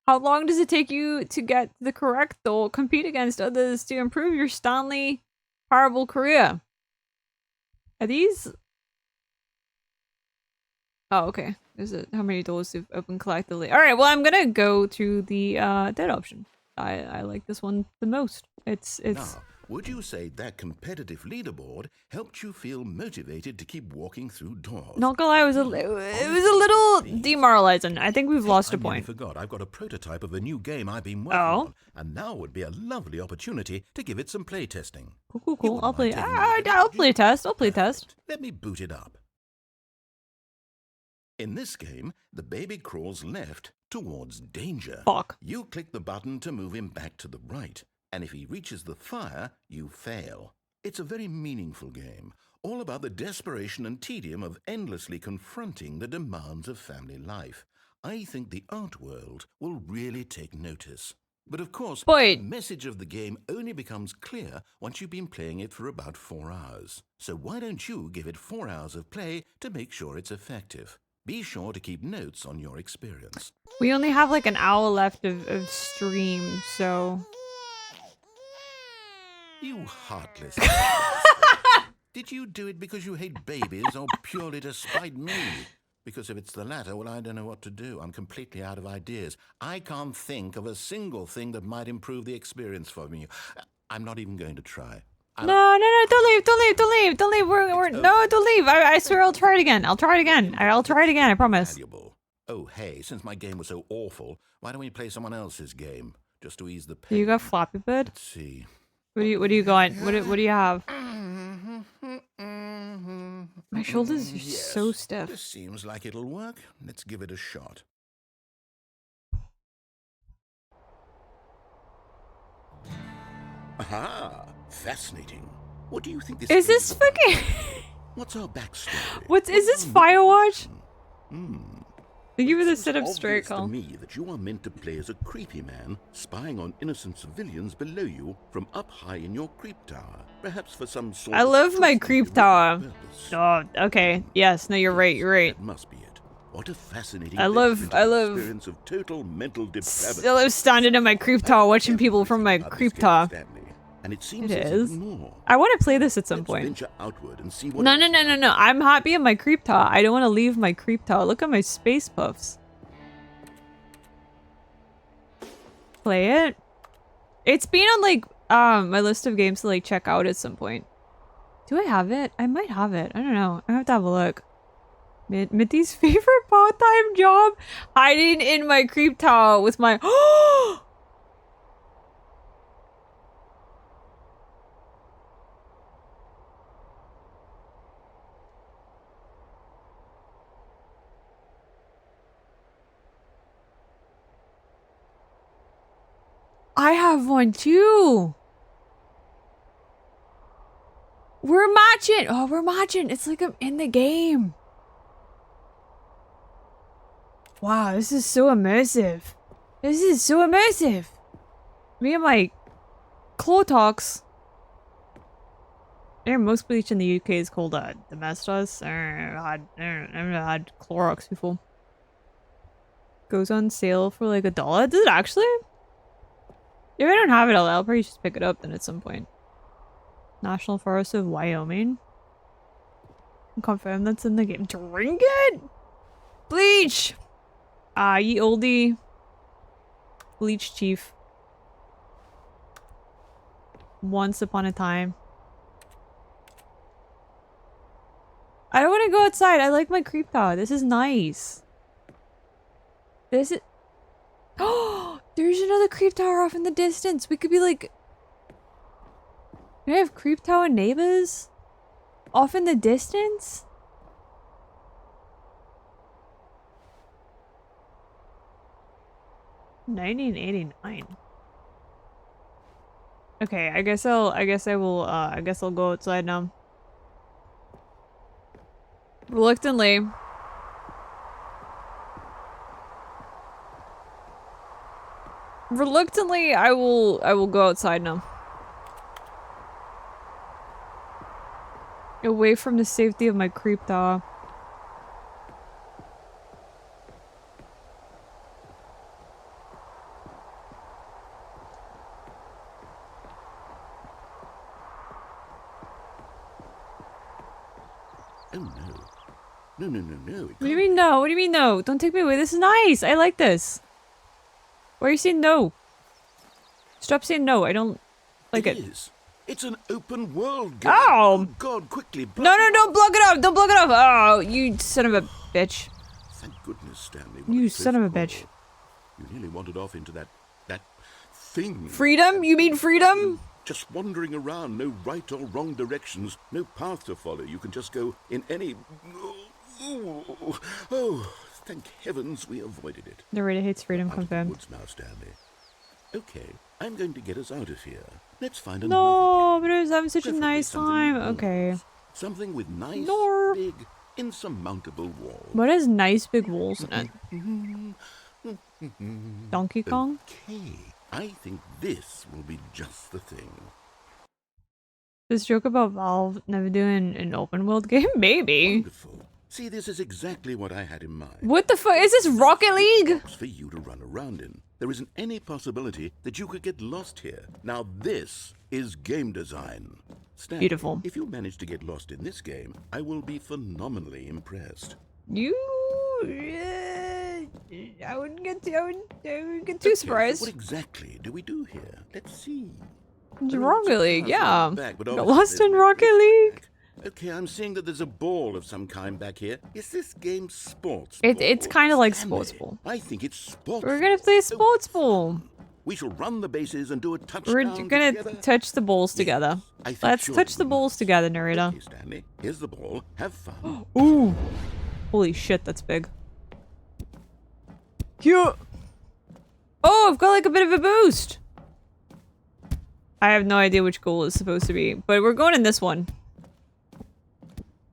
How long does it take you to get the correct door, compete against others to improve your Stanley Parable career? Are these... Oh, okay. Is it how many doors you've opened collectively? Alright, well I'm gonna go to the dead option. I like this one the most. It's Now, would you say that competitive leaderboard helped you feel motivated to keep walking through doors? not gonna lie, it was a little demoralizing. I think we've lost a I point. forgot. I've got a prototype of a new game I've been working on, and now would be a lovely opportunity to give it some play testing. Cool. I'll play. I'll play test. Let me boot it up. In this game, the baby crawls left towards danger. Fuck. You click the button to move him back to the right, and if he reaches the fire, you fail. It's a very meaningful game, all about the desperation and tedium of endlessly confronting the demands of family life. I think the art world will really take notice. But of course, the message of the game only becomes clear once you've been playing it for about 4 hours. So why don't you give it 4 hours of play to make sure it's effective? Be sure to keep notes on your experience. We only have like an hour left of stream, so... You heartless. Did you do it because you hate babies or purely to spite me? Because if it's the latter, well, I don't know what to do. I'm completely out of ideas. I can't think of a single thing that might improve the experience for me. I'm not even going to try. No, don't leave. Don't leave. No, don't leave. I swear I'll try it again. I'll try it again, I promise. Valuable. Oh, hey, since my game was so awful, why don't we play someone else's game? Just to ease the pain. You got Flappy Bird? Let's see. What do you got? What do you have? My shoulders are so stiff. This seems like it'll work. Let's give it a shot. Aha! Fascinating. What do you think this is? This fucking... What's our backstory? Is this Firewatch? Thank you for the It's sit-up straight obvious call. to me that you are meant to play as a creepy man, spying on innocent civilians below you from up high in your creep tower. Perhaps for some sort I of love my creep tower. purpose. Oh, okay. Yes, no, you're right. That must be it. What a fascinating I love experience of total mental depravity. I love standing in my creep tower watching people from my creep tower. Stanley. And it seems It there's is. even more. I want to play this at some Let's point. venture outward and see what No. I'm happy in my creep tower. I don't want to leave my creep tower. Look at my space puffs. Play it. It's been on like my list of games to like check out at some point. Do I have it? I might have it. I don't know. I have to have a look. Minty's favorite part-time job? Hiding in my creep tower with my... I have one too. We're matching. Oh, we're matching. It's like I'm in the game. Wow, this is so immersive. This is so immersive. Me and my Clotox. Most bleach in the UK is called Domestos. I've never had Clorox before. Goes on sale for like $1. Does it actually? If I don't have it, I'll probably just pick it up then at some point. National Forest of Wyoming. Confirm that's in the game. Drink it! Bleach! Ye oldie. Bleach chief. Once upon a time. I don't want to go outside. I like my creep tower. This is nice. This is... Oh! There's another creep tower off in the distance. We could be like... Do I have creep tower neighbors? Off in the distance? $19.89. Okay, I guess I'll go outside now. Reluctantly. Reluctantly, I will go outside now. Away from the safety of my creep tower. Oh no. No. What do you mean no? What do you mean no? Don't take me away. This is nice. I like this. Why are you saying no? Stop saying no. I don't like it. It's an open world game. Oh! God, quickly. No, don't block it up. Don't block it up. Oh, you son of a bitch. Thank goodness, Stanley. You son of a bitch. You nearly wandered off into that thing. Freedom? You mean freedom? Just wandering around, no right or wrong directions, no path to follow. You can just go in any... Oh, thank heavens we avoided it. Narrator hates freedom, confirmed. Woods now, Stanley. Okay, I'm going to get us out of here. Let's find another No, but I was having such a nice time. Okay. Something with nice, big, insurmountable walls. What has nice big walls in it? Donkey Kong? Okay, I think this will be just the thing. This joke about Valve never doing an open world game? Maybe. Wonderful. See, this is exactly what I had in mind. What the fuck? Is this Rocket League? For you to run around in. There isn't any possibility that you could get lost here. Now this is game design. Stan, beautiful. If you manage to get lost in this game, I will be phenomenally impressed. I wouldn't get too surprised. What exactly do we do here? Let's see. Rocket League, yeah. Got lost in Rocket League. Okay, I'm seeing that there's a ball of some kind back here. Is this game sports? It's kind of like sports ball. I think it's sports. We're gonna play sports ball. We shall run the bases and do a touchdown. We're gonna touch the balls together. Let's touch the balls together, narrator. Okay, Stanley, here's the ball. Have fun. Ooh, holy shit, that's big. Here. Oh, I've got like a bit of a boost. I have no idea which goal is supposed to be, but we're going in this one.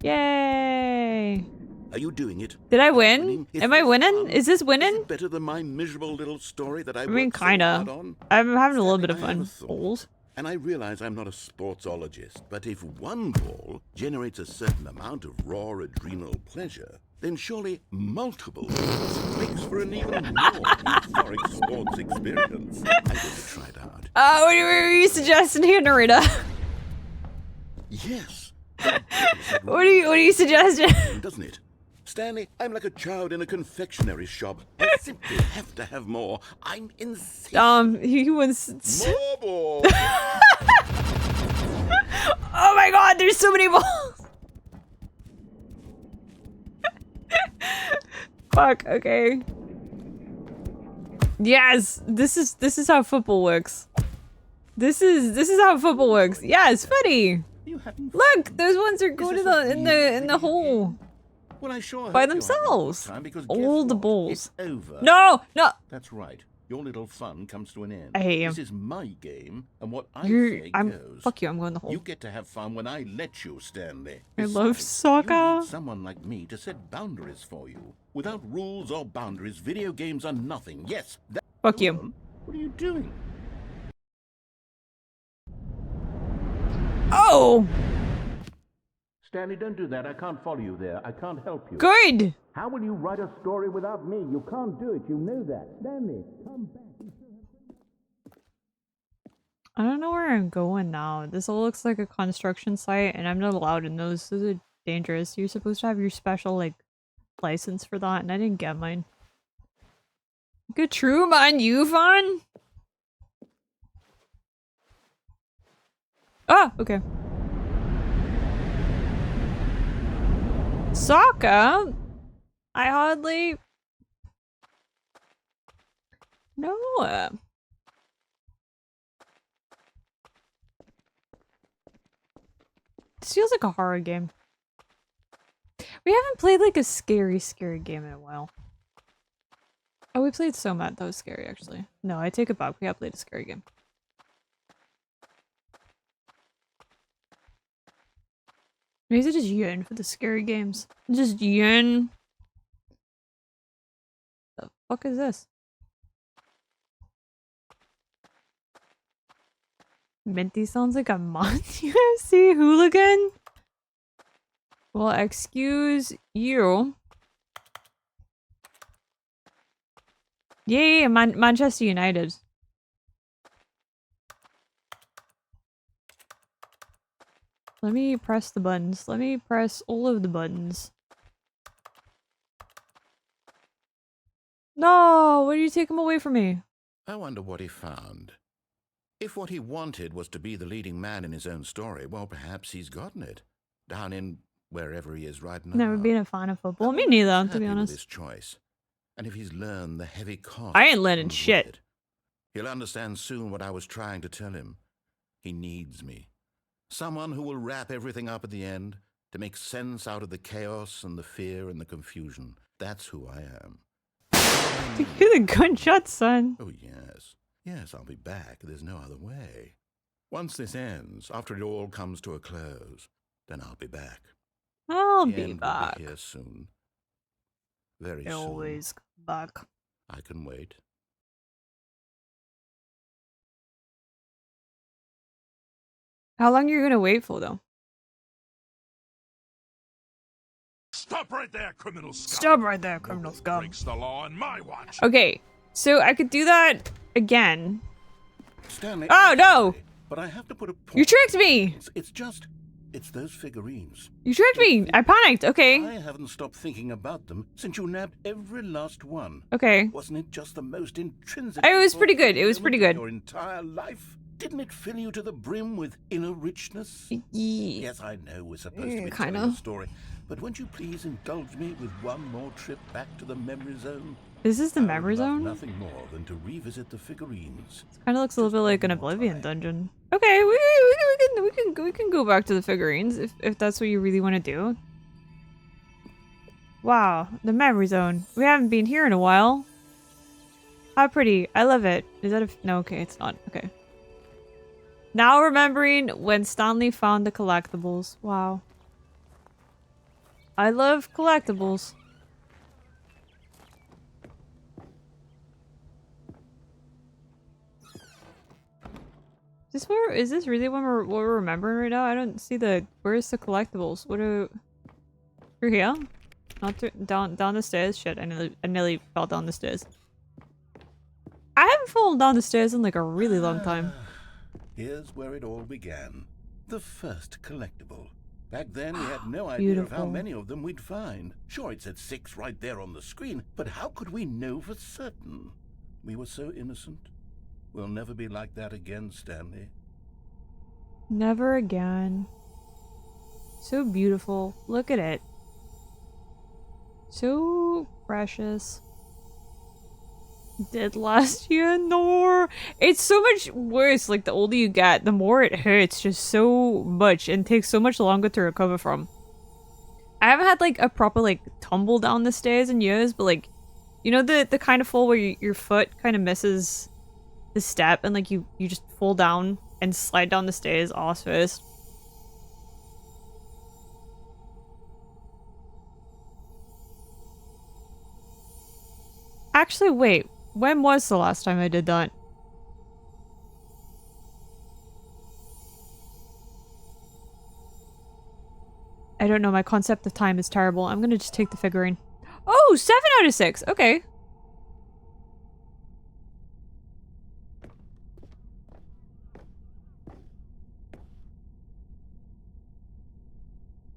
Yay! Are you doing it? Did I win? Am I winning? Is this winning? Better than my miserable little story that I mean, kinda. I'm having a little bit of fun. Balls. And I realize I'm not a sportsologist, but if one ball generates a certain amount of raw adrenal pleasure, then surely multiple balls makes for an even more euphoric sports experience. I'm going to try it out. What are you suggesting here, narrator? Yes. What are you suggesting? Doesn't it? Stanley, I'm like a child in a confectionery shop. I simply have to have more. I'm insane. He was... More balls! Oh my god, there's so many balls! Fuck, okay. Yes, this is how football works. This is how football works. Yeah, it's funny. Look, those ones are going in the hole. Well, I sure by themselves. All the balls. Over. No. That's right. Your little fun comes to an end. I hate you. This is my game, and what I say I'm goes. fuck you. I'm going the hole. You get to have fun when I let you, Stanley. I love Besides, soccer. You need someone like me to set boundaries for you. Without rules or boundaries, video games are nothing. Yes. Fuck you. What are you doing? Oh! Stanley, don't do that. I can't follow you there. I can't help you. Good! How will you write a story without me? You can't do it. You know that. Stanley, come back. I don't know where I'm going now. This all looks like a construction site, and I'm not allowed in those. Those are dangerous. You're supposed to have your special, like, license for that, and I didn't get mine. Good true, man. You fun? Ah, okay. Sokka? I hardly... No. This feels like a horror game. We haven't played like a scary game in a while. Oh, we played Somat. That was scary, actually. No, I take it back. We have played a scary game. Maybe I just yearn for the scary games. Just yearn. The fuck is this? Minty sounds like a UFC hooligan. Well, excuse you. Yeah, Manchester United. Let me press the buttons. Let me press all of the buttons. No! Why do you take him away from me? I wonder what he found. If what he wanted was to be the leading man in his own story, well, perhaps he's gotten it. Down in wherever he is right now. Never been a fan of football. Me neither, to be honest. His choice. And if he's learned the heavy cost... I ain't learning shit. He'll understand soon what I was trying to tell him. He needs me. Someone who will wrap everything up at the end to make sense out of the chaos and the fear and the confusion. That's who I am. To hear the gunshot, son. Oh, yes. Yes, I'll be back. There's no other way. Once this ends, after it all comes to a close, then I'll be back. I'll The be end back. Will be here soon. Very Always soon. come back. I can wait. How long are you gonna wait for, though? Stop right there, criminal scum. Stop right there, criminal scum. Breaks the law on my watch. Okay, so I could do that again. Stanley, Oh, no! But I have to put a point. You tricked me! It's those figurines. You tricked me! I panicked, okay. I haven't stopped thinking about them since you nabbed every last one. Okay. Wasn't it just the most intrinsic... It was pretty good, it was pretty good. Your entire life? Didn't it fill you to the brim with inner richness? Yes, I know we're supposed to be telling a story, but won't you please indulge me with one more trip back to the memory zone? Is this the memory zone? Nothing more than to revisit the figurines. Kind of looks a little bit like an Oblivion dungeon. Okay, we can go back to the figurines if that's what you really want to do. Wow, the memory zone. We haven't been here in a while. How pretty. I love it. Is that a... No, okay, it's not. Okay. Now remembering when Stanley found the collectibles. Wow. I love collectibles. Is this really what we're remembering right now? I don't see the... Where's the collectibles? What are... Through here? Not through... Down the stairs? Shit, I nearly fell down the stairs. I haven't fallen down the stairs in like a really long time. Here's where it all began. The first collectible. Back then, we had no idea of how many of them we'd find. Sure, it said 6 right there on the screen, but how could we know for certain? We were so innocent. We'll never be like that again, Stanley. Never again. So beautiful. Look at it. So precious. Did last year? No. It's so much worse. Like, the older you get, the more it hurts just so much and takes so much longer to recover from. I haven't had, like, a proper, like, tumble down the stairs in years, but, like, You know the kind of fall where your foot kind of misses the step and like you just fall down and slide down the stairs ass first. Actually, wait. When was the last time I did that? I don't know. My concept of time is terrible. I'm gonna just take the figurine. Oh, 7 out of 6. Okay.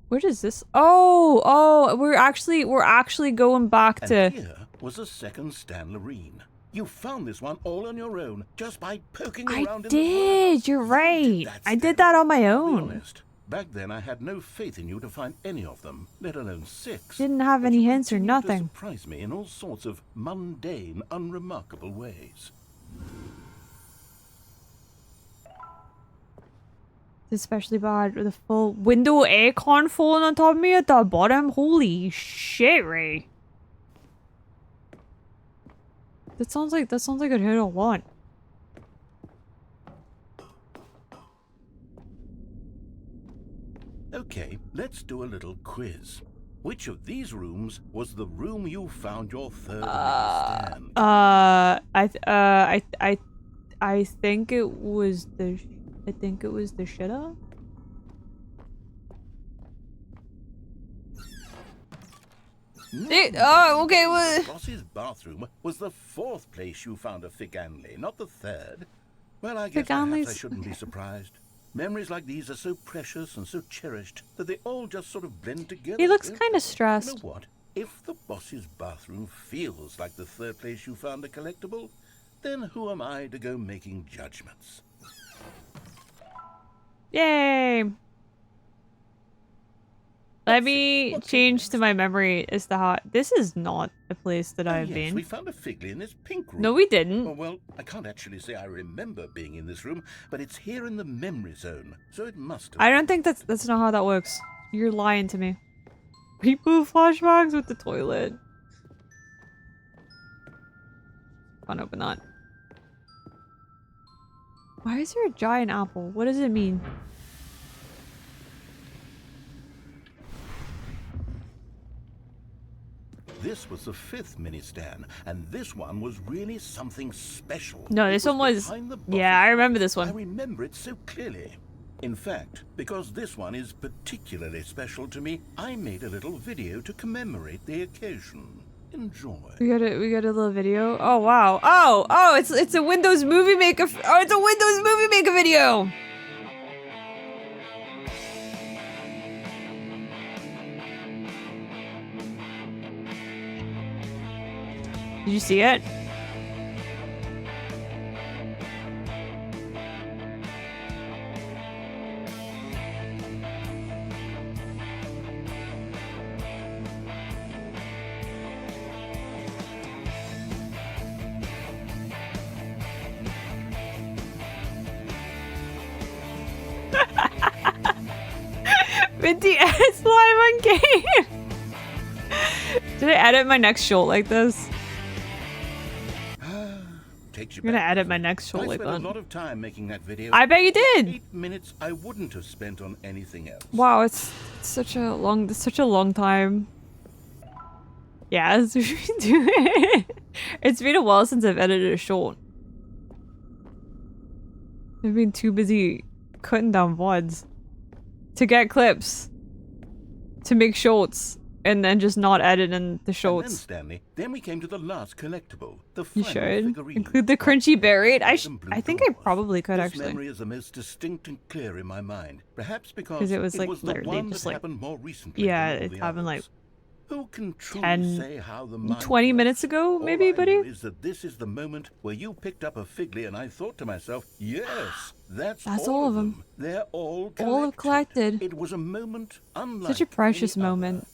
What is this? Oh, we're actually going back to. And here was a second Stanley. You found this one all on your own, just by poking around in the did. You're right. I did that on my own. honest. Back then, I had no faith in you to find any of them, let alone 6. Didn't have any hints or Continued to nothing. surprise me in all sorts of mundane, unremarkable ways. Especially bad with a full window aircon falling on top of me at the bottom. Holy shit, Ray. That sounds like I'd hit a lot. Okay, let's do a little quiz. Which of these rooms was the room you found your third stand? I think it was the shitter. Okay. The boss's bathroom was the 4th place you found a Stanley, not the 3rd. Well, I guess perhaps I shouldn't be surprised. Memories like these are so precious and so cherished that they all just sort of blend together. He looks kind of stressed. You know what? If the boss's bathroom feels like the 3rd place you found a collectible, then who am I to go making judgments? Yay! Let me change to my memory as to how. This is not a place that I've been. We found a Figley in this pink room. No, we didn't. Oh, well, I can't actually say I remember being in this room, but it's here in the memory zone, so it must have. I don't think that's not how that works. You're lying to me. People flashbacks with the toilet. Can't open that. Why is there a giant apple? What does it mean? This was the 5th mini stand, and this one was really something special. No, this one was. Yeah, I remember this one. I remember it so clearly. In fact, because this one is particularly special to me, I made a little video to commemorate the occasion. Enjoy. We got a little video. Oh wow. Oh, it's a Windows Movie Maker. Oh, it's a Windows Movie Maker video. Did you see it? Mintii edits live on game. Did I edit my next short like this? I'm gonna edit my next short like that. I spent that. a lot of time making that video. I bet you did. 8 minutes I wouldn't have spent on anything else. Wow, it's such a long time. Yeah, it's been a while since I've edited a short. I've been too busy cutting down VODs to get clips, to make shorts, and then just not edit in the shorts. And then, Stanley, then we came to the last collectible, the You final should figurine. include the crunchy berry. I think I probably could This actually. memory is the most distinct and clear in my mind. Perhaps because Because it was the literally one just that like, happened more recently. yeah, than all it the happened like others. Who can truly 10, say how the mind 20 minutes ago, maybe, All I buddy? know is that this is the moment where you picked up a Figley, and I thought to myself, yes, that's all of them. They're all collected. It was a moment unlike Such a precious any other. moment.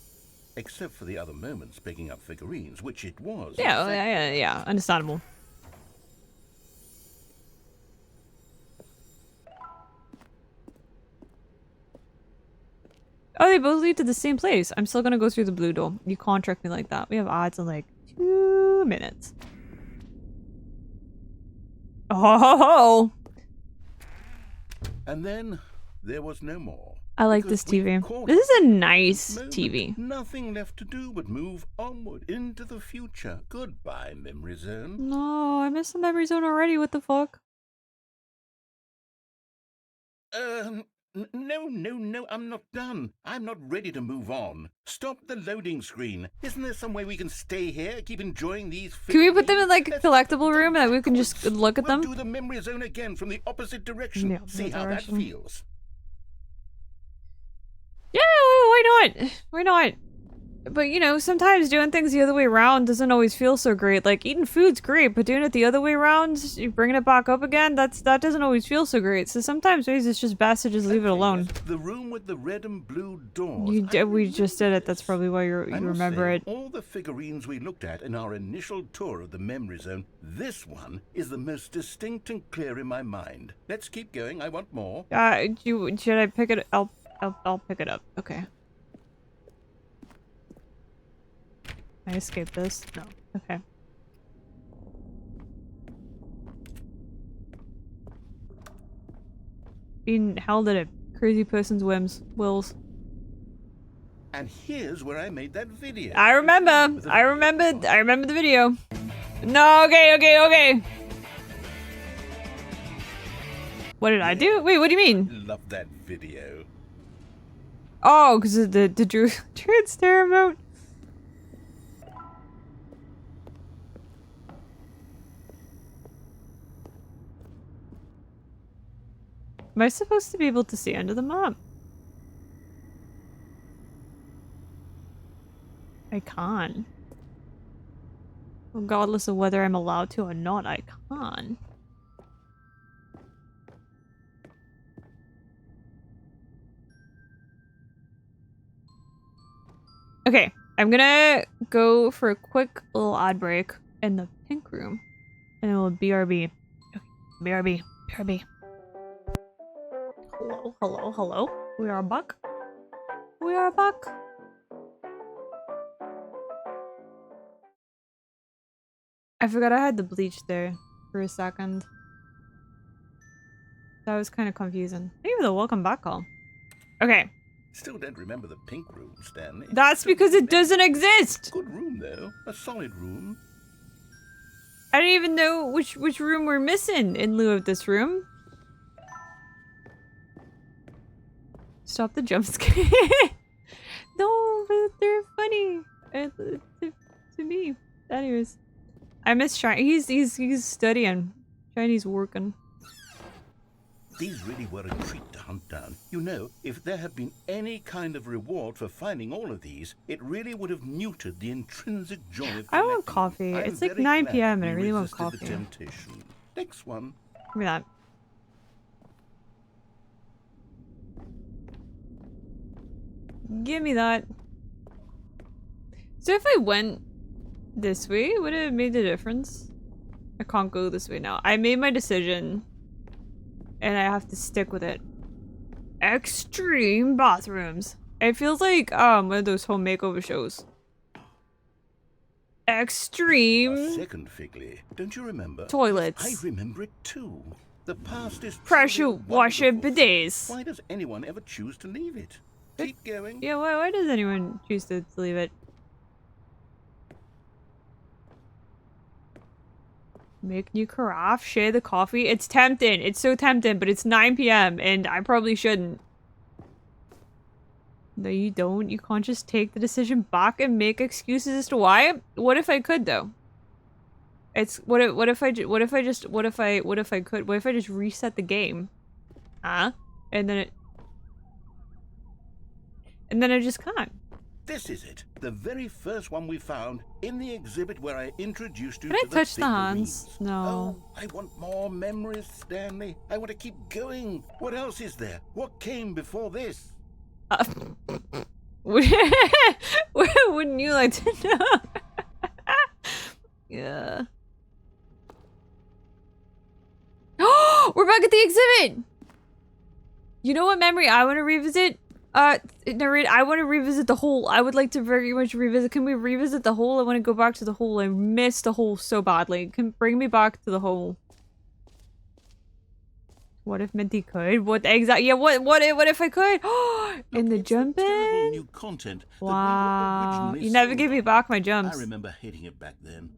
Except for the other moments picking up figurines, which it was. Yeah, yeah, understandable. Oh, they both lead to the same place. I'm still gonna go through the blue door. You can't trick me like that. We have odds in like 2 2 minutes. Oh! And then there was no more. I like Because this TV. we've caught This is a up nice to this moment. TV. Nothing left to do but move onward into the future. Goodbye, memory zone. No, I missed the memory zone already. What the fuck? No, I'm not done. I'm not ready to move on. Stop the loading screen. Isn't there some way we can stay here, keep enjoying these Can we put them in figurines? like a collectible room that we can just look at We'll them? do the memory zone again from the opposite direction. The opposite See how direction. that feels. Yeah, why not? Why not? But you know, sometimes doing things the other way around doesn't always feel so great. Like eating food's great, but doing it the other way around, you bringing it back up again, that doesn't always feel so great. So sometimes maybe it's just best to just leave it alone. The room with the red and blue doors. We just did it. That's probably why you I must remember say, it. All the figurines we looked at in our initial tour of the memory zone, this one is the most distinct and clear in my mind. Let's keep going. I want more. Should I pick it? I'll pick it up. Okay. Can I escape this? No. Okay. Being held at a crazy person's wills. And here's where I made that video. I remember the video. No, okay. What did I do? Wait, what do you mean? Love that video. Oh, because of the druid stare emote. Am I supposed to be able to see under the map? I can't. Regardless of whether I'm allowed to or not, I can't. Okay, I'm gonna go for a quick little ad break in the pink room. And then we'll BRB. Okay, BRB. Hello. We are back. I forgot I had the bleach there for a second. That was kind of confusing. Maybe the welcome back call. Okay. Still don't remember the pink room, Stanley. That's because it doesn't exist! Good room, though. A solid room. I don't even know which room we're missing in lieu of this room. Stop the jump scare. No, but they're funny. To me. Anyways. I miss Shiny. He's studying. Shiny's working. These really were a treat to hunt down. You know, if there had been any kind of reward for finding all of these, it really would have muted the intrinsic joy of I want collecting. coffee. I'm It's like very 9 glad PM and I you really want resisted coffee. The temptation. Next one. Give me that. Give me that. So if I went this way, would it have made a difference? I can't go this way now. I made my decision. And I have to stick with it. Extreme bathrooms. It feels like one of those home makeover shows. Extreme A second, Figley. Don't you remember? toilets. I remember it too. The past is Pressure truly washer wonderful. bidets. Why does anyone ever choose to leave it? Keep going. Yeah, why does anyone choose to leave it? Make new carafe, share the coffee. It's tempting. It's so tempting, but it's 9 PM and I probably shouldn't. No, you don't. You can't just take the decision back and make excuses as to why. What if I could though? It's what if I just reset the game? Huh? And then I just can't. This is it. The very first one we found in the exhibit where I introduced you Can I to the touch the hands? figurines. No. Oh, I want more memories, Stanley. I want to keep going. What else is there? What came before this? Wouldn't you like to know? Yeah. Oh, we're back at the exhibit! You know what memory I want to revisit? Narrate, I want to revisit the hole. I would like to very much revisit. Can we revisit the hole? I want to go back to the hole. I missed the hole so badly. Can bring me back to the hole. What if Minty could? What exactly? Yeah, what if I could? In the jumping? New content that we Wow. originally You never sold give me on. back my jumps. I remember hating it back then,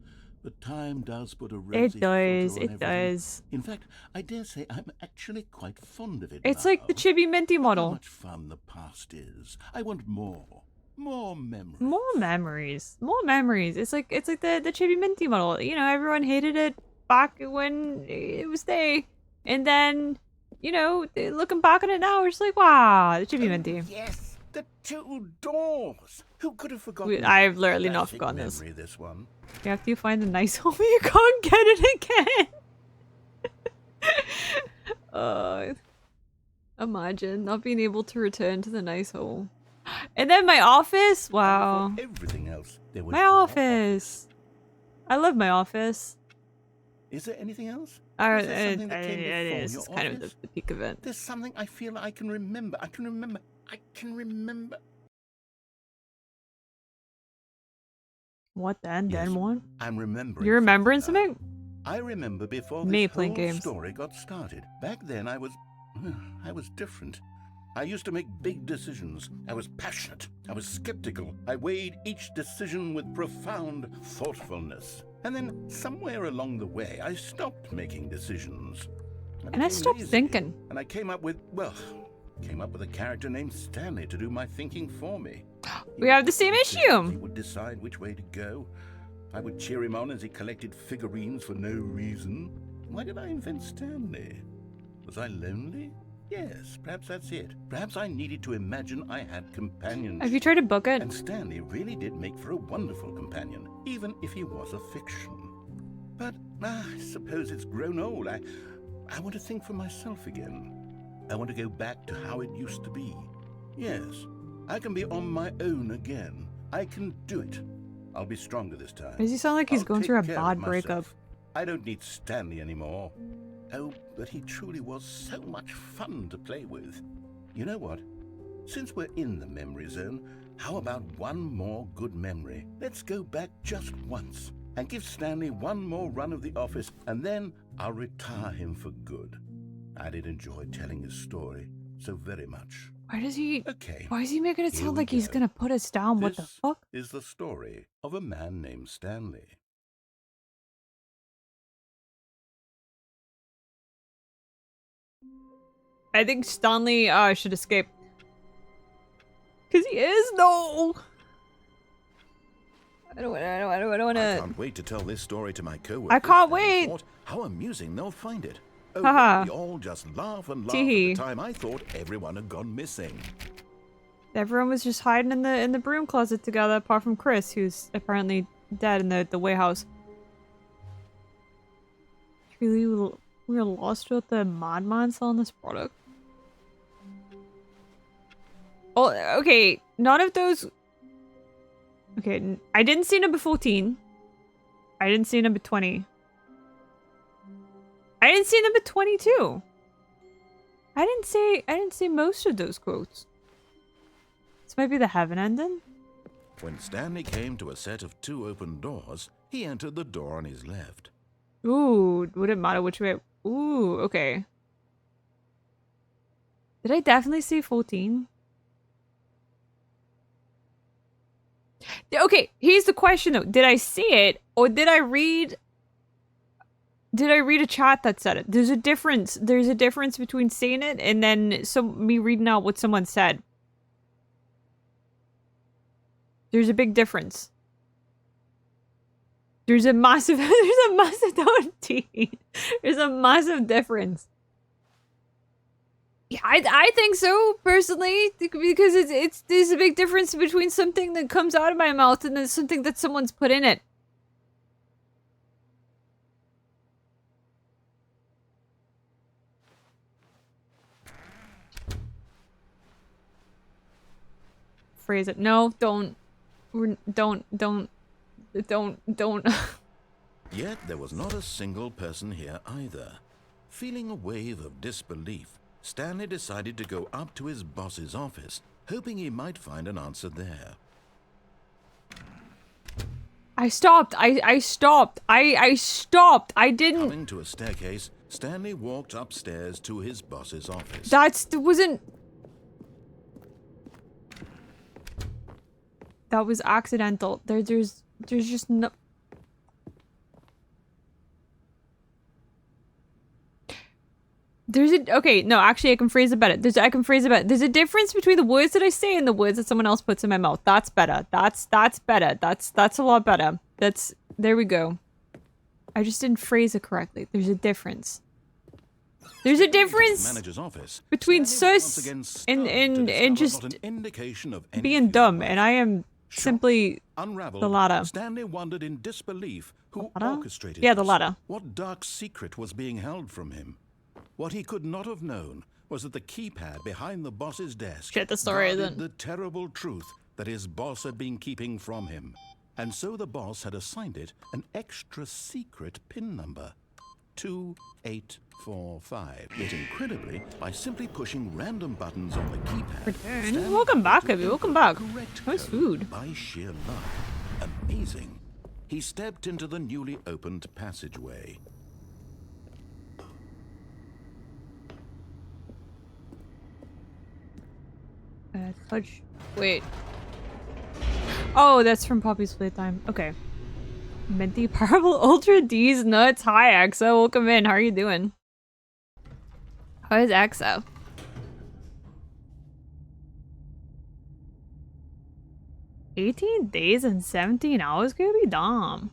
but time does put a It rosy does, filter on it everything. does. In fact, I dare say I'm actually quite fond of it It's now. like the Chibi Minty How model. much fun the past is. I want more. More memories. More memories. More memories. It's like the Chibi Minty model. You know, everyone hated it back when it was there. And then, you know, looking back on it now, we're just like, wow, the Chibi Minty. Yes, the two doors. Who could have forgotten? I've literally not Classic forgotten this. memory, this one. You have to find the nice hole. You can't get it again. Imagine not being able to return to the nice hole. And then my office. Wow. Everything else. There was My office. I love my office. Is there anything else? It Is there something that came is. before It's your kind of office? the peak of it. There's something I feel I can remember. I can remember. What then? Yes, Then what? I'm remembering. You're remembering something something? now. I remember before Me this playing whole games. story got started. Back then, I was different. I used to make big decisions. I was passionate. I was skeptical. I weighed each decision with profound thoughtfulness. And then, somewhere along the way, I stopped making decisions. And I stopped thinking. And I came up with a character named Stanley to do my thinking for me. We have the same He issue. would decide which way to go. I would cheer him on as he collected figurines for no reason. Why did I invent Stanley? Was I lonely? Yes, perhaps that's it. Perhaps I needed to imagine I had companions. Have you tried to book it? And Stanley really did make for a wonderful companion, even if he was a fiction. But I suppose it's grown old. I want to think for myself again. I want to go back to how it used to be. Yes, I can be on my own again. I can do it. I'll be stronger this time. Does he sound like he's I'll going take through a care of bad myself. breakup? I don't need Stanley anymore. Oh, but he truly was so much fun to play with. You know what? Since we're in the memory zone, how about one more good memory? Let's go back just once and give Stanley one more run of the office, and then I'll retire him for good. I did enjoy telling his story so very much. Why does he? Okay. Why is he making it here sound we like he's go. gonna put us down? What the This fuck? is the story of a man named Stanley. I think Stanley should escape. Cause he is no. I don't want I to. can't wait to tell this story to my coworkers. I can't and wait. thought how amusing they'll find it. Oh, Haha. we all just laugh and laugh Tee-hee. at the time I thought everyone had gone missing. Everyone was just hiding in the broom closet together, apart from Chris, who's apparently dead in the warehouse. Really, we were lost without the madman selling this product. Oh, okay. None of those. Okay, I didn't see number 14. I didn't see number 20. I didn't see number 22. I didn't see most of those quotes. This might be the heaven ending. When Stanley came to a set of 2 open doors, he entered the door on his left. Ooh, would it matter which way? Ooh, okay. Did I definitely see 14? Okay, here's the question though. Did I see it or did I read a chat that said it? There's a difference. There's a difference between seeing it and then me reading out what someone said. There's a big difference. There's a massive There's a massive difference. Yeah, I think so, personally, because there's a big difference between something that comes out of my mouth and then something that someone's put in it. Phrase it. No, don't. Don't. Yet there was not a single person here either. Feeling a wave of disbelief, Stanley decided to go up to his boss's office hoping he might find an answer there. I stopped. I stopped. I stopped. I didn't. Coming to a staircase, Stanley walked upstairs to his boss's office. That was accidental. There's just no. Okay, no, actually I can phrase it better. There's a difference between the words that I say and the words that someone else puts in my mouth. That's better. That's better. That's a lot better. There we go. I just didn't phrase it correctly. There's a difference. There's a difference between sus and just being dumb, and I am simply the latter. Stanley wondered in disbelief who orchestrated the latter. What dark secret was being held from him? What he could not have known was that the keypad behind the boss's desk guarded the terrible truth that his boss had been keeping from him. And so the boss had assigned it an extra secret PIN number, 2845. Yet incredibly, by simply pushing random buttons on the keypad... Welcome back, Abby. Welcome back. Nice food. By sheer luck. Amazing. He stepped into the newly opened passageway. Touch. Wait. Oh, that's from Poppy's Playtime. Okay. Minty Parable Ultra D's nuts. Hi, Exa. Welcome in. How are you doing? How is Exa? $18 days and 17 hours? Gonna be dumb.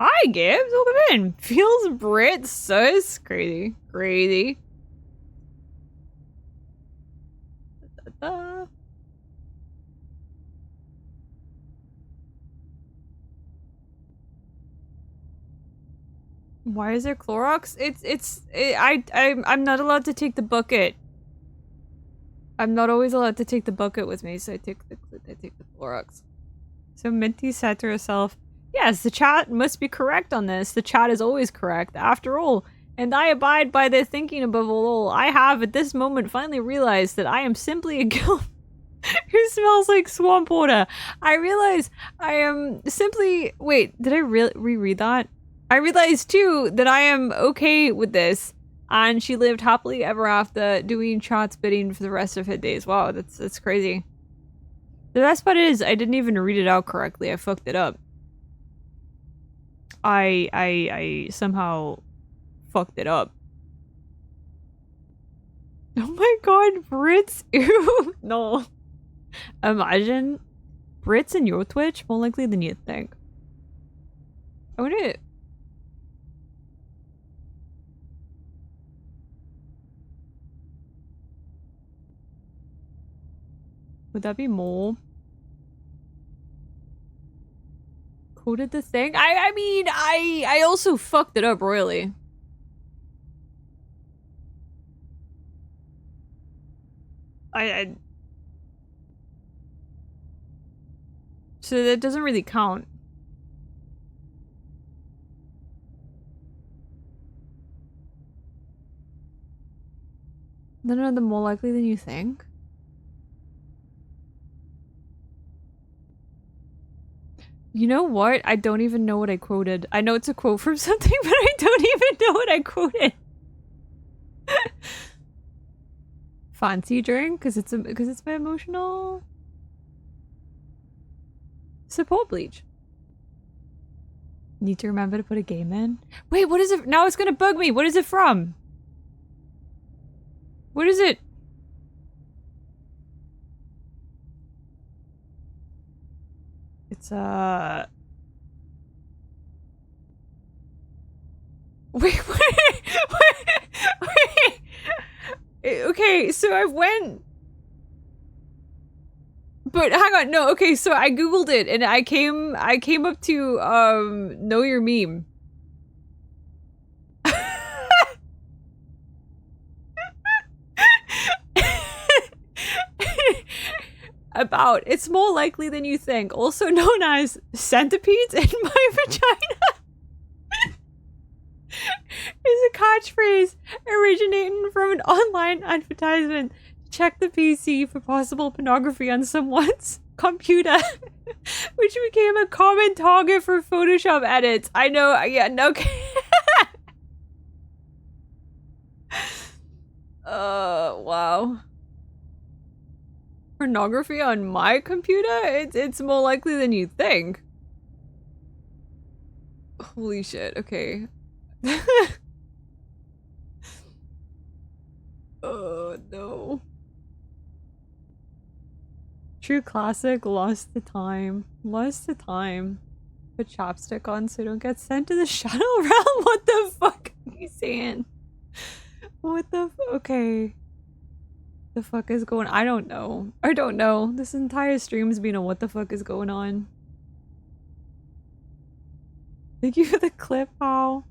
Hi, Gibbs. Welcome in. Feels Brit sus. Crazy. Crazy. Why is there Clorox? I'm not allowed to take the bucket. I'm not always allowed to take the bucket with me, so I take the Clorox. So Minty said to herself, yes, the chat must be correct on this. The chat is always correct, after all. And I abide by their thinking above all. I have, at this moment, finally realized that I am simply a girl who smells like swamp water. I realize I am simply... Wait, did I reread that? I realized, too, that I am okay with this. And she lived happily ever after, doing chat's bidding for the rest of her days. Wow, that's crazy. The best part is, I didn't even read it out correctly. I fucked it up. I somehow fucked it up. Oh my god, Brits! Ew! No. Imagine Brits in your Twitch? More likely than you think. I wonder... Would that be more? Coded the thing? I mean, I also fucked it up royally. So that doesn't really count. None of them more likely than you think. You know what? I don't even know what I quoted. I know it's a quote from something, but I don't even know what I quoted. Fancy drink? Because it's my emotional support bleach. Need to remember to put a game in. Wait, what is it? Now it's gonna bug me. What is it from? What is it? It's wait. Okay, so I went, but hang on, no, okay, so I googled it and I came up to know your meme. About, it's more likely than you think, also known as centipedes in my vagina. catchphrase originating from an online advertisement. Check the PC for possible pornography on someone's computer, which became a common target for Photoshop edits. I know, yeah, no. Wow. Pornography on my computer? It's more likely than you think. Holy shit, okay. Oh no. True classic, lost the time. Lost the time. Put chapstick on so don't get sent to the shadow realm. What the fuck are you saying? What the okay. The fuck is going I don't know. I don't know. This entire stream's been a what the fuck is going on. Thank you for the clip, Paul.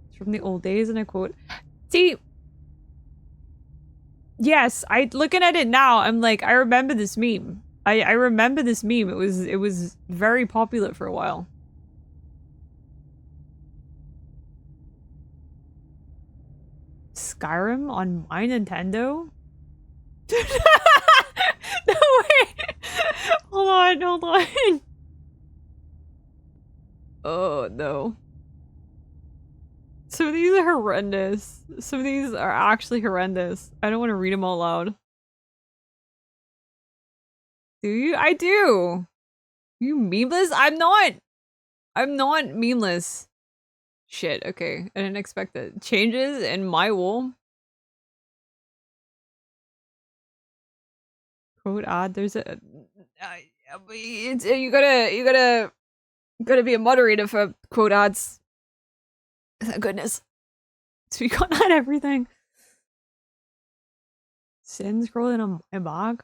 It's from the old days and I quote. See, yes, looking at it now, I'm like, I remember this meme. I remember this meme. It was very popular for a while. Skyrim on my Nintendo? No way! Hold on. Oh no. Some of these are horrendous. Some of these are actually horrendous. I don't want to read them all loud. Do you? I do! You memeless? I'm not memeless. Shit, okay. I didn't expect that. Changes in my wool. Quote ad, there's a... you gotta be a moderator for quote ads. Thank goodness. Speak on that everything. Sin scrolling on my bag.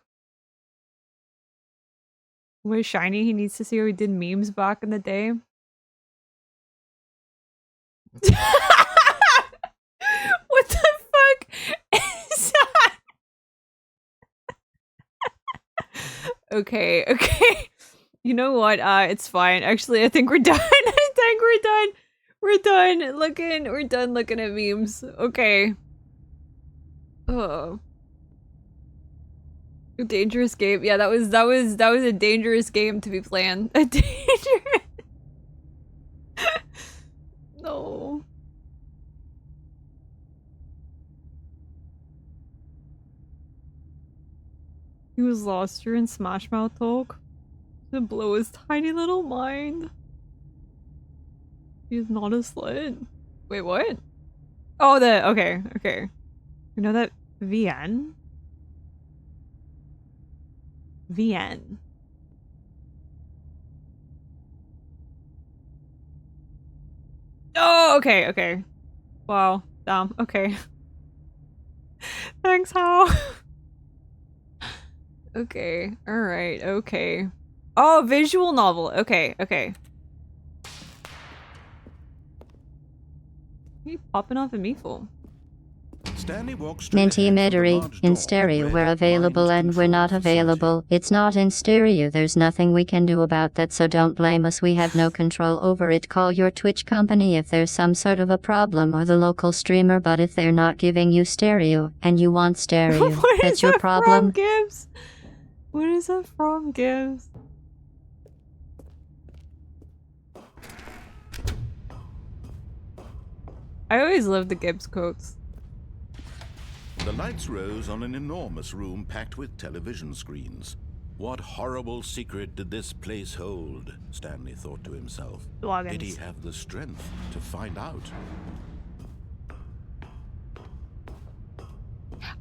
Where's Shiny? He needs to see how he did memes back in the day. What the fuck is that? Okay. You know what? It's fine. Actually, I think we're done. We're done looking at memes. Okay. Oh. A dangerous game. Yeah, that was a dangerous game to be playing. A dangerous. No. He was lost during Smash Mouth talk to blow his tiny little mind. He's not a slut. Wait, what? Oh, okay. You know that VN? VN. Oh, okay. Wow. Damn. Okay. Thanks, How. Okay. Alright. Okay. Oh, visual novel. Okay. What are you popping off at me for? Minty Midori, in stereo we're available and we're not available. It's not in stereo, there's nothing we can do about that, so don't blame us, we have no control over it. Call your Twitch company if there's some sort of a problem, or the local streamer, but if they're not giving you stereo and you want stereo, that's your problem. Gibbs? What is that from, Gibbs? I always loved the Gibbs quotes. The lights rose on an enormous room packed with television screens. What horrible secret did this place hold? Stanley thought to himself. Did he have the strength to find out?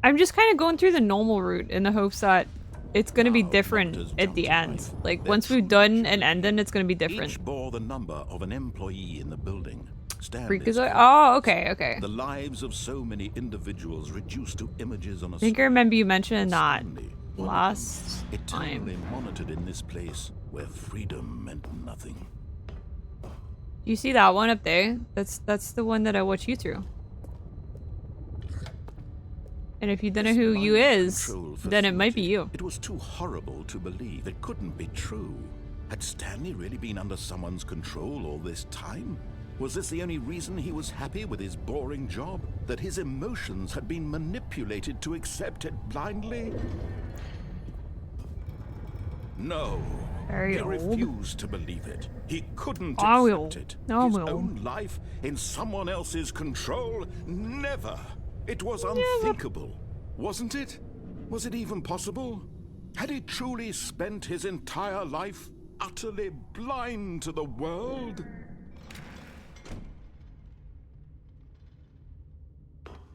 I'm just kind of going through the normal route in the hopes that it's going to be different at the end. Like, once we've done an ending, it's going to be different. Each bore the number of an employee in the building. Oh, okay. The lives of so many individuals reduced to images on a I think I remember you mentioning that last eternally monitored in this place where freedom meant nothing. You see that one up there? That's the one that I watch you through. And if you don't know who you is, then it might be you. It was too horrible to believe. It couldn't be true. Had Stanley really been under someone's control all this time? Was this the only reason he was happy with his boring job? That his emotions had been manipulated to accept it blindly? No. Very he old. refused to believe it. He couldn't I accept will. it. I His will. own life in someone else's control? Never. It was unthinkable. Wasn't it? Was it even possible? Had he truly spent his entire life utterly blind to the world?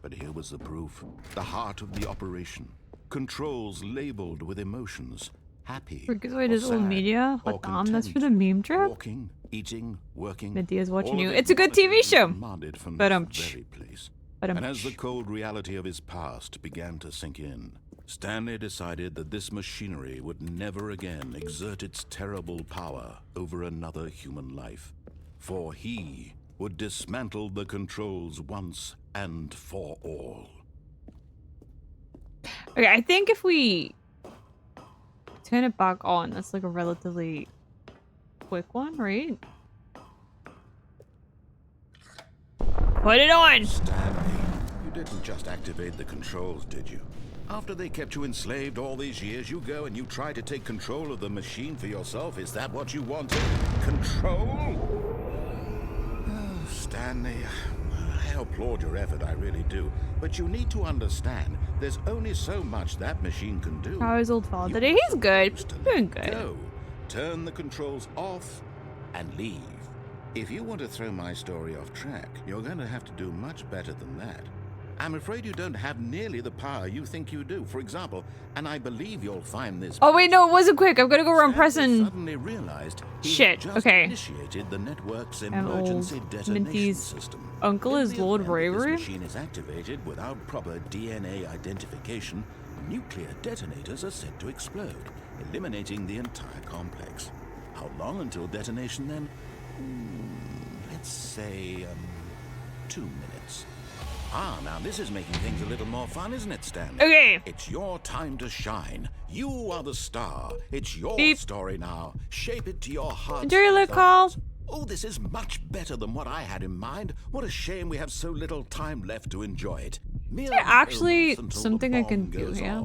But here was the proof. The heart of the operation. Controls labeled with emotions. Happy Because or it is old sad media. or What damn, that's for content. the meme trip. Walking, eating, working. Minty is watching all you. of it It's a good TV monitored show. and demanded from But this very place. But And as the cold reality of his past began to sink in, Stanley decided that this machinery would never again exert its terrible power over another human life. For he would dismantle the controls once and for all. Okay, I think if we turn it back on, that's like a relatively quick one, right? Put it on! Stanley, you didn't just activate the controls, did you? After they kept you enslaved all these years, you go and you try to take control of the machine for yourself. Is that what you wanted? Control? Oh, Stanley, I applaud your effort, I really do. But you need to understand, there's only so much that machine can do. How is old father today? He's good. Doing good. Go, turn the controls off, and leave. If you want to throw my story off track, you're going to have to do much better than that. I'm afraid you don't have nearly the power you think you do. For example, and I believe you'll find this. Oh wait, no, it wasn't quick. I've got to go around pressing. Suddenly realized he Shit. just Okay. initiated the network's And old emergency detonation Minty's system. uncle is Lord This Bravery. machine is activated without proper DNA identification. Nuclear detonators are set to explode, eliminating the entire complex. How long until detonation then? Let's say 2 minutes. Ah, now this is making things a little more fun, isn't it, Stanley? Okay. It's your time to shine. You are the star. It's your Beep. story now. Shape it to your heart. Enjoy your little call. Oh, this is much better than what I had in mind. What a shame we have so little time left to enjoy it. Is there actually something I can do here?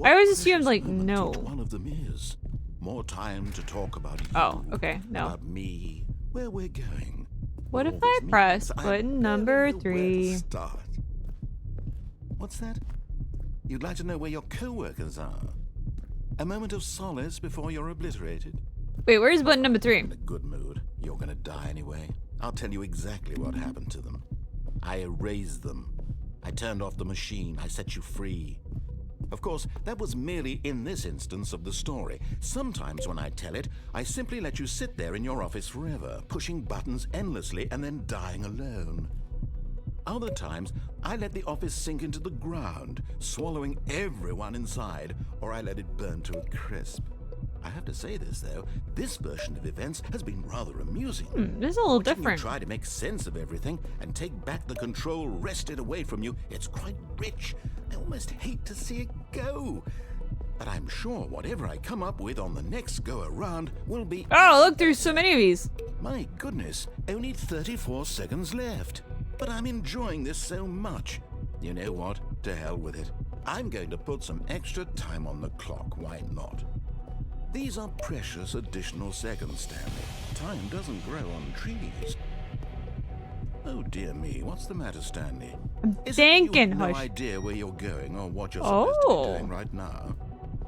I always assumed, like, no. One of them is more time to talk about you. Oh, okay, no. About me, where we're going. What if All I this press means I button barely number know where to 3? start. What's that? You'd like to know where your co-workers are? A moment of solace before you're obliterated? Wait, where's button number 3? In a good mood. You're gonna die anyway. I'll tell you exactly what happened to them. I erased them. I turned off the machine. I set you free. Of course, that was merely in this instance of the story. Sometimes when I tell it, I simply let you sit there in your office forever, pushing buttons endlessly and then dying alone. Other times, I let the office sink into the ground, swallowing everyone inside, or I let it burn to a crisp. I have to say this, though, this version of events has been rather amusing. This is a little Watching different. You try to make sense of everything and take back the control wrested away from you, it's quite rich. I almost hate to see it go. But I'm sure whatever I come up with on the next go-around will be... Oh, look, there's so many of these. My goodness, only 34 seconds left. But I'm enjoying this so much. You know what? To hell with it. I'm going to put some extra time on the clock, why not? These are precious additional seconds, Stanley. Time doesn't grow on trees. Oh dear me, what's the matter, Stanley? Is it that you thinking, have no hush. idea where you're going or what you're supposed to be doing right now?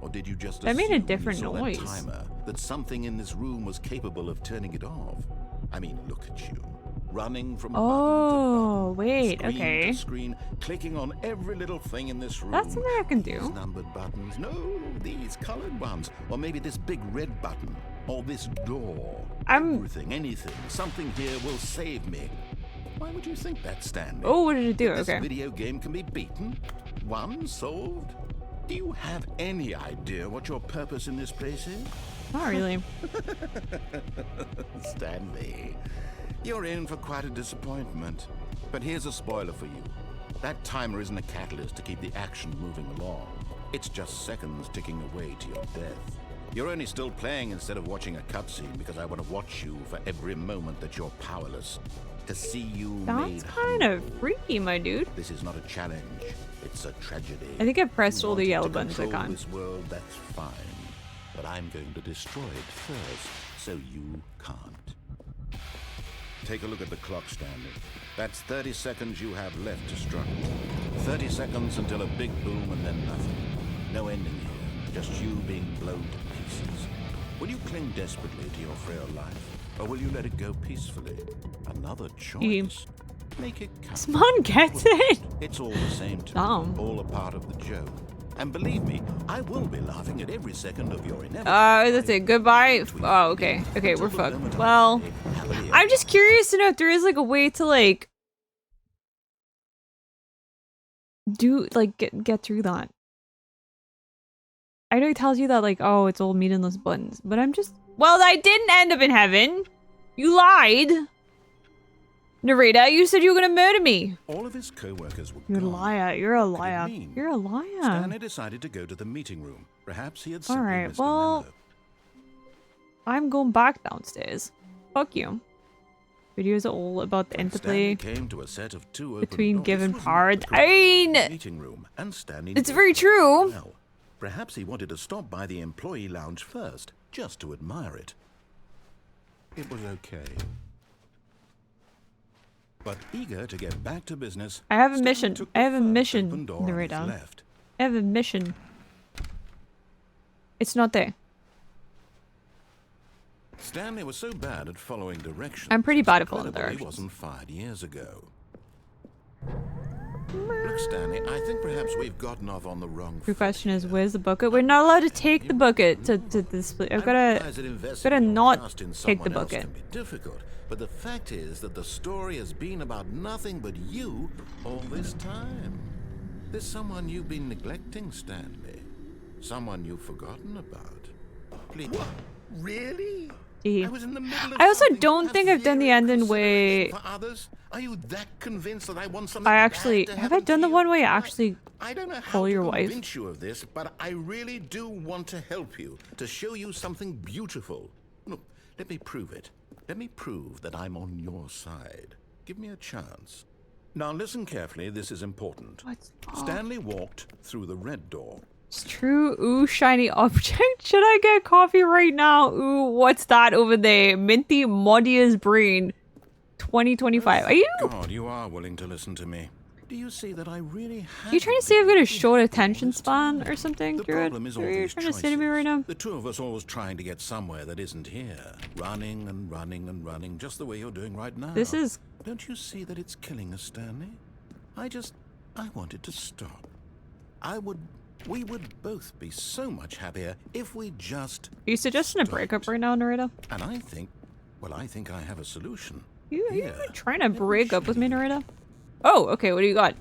Or did you just That made a assume when different you saw noise. that timer that something in this room was capable of turning it off? I mean, look at you. Running from Oh, wait, screen okay. to screen, clicking on every little thing in this room. That's something I can do. These numbered buttons. No, these colored ones. Or maybe this big red button. Or this door. Everything, anything. Something here will save me. Why would you think that, Stanley? Oh, what did it do? That this Okay. video game can be beaten? Won? Solved? Do you have any idea what your purpose in this place is? Not really. Stanley, you're in for quite a disappointment. But here's a spoiler for you. That timer isn't a catalyst to keep the action moving along. It's just seconds ticking away to your death. You're only still playing instead of watching a cutscene because I want to watch you for every moment that you're powerless. to see you That's made kind of freaky, my dude. This is not a challenge. It's a tragedy. I think I've pressed You all the wanted yellow to buttons I control can. this world, that's fine. But I'm going to destroy it first, so you can't. Take a look at the clock, Stanley. That's 30 seconds you have left to struggle. 30 seconds until a big boom and then nothing. No ending here, just you being blown to pieces. Will you cling desperately to your frail life, or will you let it go peacefully? Another choice. Make it count. Smon gets it. It's all the same to me, all a part of the joke. And believe me, I will be laughing at every second of your inevitable. That's it. Goodbye. Oh, okay. Okay, we're fucked. Well, I'm just curious to know if there is like a way to like get through that. I know it tells you that like, oh, it's all meaningless buttons, but I'm just, well, I didn't end up in heaven. You lied. Narita, you said you were gonna murder me. All of his co-workers were You're a gone. liar. You're a liar. You're a liar. Stanley decided to go to the meeting room. Perhaps he had simply Alright, missed a well, memo. I'm going back downstairs. Fuck you. Videos are all about the interplay Came to a set of two open between doors. given This was parts. not I mean, the meeting room, and Stanley it's knew very it. true. Well, perhaps he wanted to stop by the employee lounge first, just to admire it. It was okay. But eager to get back to business, I have a Stanley mission. took I have a the first mission. open door on his Narita. left. I have a mission. It's not there. Stanley was so bad at following directions. I'm pretty bad at following incredible directions. He wasn't fired years ago. Look, Stanley, I think perhaps we've gotten off on the wrong The question is, where's the bucket? We're not allowed to take the bucket to display. I've gotta not take the bucket. Can be difficult, but the fact is that the story has been about nothing but you all this time. There's someone you've been neglecting, Stanley. Someone you've forgotten about. Please. What? Really? Gee. I was in the middle of I also something. don't think I've done the ending way. For others? Are you that convinced that I want something I actually bad to have I happen done to the you? one where you actually I don't know how call to your wife. convince you of this, but I really do want to help you, to show you something beautiful. Look, let me prove it. Let me prove that I'm on your side. Give me a chance. Now listen carefully, this is important. Stanley walked through the red door. It's true. Ooh, shiny object. Should I get coffee right now? Ooh, what's that over there? Minty Modia's brain. 2025. Are you? God, you are willing to listen to me. Do you see that I really have? You trying to say I've got a short attention span or something? The You're problem is all you're these trying to say to me right now? The two of us always trying to get somewhere that isn't here. Running and running and running, just the way you're doing right now. This is. Don't you see that it's killing us, Stanley? I wanted to stop. We would both be so much happier if we just... Are you suggesting a breakup right now, Narita? And I think I have a solution. You're trying to break up with me, Narita? Oh, okay, what do you got?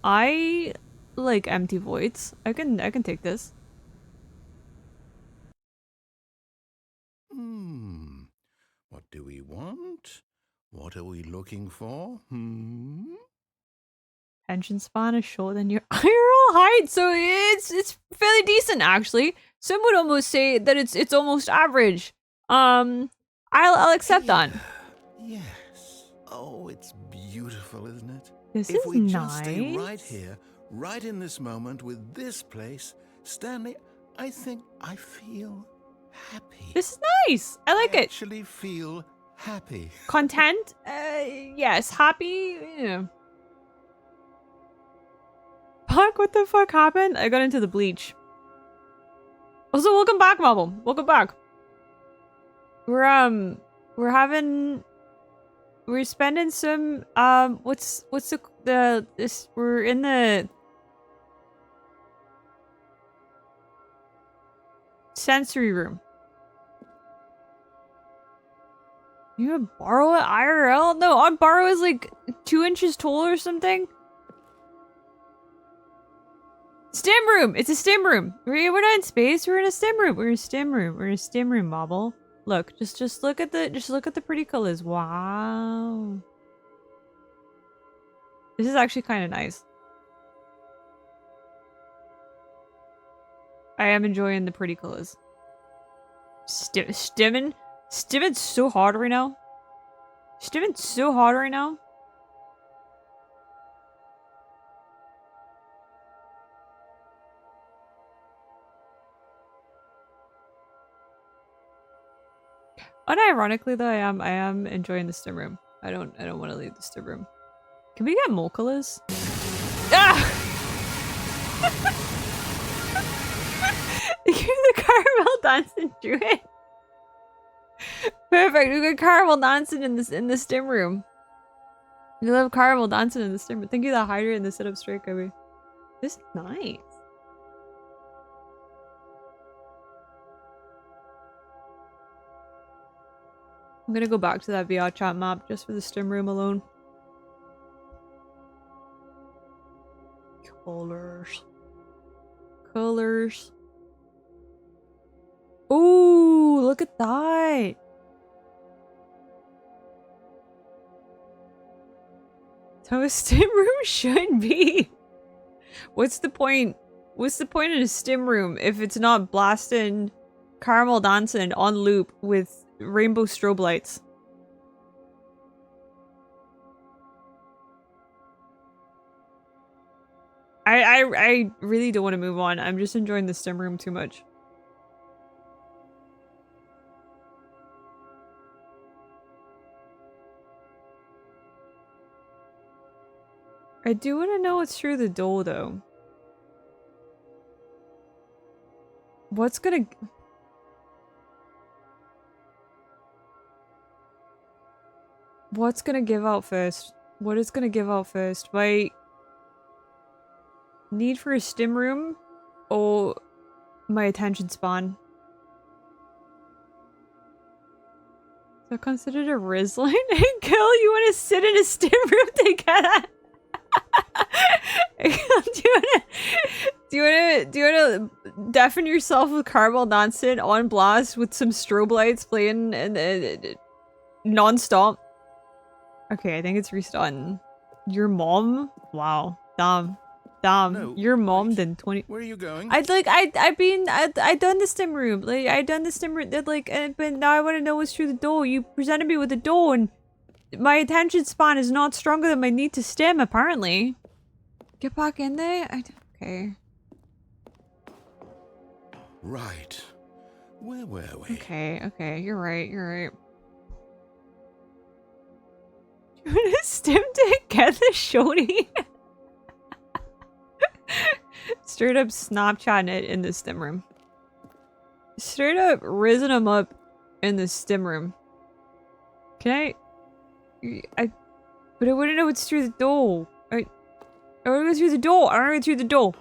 I like empty voids. I can take this. What do we want? What are we looking for? Attention span is shorter than your IRL height, so it's fairly decent actually. Some would almost say that it's almost average. I'll accept that. Yes. Oh, it's beautiful, isn't it? This if is we just stay nice. right here, right in this moment with this place, Stanley, I think I feel happy. This is nice. I like it. Actually feel happy. Content? Yes. Happy? Yeah. Fuck, what the fuck happened? I got into the bleach. Also, welcome back, Marble. Welcome back. We're spending some, we're in the sensory room. You would borrow it IRL? No, on borrow is like 2 inches tall or something. Stim room! It's a stim room! We're not in space, we're in a stim room. We're in a stim room. We're in a stim room, Marble. Look, just look at the pretty colors. Wow. This is actually kind of nice. I am enjoying the pretty colors. Stimming so hard right now. Steven's so hot right now. Unironically though, I am enjoying the stim room. I don't want to leave the stim room. Can we get mochalas? Ah! The caramel dancing through it. Perfect. We got caramel dancing in the stim room. We love caramel dancing in the stim room. Thank you, the hydrate and the sit up straight, Kobe. This is nice. I'm gonna go back to that VR chat map just for the stim room alone. Colors. Colors. Ooh, look at that. That's how a stim room should be. What's the point? What's the point in a stim room if it's not blasting caramel dancing on loop with rainbow strobe lights? I really don't want to move on. I'm just enjoying the stim room too much. I do want to know what's through the door though. What's gonna... What's gonna give out first? What is gonna give out first? My need for a stim room or my attention span? Is that considered a Rizline? Hey, Kill, you want to sit in a stim room together? Do you want to deafen yourself with caramel dancing on blast with some strobe lights playing and non-stop? Okay, I think it's restarting. Your mom? Wow. Damn. No, your mom did 20. Where are you going? I'd done the stim room. Like, I'd done the stim room. Like, but now I want to know what's through the door. You presented me with the door, and my attention span is not stronger than my need to stim, apparently. Get back in there? Okay. Right. Where were we? Okay. You're right. You want to stim together, Shoni? Straight up Snapchatting it in the stim room. Straight up risen him up in the stim room. Can but I wouldn't know what's through the door. I want to go through the door. I want to go through the door.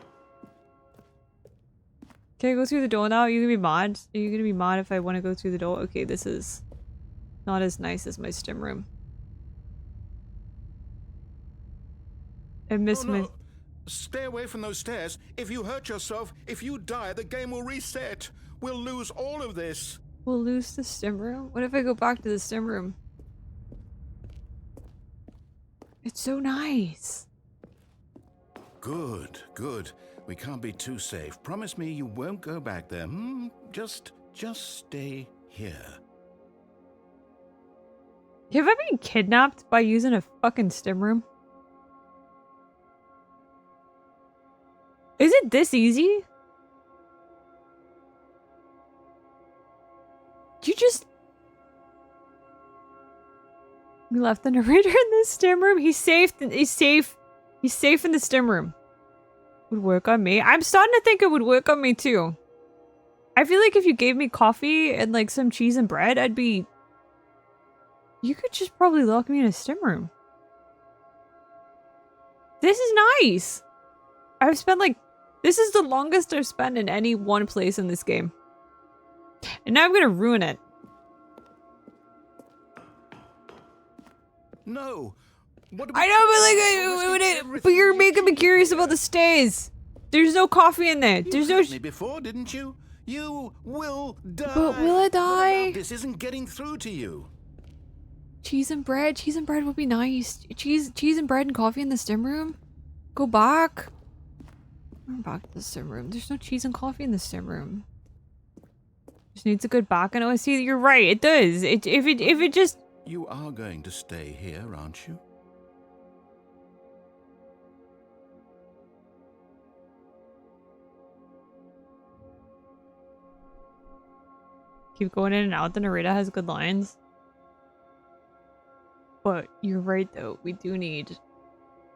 Can I go through the door now? Are you gonna be mad? Are you gonna be mad if I want to go through the door? Okay, this is not as nice as my stim room. I miss my... Stay away from those stairs. If you hurt yourself, if you die, the game will reset. We'll lose all of this. We'll lose the stim room? What if I go back to the stim room? It's so nice. Good. We can't be too safe. Promise me you won't go back there. Just stay here. Have I been kidnapped by using a fucking stim room? Is it this easy? You just... We left the narrator in the stim room. He's safe in the stim room. Would work on me. I'm starting to think it would work on me too. I feel like if you gave me coffee and like some cheese and bread, I'd be... You could just probably lock me in a stim room. This is nice. I've spent like... This is the longest I've spent in any one place in this game. And now I'm gonna ruin it. No. I know, but you're making me curious about the stays. There's no coffee in there. There's no... You heard me before, didn't you? You will die. But will I die? This isn't getting through to you. Cheese and bread. Cheese and bread would be nice. Cheese and bread and coffee in the stim room. Go back. I'm back to the stim room. There's no cheese and coffee in the stim room. Just needs a good back and OSC. You're right. It does. If it just You are going to stay here, aren't you? Keep going in and out. The narrator has good lines. But you're right though, we do need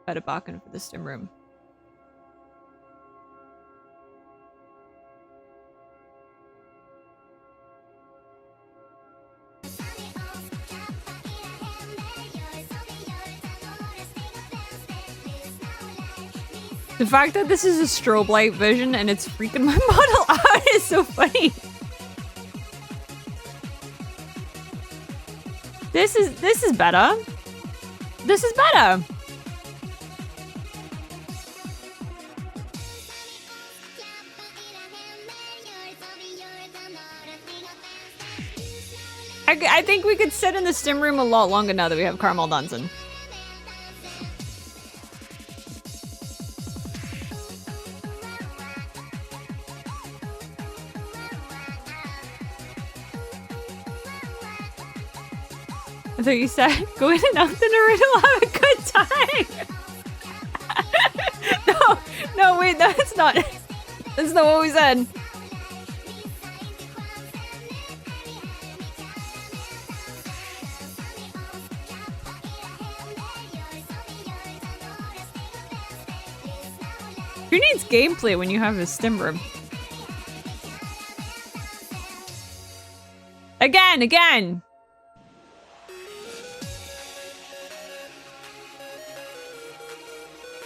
better balcony for the stim room. The fact that this is a strobe light vision and it's freaking my model out is so funny. This is better. This is better. I think we could sit in the stim room a lot longer now that we have Caramel dancing. I thought you said, go in and out the narrator will have a good time. No, wait, that's not what we said. Who needs gameplay when you have a stim room? Again!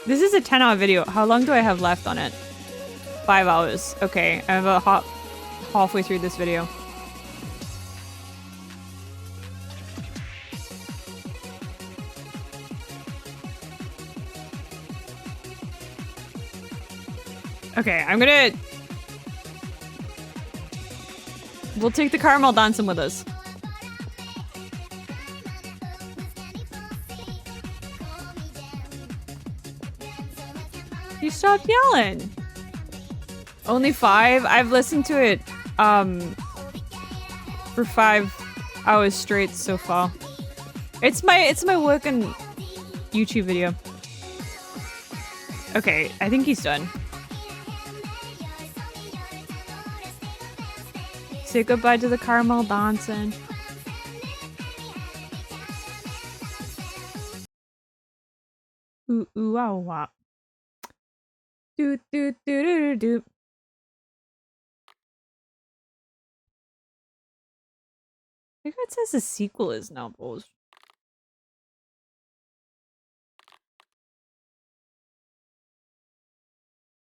This is a 10-hour video. How long do I have left on it? 5 hours. Okay, I'm about halfway through this video. Okay, we'll take the caramel dancing with us. You stopped yelling. Only 5? I've listened to it for 5 hours straight so far. It's my working YouTube video. Okay, I think he's done. Say goodbye to the caramel dancing. Ooh, wow, wow. Do do do do do. I think it says the sequel is now posted.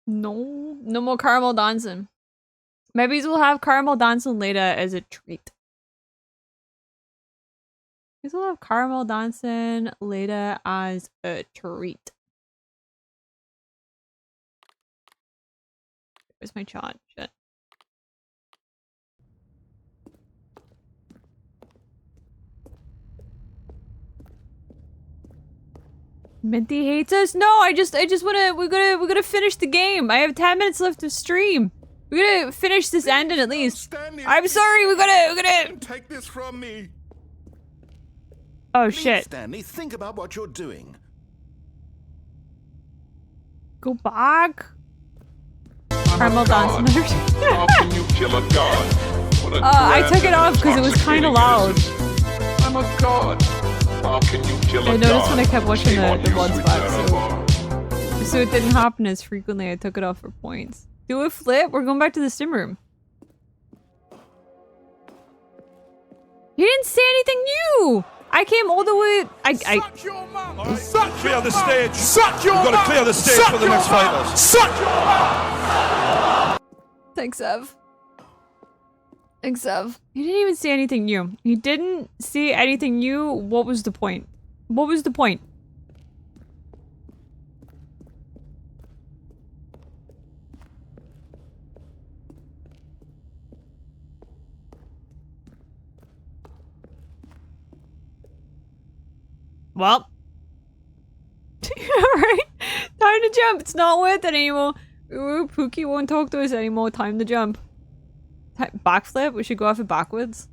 No more caramel dancing. Maybe we'll have caramel dancing later as a treat. Maybe we'll have caramel dancing later as a treat. Where's my chart? Shit. Minty hates us? No, I just wanna we're gonna finish the game. I have 10 minutes left to stream. We're gonna finish this ending at least. Stanley, I'm sorry, we're gonna take this from me. Oh Please, shit. Stanley, think about what you're doing. Go back. Caramel dance. How can you kill a god? What a I grand took it and off because it was kind of intoxicating loud. innocence. I'm a god. How can you kill a I god? noticed when I kept watching Shame on the you, VODs sweet back, Zarabar. so it didn't happen as frequently. I took it off for points. Do a flip. We're going back to the stim room. You didn't say anything new. I came all the way. Shut your mouth! Clear the stage! Shut your We've got to mouth! clear the stage Shut for the your next mouth! fighters. Shut your mouth! Thanks, Ev. Thanks, Ev. He didn't even say anything new. He didn't say anything new. What was the point? What was the point? Well. Alright. Time to jump. It's not worth it anymore. Ooh, Pookie won't talk to us anymore. Time to jump. Backflip? We should go off it backwards.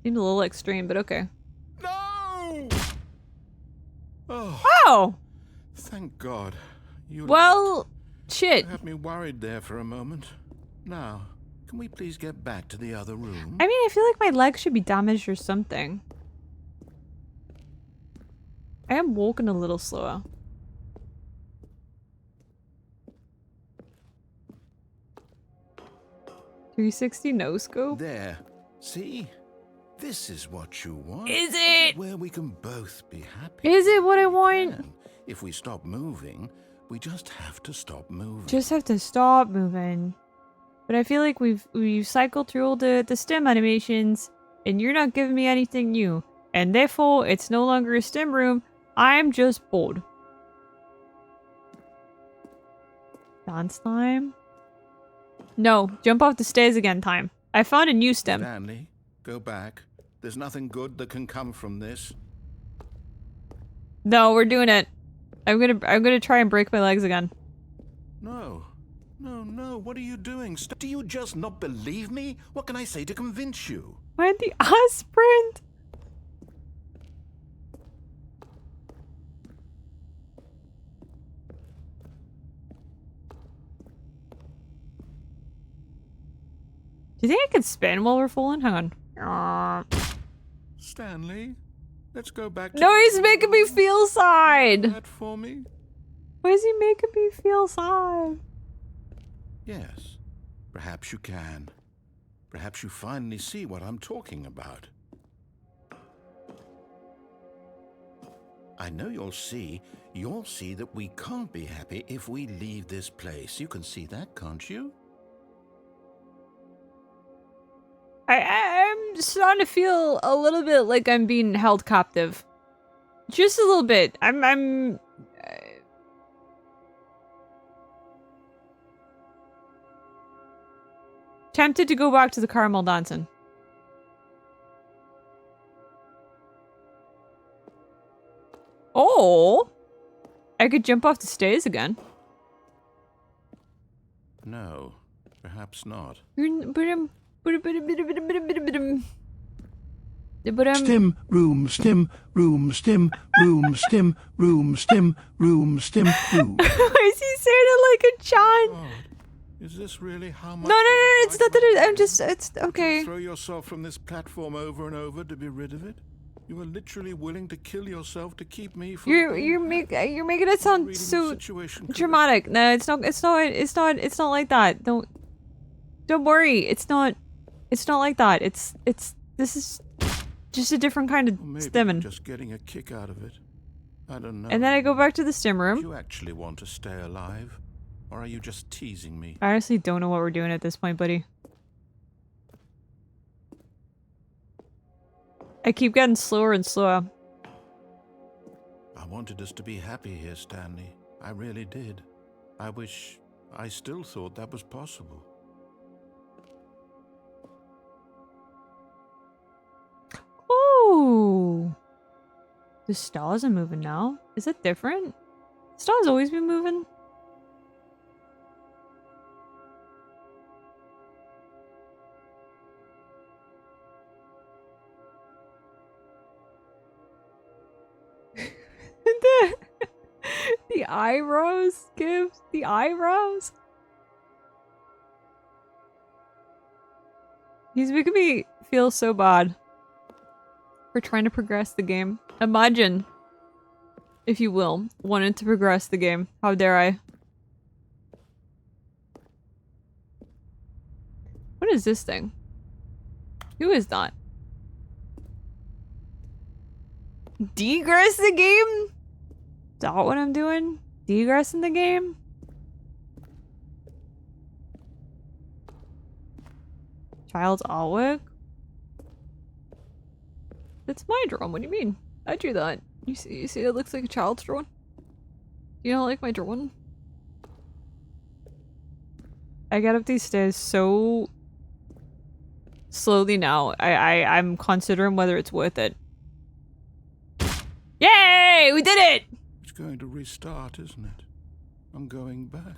Seemed a little extreme, but okay. No! Oh, Oh! thank God. You Well, shit. had me worried there for a moment. Now, can we please get back to the other room? I mean, I feel like my legs should be damaged or something. I am walking a little slower. .360 no scope? There. See? This is what you want. Is This it? where we can both be happy. Is it what I want? And if we stop moving, we just have to stop moving. Just have to stop moving. But I feel like we've cycled through all the stem animations, and you're not giving me anything new. And therefore, it's no longer a stem room. I'm just bored. Dance time? No, jump off the stairs again time. I found a new stem. Stanley, go back. There's nothing good that can come from this. No, we're doing it. I'm gonna try and break my legs again. No. No, what are you doing? Do you just not believe me? What can I say to convince you? Why the sprint? Do you think I could spin while we're falling? Hang on. Stanley, let's go back to... No, he's making me feel sad. That for me? Why is he making me feel sad? Yes, perhaps you can. Perhaps you finally see what I'm talking about. I know you'll see that we can't be happy if we leave this place. You can see that, can't you? I'm starting to feel a little bit like I'm being held captive. Just a little bit. I'm tempted to go back to the caramel dancing. Oh! I could jump off the stairs again. No, perhaps not. Stim room, stim room, stim room, stim room, stim room, stim room. Why is he saying it like a chant? God, is this really how much... No, it's not that I'm just, it's okay. Throw yourself from this platform over and over to be rid of it? You are literally willing to kill yourself to keep me from... You're making it sound so dramatic. No, it's not like that. Don't worry. It's not like that. This is just a different kind of stimming. Just getting a kick out of it. I don't know. And then I go back to the stim room. Do you actually want to stay alive? Or are you just teasing me? I honestly don't know what we're doing at this point, buddy. I keep getting slower and slower. I wanted us to be happy here, Stanley. I really did. I wish I still thought that was possible. Ooh. The stars are moving now. Is it different? Stars always been moving? The eyebrows, give the eyebrows. He's making me feel so bad for trying to progress the game. Imagine, if you will, wanting to progress the game. How dare I? What is this thing? Who is that? Degress the game? Is that what I'm doing? Degressing the game? Child's artwork? That's my drawing. What do you mean? I drew that. You see it looks like a child's drawing? You don't like my drawing? I get up these stairs so slowly now. I'm considering whether it's worth it. Yay! We did it! It's going to restart, isn't it? I'm going back.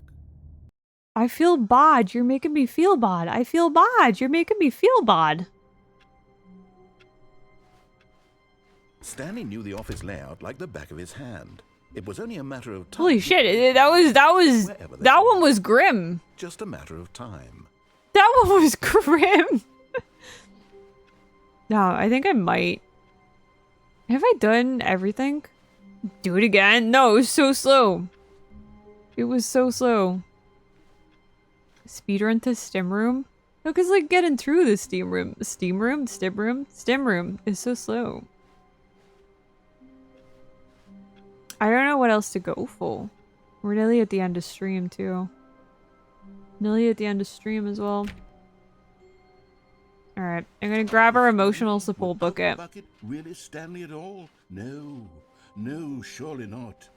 I feel bad. You're making me feel bad. I feel bad. You're making me feel bad. Stanley knew the office layout like the back of his hand. It was only a matter of time. Holy shit, that one was grim. Just a matter of time. That one was grim. No, I think I might. Have I done everything? Do it again? No, it was so slow. It was so slow. Speedrun to stim room? No, because like getting through the stim room is so slow. I don't know what else to go for. We're nearly at the end of stream too. Nearly at the end of stream as well. Alright, I'm gonna grab our emotional support bucket. Bucket really Stanley at all? No, surely not.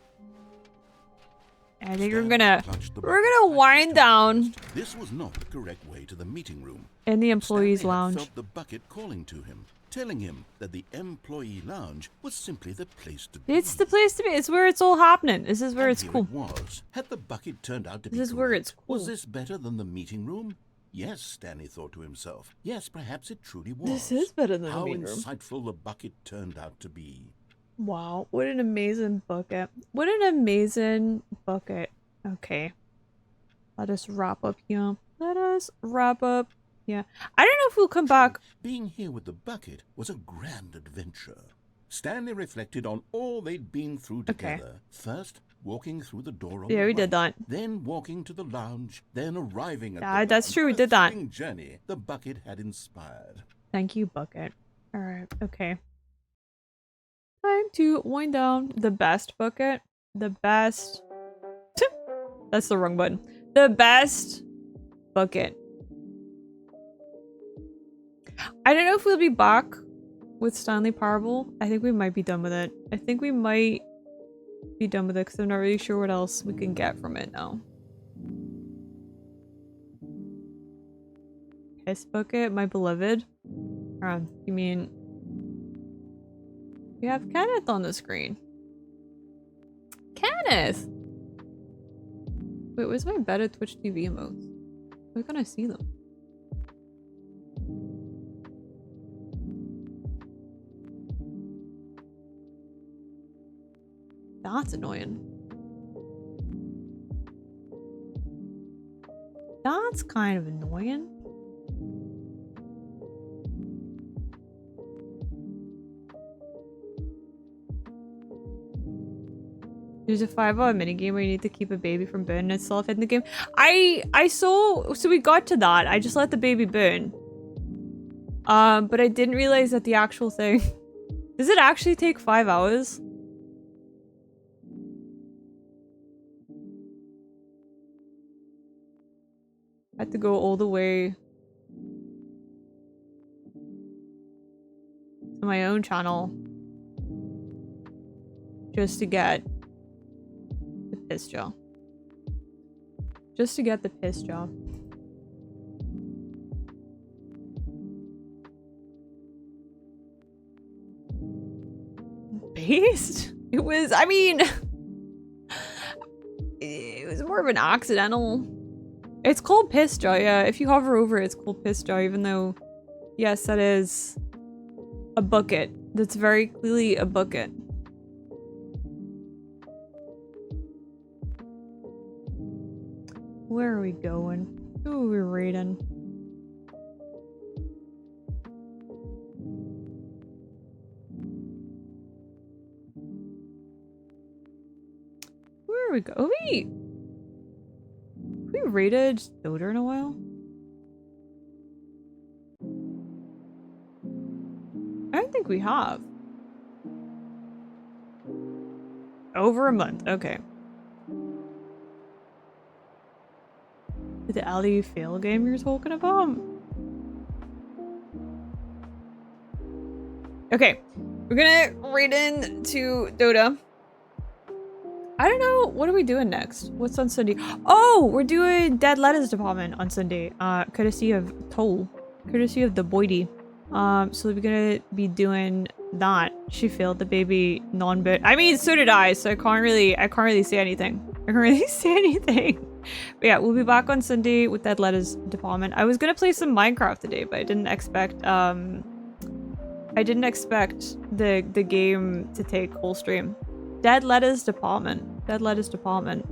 I think we're gonna wind down. This was not the correct way to the meeting room. In the employees' lounge. Felt the bucket calling to him, telling him that the employee lounge was simply the place to be. It's the place to be. It's where it's all happening. This is where it's cool. It was. Had the bucket turned out to be This is where it's cool. Was this better than the meeting room? Yes, Stanley thought to himself. Yes, perhaps it truly was. This is better than the meeting room. How insightful the bucket turned out to be. Wow, what an amazing bucket. What an amazing bucket. Okay. Let us wrap up here. Let us wrap up. Yeah. I don't know if we'll come back. Being here with the bucket was a grand adventure. Stanley reflected on all they'd been through together. Okay. First, walking through the door. Yeah, we did that. Then walking to the lounge. Then arriving at the that's true. We did that. Journey the bucket had inspired. Thank you, bucket. All right. Okay. Time to wind down. The best bucket. The best. That's the wrong button. The best bucket. I don't know if we'll be back with Stanley Parable. I think we might be done with it. I think we might be done with it because I'm not really sure what else we can get from it now. Piss bucket, my beloved. You mean we have Kenneth on the screen? Kenneth! Wait, where's my better Twitch TV emotes? Where can I see them? That's annoying. That's kind of annoying. There's a 5-hour minigame where you need to keep a baby from burning itself in the game. I saw, so we got to that. I just let the baby burn. But I didn't realize that the actual thing. Does it actually take 5 hours? I had to go all the way to my own channel just to get the piss jaw. Just to get the piss jaw. Based? It was, I mean, it was more of an accidental. It's called piss jaw, yeah. If you hover over it, it's called piss jaw, even though, yes, that is a bucket. That's very clearly a bucket. Where are we going? Who are we raiding? Where are we going? We raided Doder in a while? I don't think we have. Over a month, okay. The alley fail game you're talking about? Okay, we're gonna raid in to Dota. I don't know, what are we doing next? What's on Sunday? Oh, we're doing Dead Letters Department on Sunday. Courtesy of Toll. Courtesy of the Boydie. So we're gonna be doing that. She failed the baby non-bit. I mean, so did I, so I can't really say anything. I can't really say anything. But yeah, we'll be back on Sunday with Dead Letters Department. I was gonna play some Minecraft today, but I didn't expect I didn't expect the game to take whole stream. Dead Lettuce Department. Dead Lettuce Department.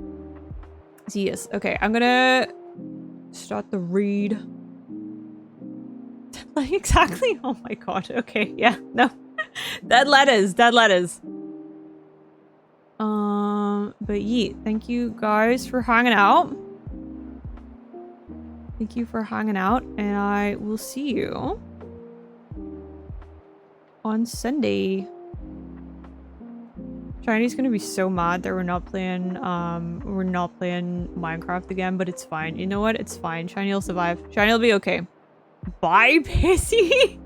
Yes. Okay, I'm gonna start the read. Like, exactly. Oh my god. Okay, yeah. No. Dead Lettuce. Dead Lettuce. But yeah, thank you guys for hanging out. Thank you for hanging out, and I will see you on Sunday. Shiny's gonna be so mad that we're not playing Minecraft again, but it's fine. You know what? It's fine. Shiny will survive. Shiny will be okay. Bye, Pissy.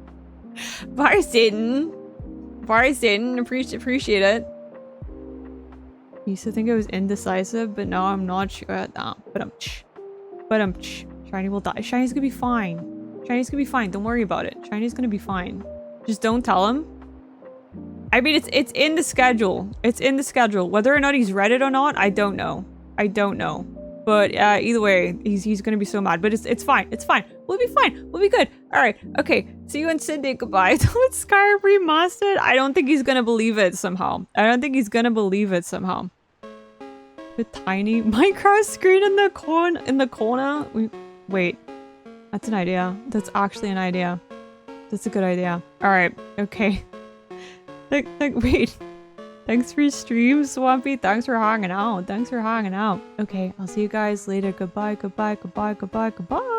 Bye, Satan. Bye, Satan. Appreciate it. I used to think I was indecisive, but now I'm not sure at that. But Shiny will die. Shiny's gonna be fine. Shiny's gonna be fine. Don't worry about it. Shiny's gonna be fine. Just don't tell him. I mean, it's in the schedule. It's in the schedule. Whether or not he's read it or not, I don't know. I don't know. But either way, he's gonna be so mad. But it's fine. It's fine. We'll be fine. We'll be good. All right. Okay. See you on Sunday. Goodbye. Don't Skyrim remastered. I don't think he's gonna believe it somehow. I don't think he's gonna believe it somehow. The tiny Minecraft screen in the corner. Wait. That's an idea. That's actually an idea. That's a good idea. All right. Okay. Wait. Thanks for your stream, Swampy. Thanks for hanging out. Thanks for hanging out. Okay, I'll see you guys later. Goodbye, goodbye, goodbye, goodbye, goodbye.